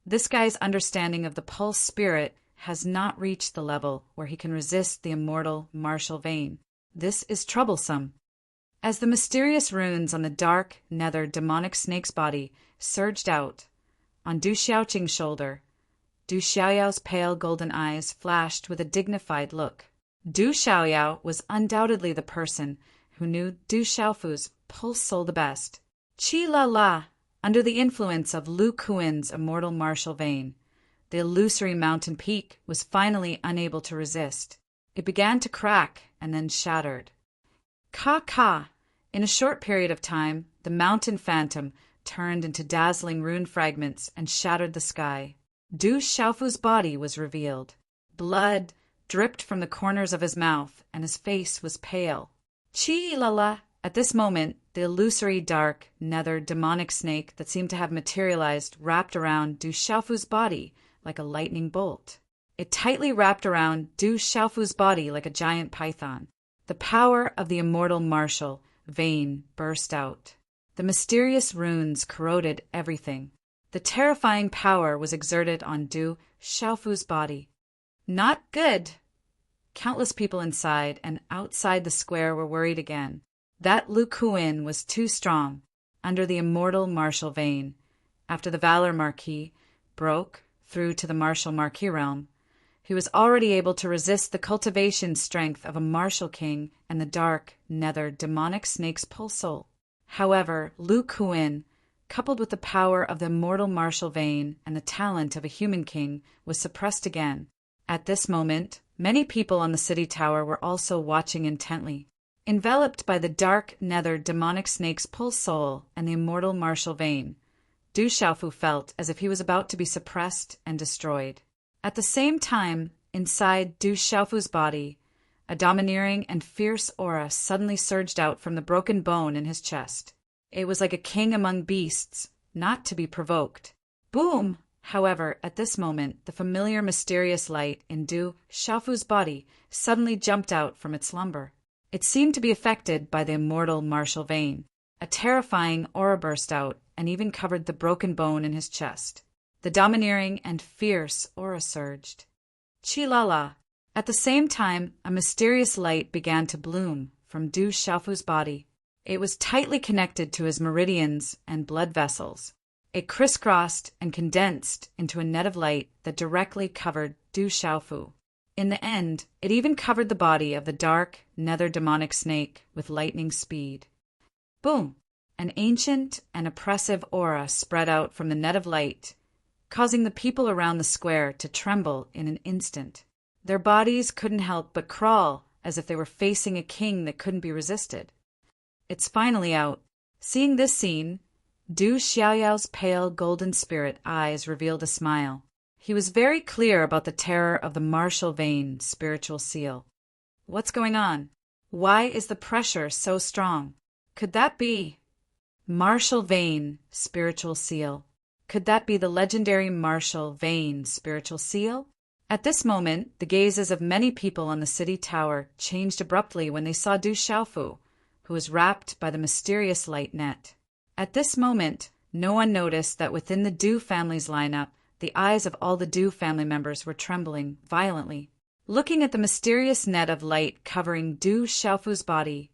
This guy's understanding of the pulse spirit has not reached the level where he can resist the immortal martial vein. This is troublesome. As the mysterious runes on the dark, nether, demonic snake's body surged out, on Du Xiaoqing's shoulder, Du Xiaoyao's pale golden eyes flashed with a dignified look. Du Xiaoyao was undoubtedly the person who knew Du Xiaofu's pulse soul the best. Chi la la! Under the influence of Lu Kuin's immortal martial vein, the illusory mountain peak was finally unable to resist. It began to crack and then shattered. Ka! In a short period of time, the mountain phantom turned into dazzling rune fragments and shattered the sky. Du Xiaofu's body was revealed. Blood dripped from the corners of his mouth, and his face was pale. Chi la la! At this moment, the illusory dark, nether, demonic snake that seemed to have materialized wrapped around Du Xiaofu's body like a lightning bolt. It tightly wrapped around Du Xiaofu's body like a giant python. The power of the immortal martial vein burst out. The mysterious runes corroded everything. The terrifying power was exerted on Du Xiaofu's body. Not good! Countless people inside and outside the square were worried again. That Lu Kuin was too strong, under the immortal martial vein. After the Valor Marquis broke through to the martial marquis realm, he was already able to resist the cultivation strength of a martial king and the dark, nether, demonic snake's pulse soul. However, Lu Kuin, coupled with the power of the immortal martial vein and the talent of a human king, was suppressed again. At this moment, many people on the city tower were also watching intently. Enveloped by the dark, nether, demonic snake's pulse soul and the immortal martial vein, Du Xiaofu felt as if he was about to be suppressed and destroyed. At the same time, inside Du Xiaofu's body, a domineering and fierce aura suddenly surged out from the broken bone in his chest. It was like a king among beasts, not to be provoked. Boom! However, at this moment, the familiar mysterious light in Du Xiaofu's body suddenly jumped out from its slumber. It seemed to be affected by the immortal martial vein. A terrifying aura burst out and even covered the broken bone in his chest. The domineering and fierce aura surged. Chi-la-la! At the same time, a mysterious light began to bloom from Du Xiaofu's body. It was tightly connected to his meridians and blood vessels. It crisscrossed and condensed into a net of light that directly covered Du Xiaofu. In the end, it even covered the body of the dark, nether demonic snake with lightning speed. Boom! An ancient and oppressive aura spread out from the net of light, causing the people around the square to tremble in an instant. Their bodies couldn't help but crawl as if they were facing a king that couldn't be resisted. It's finally out. Seeing this scene, Du Xiaoyao's pale golden spirit eyes revealed a smile. He was very clear about the terror of the martial vein spiritual seal. What's going on? Why is the pressure so strong? Could that be martial vein spiritual seal? Could that be the legendary martial vein spiritual seal? At this moment, the gazes of many people on the city tower changed abruptly when they saw Du Xiaofu, who was wrapped by the mysterious light net. At this moment, no one noticed that within the Du family's lineup, the eyes of all the Du family members were trembling violently. Looking at the mysterious net of light covering Du Xiaofu's body,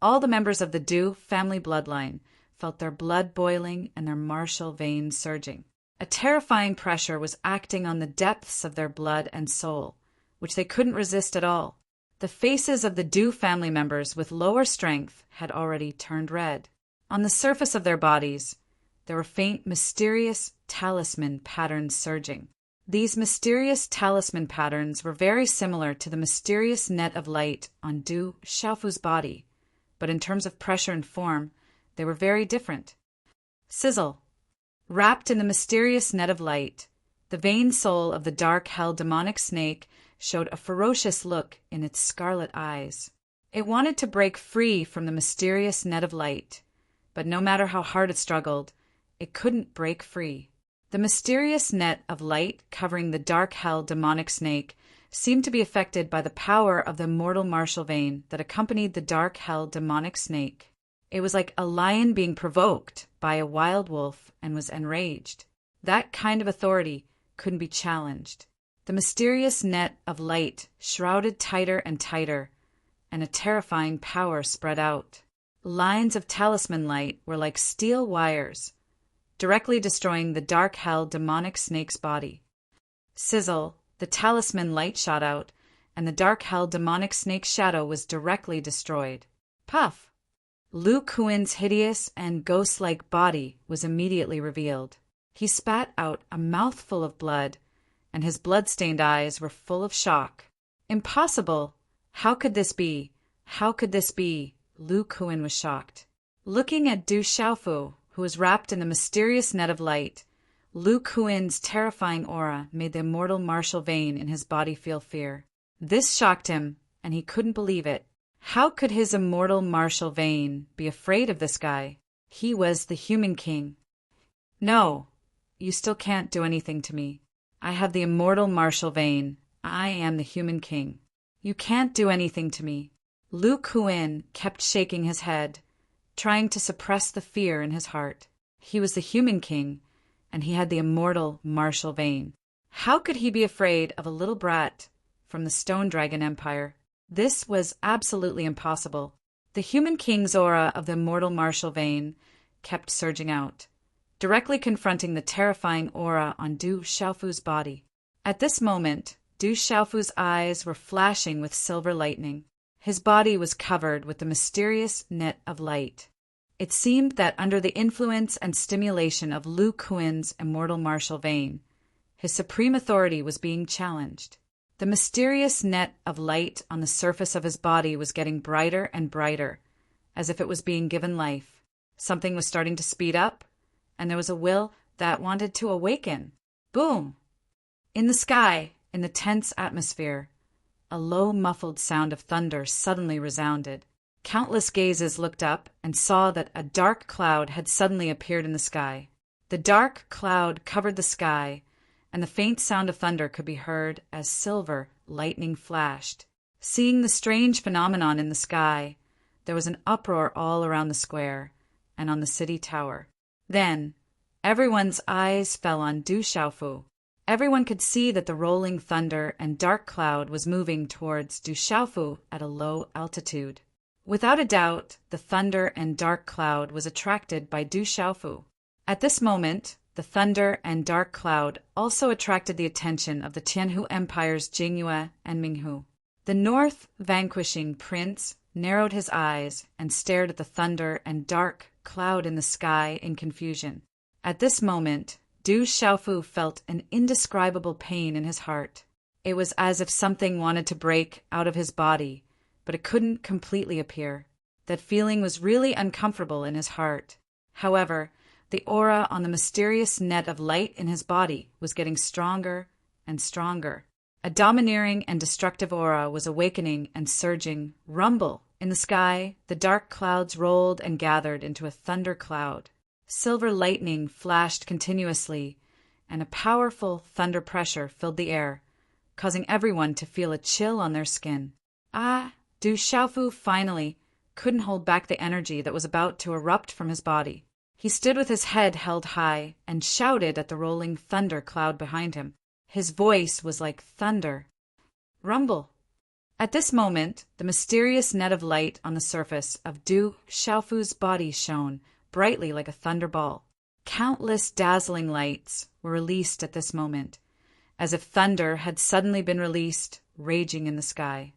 all the members of the Du family bloodline felt their blood boiling and their martial veins surging. A terrifying pressure was acting on the depths of their blood and soul, which they couldn't resist at all. The faces of the Du family members with lower strength had already turned red. On the surface of their bodies, there were faint, mysterious talisman patterns surging. These mysterious talisman patterns were very similar to the mysterious net of light on Du Xiaofu's body, but in terms of pressure and form, they were very different. Sizzle. Wrapped in the mysterious net of light, the vain soul of the dark hell demonic snake showed a ferocious look in its scarlet eyes. It wanted to break free from the mysterious net of light, but no matter how hard it struggled, it couldn't break free. The mysterious net of light covering the dark hell demonic snake seemed to be affected by the power of the immortal martial vein that accompanied the dark hell demonic snake. It was like a lion being provoked by a wild wolf and was enraged. That kind of authority couldn't be challenged. The mysterious net of light shrouded tighter and tighter, and a terrifying power spread out. Lines of talisman light were like steel wires, directly destroying the dark hell demonic snake's body. Sizzle, the talisman light shot out, and the dark hell demonic snake's shadow was directly destroyed. Puff! Lu Kuin's hideous and ghost-like body was immediately revealed. He spat out a mouthful of blood, and his blood-stained eyes were full of shock. Impossible! How could this be? How could this be? Lu Kuin was shocked. Looking at Du Xiaofu, who was wrapped in the mysterious net of light, Lu Kuin's terrifying aura made the immortal martial vein in his body feel fear. This shocked him, and he couldn't believe it. How could his immortal martial vein be afraid of this guy? He was the human king. No, you still can't do anything to me. I have the immortal martial vein. I am the human king. You can't do anything to me. Lu Kuin kept shaking his head, trying to suppress the fear in his heart. He was the human king, and he had the immortal martial vein. How could he be afraid of a little brat from the Stone Dragon Empire? This was absolutely impossible. The human king's aura of the immortal martial vein kept surging out, directly confronting the terrifying aura on Du Xiaofu's body. At this moment, Du Xiaofu's eyes were flashing with silver lightning. His body was covered with the mysterious net of light. It seemed that under the influence and stimulation of Lu Kuin's immortal martial vein, his supreme authority was being challenged. The mysterious net of light on the surface of his body was getting brighter and brighter, as if it was being given life. Something was starting to speed up, and there was a will that wanted to awaken. Boom! In the sky, in the tense atmosphere, a low, muffled sound of thunder suddenly resounded. Countless gazes looked up and saw that a dark cloud had suddenly appeared in the sky. The dark cloud covered the sky, and the faint sound of thunder could be heard as silver lightning flashed. Seeing the strange phenomenon in the sky, there was an uproar all around the square and on the city tower. Then, everyone's eyes fell on Du Xiaofu. Everyone could see that the rolling thunder and dark cloud was moving towards Du Xiaofu at a low altitude. Without a doubt, the thunder and dark cloud was attracted by Du Xiaofu. At this moment, the thunder and dark cloud also attracted the attention of the Tianhu Empire's Jingyue and Minghu. The north vanquishing prince narrowed his eyes and stared at the thunder and dark cloud in the sky in confusion. At this moment, Du Xiaofu felt an indescribable pain in his heart. It was as if something wanted to break out of his body, but it couldn't completely appear. That feeling was really uncomfortable in his heart. However, the aura on the mysterious net of light in his body was getting stronger and stronger. A domineering and destructive aura was awakening and surging. Rumble! In the sky, the dark clouds rolled and gathered into a thunder cloud. Silver lightning flashed continuously, and a powerful thunder pressure filled the air, causing everyone to feel a chill on their skin. Du Xiaofu finally couldn't hold back the energy that was about to erupt from his body. He stood with his head held high and shouted at the rolling thunder cloud behind him. His voice was like thunder. Rumble! At this moment, the mysterious net of light on the surface of Du Xiaofu's body shone brightly like a thunderball. Countless dazzling lights were released at this moment, as if thunder had suddenly been released, raging in the sky.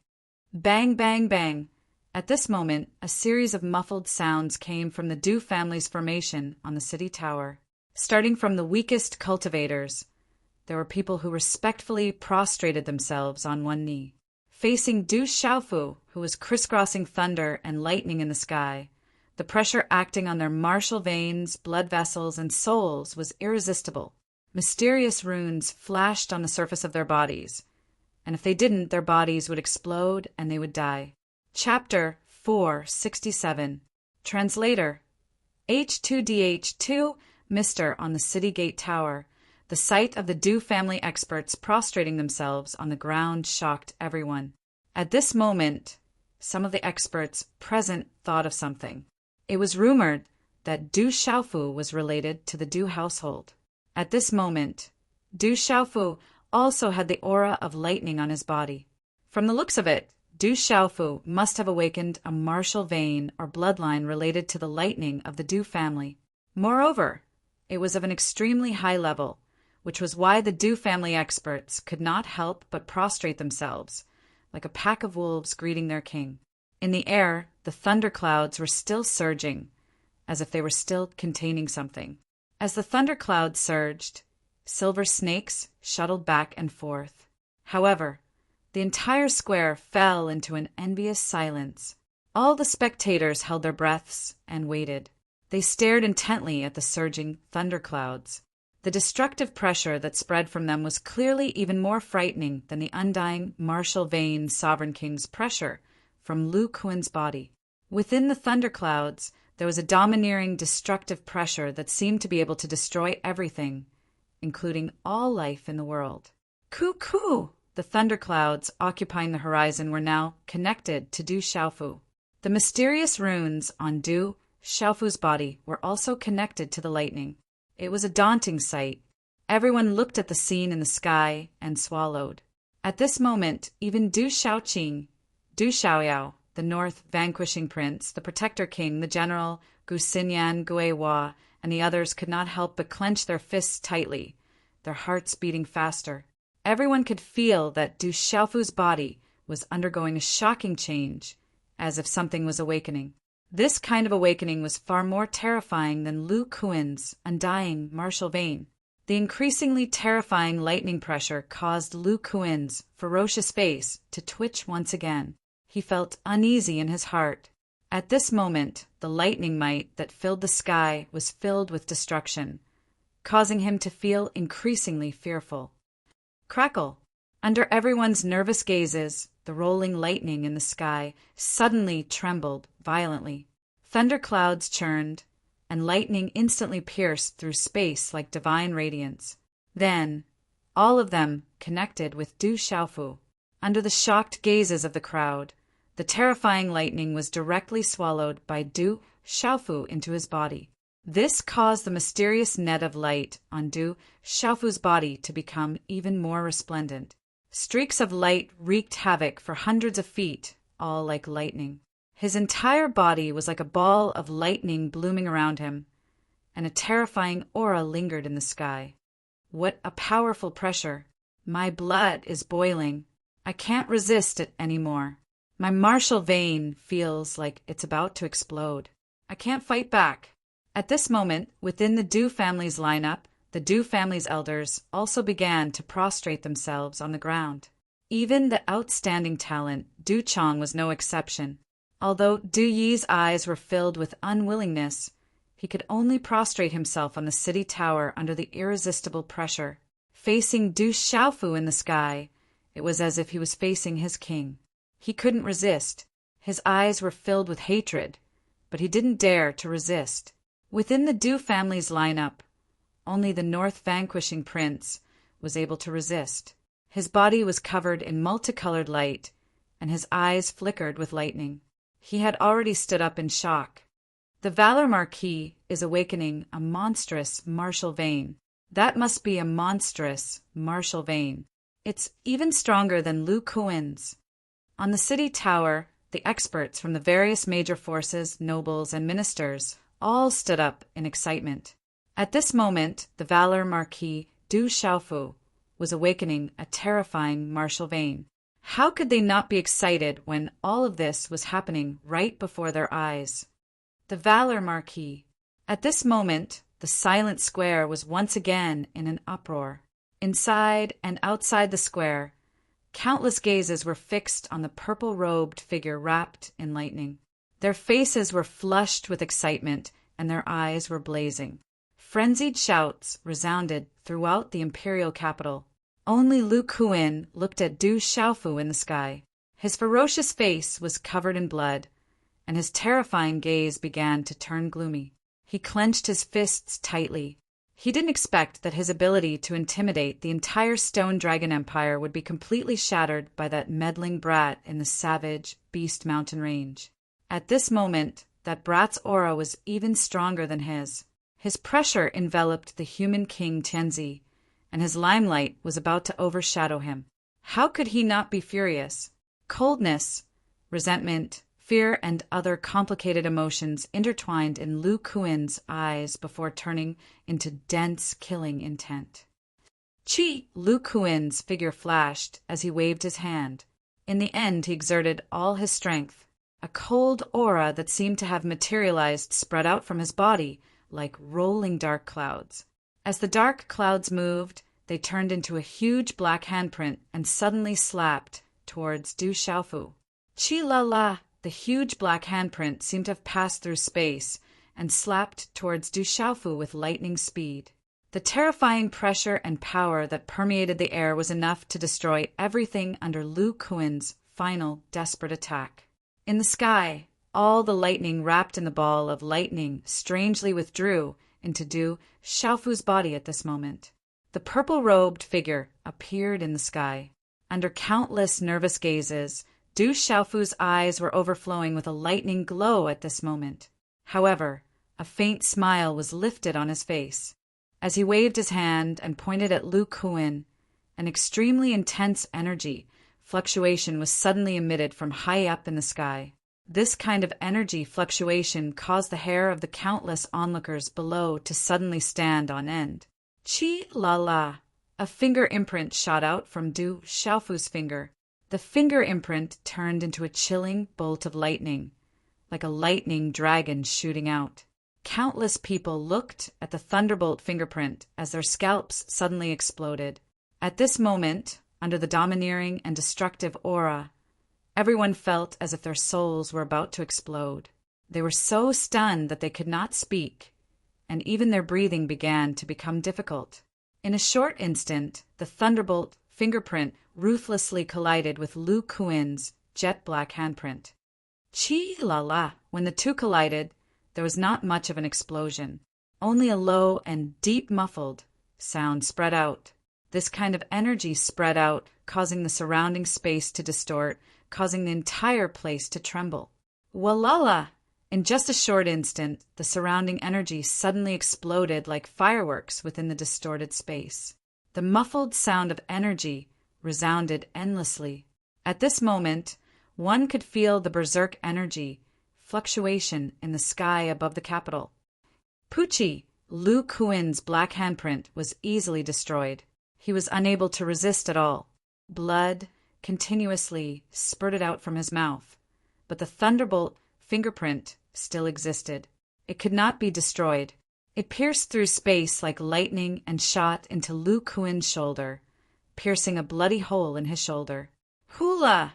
Bang, bang, bang! At this moment, a series of muffled sounds came from the Du family's formation on the city tower. Starting from the weakest cultivators, there were people who respectfully prostrated themselves on one knee. Facing Du Xiaofu, who was crisscrossing thunder and lightning in the sky, the pressure acting on their martial veins, blood vessels, and souls was irresistible. Mysterious runes flashed on the surface of their bodies, and if they didn't, their bodies would explode and they would die. Chapter 467. Translator. H2DH2, Mr. on the city gate tower. The sight of the Du family experts prostrating themselves on the ground shocked everyone. At this moment, some of the experts present thought of something. It was rumored that Du Xiaofu was related to the Du household. At this moment, Du Xiaofu also had the aura of lightning on his body. From the looks of it, Du Xiaofu must have awakened a martial vein or bloodline related to the lightning of the Du family. Moreover, it was of an extremely high level, which was why the Du family experts could not help but prostrate themselves, like a pack of wolves greeting their king. In the air, the thunderclouds were still surging, as if they were still containing something. As the thunderclouds surged, silver snakes shuttled back and forth. However, the entire square fell into an envious silence. All the spectators held their breaths and waited. They stared intently at the surging thunderclouds. The destructive pressure that spread from them was clearly even more frightening than the undying martial vein sovereign king's pressure from Lu Kuan's body. Within the thunderclouds, there was a domineering, destructive pressure that seemed to be able to destroy everything, including all life in the world. Cuckoo! The thunderclouds occupying the horizon were now connected to Du Xiaofu. The mysterious runes on Du Xiaofu's body were also connected to the lightning. It was a daunting sight. Everyone looked at the scene in the sky and swallowed. At this moment, even Du Xiaoqing, Du Xiaoyao, the north vanquishing prince, the protector king, the general, Gu Xinyan, Guihua, and the others could not help but clench their fists tightly, their hearts beating faster. Everyone could feel that Du Xiaofu's body was undergoing a shocking change, as if something was awakening. This kind of awakening was far more terrifying than Lu Kuan's undying martial vein. The increasingly terrifying lightning pressure caused Lu Kuan's ferocious face to twitch once again. He felt uneasy in his heart. At this moment, the lightning might that filled the sky was filled with destruction, causing him to feel increasingly fearful. Crackle! Under everyone's nervous gazes, the rolling lightning in the sky suddenly trembled violently. Thunderclouds churned, and lightning instantly pierced through space like divine radiance. Then, all of them connected with Du Xiaofu. Under the shocked gazes of the crowd, the terrifying lightning was directly swallowed by Du Xiaofu into his body. This caused the mysterious net of light on Du Xiaofu's body to become even more resplendent. Streaks of light wreaked havoc for hundreds of feet, all like lightning. His entire body was like a ball of lightning blooming around him, and a terrifying aura lingered in the sky. What a powerful pressure! My blood is boiling. I can't resist it anymore. My martial vein feels like it's about to explode. I can't fight back. At this moment, within the Du family's lineup, the Du family's elders also began to prostrate themselves on the ground. Even the outstanding talent, Du Chong, was no exception. Although Du Yi's eyes were filled with unwillingness, he could only prostrate himself on the city tower under the irresistible pressure. Facing Du Xiaofu in the sky, it was as if he was facing his king. He couldn't resist. His eyes were filled with hatred, but he didn't dare to resist. Within the Du family's lineup, only the North Vanquishing Prince was able to resist. His body was covered in multicolored light, and his eyes flickered with lightning. He had already stood up in shock. The Valor Marquis is awakening a monstrous martial vein. That must be a monstrous martial vein. It's even stronger than Lu Kuin's. On the city tower, the experts from the various major forces, nobles, and ministers all stood up in excitement. At this moment, the Valor Marquis Du Xiaofu was awakening a terrifying martial vein. How could they not be excited when all of this was happening right before their eyes? The Valor Marquis. At this moment, the silent square was once again in an uproar. Inside and outside the square, countless gazes were fixed on the purple-robed figure wrapped in lightning. Their faces were flushed with excitement, and their eyes were blazing. Frenzied shouts resounded throughout the imperial capital. Only Lu Kuin looked at Du Xiaofu in the sky. His ferocious face was covered in blood, and his terrifying gaze began to turn gloomy. He clenched his fists tightly. He didn't expect that his ability to intimidate the entire Stone Dragon Empire would be completely shattered by that meddling brat in the savage Beast Mountain range. At this moment, that brat's aura was even stronger than his. His pressure enveloped the human king Tianzi, and his limelight was about to overshadow him. How could he not be furious? Coldness, resentment, fear, and other complicated emotions intertwined in Lu Kuin's eyes before turning into dense, killing intent. Chi! Lu Kuin's figure flashed as he waved his hand. In the end, he exerted all his strength. A cold aura that seemed to have materialized spread out from his body like rolling dark clouds. As the dark clouds moved, they turned into a huge black handprint and suddenly slapped towards Du Xiaofu. Chi la la! The huge black handprint seemed to have passed through space and slapped towards Du Xiaofu with lightning speed. The terrifying pressure and power that permeated the air was enough to destroy everything under Lu Kuin's final desperate attack. In the sky, all the lightning wrapped in the ball of lightning strangely withdrew into Du Xiaofu's body at this moment. The purple-robed figure appeared in the sky. Under countless nervous gazes, Du Xiaofu's eyes were overflowing with a lightning glow at this moment. However, a faint smile was lifted on his face. As he waved his hand and pointed at Lu Kuin, an extremely intense energy fluctuation was suddenly emitted from high up in the sky. This kind of energy fluctuation caused the hair of the countless onlookers below to suddenly stand on end. Chi la la! A finger imprint shot out from Du Xiaofu's finger. The finger imprint turned into a chilling bolt of lightning, like a lightning dragon shooting out. Countless people looked at the thunderbolt fingerprint as their scalps suddenly exploded. At this moment, under the domineering and destructive aura, everyone felt as if their souls were about to explode. They were so stunned that they could not speak, and even their breathing began to become difficult. In a short instant, the thunderbolt fingerprint ruthlessly collided with Lu Kuin's jet-black handprint. Chi la la! When the two collided, there was not much of an explosion. Only a low and deep muffled sound spread out. This kind of energy spread out, causing the surrounding space to distort, causing the entire place to tremble. Walala! In just a short instant, the surrounding energy suddenly exploded like fireworks within the distorted space. The muffled sound of energy resounded endlessly. At this moment, one could feel the berserk energy fluctuation in the sky above the capital. Pucci, Lu Kuin's black handprint, was easily destroyed. He was unable to resist at all. Blood continuously spurted out from his mouth, but the thunderbolt fingerprint still existed. It could not be destroyed. It pierced through space like lightning and shot into Lu Kuin's shoulder, piercing a bloody hole in his shoulder. Hula!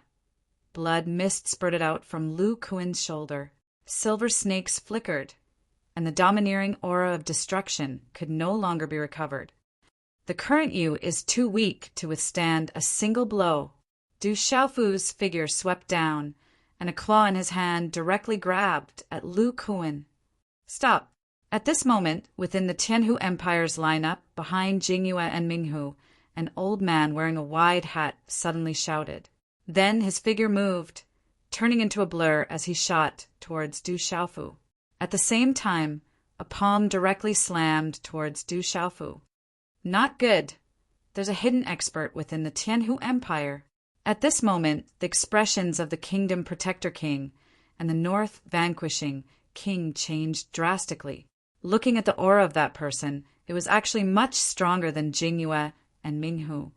Blood mist spurted out from Lu Kuin's shoulder. Silver snakes flickered, and the domineering aura of destruction could no longer be recovered. The current you is too weak to withstand a single blow. Du Xiaofu's figure swept down, and a claw in his hand directly grabbed at Lu Kuin. Stop! At this moment, within the Tianhu Empire's lineup, behind Jingyue and Minghu, an old man wearing a wide hat suddenly shouted. Then his figure moved, turning into a blur as he shot towards Du Xiaofu. At the same time, a palm directly slammed towards Du Xiaofu. Not good. There's a hidden expert within the Tianhu Empire. At this moment, the expressions of the Kingdom Protector King and the North Vanquishing King changed drastically. Looking at the aura of that person, it was actually much stronger than Jingyue and Minghu.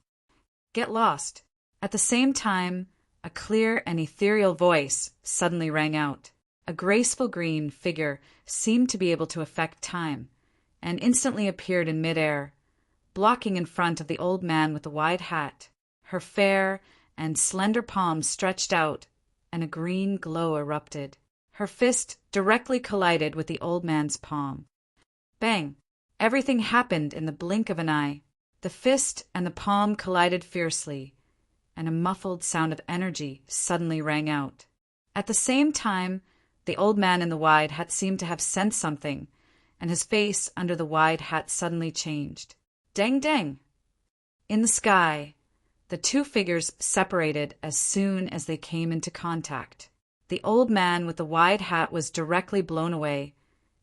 Get lost. At the same time, a clear and ethereal voice suddenly rang out. A graceful green figure seemed to be able to affect time, and instantly appeared in midair, blocking in front of the old man with the wide hat. Her fair and slender palm stretched out, and a green glow erupted. Her fist directly collided with the old man's palm. Bang! Everything happened in the blink of an eye. The fist and the palm collided fiercely, and a muffled sound of energy suddenly rang out. At the same time, the old man in the wide hat seemed to have sensed something, and his face under the wide hat suddenly changed. Dang dang! In the sky, the two figures separated as soon as they came into contact. The old man with the wide hat was directly blown away,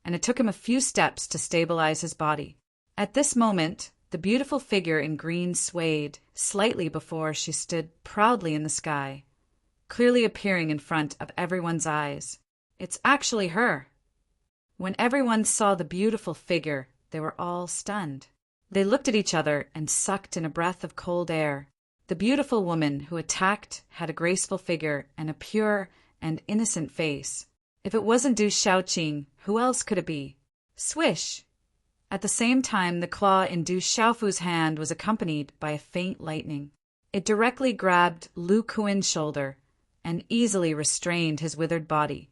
and it took him a few steps to stabilize his body. At this moment, the beautiful figure in green swayed slightly before she stood proudly in the sky, clearly appearing in front of everyone's eyes. It's actually her. When everyone saw the beautiful figure, they were all stunned. They looked at each other and sucked in a breath of cold air. The beautiful woman who attacked had a graceful figure and a pure and innocent face. If it wasn't Du Xiaoqing, who else could it be? Swish! At the same time, the claw in Du Xiaofu's hand was accompanied by a faint lightning. It directly grabbed Lu Kuin's shoulder and easily restrained his withered body.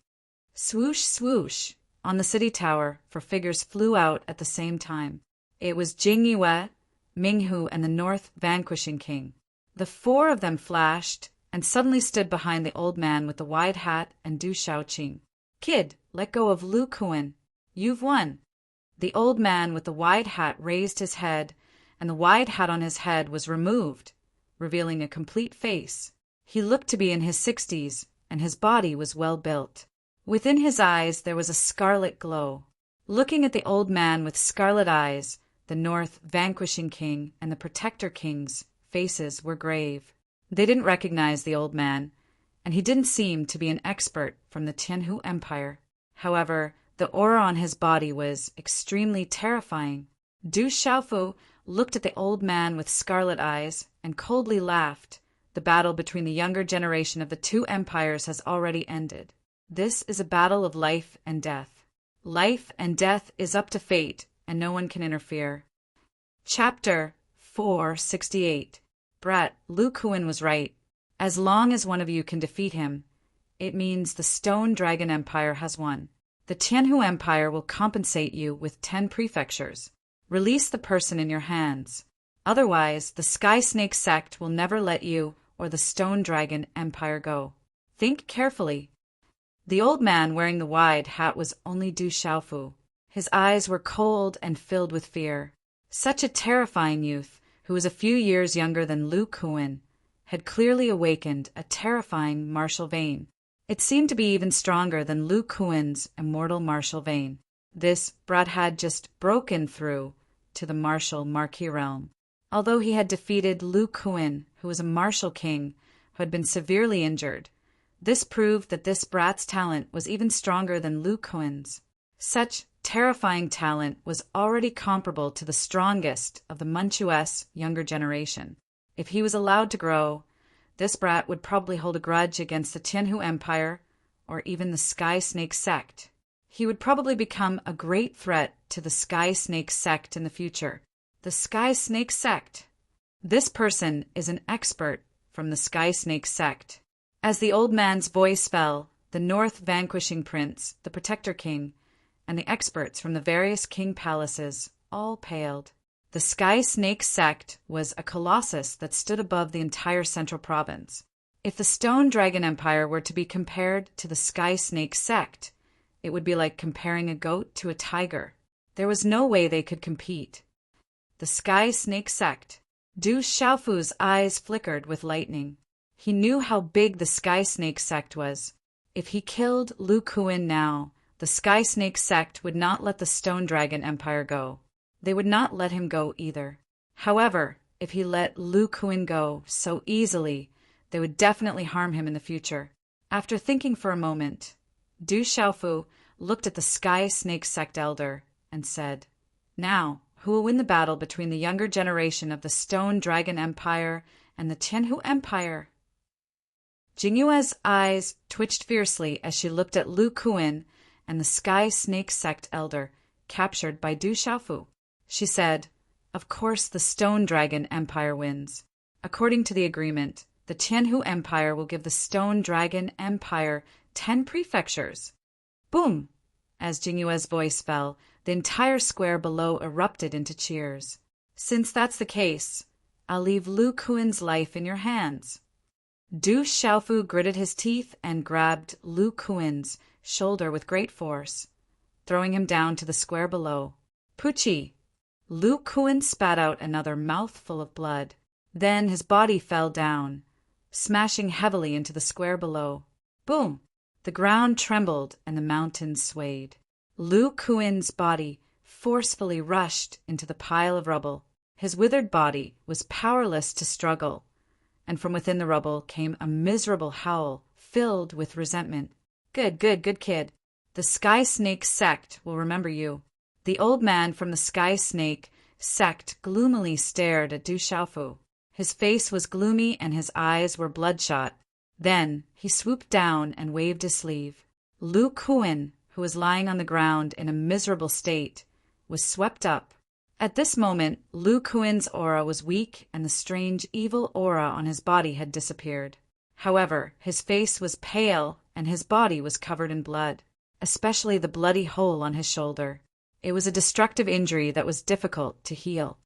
Swoosh, swoosh! On the city tower, 4 figures flew out at the same time. It was Jingyue, Minghu, and the North Vanquishing King. The 4 of them flashed and suddenly stood behind the old man with the wide hat and Du Xiaoqing. Kid, let go of Lu Kuin. You've won. The old man with the wide hat raised his head, and the wide hat on his head was removed, revealing a complete face. He looked to be in his 60s, and his body was well built. Within his eyes there was a scarlet glow. Looking at the old man with scarlet eyes, the North Vanquishing King and the Protector King's faces were grave. They didn't recognize the old man, and he didn't seem to be an expert from the Tianhu Empire. However, the aura on his body was extremely terrifying. Du Xiaofu looked at the old man with scarlet eyes and coldly laughed. The battle between the younger generation of the 2 empires has already ended. This is a battle of life and death. Life and death is up to fate, and no one can interfere. Chapter 468. Brat, Lu Kuin was right. As long as one of you can defeat him, it means the Stone Dragon Empire has won. The Tianhu Empire will compensate you with 10 prefectures. Release the person in your hands. Otherwise, the Sky Snake sect will never let you or the Stone Dragon Empire go. Think carefully. The old man wearing the wide hat was only Du Xiaofu. His eyes were cold and filled with fear. Such a terrifying youth, who was a few years younger than Lu Kuin, had clearly awakened a terrifying martial vein. It seemed to be even stronger than Lu Kuan's immortal martial vein. This brat had just broken through to the martial Marquis realm. Although he had defeated Lu Kuan, who was a martial king who had been severely injured, this proved that this brat's talent was even stronger than Lu Kuan's. Such terrifying talent was already comparable to the strongest of the Manchu's younger generation. If he was allowed to grow, this brat would probably hold a grudge against the Tianhu Empire or even the Sky Snake sect. He would probably become a great threat to the Sky Snake sect in the future. The Sky Snake sect. This person is an expert from the Sky Snake sect. As the old man's voice fell, the North vanquishing prince, the protector king, and the experts from the various king palaces all paled. The Sky Snake sect was a colossus that stood above the entire central province. If the Stone Dragon Empire were to be compared to the Sky Snake sect, it would be like comparing a goat to a tiger. There was no way they could compete. The Sky Snake sect. Du Xiaofu's eyes flickered with lightning. He knew how big the Sky Snake sect was. If he killed Lu Kuan now, the Sky Snake sect would not let the Stone Dragon Empire go. They would not let him go either. However, if he let Lu Kuan go so easily, they would definitely harm him in the future. After thinking for a moment, Du Xiaofu looked at the Sky Snake sect elder and said, "Now, who will win the battle between the younger generation of the Stone Dragon Empire and the Tianhu Empire?" Jingyue's eyes twitched fiercely as she looked at Lu Kuan and the Sky Snake sect elder, captured by Du Xiaofu. She said, "Of course the Stone Dragon Empire wins. According to the agreement, the Tianhu Empire will give the Stone Dragon Empire 10 prefectures." Boom! As Jingyue's voice fell, the entire square below erupted into cheers. "Since that's the case, I'll leave Lu Kuan's life in your hands." Du Xiaofu gritted his teeth and grabbed Lu Kuan's shoulder with great force, throwing him down to the square below. Puchi! Lu Kuan spat out another mouthful of blood. Then his body fell down, smashing heavily into the square below. Boom! The ground trembled and the mountains swayed. Lu Kuan's body forcefully rushed into the pile of rubble. His withered body was powerless to struggle, and from within the rubble came a miserable howl filled with resentment. Good kid. The Sky Snake sect will remember you." The old man from the Sky Snake sect gloomily stared at Du Xiaofu. His face was gloomy and his eyes were bloodshot. Then he swooped down and waved his sleeve. Lu Kuan, who was lying on the ground in a miserable state, was swept up. At this moment, Lu Kuan's aura was weak and the strange evil aura on his body had disappeared. However, his face was pale and his body was covered in blood, especially the bloody hole on his shoulder. It was a destructive injury that was difficult to heal.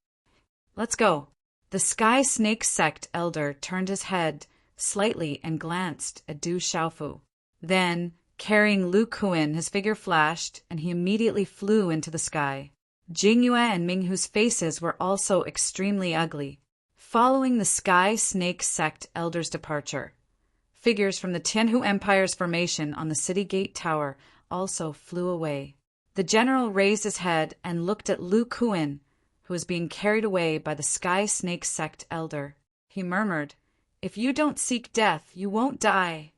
"Let's go." The Sky Snake sect elder turned his head slightly and glanced at Du Xiaofu. Then, carrying Lu Kuan, his figure flashed and he immediately flew into the sky. Jingyue and Minghu's faces were also extremely ugly. Following the Sky Snake sect elder's departure, figures from the Tianhu Empire's formation on the city gate tower also flew away. The general raised his head and looked at Lu Kuan, who was being carried away by the Sky Snake sect elder. He murmured, "If you don't seek death, you won't die."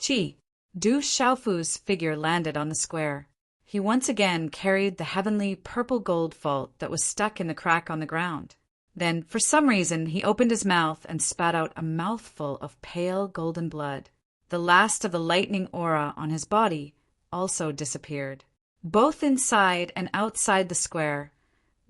Chi! Du Xiaofu's figure landed on the square. He once again carried the heavenly purple gold fault that was stuck in the crack on the ground. Then, for some reason, he opened his mouth and spat out a mouthful of pale golden blood. The last of the lightning aura on his body also disappeared. Both inside and outside the square,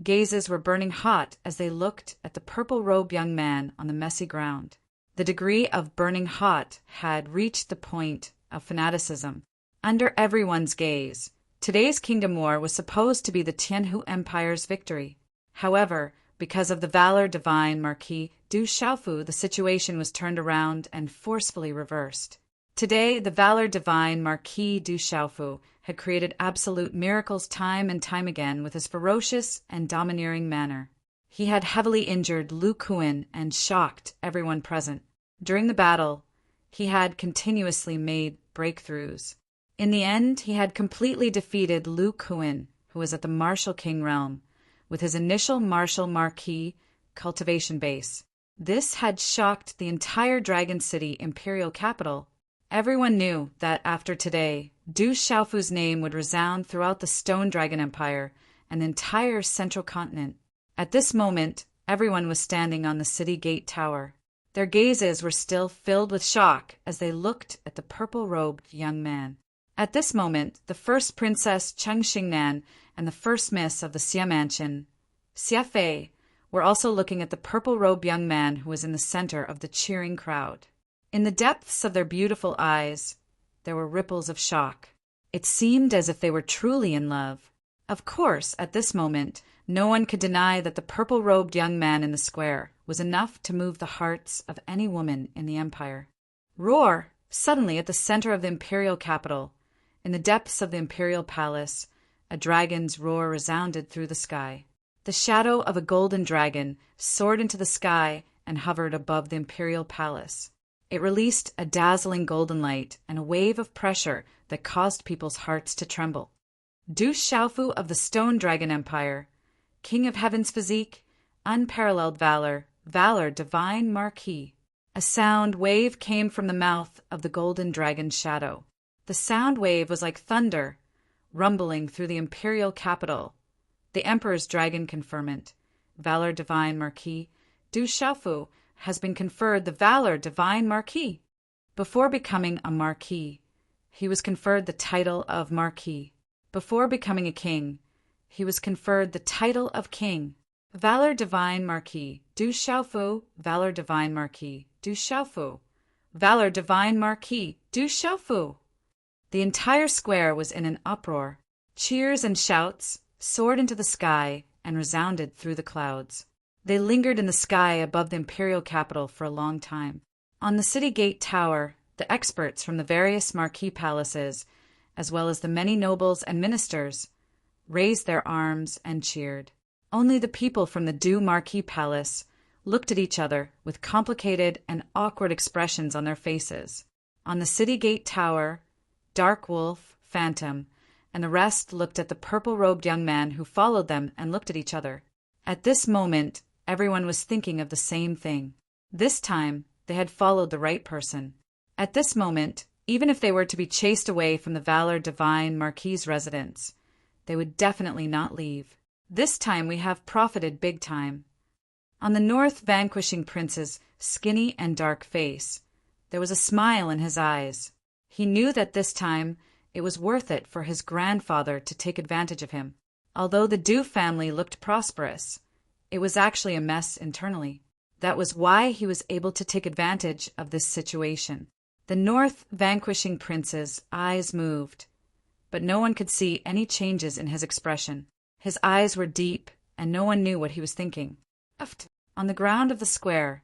gazes were burning hot as they looked at the purple-robed young man on the messy ground. The degree of burning hot had reached the point of fanaticism. Under everyone's gaze, today's kingdom war was supposed to be the Tianhu Empire's victory. However, because of the valor divine Marquis Du Xiaofu, the situation was turned around and forcefully reversed. Today, the valor divine Marquis Du Xiaofu had created absolute miracles time and time again with his ferocious and domineering manner. He had heavily injured Lu Kuan and shocked everyone present. During the battle, he had continuously made breakthroughs. In the end, he had completely defeated Lu Kuan, who was at the Martial King realm, with his initial Martial Marquis cultivation base. This had shocked the entire Dragon City imperial capital. Everyone knew that after today, Du Xiaofu's name would resound throughout the Stone Dragon Empire and the entire central continent. At this moment, everyone was standing on the city gate tower. Their gazes were still filled with shock as they looked at the purple-robed young man. At this moment, the first Princess Cheng Xingnan and the first Miss of the Xia Mansion, Xia Fei, were also looking at the purple-robed young man who was in the center of the cheering crowd. In the depths of their beautiful eyes, there were ripples of shock. It seemed as if they were truly in love. Of course, at this moment, no one could deny that the purple-robed young man in the square was enough to move the hearts of any woman in the empire. Roar! Suddenly, at the center of the imperial capital, in the depths of the imperial palace, a dragon's roar resounded through the sky. The shadow of a golden dragon soared into the sky and hovered above the imperial palace. It released a dazzling golden light and a wave of pressure that caused people's hearts to tremble. Du Xiaofu of the Stone Dragon Empire, King of Heaven's physique, unparalleled valor, valor divine Marquis. A sound wave came from the mouth of the golden dragon's shadow. The sound wave was like thunder, rumbling through the imperial capital. The Emperor's dragon conferment, Valor Divine Marquis, Du Xiaofu, has been conferred the Valor Divine Marquis. Before becoming a Marquis, he was conferred the title of Marquis. Before becoming a king, he was conferred the title of King. Valor Divine Marquis, Du Xiaofu, Valor Divine Marquis, Du Xiaofu, Valor Divine Marquis, Du Xiaofu. The entire square was in an uproar. Cheers and shouts soared into the sky and resounded through the clouds. They lingered in the sky above the imperial capital for a long time. On the city gate tower, the experts from the various marquis palaces, as well as the many nobles and ministers, raised their arms and cheered. Only the people from the Du Marquis Palace looked at each other with complicated and awkward expressions on their faces. On the city gate tower, Dark Wolf, Phantom, and the rest looked at the purple-robed young man who followed them and looked at each other. At this moment, everyone was thinking of the same thing. This time, they had followed the right person. At this moment, even if they were to be chased away from the Valor Divine Marquis' residence, they would definitely not leave. This time we have profited big time. On the North Vanquishing Prince's skinny and dark face, there was a smile in his eyes. He knew that this time it was worth it for his grandfather to take advantage of him. Although the Du family looked prosperous, it was actually a mess internally. That was why he was able to take advantage of this situation. The North Vanquishing Prince's eyes moved, but no one could see any changes in his expression. His eyes were deep, and no one knew what he was thinking. On the ground of the square,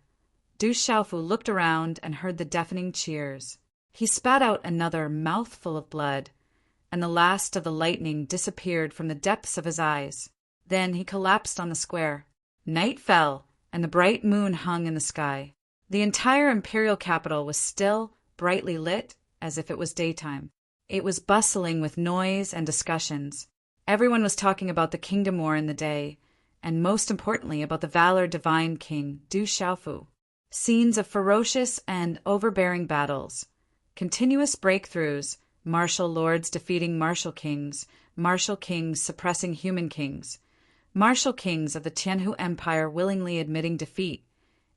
Du Xiaofu looked around and heard the deafening cheers. He spat out another mouthful of blood, and the last of the lightning disappeared from the depths of his eyes. Then he collapsed on the square. Night fell, and the bright moon hung in the sky. The entire imperial capital was still, brightly lit, as if it was daytime. It was bustling with noise and discussions. Everyone was talking about the kingdom war in the day, and most importantly about the Valor Divine King, Du Xiaofu. Scenes of ferocious and overbearing battles, continuous breakthroughs, martial lords defeating martial kings suppressing human kings, martial kings of the Tianhu Empire willingly admitting defeat,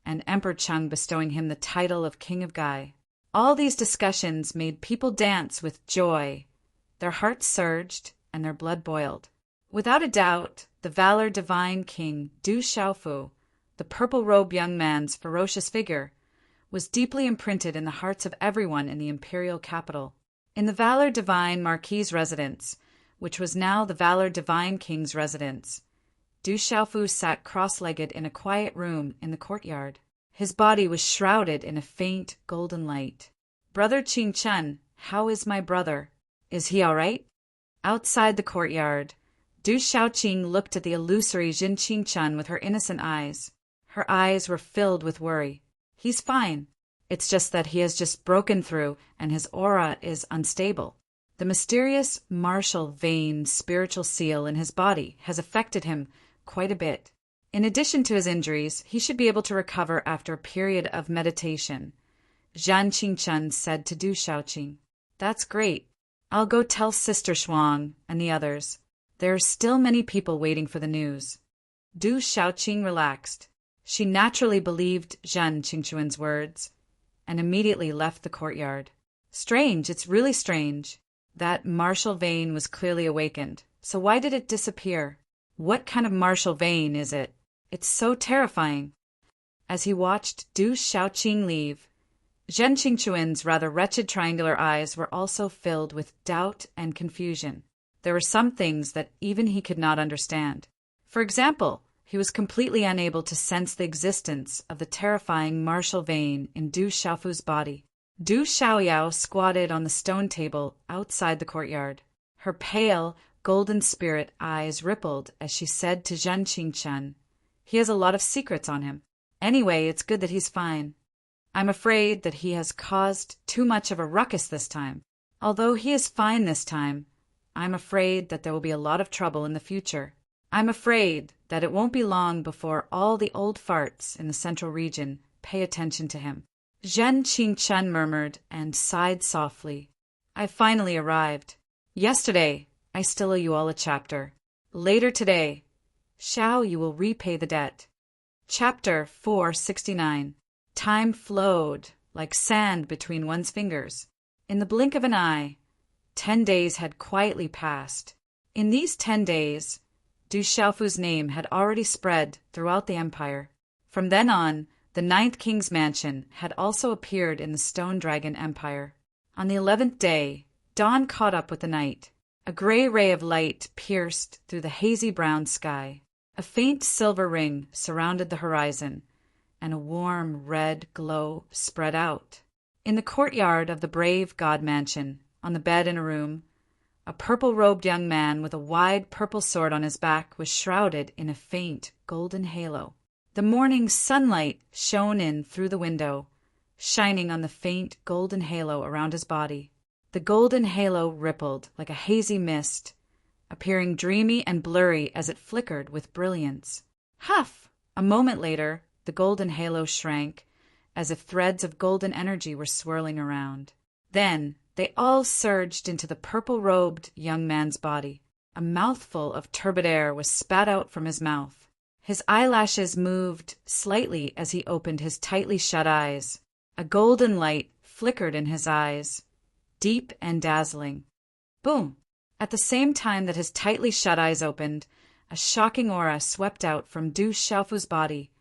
and Emperor Cheng bestowing him the title of King of Gai. All these discussions made people dance with joy. Their hearts surged, and their blood boiled. Without a doubt, the Valor Divine King, Du Xiaofu, the purple-robed young man's ferocious figure, was deeply imprinted in the hearts of everyone in the imperial capital. In the Valor Divine Marquis' residence, which was now the Valor Divine King's residence, Du Xiaofu sat cross-legged in a quiet room in the courtyard. His body was shrouded in a faint golden light. "Brother Qing Chen, how is my brother? Is he all right?" Outside the courtyard, Du Xiaoqing looked at the illusory Jin Qing Chen with her innocent eyes. Her eyes were filled with worry. "He's fine. It's just that he has just broken through and his aura is unstable. The mysterious martial vein spiritual seal in his body has affected him quite a bit. In addition to his injuries, he should be able to recover after a period of meditation. Zhan Qingchen said to Du Shaoqing. That's great. I'll go tell Sister Shuang and the others. There are still many people waiting for the news. Du Shaoqing relaxed. She naturally believed Zhan Qingchuan's words and immediately left the courtyard. Strange, it's really strange. That martial vein was clearly awakened. So why did it disappear? What kind of martial vein is it? It's so terrifying. As he watched Du Shaoqing leave, Zhen Qingchuan's rather wretched triangular eyes were also filled with doubt and confusion. There were some things that even he could not understand. For example, he was completely unable to sense the existence of the terrifying martial vein in Du Xiaofu's body. Du Xiaoyao squatted on the stone table outside the courtyard. Her pale, golden spirit eyes rippled as she said to Zhen Qingchen, "He has a lot of secrets on him. Anyway, it's good that he's fine. I'm afraid that he has caused too much of a ruckus this time. Although he is fine this time, I'm afraid that there will be a lot of trouble in the future. I'm afraid that it won't be long before all the old farts in the central region pay attention to him." Zhen Qingchen murmured and sighed softly. "I finally arrived. Yesterday, I still owe you all a chapter. Later today, Xiao, you will repay the debt." Chapter 469. Time flowed like sand between one's fingers. In the blink of an eye, 10 days had quietly passed. In these 10 days, Du Xiaofu's name had already spread throughout the empire. From then on, the 9th King's mansion had also appeared in the Stone Dragon Empire. On the 11th day, dawn caught up with the night. A gray ray of light pierced through the hazy brown sky. A faint silver ring surrounded the horizon, and a warm red glow spread out. In the courtyard of the brave God mansion, on the bed in a room, a purple-robed young man with a wide purple sword on his back was shrouded in a faint golden halo. The morning sunlight shone in through the window, shining on the faint golden halo around his body. The golden halo rippled like a hazy mist, appearing dreamy and blurry as it flickered with brilliance. Huff! A moment later, the golden halo shrank, as if threads of golden energy were swirling around. Then they all surged into the purple-robed young man's body. A mouthful of turbid air was spat out from his mouth. His eyelashes moved slightly as he opened his tightly shut eyes. A golden light flickered in his eyes, deep and dazzling. Boom! At the same time that his tightly shut eyes opened, a shocking aura swept out from Du Xiaofu's body,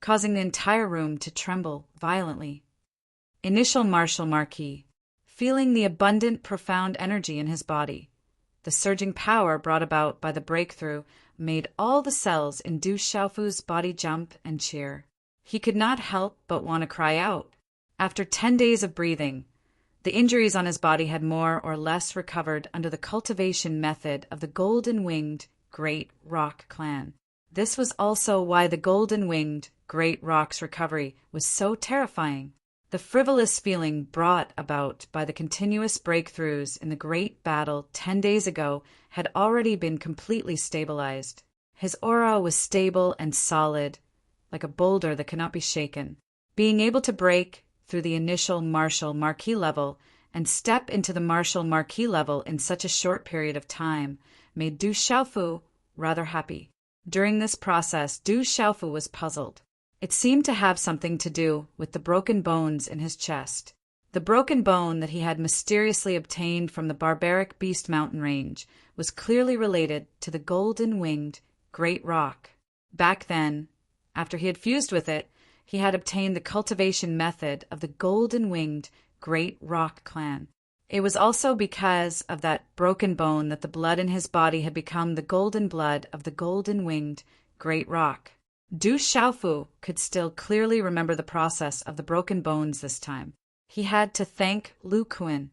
causing the entire room to tremble violently. Initial Martial Marquis. Feeling the abundant, profound energy in his body, the surging power brought about by the breakthrough made all the cells in Du Xiaofu's body jump and cheer. He could not help but want to cry out. After 10 days of breathing, the injuries on his body had more or less recovered under the cultivation method of the golden-winged Great Rock clan. This was also why the golden-winged Great Rock's recovery was so terrifying. The frivolous feeling brought about by the continuous breakthroughs in the great battle 10 days ago had already been completely stabilized. His aura was stable and solid, like a boulder that cannot be shaken. Being able to break through the initial Martial Marquis level and step into the Martial Marquis level in such a short period of time made Du Xiaofu rather happy. During this process, Du Xiaofu was puzzled. It seemed to have something to do with the broken bones in his chest. The broken bone that he had mysteriously obtained from the barbaric Beast Mountain range was clearly related to the golden-winged Great Rock. Back then, after he had fused with it, he had obtained the cultivation method of the golden-winged Great Rock clan. It was also because of that broken bone that the blood in his body had become the golden blood of the golden-winged Great Rock. Du Xiaofu could still clearly remember the process of the broken bones this time. He had to thank Lu Kuan.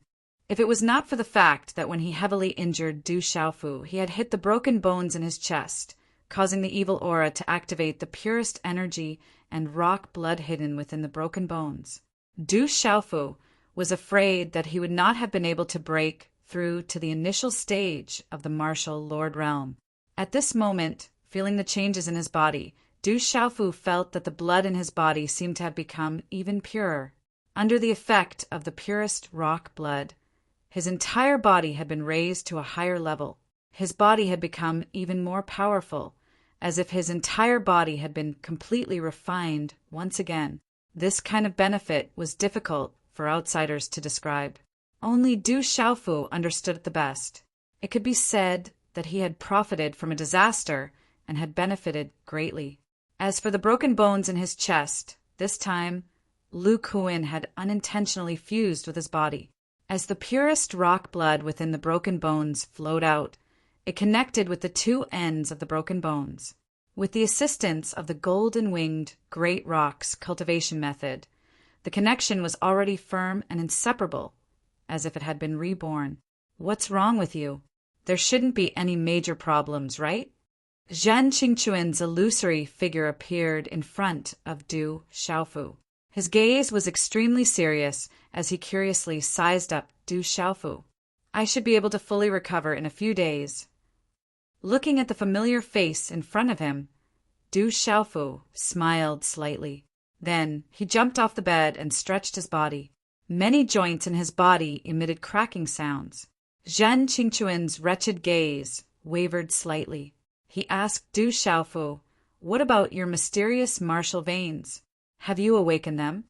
If it was not for the fact that when he heavily injured Du Xiaofu, he had hit the broken bones in his chest, causing the evil aura to activate the purest energy and rock blood hidden within the broken bones. Du Xiaofu was afraid that he would not have been able to break through to the initial stage of the martial lord realm. At this moment, feeling the changes in his body, Du Xiaofu felt that the blood in his body seemed to have become even purer. Under the effect of the purest rock blood, his entire body had been raised to a higher level. His body had become even more powerful, as if his entire body had been completely refined once again. This kind of benefit was difficult for outsiders to describe. Only Du Xiaofu understood it the best. It could be said that he had profited from a disaster and had benefited greatly. As for the broken bones in his chest, this time Lu Kuan had unintentionally fused with his body. As the purest rock blood within the broken bones flowed out, it connected with the two ends of the broken bones. With the assistance of the golden-winged great rocks cultivation method, the connection was already firm and inseparable, as if it had been reborn. What's wrong with you? There shouldn't be any major problems, right? Zhen Qingquan's illusory figure appeared in front of Du Xiaofu. His gaze was extremely serious as he curiously sized up Du Xiaofu. I should be able to fully recover in a few days. Looking at the familiar face in front of him, Du Xiaofu smiled slightly. Then he jumped off the bed and stretched his body. Many joints in his body emitted cracking sounds. Zhen Qingquan's wretched gaze wavered slightly. He asked Du Xiaofu, "What about your mysterious martial veins? Have you awakened them?"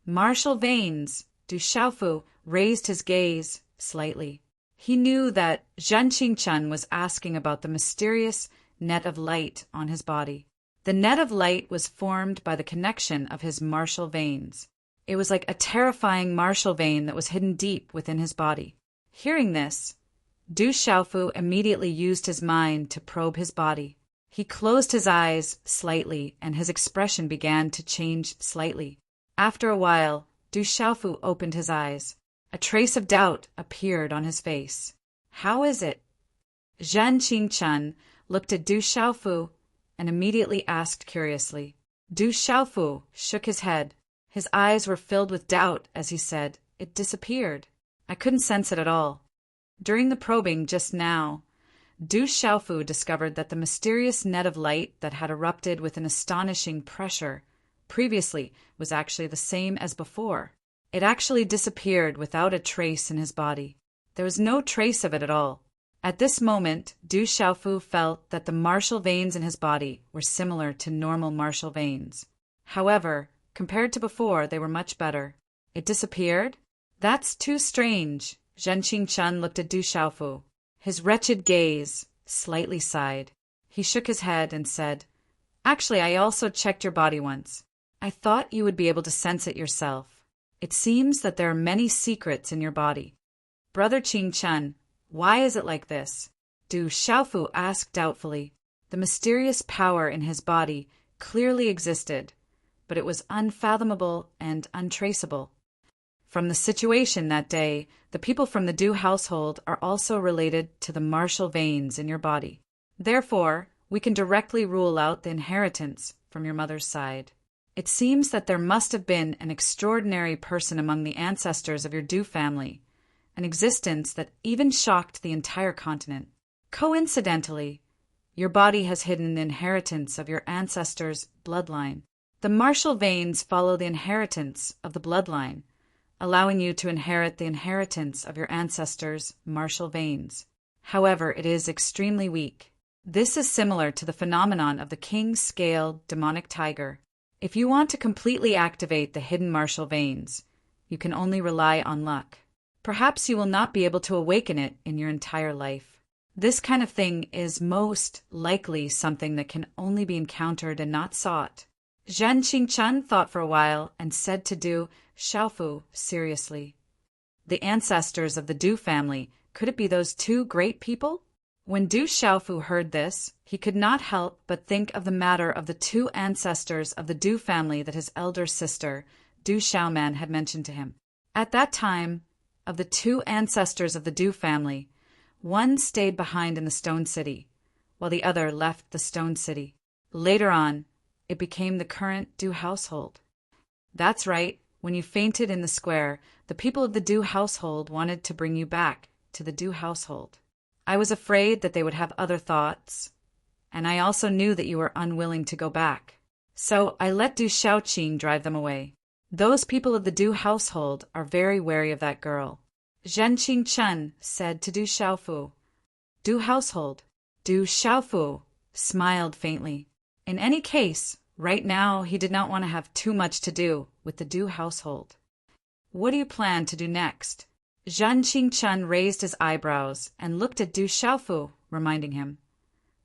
Martial veins. Du Xiaofu raised his gaze slightly. He knew that Zhen Qingquan was asking about the mysterious net of light on his body. The net of light was formed by the connection of his martial veins. It was like a terrifying martial vein that was hidden deep within his body. Hearing this, Du Xiaofu immediately used his mind to probe his body. He closed his eyes slightly, and his expression began to change slightly. After a while, Du Xiaofu opened his eyes. A trace of doubt appeared on his face. "How is it?" Zhen Qingquan looked at Du Xiaofu and immediately asked curiously. Du Xiaofu shook his head. His eyes were filled with doubt as he said, "It disappeared. I couldn't sense it at all." During the probing just now, Du Xiaofu discovered that the mysterious net of light that had erupted with an astonishing pressure previously was actually the same as before. It actually disappeared without a trace in his body. There was no trace of it at all. At this moment, Du Xiaofu felt that the martial veins in his body were similar to normal martial veins. However, compared to before, they were much better. It disappeared? That's too strange. Zhen Qingquan looked at Du Xiaofu. His wretched gaze slightly sighed. He shook his head and said, "Actually, I also checked your body once. I thought you would be able to sense it yourself. It seems that there are many secrets in your body." "Brother Qingquan, why is it like this?" Du Xiaofu asked doubtfully. The mysterious power in his body clearly existed, but it was unfathomable and untraceable. From the situation that day, the people from the Du household are also related to the martial veins in your body. Therefore, we can directly rule out the inheritance from your mother's side. It seems that there must have been an extraordinary person among the ancestors of your Du family, an existence that even shocked the entire continent. Coincidentally, your body has hidden the inheritance of your ancestors' bloodline. The martial veins follow the inheritance of the bloodline, allowing you to inherit the inheritance of your ancestors' martial veins. However, it is extremely weak. This is similar to the phenomenon of the king-scale demonic tiger. If you want to completely activate the hidden martial veins, you can only rely on luck. Perhaps you will not be able to awaken it in your entire life. This kind of thing is most likely something that can only be encountered and not sought. Zhen Qingquan thought for a while and said to Du Xiaofu seriously, "The ancestors of the Du family, could it be those two great people?" When Du Xiaofu heard this, he could not help but think of the matter of the two ancestors of the Du family that his elder sister, Du Xiaoman, had mentioned to him. At that time, of the two ancestors of the Du family, one stayed behind in the Stone City, while the other left the Stone City. Later on, it became the current Du household. That's right, When you fainted in the square, the people of the Du household wanted to bring you back to the Du household. I was afraid that they would have other thoughts, and I also knew that you were unwilling to go back. So I let Du Shaoqing drive them away. Those people of the Du household are very wary of that girl. Zhen Qingchen said to Du Xiaofu. Du household. Du Xiaofu smiled faintly. In any case, right now he did not want to have too much to do with the Du household. What do you plan to do next? Zhen Qingchen raised his eyebrows and looked at Du Xiaofu, reminding him.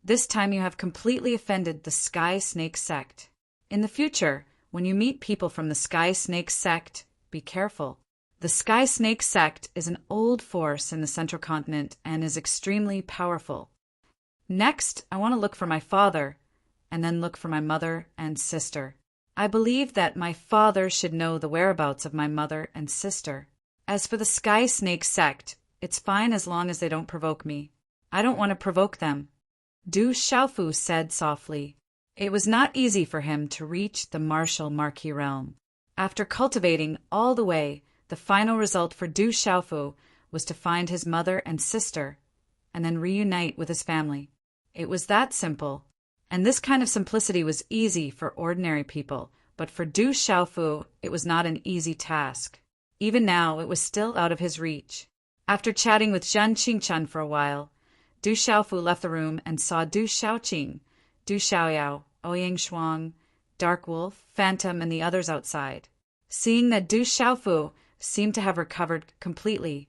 This time you have completely offended the Sky Snake sect. In the future, when you meet people from the Sky Snake sect, be careful. The Sky Snake sect is an old force in the Central Continent and is extremely powerful. Next, I want to look for my father, and then look for my mother and sister. I believe that my father should know the whereabouts of my mother and sister. As for the Sky Snake sect, it's fine as long as they don't provoke me. I don't want to provoke them. Du Xiaofu said softly. It was not easy for him to reach the martial Marquis realm. After cultivating all the way, the final result for Du Xiaofu was to find his mother and sister, and then reunite with his family. It was that simple, and this kind of simplicity was easy for ordinary people, but for Du Xiaofu it was not an easy task. Even now it was still out of his reach. After chatting with Zhen Qingchen for a while, Du Xiaofu left the room and saw Du Shaoqing, Du Xiaoyao, Ouyang Shuang, Dark Wolf, Phantom, and the others outside. Seeing that Du Xiaofu seemed to have recovered completely,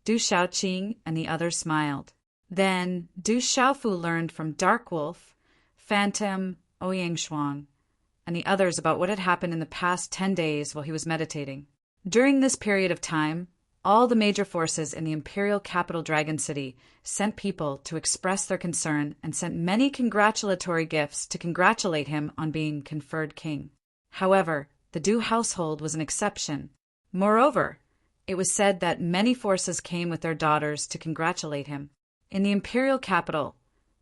Du Shaoqing and the others smiled. Then Du Xiaofu learned from Dark Wolf, Phantom, Ouyang Shuang, and the others about what had happened in the past 10 days while he was meditating. During this period of time, all the major forces in the imperial capital Dragon City sent people to express their concern and sent many congratulatory gifts to congratulate him on being conferred king. However, the Du household was an exception. Moreover, it was said that many forces came with their daughters to congratulate him. In the imperial capital,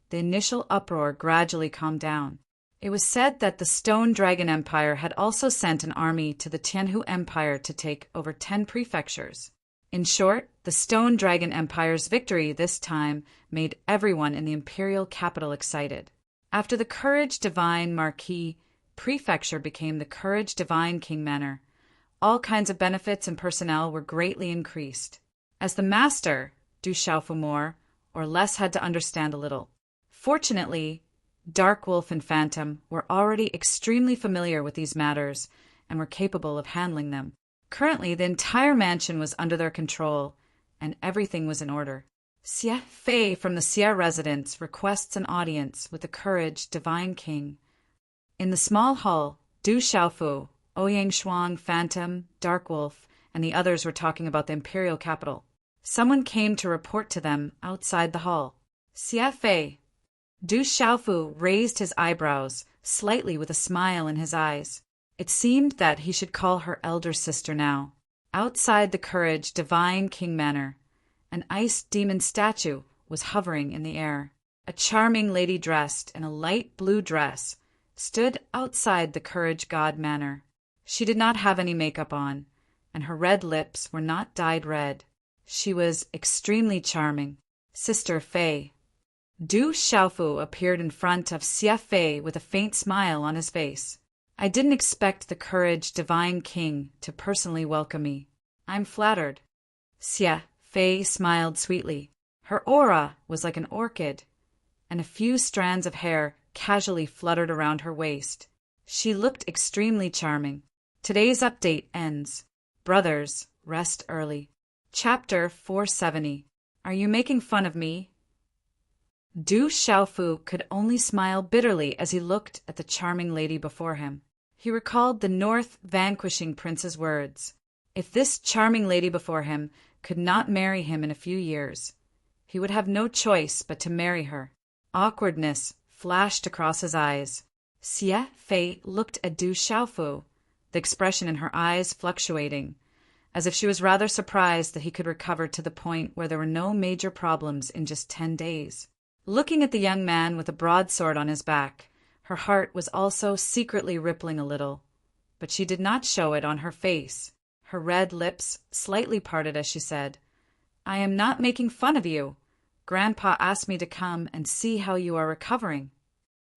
the initial uproar gradually calmed down. It was said that the Stone Dragon Empire had also sent an army to the Tianhu Empire to take over 10 prefectures. In short, the Stone Dragon Empire's victory this time made everyone in the imperial capital excited. After the Courage Divine Marquis Prefecture became the Courage Divine King Manor, all kinds of benefits and personnel were greatly increased. As the master, Du Xiaofu more or less had to understand a little. Fortunately, Dark Wolf and Phantom were already extremely familiar with these matters and were capable of handling them. Currently, the entire mansion was under their control, and everything was in order. Xie Fei from the Xie residence requests an audience with the Courage Divine King. In the small hall, Du Xiaofu, Ouyang Shuang, Phantom, Dark Wolf, and the others were talking about the imperial capital. Someone came to report to them outside the hall. Xie Fei. Du Xiaofu raised his eyebrows slightly with a smile in his eyes. It seemed that he should call her elder sister now. Outside the Courage Divine King Manor, an ice demon statue was hovering in the air. A charming lady dressed in a light blue dress stood outside the Courage God Manor. She did not have any makeup on, and her red lips were not dyed red. She was extremely charming. Sister Fei. Du Xiaofu appeared in front of Xie Fei with a faint smile on his face. I didn't expect the Courage Divine King to personally welcome me. I'm flattered. Xie Fei smiled sweetly. Her aura was like an orchid, and a few strands of hair casually fluttered around her waist. She looked extremely charming. Today's update ends. Brothers, rest early. Chapter 470. Are you making fun of me? Du Xiaofu could only smile bitterly as he looked at the charming lady before him. He recalled the North Vanquishing Prince's words. If this charming lady before him could not marry him in a few years, he would have no choice but to marry her. Awkwardness flashed across his eyes. Xie Fei looked at Du Xiaofu, the expression in her eyes fluctuating, as if she was rather surprised that he could recover to the point where there were no major problems in just 10 days. Looking at the young man with a broadsword on his back, her heart was also secretly rippling a little. but she did not show it on her face. Her red lips slightly parted as she said, "I am not making fun of you. Grandpa asked me to come and see how you are recovering."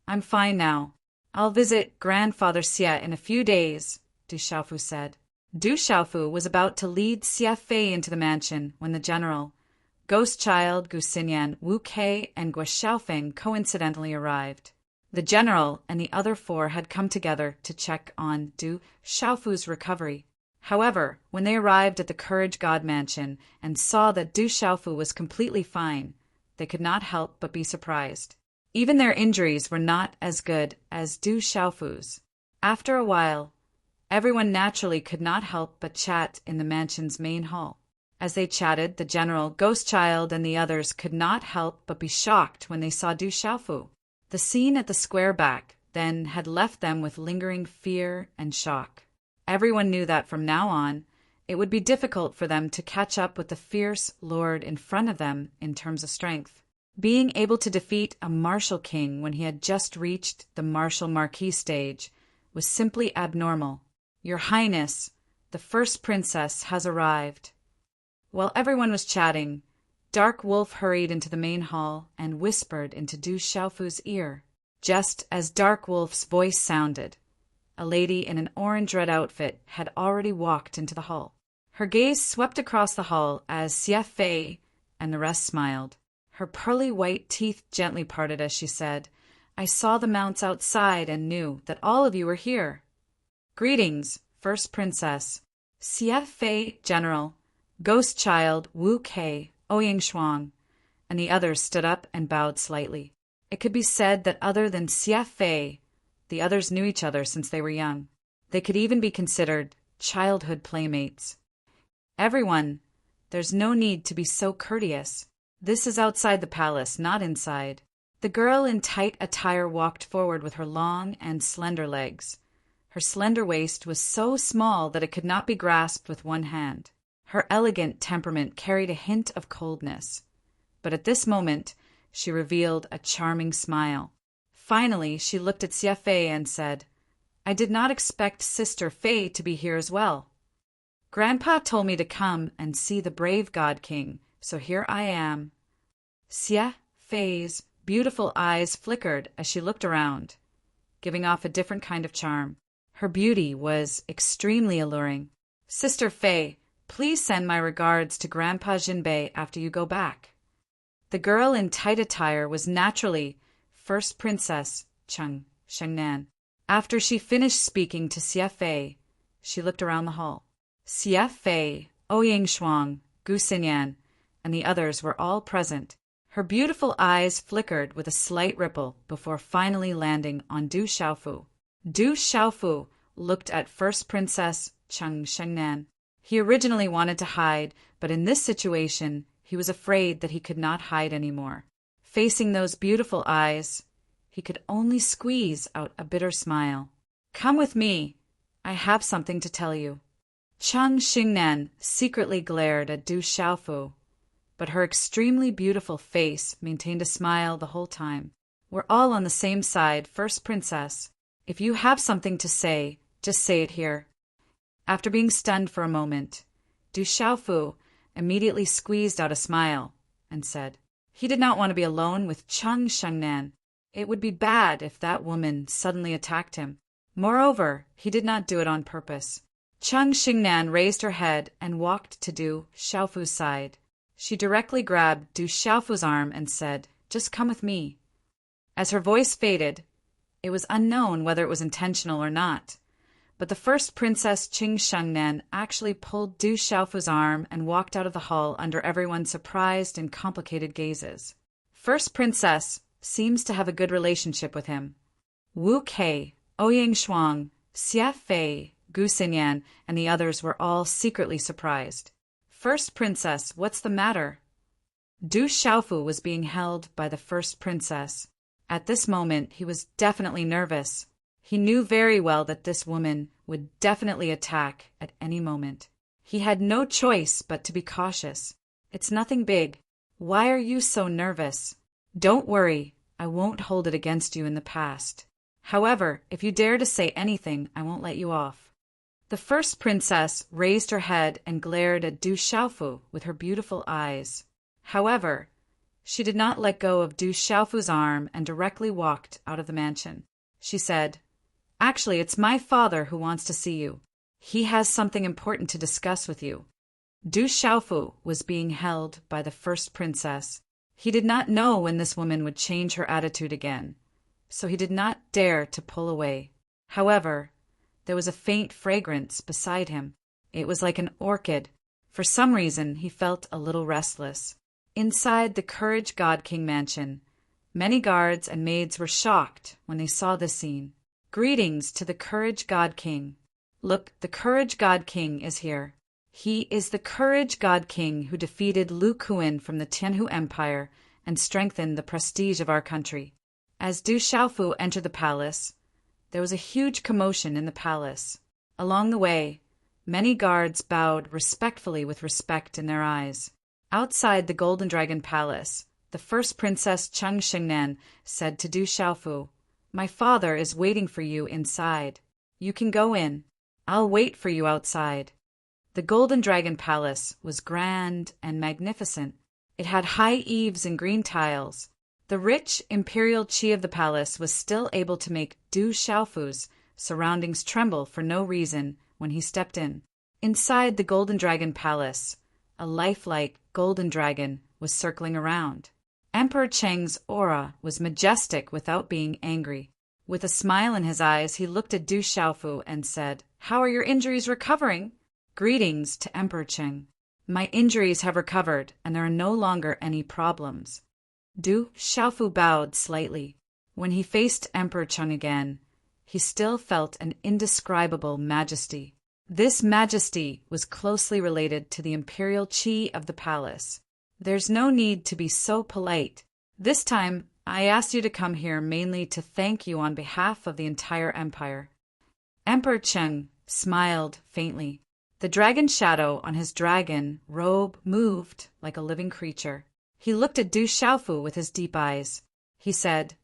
"I'm fine now. I'll visit Grandfather Xie in a few days," Du Xiaofu said. Du Xiaofu was about to lead Xie Fei into the mansion when the general, Ghost Child, Gu Xinyan, Wu Kei, and Guo Xiaofeng coincidentally arrived. The general and the other four had come together to check on Du Xiaofu's recovery. However, when they arrived at the Courage God mansion and saw that Du Xiaofu was completely fine, they could not help but be surprised. Even their injuries were not as good as Du Xiaofu's. After a while, everyone naturally could not help but chat in the mansion's main hall. As they chatted, the general, Ghost Child, and the others could not help but be shocked when they saw Du Xiaofu. The scene at the square back then had left them with lingering fear and shock. Everyone knew that from now on, it would be difficult for them to catch up with the fierce lord in front of them in terms of strength. Being able to defeat a martial king when he had just reached the martial marquis stage was simply abnormal. "Your Highness, the first princess has arrived." While everyone was chatting, Dark Wolf hurried into the main hall and whispered into Du Xiaofu's ear. Just as Dark Wolf's voice sounded, a lady in an orange red outfit had already walked into the hall. Her gaze swept across the hall as Xie Fei and the rest smiled. Her pearly white teeth gently parted as she said, "I saw the mounts outside and knew that all of you were here." "Greetings, First Princess." Xie Fei, General, Ghost Child, Wu Kei, Ouyang Shuang, and the others stood up and bowed slightly. It could be said that other than Xie Fei, the others knew each other since they were young. They could even be considered childhood playmates. "Everyone, there's no need to be so courteous. This is outside the palace, not inside." The girl in tight attire walked forward with her long and slender legs. Her slender waist was so small that it could not be grasped with one hand. Her elegant temperament carried a hint of coldness. But at this moment, she revealed a charming smile. Finally, she looked at Xie Fei and said, "I did not expect Sister Fei to be here as well. Grandpa told me to come and see the brave God King, so here I am." Xie Fei's beautiful eyes flickered as she looked around, giving off a different kind of charm. Her beauty was extremely alluring. "Sister Fei, please send my regards to Grandpa Jinbei after you go back." The girl in tight attire was naturally First Princess Cheng Shengnan. After she finished speaking to Xie Fei, she looked around the hall. Xie Fei, Ouyang Shuang, Gu Xinyan, and the others were all present. Her beautiful eyes flickered with a slight ripple before finally landing on Du Xiaofu. Du Xiaofu looked at First Princess Cheng Shengnan. He originally wanted to hide, but in this situation, he was afraid that he could not hide anymore. Facing those beautiful eyes, he could only squeeze out a bitter smile. "Come with me. I have something to tell you." Cheng Xingnan secretly glared at Du Xiaofu, but her extremely beautiful face maintained a smile the whole time. "We're all on the same side, First Princess. If you have something to say, just say it here." After being stunned for a moment, Du Xiaofu immediately squeezed out a smile and said, he did not want to be alone with Cheng Shengnan. It would be bad if that woman suddenly attacked him. Moreover, he did not do it on purpose. Cheng Xingnan raised her head and walked to Du Xiaofu's side. She directly grabbed Du Xiaofu's arm and said, "Just come with me." As her voice faded, it was unknown whether it was intentional or not, but the first Princess Cheng Shengnan actually pulled Du Xiaofu's arm and walked out of the hall under everyone's surprised and complicated gazes. First Princess seems to have a good relationship with him. Wu Kei, Ouyang Shuang, Xie Fei, Gu Xinyan, and the others were all secretly surprised. "First Princess, what's the matter?" Du Xiaofu was being held by the First Princess. At this moment, he was definitely nervous. He knew very well that this woman would definitely attack at any moment. He had no choice but to be cautious. "It's nothing big. Why are you so nervous?" "Don't worry, I won't hold it against you in the past. However, if you dare to say anything, I won't let you off." The first princess raised her head and glared at Du Xiaofu with her beautiful eyes. However, she did not let go of Du Xiaofu's arm and directly walked out of the mansion. She said, "Actually, it's my father who wants to see you. He has something important to discuss with you." Du Xiaofu was being held by the first princess. He did not know when this woman would change her attitude again, so he did not dare to pull away. However, there was a faint fragrance beside him. It was like an orchid. For some reason, he felt a little restless. Inside the Courage God King mansion, many guards and maids were shocked when they saw this scene. "Greetings to the Courage God King. Look, the Courage God King is here. He is the Courage God King who defeated Lu Kuan from the Tianhu Empire and strengthened the prestige of our country." As Du Xiaofu entered the palace, there was a huge commotion in the palace. Along the way, many guards bowed respectfully with respect in their eyes. Outside the Golden Dragon Palace, the first Princess Cheng Xingnan said to Du Xiaofu, "My father is waiting for you inside. You can go in. I'll wait for you outside." The Golden Dragon Palace was grand and magnificent. It had high eaves and green tiles. The rich imperial qi of the palace was still able to make Du Xiaofu's surroundings tremble for no reason when he stepped in. Inside the Golden Dragon Palace, a lifelike golden dragon was circling around. Emperor Cheng's aura was majestic without being angry. With a smile in his eyes, he looked at Du Xiaofu and said, "How are your injuries recovering?" "Greetings to Emperor Cheng. My injuries have recovered, and there are no longer any problems." Du Xiaofu bowed slightly. When he faced Emperor Cheng again, he still felt an indescribable majesty. This majesty was closely related to the imperial qi of the palace. "There's no need to be so polite. This time, I asked you to come here mainly to thank you on behalf of the entire empire." Emperor Cheng smiled faintly. The dragon shadow on his dragon robe moved like a living creature. He looked at Du Xiaofu with his deep eyes. He said,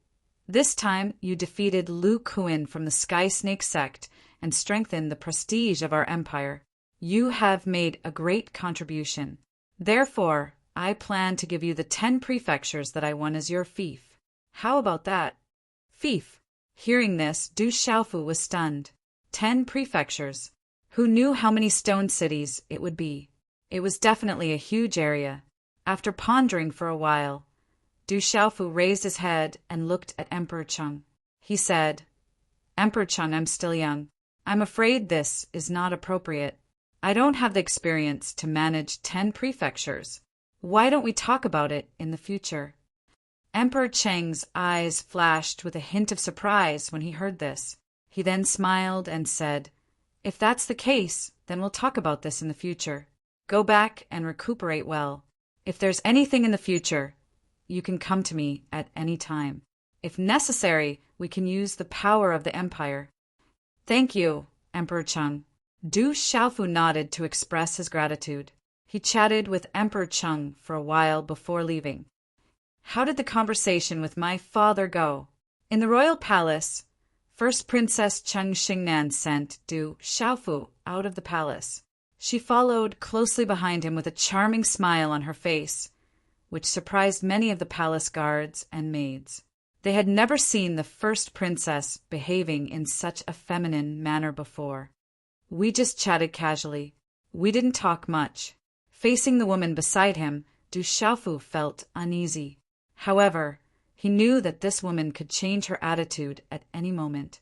"This time you defeated Lu Kuan from the Sky Snake sect and strengthened the prestige of our empire. You have made a great contribution. Therefore, I plan to give you the 10 prefectures that I won as your fief. How about that?" Fief. Hearing this, Du Xiaofu was stunned. 10 prefectures. Who knew how many stone cities it would be? It was definitely a huge area. After pondering for a while, Du Xiaofu raised his head and looked at Emperor Cheng. He said, "Emperor Cheng, I'm still young. I'm afraid this is not appropriate. I don't have the experience to manage 10 prefectures. Why don't we talk about it in the future?" Emperor Cheng's eyes flashed with a hint of surprise when he heard this. He then smiled and said, "If that's the case, then we'll talk about this in the future. Go back and recuperate well. If there's anything in the future, you can come to me at any time. If necessary, we can use the power of the empire." "Thank you, Emperor Cheng." Du Xiaofu nodded to express his gratitude. He chatted with Emperor Cheng for a while before leaving. "How did the conversation with my father go?" In the royal palace, First Princess Cheng Xingnan sent Du Xiaofu out of the palace. She followed closely behind him with a charming smile on her face, which surprised many of the palace guards and maids. They had never seen the first princess behaving in such a feminine manner before. "We just chatted casually. We didn't talk much." Facing the woman beside him, Du Xiaofu felt uneasy. However, he knew that this woman could change her attitude at any moment.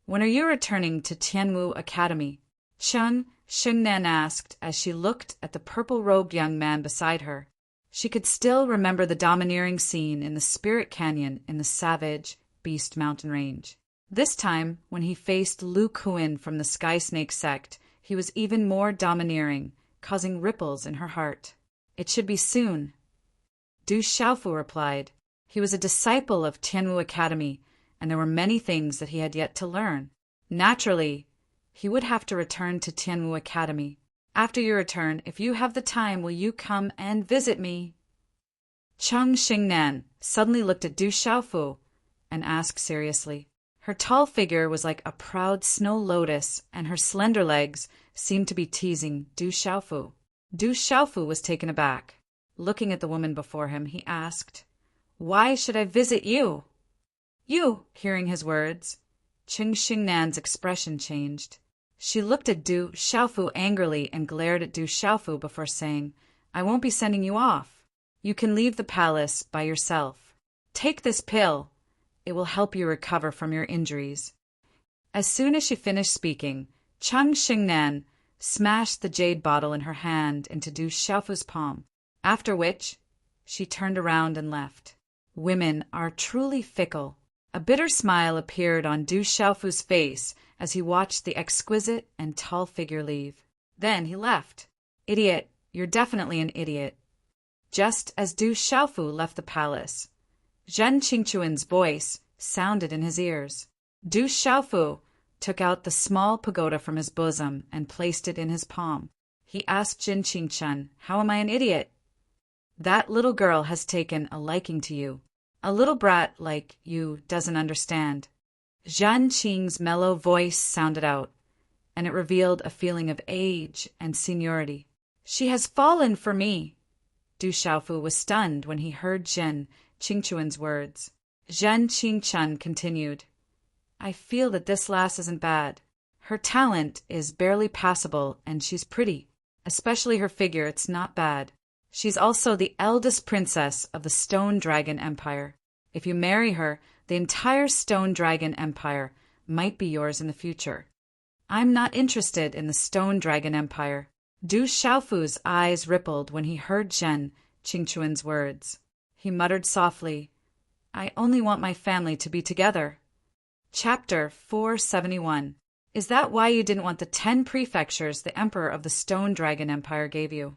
"When are you returning to Tianwu Academy?" Cheng Xingnan asked as she looked at the purple-robed young man beside her. She could still remember the domineering scene in the Spirit Canyon in the savage Beast Mountain Range. This time, when he faced Lu Kuan from the Sky Snake sect, he was even more domineering, causing ripples in her heart. "It should be soon," Du Xiaofu replied. He was a disciple of Tianwu Academy, and there were many things that he had yet to learn. Naturally, he would have to return to Tianwu Academy. "After your return, if you have the time, will you come and visit me?" Cheng Xingnan suddenly looked at Du Xiaofu and asked seriously. Her tall figure was like a proud snow lotus, and her slender legs seemed to be teasing Du Xiaofu. Du Xiaofu was taken aback. Looking at the woman before him, he asked, "Why should I visit you?" "You," hearing his words, Qing Xingnan's expression changed. She looked at Du Xiaofu angrily and glared at Du Xiaofu before saying, "I won't be sending you off. You can leave the palace by yourself. Take this pill. It will help you recover from your injuries." As soon as she finished speaking, Qing Xingnan smashed the jade bottle in her hand into Du Xiaofu's palm, after which she turned around and left. Women are truly fickle. A bitter smile appeared on Du Xiaofu's face as he watched the exquisite and tall figure leave. Then he left. "Idiot, you're definitely an idiot." Just as Du Xiaofu left the palace, Zhen Qingquan's voice sounded in his ears. Du Xiaofu took out the small pagoda from his bosom and placed it in his palm. He asked Zhen Qingquan, "How am I an idiot?" "That little girl has taken a liking to you. A little brat like you doesn't understand." Zhan Qing's mellow voice sounded out, and it revealed a feeling of age and seniority. "She has fallen for me." Du Xiaofu was stunned when he heard Zhen Qingquan's words. Zhen Qingquan continued, "I feel that this lass isn't bad. Her talent is barely passable, and she's pretty. Especially her figure, it's not bad. She's also the eldest princess of the Stone Dragon Empire. If you marry her, the entire Stone Dragon Empire might be yours in the future." "I'm not interested in the Stone Dragon Empire." Du Xiaofu's eyes rippled when he heard Zhen Qingquan's words. He muttered softly, "I only want my family to be together." Chapter 471. Is that why you didn't want the 10 prefectures the Emperor of the Stone Dragon Empire gave you?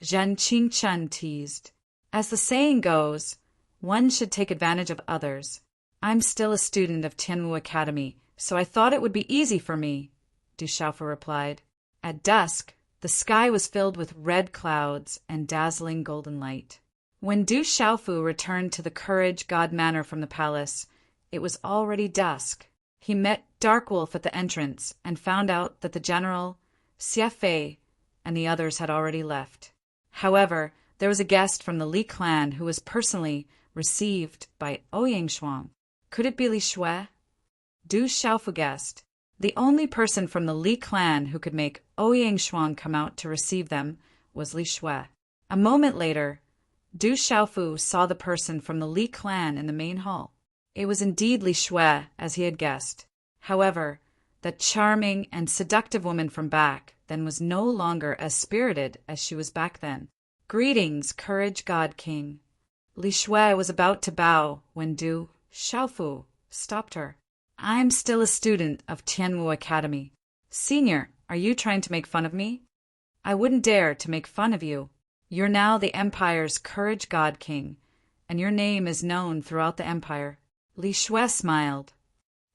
Zhen Qingquan teased. "As the saying goes, one should take advantage of others. I'm still a student of Tianwu Academy, so I thought it would be easy for me," Du Xiaofu replied. At dusk, the sky was filled with red clouds and dazzling golden light. When Du Xiaofu returned to the Courage God Manor from the palace, it was already dusk. He met Darkwolf at the entrance and found out that the general, Xie Fei, and the others had already left. However, there was a guest from the Li clan who was personally received by Ouyang Shuang. Could it be Li Shui? Du Xiaofu guessed. The only person from the Li clan who could make Ouyang Shuang come out to receive them was Li Shui. A moment later, Du Xiaofu saw the person from the Li clan in the main hall. It was indeed Li Shui, as he had guessed. However, that charming and seductive woman from back then was no longer as spirited as she was back then. "Greetings, Courage God King." Li Shui was about to bow when Du Xiaofu stopped her. "I'm still a student of Tianwu Academy. Senior, are you trying to make fun of me?" "I wouldn't dare to make fun of you. You're now the Empire's Courage God King, and your name is known throughout the Empire." Li Shui smiled.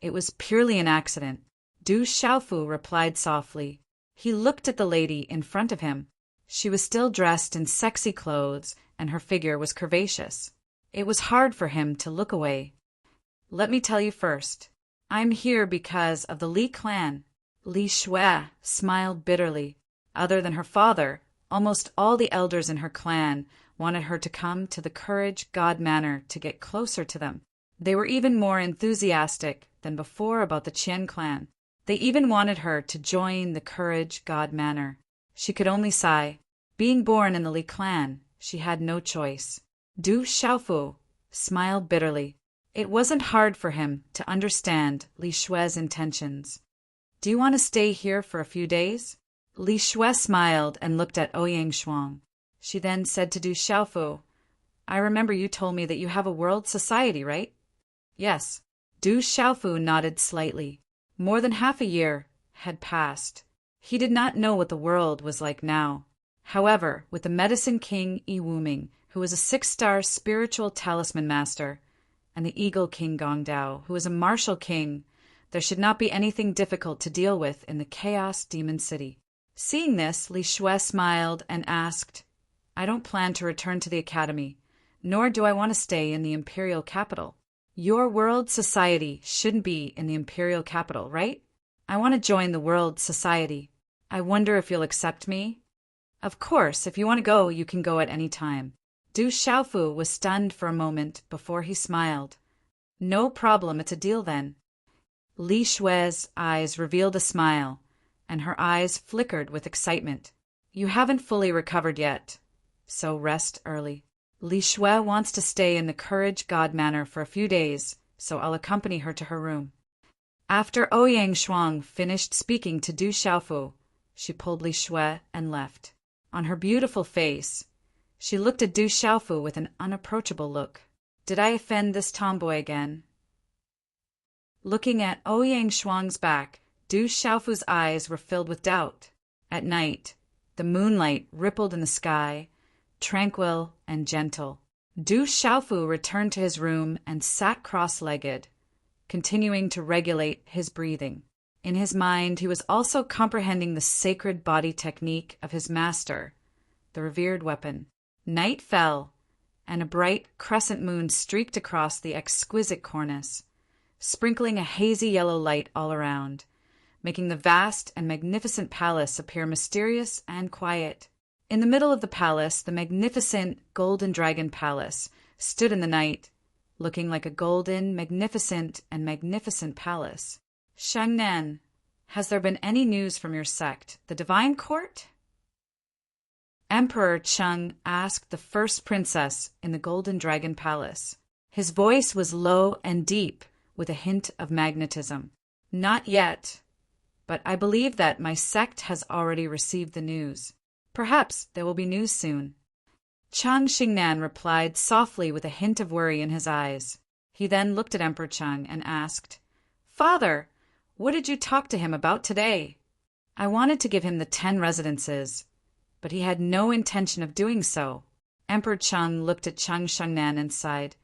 "It was purely an accident," Du Xiaofu replied softly. He looked at the lady in front of him. She was still dressed in sexy clothes, and her figure was curvaceous. It was hard for him to look away. "Let me tell you first. I'm here because of the Li clan." Li Shui smiled bitterly. Other than her father, almost all the elders in her clan wanted her to come to the Courage God Manor to get closer to them. They were even more enthusiastic than before about the Qian clan. They even wanted her to join the Courage God Manor. She could only sigh. Being born in the Li clan, she had no choice. Du Xiaofu smiled bitterly. It wasn't hard for him to understand Li Shui's intentions. "Do you want to stay here for a few days?" Li Shui smiled and looked at Ouyang Shuang. She then said to Du Xiaofu, "I remember you told me that you have a world society, right?" "Yes." Du Xiaofu nodded slightly. More than half a year had passed. He did not know what the world was like now. However, with the Medicine King Yi Wuming, who was a 6-star spiritual talisman master, and the Eagle King Gongdao, who was a martial king, there should not be anything difficult to deal with in the Chaos Demon City. Seeing this, Li Shui smiled and asked, "I don't plan to return to the academy, nor do I want to stay in the imperial capital." Your world society shouldn't be in the imperial capital, right? I want to join the world society. I wonder if you'll accept me? Of course, if you want to go, you can go at any time. Du Xiaofu was stunned for a moment before he smiled. No problem, it's a deal then. Li Shui's eyes revealed a smile, and her eyes flickered with excitement. You haven't fully recovered yet, so rest early. Li Shui wants to stay in the Courage God Manor for a few days, so I'll accompany her to her room. After Ouyang Shuang finished speaking to Du Xiaofu, she pulled Li Shui and left. On her beautiful face, she looked at Du Xiaofu with an unapproachable look. Did I offend this tomboy again? Looking at Ouyang Shuang's back, Du Xiaofu's eyes were filled with doubt. At night, the moonlight rippled in the sky, tranquil and gentle. Du Xiaofu returned to his room and sat cross-legged, continuing to regulate his breathing. In his mind, he was also comprehending the sacred body technique of his master, the revered weapon. Night fell, and a bright crescent moon streaked across the exquisite cornice, sprinkling a hazy yellow light all around, making the vast and magnificent palace appear mysterious and quiet. In the middle of the palace, the magnificent Golden Dragon Palace stood in the night, looking like a golden, magnificent palace. Shangnan, has there been any news from your sect, the Divine Court? Emperor Cheng asked the first princess in the Golden Dragon Palace. His voice was low and deep, with a hint of magnetism. Not yet, but I believe that my sect has already received the news. Perhaps there will be news soon. Chang Xingnan replied softly with a hint of worry in his eyes. He then looked at Emperor Cheng and asked, Father, what did you talk to him about today? I wanted to give him the 10 residences, but he had no intention of doing so. Emperor Cheng looked at Chang Xingnan and sighed.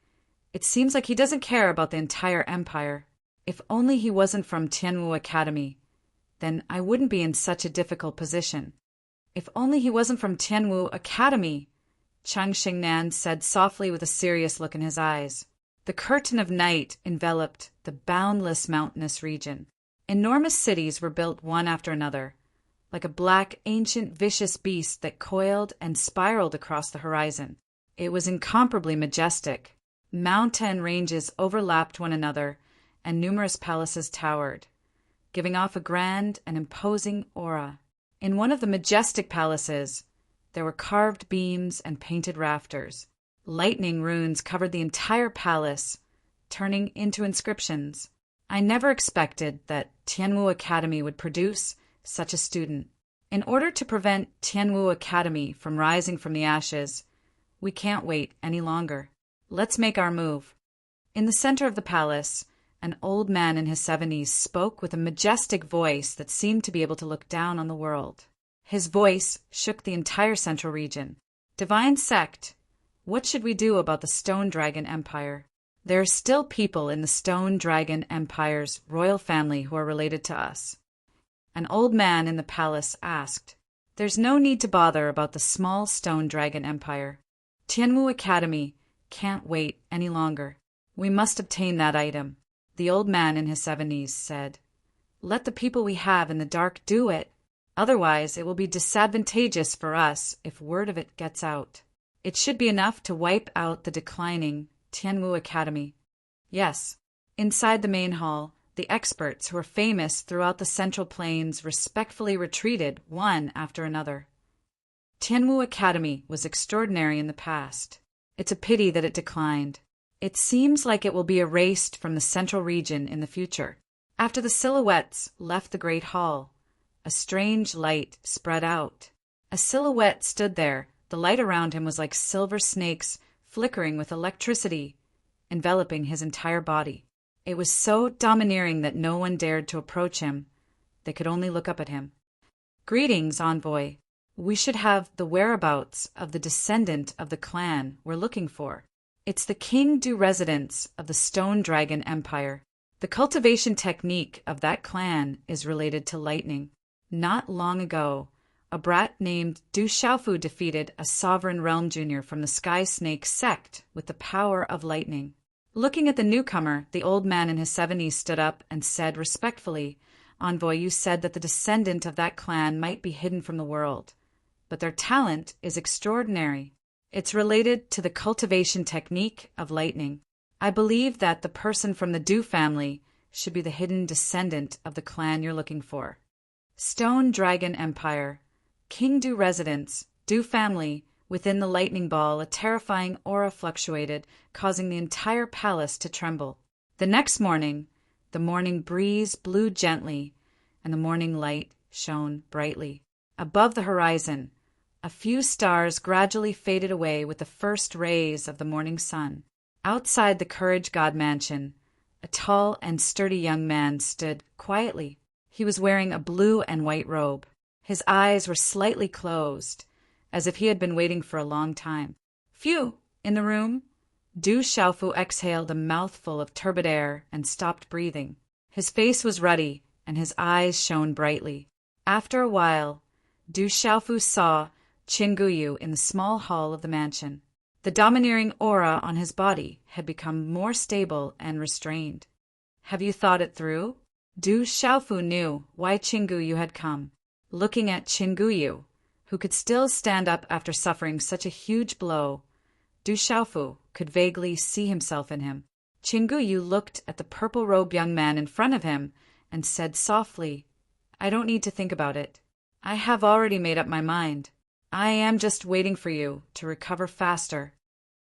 It seems like he doesn't care about the entire empire. If only he wasn't from Tianwu Academy, then I wouldn't be in such a difficult position. If only he wasn't from Tianwu Academy, Chang Xingnan said softly with a serious look in his eyes. The curtain of night enveloped the boundless mountainous region. Enormous cities were built one after another, like a black, ancient, vicious beast that coiled and spiraled across the horizon. It was incomparably majestic. Mountain ranges overlapped one another, and numerous palaces towered, giving off a grand and imposing aura. In one of the majestic palaces, there were carved beams and painted rafters. Lightning runes covered the entire palace, turning into inscriptions. I never expected that Tianwu Academy would produce such a student. In order to prevent Tianwu Academy from rising from the ashes, we can't wait any longer. Let's make our move. In the center of the palace, an old man in his 70s spoke with a majestic voice that seemed to be able to look down on the world. His voice shook the entire central region. Divine Sect, what should we do about the Stone Dragon Empire? There are still people in the Stone Dragon Empire's royal family who are related to us. An old man in the palace asked. There's no need to bother about the small Stone Dragon Empire. Tianwu Academy can't wait any longer. We must obtain that item. The old man in his 70s said, Let the people we have in the dark do it. Otherwise, it will be disadvantageous for us if word of it gets out. It should be enough to wipe out the declining Tianwu Academy. Yes. Inside the main hall, the experts who were famous throughout the Central Plains respectfully retreated one after another. Tianwu Academy was extraordinary in the past. It's a pity that it declined. It seems like it will be erased from the central region in the future. After the silhouettes left the great hall, a strange light spread out. A silhouette stood there. The light around him was like silver snakes flickering with electricity, enveloping his entire body. It was so domineering that no one dared to approach him. They could only look up at him. Greetings, envoy. We should have the whereabouts of the descendant of the clan we're looking for. It's the King Du residence of the Stone Dragon Empire. The cultivation technique of that clan is related to lightning. Not long ago, a brat named Du Xiaofu defeated a sovereign realm junior from the Sky Snake sect with the power of lightning. Looking at the newcomer, the old man in his 70s stood up and said respectfully, "Envoy, you said that the descendant of that clan might be hidden from the world, but their talent is extraordinary. It's related to the cultivation technique of lightning. I believe that the person from the Du family should be the hidden descendant of the clan you're looking for." Stone Dragon Empire. King Du residence. Du family. Within the lightning ball, a terrifying aura fluctuated, causing the entire palace to tremble. The next morning, the morning breeze blew gently, and the morning light shone brightly. Above the horizon, a few stars gradually faded away with the first rays of the morning sun. Outside the Courage God mansion, a tall and sturdy young man stood quietly. He was wearing a blue and white robe. His eyes were slightly closed, as if he had been waiting for a long time. Phew! In the room, Du Xiaofu exhaled a mouthful of turbid air and stopped breathing. His face was ruddy, and his eyes shone brightly. After a while, Du Xiaofu saw Qingguyu in the small hall of the mansion. The domineering aura on his body had become more stable and restrained. "Have you thought it through?" Du Xiaofu knew why Qingguyu had come. Looking at Qingguyu, who could still stand up after suffering such a huge blow, Du Xiaofu could vaguely see himself in him. Qingguyu looked at the purple-robed young man in front of him and said softly, "I don't need to think about it. I have already made up my mind. I am just waiting for you to recover faster.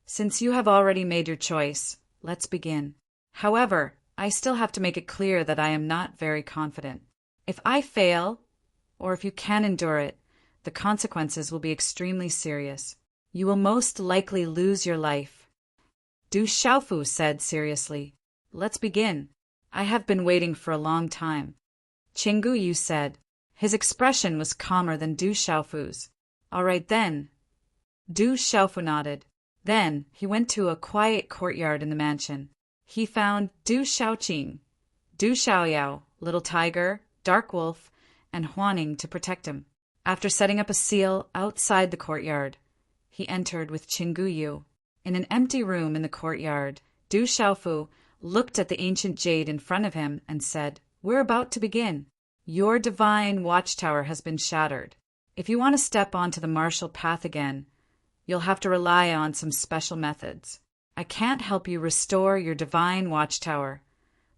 Since you have already made your choice, let's begin. However, I still have to make it clear that I am not very confident. If I fail, or if you can endure it, the consequences will be extremely serious. You will most likely lose your life." Du Xiaofu said seriously, "Let's begin. I have been waiting for a long time." Qingguyu said. His expression was calmer than Du Xiaofu's. "All right then." Du Xiaofu nodded. Then he went to a quiet courtyard in the mansion. He found Du Xiaoqing, Du Xiaoyao, Little Tiger, Dark Wolf, and Huaning to protect him. After setting up a seal outside the courtyard, he entered with Qingguyu. In an empty room in the courtyard, Du Xiaofu looked at the ancient jade in front of him and said, "We're about to begin. Your divine watchtower has been shattered. If you want to step onto the martial path again, you'll have to rely on some special methods. I can't help you restore your divine watchtower,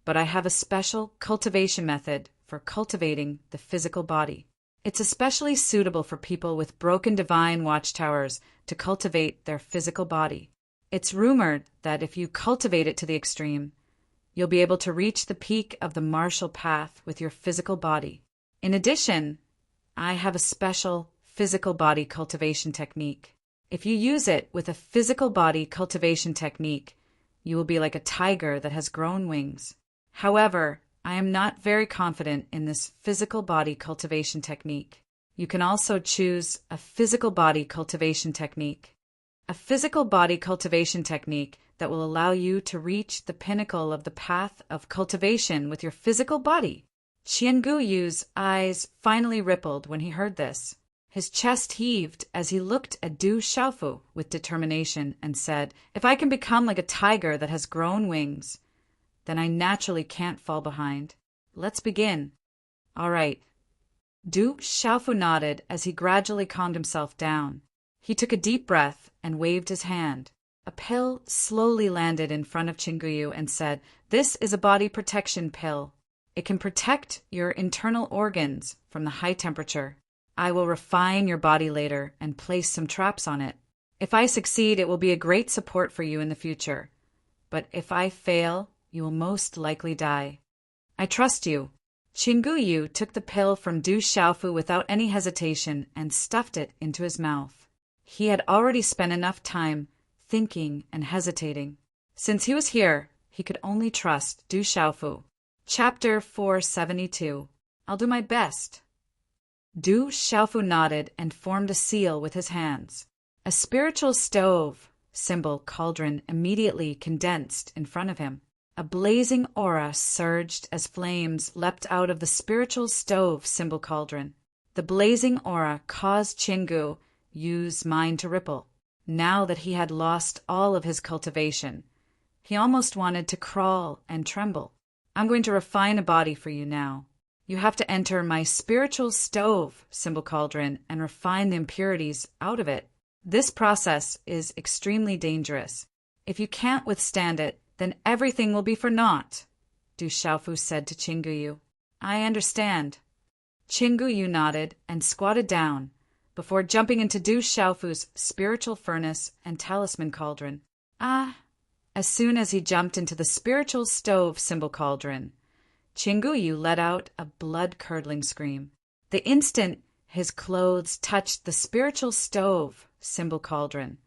but I have a special cultivation method for cultivating the physical body. It's especially suitable for people with broken divine watchtowers to cultivate their physical body. It's rumored that if you cultivate it to the extreme, you'll be able to reach the peak of the martial path with your physical body. In addition, I have a special physical body cultivation technique. If you use it with a physical body cultivation technique, you will be like a tiger that has grown wings. However, I am not very confident in this physical body cultivation technique. You can also choose a physical body cultivation technique. A physical body cultivation technique that will allow you to reach the pinnacle of the path of cultivation with your physical body." Qianguyu's eyes finally rippled when he heard this. His chest heaved as he looked at Du Xiaofu with determination and said, "If I can become like a tiger that has grown wings, then I naturally can't fall behind. Let's begin." "All right." Du Xiaofu nodded as he gradually calmed himself down. He took a deep breath and waved his hand. A pill slowly landed in front of Qingguyu and said, "This is a body protection pill. It can protect your internal organs from the high temperature. I will refine your body later and place some traps on it. If I succeed, it will be a great support for you in the future. But if I fail, you will most likely die. I trust you." Qingguyu took the pill from Du Xiaofu without any hesitation and stuffed it into his mouth. He had already spent enough time thinking and hesitating. Since he was here, he could only trust Du Xiaofu. Chapter 472. I'll do my best. Du Xiaofu nodded and formed a seal with his hands. A spiritual stove, symbol cauldron, immediately condensed in front of him. A blazing aura surged as flames leapt out of the spiritual stove symbol cauldron. The blazing aura caused Qingguyu's mind to ripple. Now that he had lost all of his cultivation, He almost wanted to crawl and tremble. I'm going to refine a body for you now. You have to enter my spiritual stove, symbol cauldron, and refine the impurities out of it. This process is extremely dangerous. If you can't withstand it, then everything will be for naught, Du Xiaofu said to Qingguyu. I understand. Qingguyu nodded and squatted down before jumping into Du Xiaofu's spiritual furnace and talisman cauldron. As soon as he jumped into the spiritual stove symbol cauldron, Qingguyu let out a blood-curdling scream. The instant his clothes touched the spiritual stove symbol cauldron,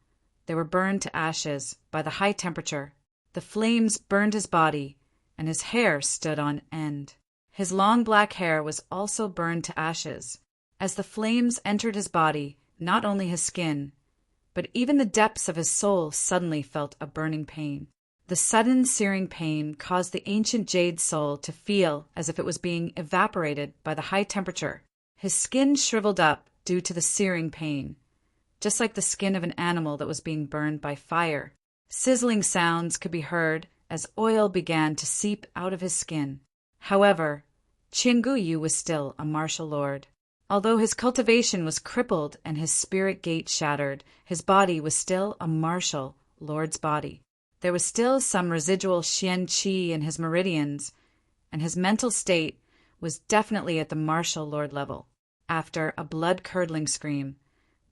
they were burned to ashes by the high temperature. The flames burned his body, and his hair stood on end. His long black hair was also burned to ashes. As the flames entered his body, not only his skin, but even the depths of his soul suddenly felt a burning pain. The sudden searing pain caused the ancient jade soul to feel as if it was being evaporated by the high temperature. His skin shriveled up due to the searing pain, just like the skin of an animal that was being burned by fire. Sizzling sounds could be heard as oil began to seep out of his skin. However, Qingguyu was still a martial lord. Although his cultivation was crippled and his spirit gate shattered, his body was still a martial lord's body. There was still some residual Xian Qi in his meridians, and his mental state was definitely at the martial lord level. After a blood-curdling scream,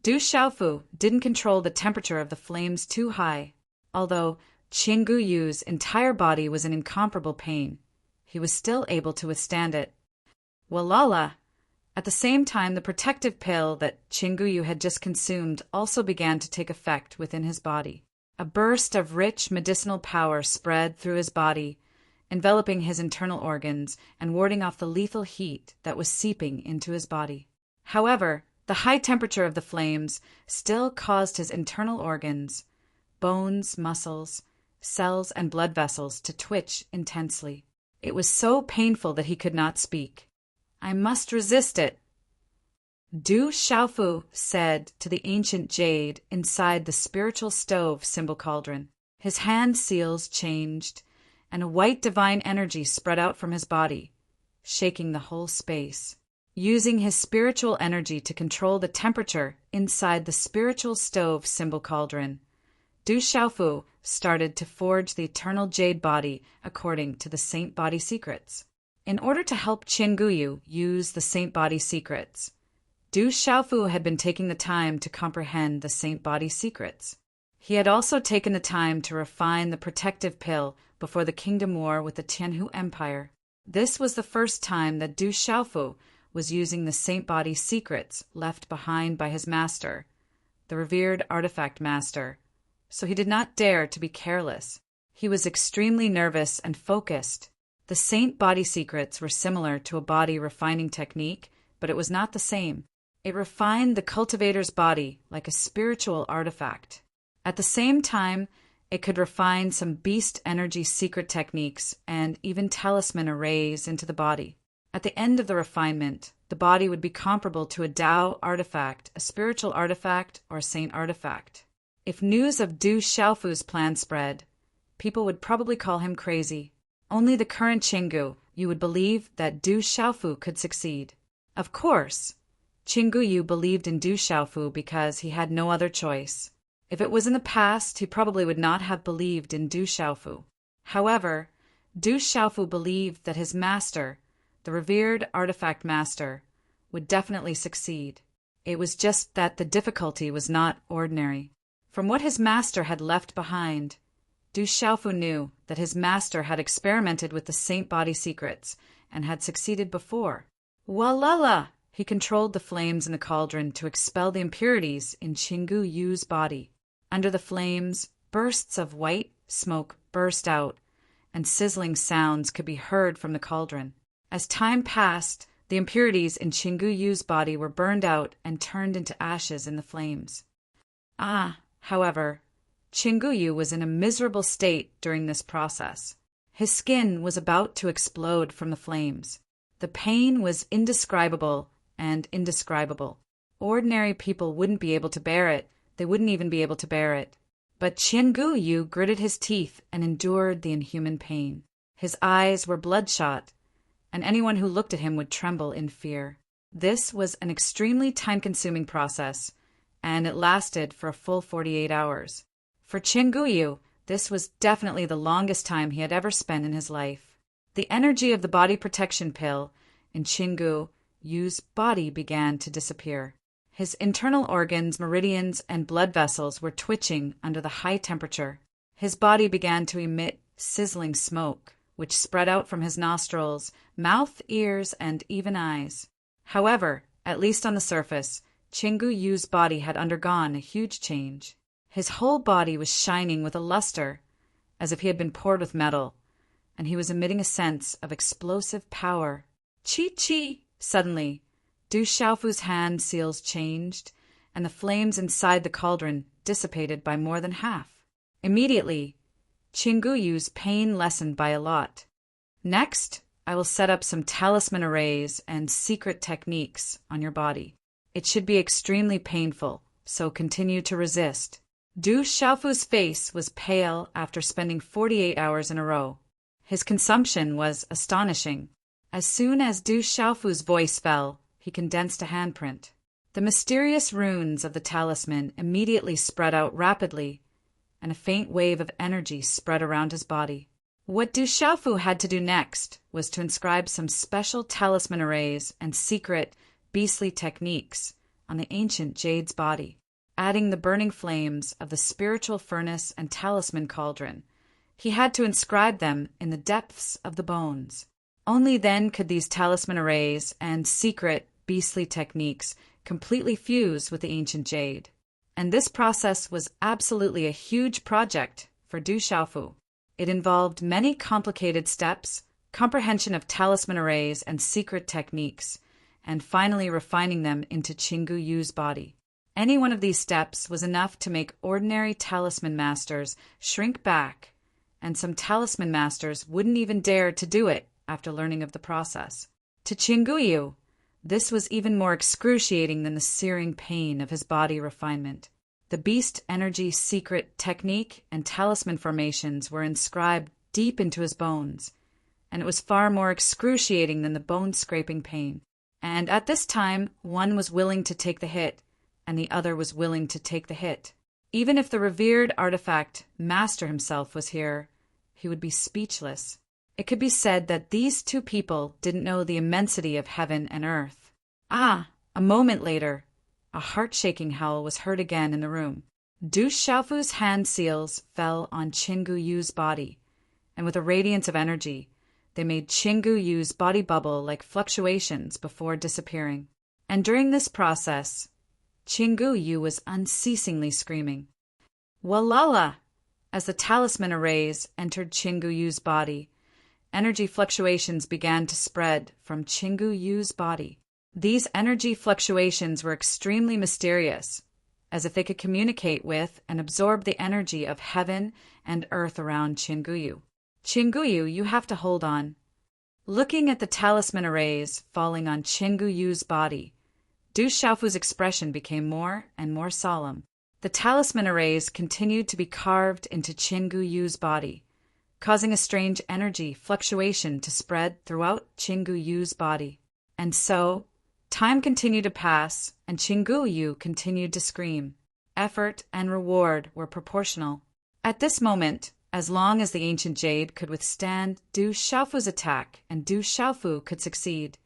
Du Xiaofu didn't control the temperature of the flames too high. Although Qingguyu's entire body was in incomparable pain, he was still able to withstand it. Walala! At the same time, the protective pill that Qingguyu had just consumed also began to take effect within his body. A burst of rich medicinal power spread through his body, enveloping his internal organs and warding off the lethal heat that was seeping into his body. However, the high temperature of the flames still caused his internal organs, bones, muscles, cells, and blood vessels to twitch intensely. It was so painful that he could not speak. I must resist it, Du Xiaofu said to the ancient jade inside the spiritual stove symbol cauldron. His hand seals changed, and a white divine energy spread out from his body, shaking the whole space. Using his spiritual energy to control the temperature inside the spiritual stove symbol cauldron, Du Xiaofu started to forge the eternal jade body according to the Saint Body Secrets. In order to help Qingguyu use the Saint Body Secrets, Du Xiaofu had been taking the time to comprehend the Saint Body Secrets. He had also taken the time to refine the protective pill before the kingdom war with the Tianhu Empire. This was the first time that Du Xiaofu was using the Saint Body Secrets left behind by his master, the revered artifact master, so he did not dare to be careless. He was extremely nervous and focused. The Saint Body Secrets were similar to a body refining technique, but it was not the same. It refined the cultivator's body like a spiritual artifact. At the same time, it could refine some beast energy secret techniques and even talisman arrays into the body. At the end of the refinement, the body would be comparable to a Tao artifact, a spiritual artifact, or a saint artifact. If news of Du Xiaofu's plan spread, people would probably call him crazy. Only the current Qinggu, you would believe that Du Xiaofu could succeed. Of course, Qingguyu believed in Du Xiaofu because he had no other choice. If it was in the past, he probably would not have believed in Du Xiaofu. However, Du Xiaofu believed that his master, the revered artifact master, would definitely succeed. It was just that the difficulty was not ordinary. From what his master had left behind, Du Xiaofu knew that his master had experimented with the Saint Body Secrets and had succeeded before. Walala! He controlled the flames in the cauldron to expel the impurities in Qingguyu's body. Under the flames, bursts of white smoke burst out, and sizzling sounds could be heard from the cauldron. As time passed, the impurities in Qingguyu's body were burned out and turned into ashes in the flames. However, Qingguyu was in a miserable state during this process. His skin was about to explode from the flames. The pain was indescribable and indescribable. Ordinary people wouldn't be able to bear it. They wouldn't even be able to bear it. But Qianguyu gritted his teeth and endured the inhuman pain. His eyes were bloodshot, and anyone who looked at him would tremble in fear. This was an extremely time-consuming process, and it lasted for a full 48 hours. For Qianguyu, this was definitely the longest time he had ever spent in his life. The energy of the body protection pill in Qianguyu's body began to disappear. His internal organs, meridians, and blood vessels were twitching under the high temperature. His body began to emit sizzling smoke, which spread out from his nostrils, mouth, ears, and even eyes. However, at least on the surface, Qianguyu's body had undergone a huge change. His whole body was shining with a luster, as if he had been poured with metal, and he was emitting a sense of explosive power. Chi! Suddenly, Du Xiaofu's hand seals changed, and the flames inside the cauldron dissipated by more than half. Immediately, Qianguyu's pain lessened by a lot. Next, I will set up some talisman arrays and secret techniques on your body. It should be extremely painful, so continue to resist. Du Xiaofu's face was pale after spending 48 hours in a row. His consumption was astonishing. As soon as Du Xiaofu's voice fell, he condensed a handprint. The mysterious runes of the talisman immediately spread out rapidly, and a faint wave of energy spread around his body. What Du Xiaofu had to do next was to inscribe some special talisman arrays and secret, beastly techniques on the ancient jade's body, adding the burning flames of the spiritual furnace and talisman cauldron. He had to inscribe them in the depths of the bones. Only then could these talisman arrays and secret, beastly techniques completely fuse with the ancient jade. And this process was absolutely a huge project for Du Xiaofu. It involved many complicated steps, comprehension of talisman arrays and secret techniques, and finally refining them into Qianguyu's body. Any one of these steps was enough to make ordinary talisman masters shrink back, and some talisman masters wouldn't even dare to do it after learning of the process. To Qianguyu, this was even more excruciating than the searing pain of his body refinement. The beast energy secret technique and talisman formations were inscribed deep into his bones, and it was far more excruciating than the bone-scraping pain. And at this time, one was willing to take the hit, and the other was willing to take the hit. Even if the revered artifact master himself was here, he would be speechless. It could be said that these two people didn't know the immensity of heaven and earth. A moment later, a heart-shaking howl was heard again in the room. Du Xiaofu's hand seals fell on Qianguyu's body, and with a radiance of energy, they made Qianguyu's body bubble like fluctuations before disappearing. And during this process, Qianguyu was unceasingly screaming, "Walala!" As the talisman arrays entered Qianguyu's body, energy fluctuations began to spread from Qianguyu's body. These energy fluctuations were extremely mysterious, as if they could communicate with and absorb the energy of heaven and earth around Qianguyu. "Qianguyu, you have to hold on." Looking at the talisman arrays falling on Qianguyu's body, Du Xiaofu's expression became more and more solemn. The talisman arrays continued to be carved into Qianguyu's body, causing a strange energy fluctuation to spread throughout Qianguyu's body. And so, time continued to pass, and Qianguyu continued to scream. Effort and reward were proportional. At this moment, as long as the ancient jade could withstand Du Xiaofu's attack and Du Xiaofu could succeed,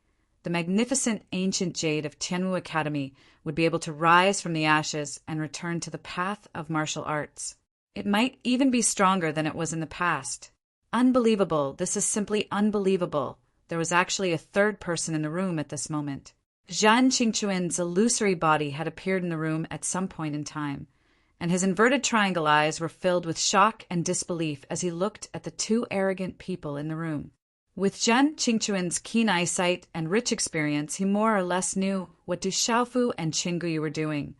the magnificent ancient jade of Tianwu Academy would be able to rise from the ashes and return to the path of martial arts. It might even be stronger than it was in the past. Unbelievable. This is simply unbelievable. There was actually a third person in the room at this moment. Zhan Qingquan's illusory body had appeared in the room at some point in time, and his inverted triangle eyes were filled with shock and disbelief as he looked at the two arrogant people in the room. With Zhan Qingquan's keen eyesight and rich experience, he more or less knew what Du Xiaofu and Qianguyu were doing,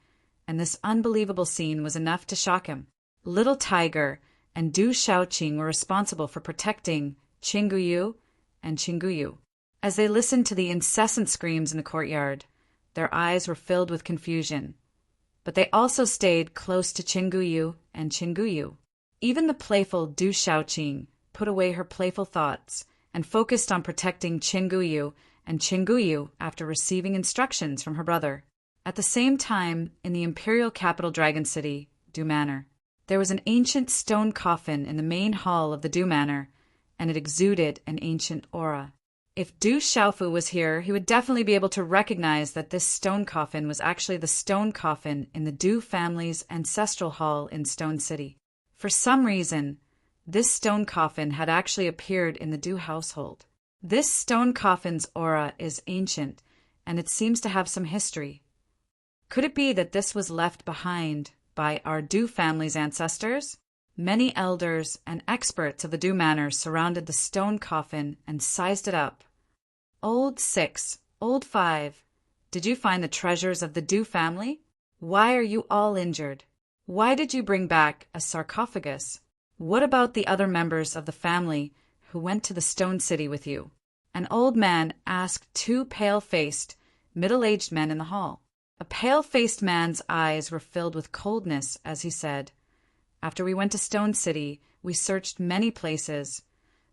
and this unbelievable scene was enough to shock him. Little Tiger and Du Xiaoqing were responsible for protecting Qianguyu and Qianguyu. As they listened to the incessant screams in the courtyard, their eyes were filled with confusion. but they also stayed close to Chinguyu and Chinguyu. Even the playful Du Shaoqing put away her playful thoughts and focused on protecting Chinguyu and Chinguyu after receiving instructions from her brother. At the same time, in the imperial capital Dragon City, Du Manor, there was an ancient stone coffin in the main hall of the Du Manor, and it exuded an ancient aura. If Du Xiaofu was here, he would definitely be able to recognize that this stone coffin was actually the stone coffin in the Du family's ancestral hall in Stone City. For some reason, this stone coffin had actually appeared in the Du household. This stone coffin's aura is ancient, and it seems to have some history. Could it be that this was left behind by our Du family's ancestors? Many elders and experts of the Du Manor surrounded the stone coffin and sized it up. Old 6, Old 5, did you find the treasures of the Du family? Why are you all injured? Why did you bring back a sarcophagus? What about the other members of the family who went to the Stone City with you? An old man asked two pale-faced, middle-aged men in the hall. A pale-faced man's eyes were filled with coldness as he said, "After we went to Stone City, we searched many places,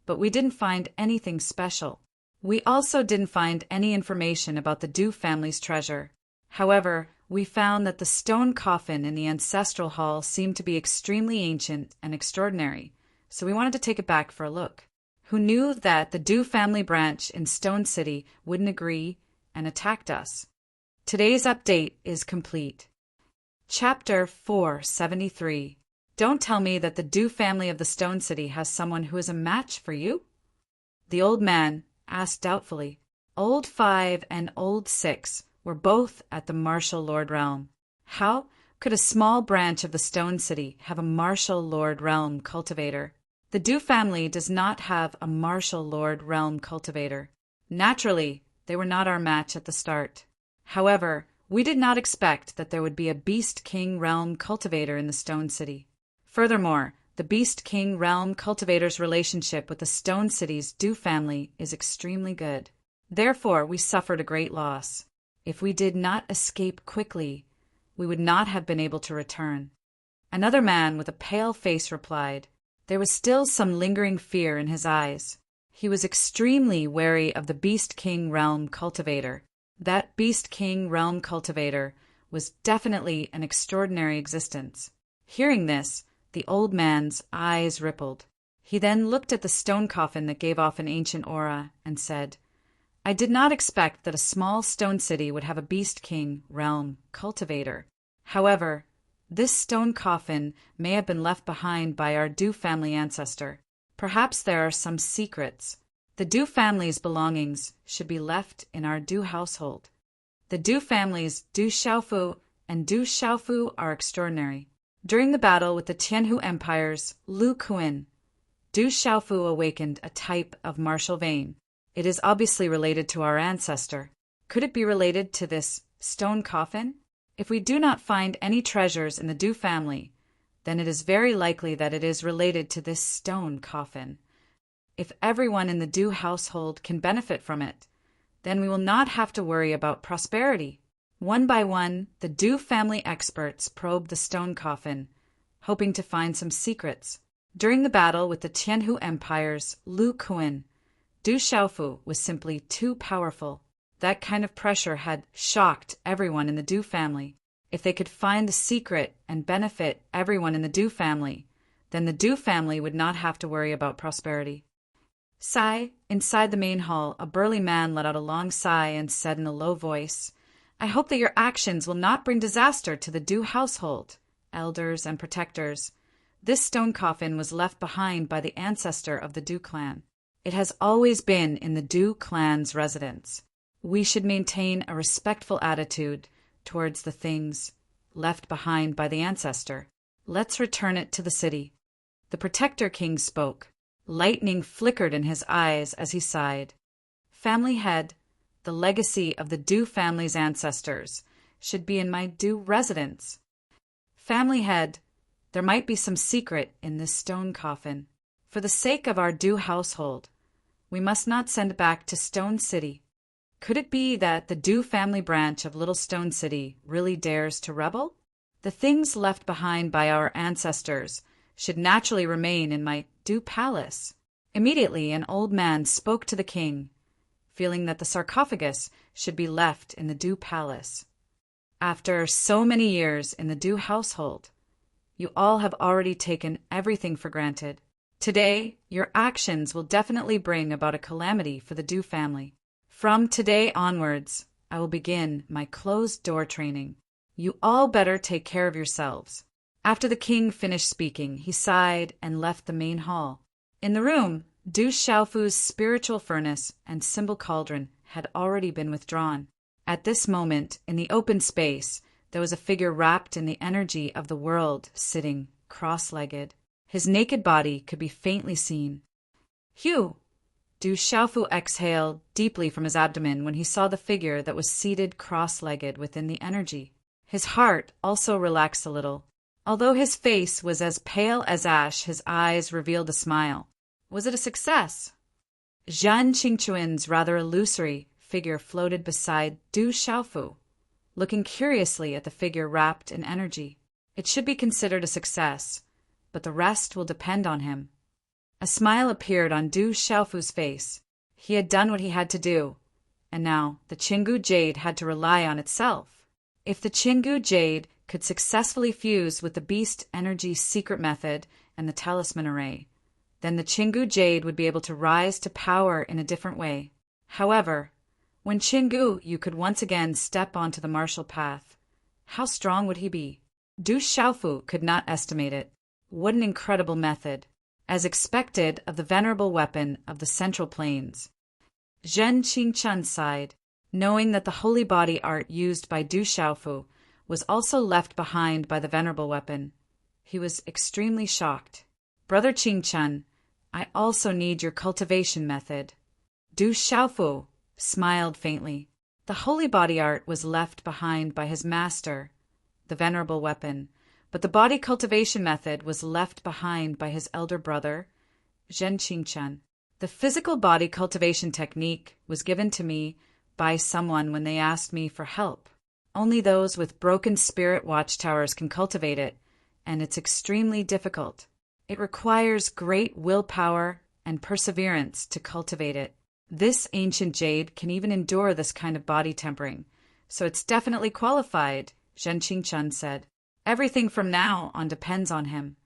but we didn't find anything special. We also didn't find any information about the Du family's treasure. However, we found that the stone coffin in the ancestral hall seemed to be extremely ancient and extraordinary, so we wanted to take it back for a look. Who knew that the Du family branch in Stone City wouldn't agree and attacked us? Today's update is complete." Chapter 473. Don't tell me that the Du family of the Stone City has someone who is a match for you? The old man asked doubtfully. Old 5 and Old 6 were both at the Martial Lord realm. How could a small branch of the Stone City have a Martial Lord realm cultivator? The Du family does not have a Martial Lord realm cultivator. Naturally, they were not our match at the start. However, we did not expect that there would be a Beast King realm cultivator in the Stone City. Furthermore, the Beast King realm cultivator's relationship with the Stone City's Du family is extremely good. Therefore, we suffered a great loss. If we did not escape quickly, we would not have been able to return. Another man with a pale face replied. There was still some lingering fear in his eyes. He was extremely wary of the Beast King realm cultivator. That Beast King realm cultivator was definitely an extraordinary existence. Hearing this, the old man's eyes rippled. He then looked at the stone coffin that gave off an ancient aura and said, I did not expect that a small stone city would have a Beast King realm cultivator. However, this stone coffin may have been left behind by our Du family ancestor. Perhaps there are some secrets. The Du family's belongings should be left in our Du household. The Du family's Du Xiaofu and Du Xiaofu are extraordinary. During the battle with the Tianhu Empire's Lu Kuan, Du Xiaofu awakened a type of martial vein. It is obviously related to our ancestor. Could it be related to this stone coffin? If we do not find any treasures in the Du family, then it is very likely that it is related to this stone coffin. If everyone in the Du household can benefit from it, then we will not have to worry about prosperity. One by one, the Du family experts probed the stone coffin, hoping to find some secrets. During the battle with the Tianhu Empire's Lu Kuan, Du Xiaofu was simply too powerful. That kind of pressure had shocked everyone in the Du family. If they could find the secret and benefit everyone in the Du family, then the Du family would not have to worry about prosperity. Sigh. Inside the main hall, a burly man let out a long sigh and said in a low voice, I hope that your actions will not bring disaster to the Du household, elders and protectors. This stone coffin was left behind by the ancestor of the Du clan. It has always been in the Du clan's residence. We should maintain a respectful attitude towards the things left behind by the ancestor. Let's return it to the city. The Protector King spoke. Lightning flickered in his eyes as he sighed. Family head, the legacy of the Du family's ancestors should be in my Du residence. Family head, there might be some secret in this stone coffin. For the sake of our Du household, we must not send it back to Stone City. Could it be that the Du family branch of Little Stone City really dares to rebel? The things left behind by our ancestors should naturally remain in my Du Palace. Immediately an old man spoke to the king, feeling that the sarcophagus should be left in the Du Palace. After so many years in the Du household, you all have already taken everything for granted. Today, your actions will definitely bring about a calamity for the Du family. From today onwards, I will begin my closed-door training. You all better take care of yourselves. After the king finished speaking, he sighed and left the main hall. In the room, Du Xiaofu's spiritual furnace and symbol cauldron had already been withdrawn. At this moment, in the open space, there was a figure wrapped in the energy of the world, sitting cross-legged. His naked body could be faintly seen. "Hugh!" Du Xiaofu exhaled deeply from his abdomen when he saw the figure that was seated cross-legged within the energy. His heart also relaxed a little. Although his face was as pale as ash, his eyes revealed a smile. Was it a success? Zhan Qingchuan's rather illusory figure floated beside Du Xiaofu, looking curiously at the figure wrapped in energy. It should be considered a success, but the rest will depend on him. A smile appeared on Du Xiaofu's face. He had done what he had to do, and now the Qinggu jade had to rely on itself. If the Qinggu jade could successfully fuse with the beast energy secret method and the talisman array, then the Qinggu jade would be able to rise to power in a different way. However, when Qinggu Yu could once again step onto the martial path, how strong would he be? Du Xiaofu could not estimate it. What an incredible method! As expected of the venerable weapon of the Central Plains. Zhen Qingchun sighed, knowing that the holy body art used by Du Xiaofu was also left behind by the venerable weapon. He was extremely shocked. "Brother Qingchun, I also need your cultivation method." Du Xiaofu smiled faintly. The holy body art was left behind by his master, the venerable weapon, but the body cultivation method was left behind by his elder brother, Zhen Qingchun. The physical body cultivation technique was given to me by someone when they asked me for help. Only those with broken spirit watchtowers can cultivate it, and it's extremely difficult. It requires great willpower and perseverance to cultivate it. This ancient jade can even endure this kind of body tempering, so it's definitely qualified, Zhen Qingchun said. Everything from now on depends on him.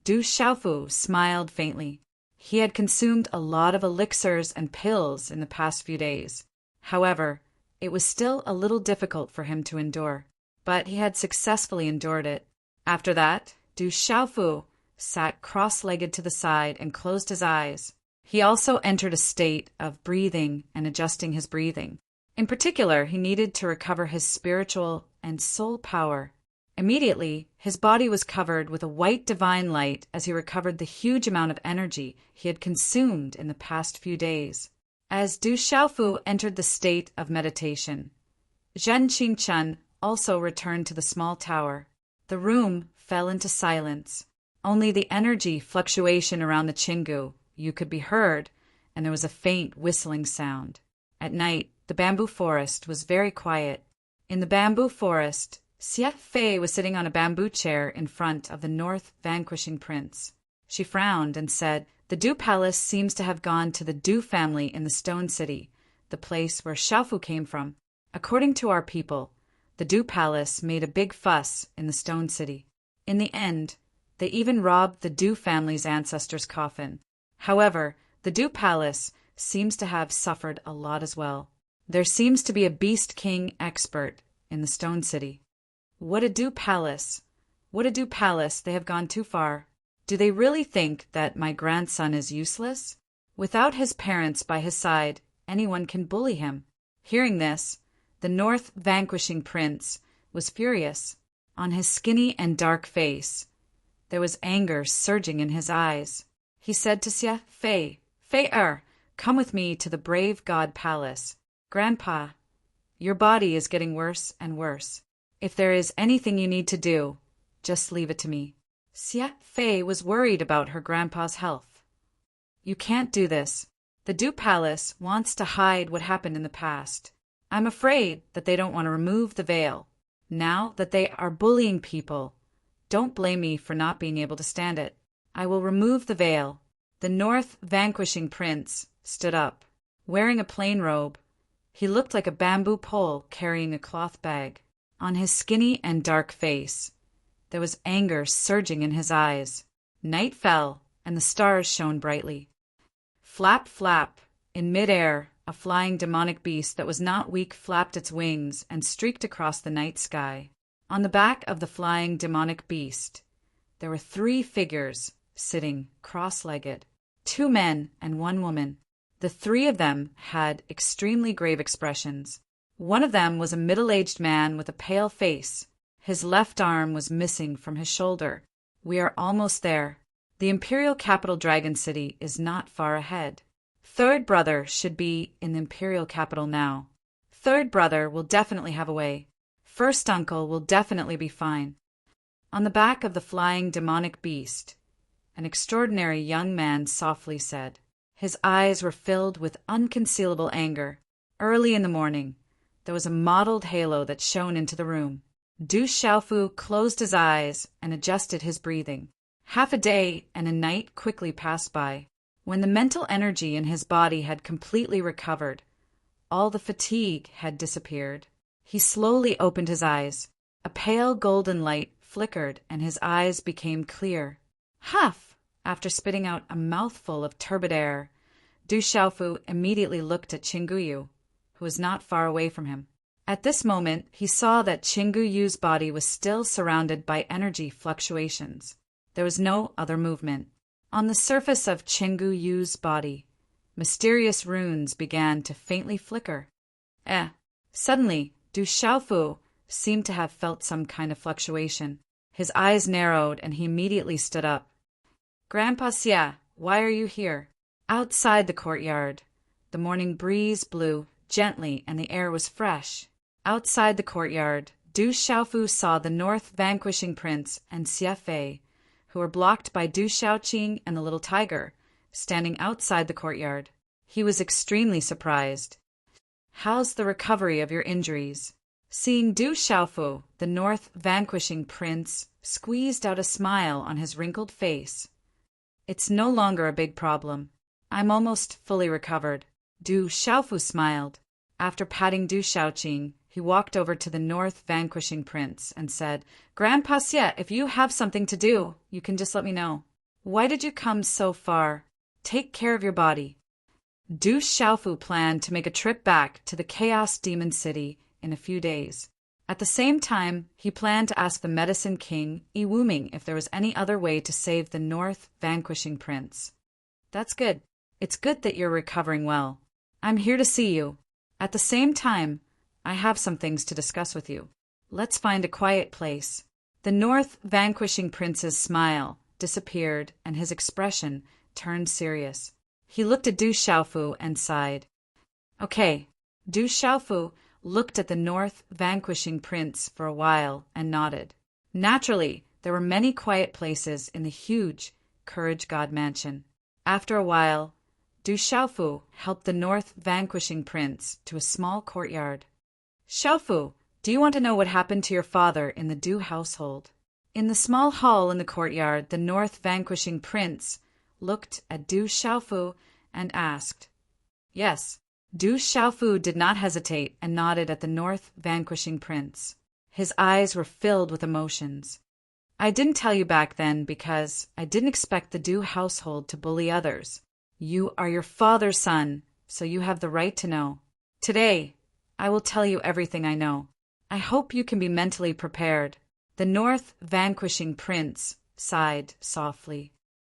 Du Xiaofu smiled faintly. He had consumed a lot of elixirs and pills in the past few days. However, it was still a little difficult for him to endure, but he had successfully endured it. After that, Du Xiaofu sat cross-legged to the side and closed his eyes. He also entered a state of breathing and adjusting his breathing. In particular, he needed to recover his spiritual and soul power. Immediately, his body was covered with a white divine light as he recovered the huge amount of energy he had consumed in the past few days. As Du Xiaofu entered the state of meditation, Zhen Qingchun also returned to the small tower. The room fell into silence. Only the energy fluctuation around the Qinggu Yu could be heard, and there was a faint whistling sound. At night, the bamboo forest was very quiet. In the bamboo forest, Xie Fei was sitting on a bamboo chair in front of the North Vanquishing Prince. She frowned and said, "The Du Palace seems to have gone to the Du family in the Stone City, the place where Xiaofu came from. According to our people, the Du Palace made a big fuss in the Stone City. In the end, they even robbed the Du family's ancestor's coffin. However, the Du Palace seems to have suffered a lot as well. There seems to be a Beast King expert in the Stone City. What a Du Palace! What a Du Palace! They have gone too far. Do they really think that my grandson is useless? Without his parents by his side, anyone can bully him." Hearing this, the North Vanquishing Prince was furious. On his skinny and dark face, there was anger surging in his eyes. He said to Xie Fei, "Fei-er, come with me to the Brave God Palace. Grandpa, your body is getting worse and worse. If there is anything you need to do, just leave it to me." Xie Fei was worried about her grandpa's health. "You can't do this. The Du Palace wants to hide what happened in the past. I'm afraid that they don't want to remove the veil. Now that they are bullying people, don't blame me for not being able to stand it. I will remove the veil. The North vanquishing prince stood up. Wearing a plain robe, he looked like a bamboo pole carrying a cloth bag. On his skinny and dark face, there was anger surging in his eyes. Night fell, and the stars shone brightly. Flap, flap, in midair, a flying demonic beast that was not weak flapped its wings and streaked across the night sky. On the back of the flying demonic beast, there were 3 figures sitting cross-legged, 2 men and 1 woman. The 3 of them had extremely grave expressions. One of them was a middle-aged man with a pale face. His left arm was missing from his shoulder. We are almost there. The imperial capital Dragon City is not far ahead. Third brother should be in the imperial capital now. Third brother will definitely have a way. First uncle will definitely be fine. On the back of the flying demonic beast, an extraordinary young man softly said. His eyes were filled with unconcealable anger. Early in the morning, there was a mottled halo that shone into the room. Du Xiaofu closed his eyes and adjusted his breathing. Half a day and a night quickly passed by. When the mental energy in his body had completely recovered, all the fatigue had disappeared. He slowly opened his eyes. A pale golden light flickered and his eyes became clear. Huff! After spitting out a mouthful of turbid air, Du Xiaofu immediately looked at Qinguyu, who was not far away from him. At this moment, he saw that Qinguyu's body was still surrounded by energy fluctuations. There was no other movement. On the surface of Qinguyu's body, mysterious runes began to faintly flicker. Suddenly, Du Xiaofu seemed to have felt some kind of fluctuation. His eyes narrowed and he immediately stood up. Grandpa Xia, why are you here? Outside the courtyard, the morning breeze blew gently and the air was fresh. Outside the courtyard, Du Xiaofu saw the North vanquishing prince and Xia Fei, who were blocked by Du Xiaoqing and the little tiger, standing outside the courtyard. He was extremely surprised. How's the recovery of your injuries? Seeing Du Xiaofu, the North vanquishing prince squeezed out a smile on his wrinkled face. It's no longer a big problem. I'm almost fully recovered. Du Xiaofu smiled. After patting Du Xiaoqing, he walked over to the North vanquishing prince and said, Grandpa Xie, if you have something to do, you can just let me know. Why did you come so far? Take care of your body. Du Xiaofu planned to make a trip back to the Chaos Demon City in a few days. At the same time, he planned to ask the Medicine King, Yi Wuming, if there was any other way to save the North vanquishing prince. That's good. It's good that you're recovering well. I'm here to see you. At the same time, I have some things to discuss with you. Let's find a quiet place. The North vanquishing prince's smile disappeared and his expression turned serious. He looked at Du Xiaofu and sighed. Okay. Du Xiaofu looked at the North vanquishing prince for a while and nodded. Naturally, there were many quiet places in the huge Courage God mansion. After a while, Du Xiaofu helped the North vanquishing prince to a small courtyard. Xiaofu, do you want to know what happened to your father in the Du household? In the small hall in the courtyard, the North vanquishing prince looked at Du Xiaofu and asked. Yes. Du Xiaofu did not hesitate and nodded at the North vanquishing prince. His eyes were filled with emotions. I didn't tell you back then because I didn't expect the Du household to bully others. You are your father's son, so you have the right to know. Today, I will tell you everything I know. I hope you can be mentally prepared. The North vanquishing prince sighed softly.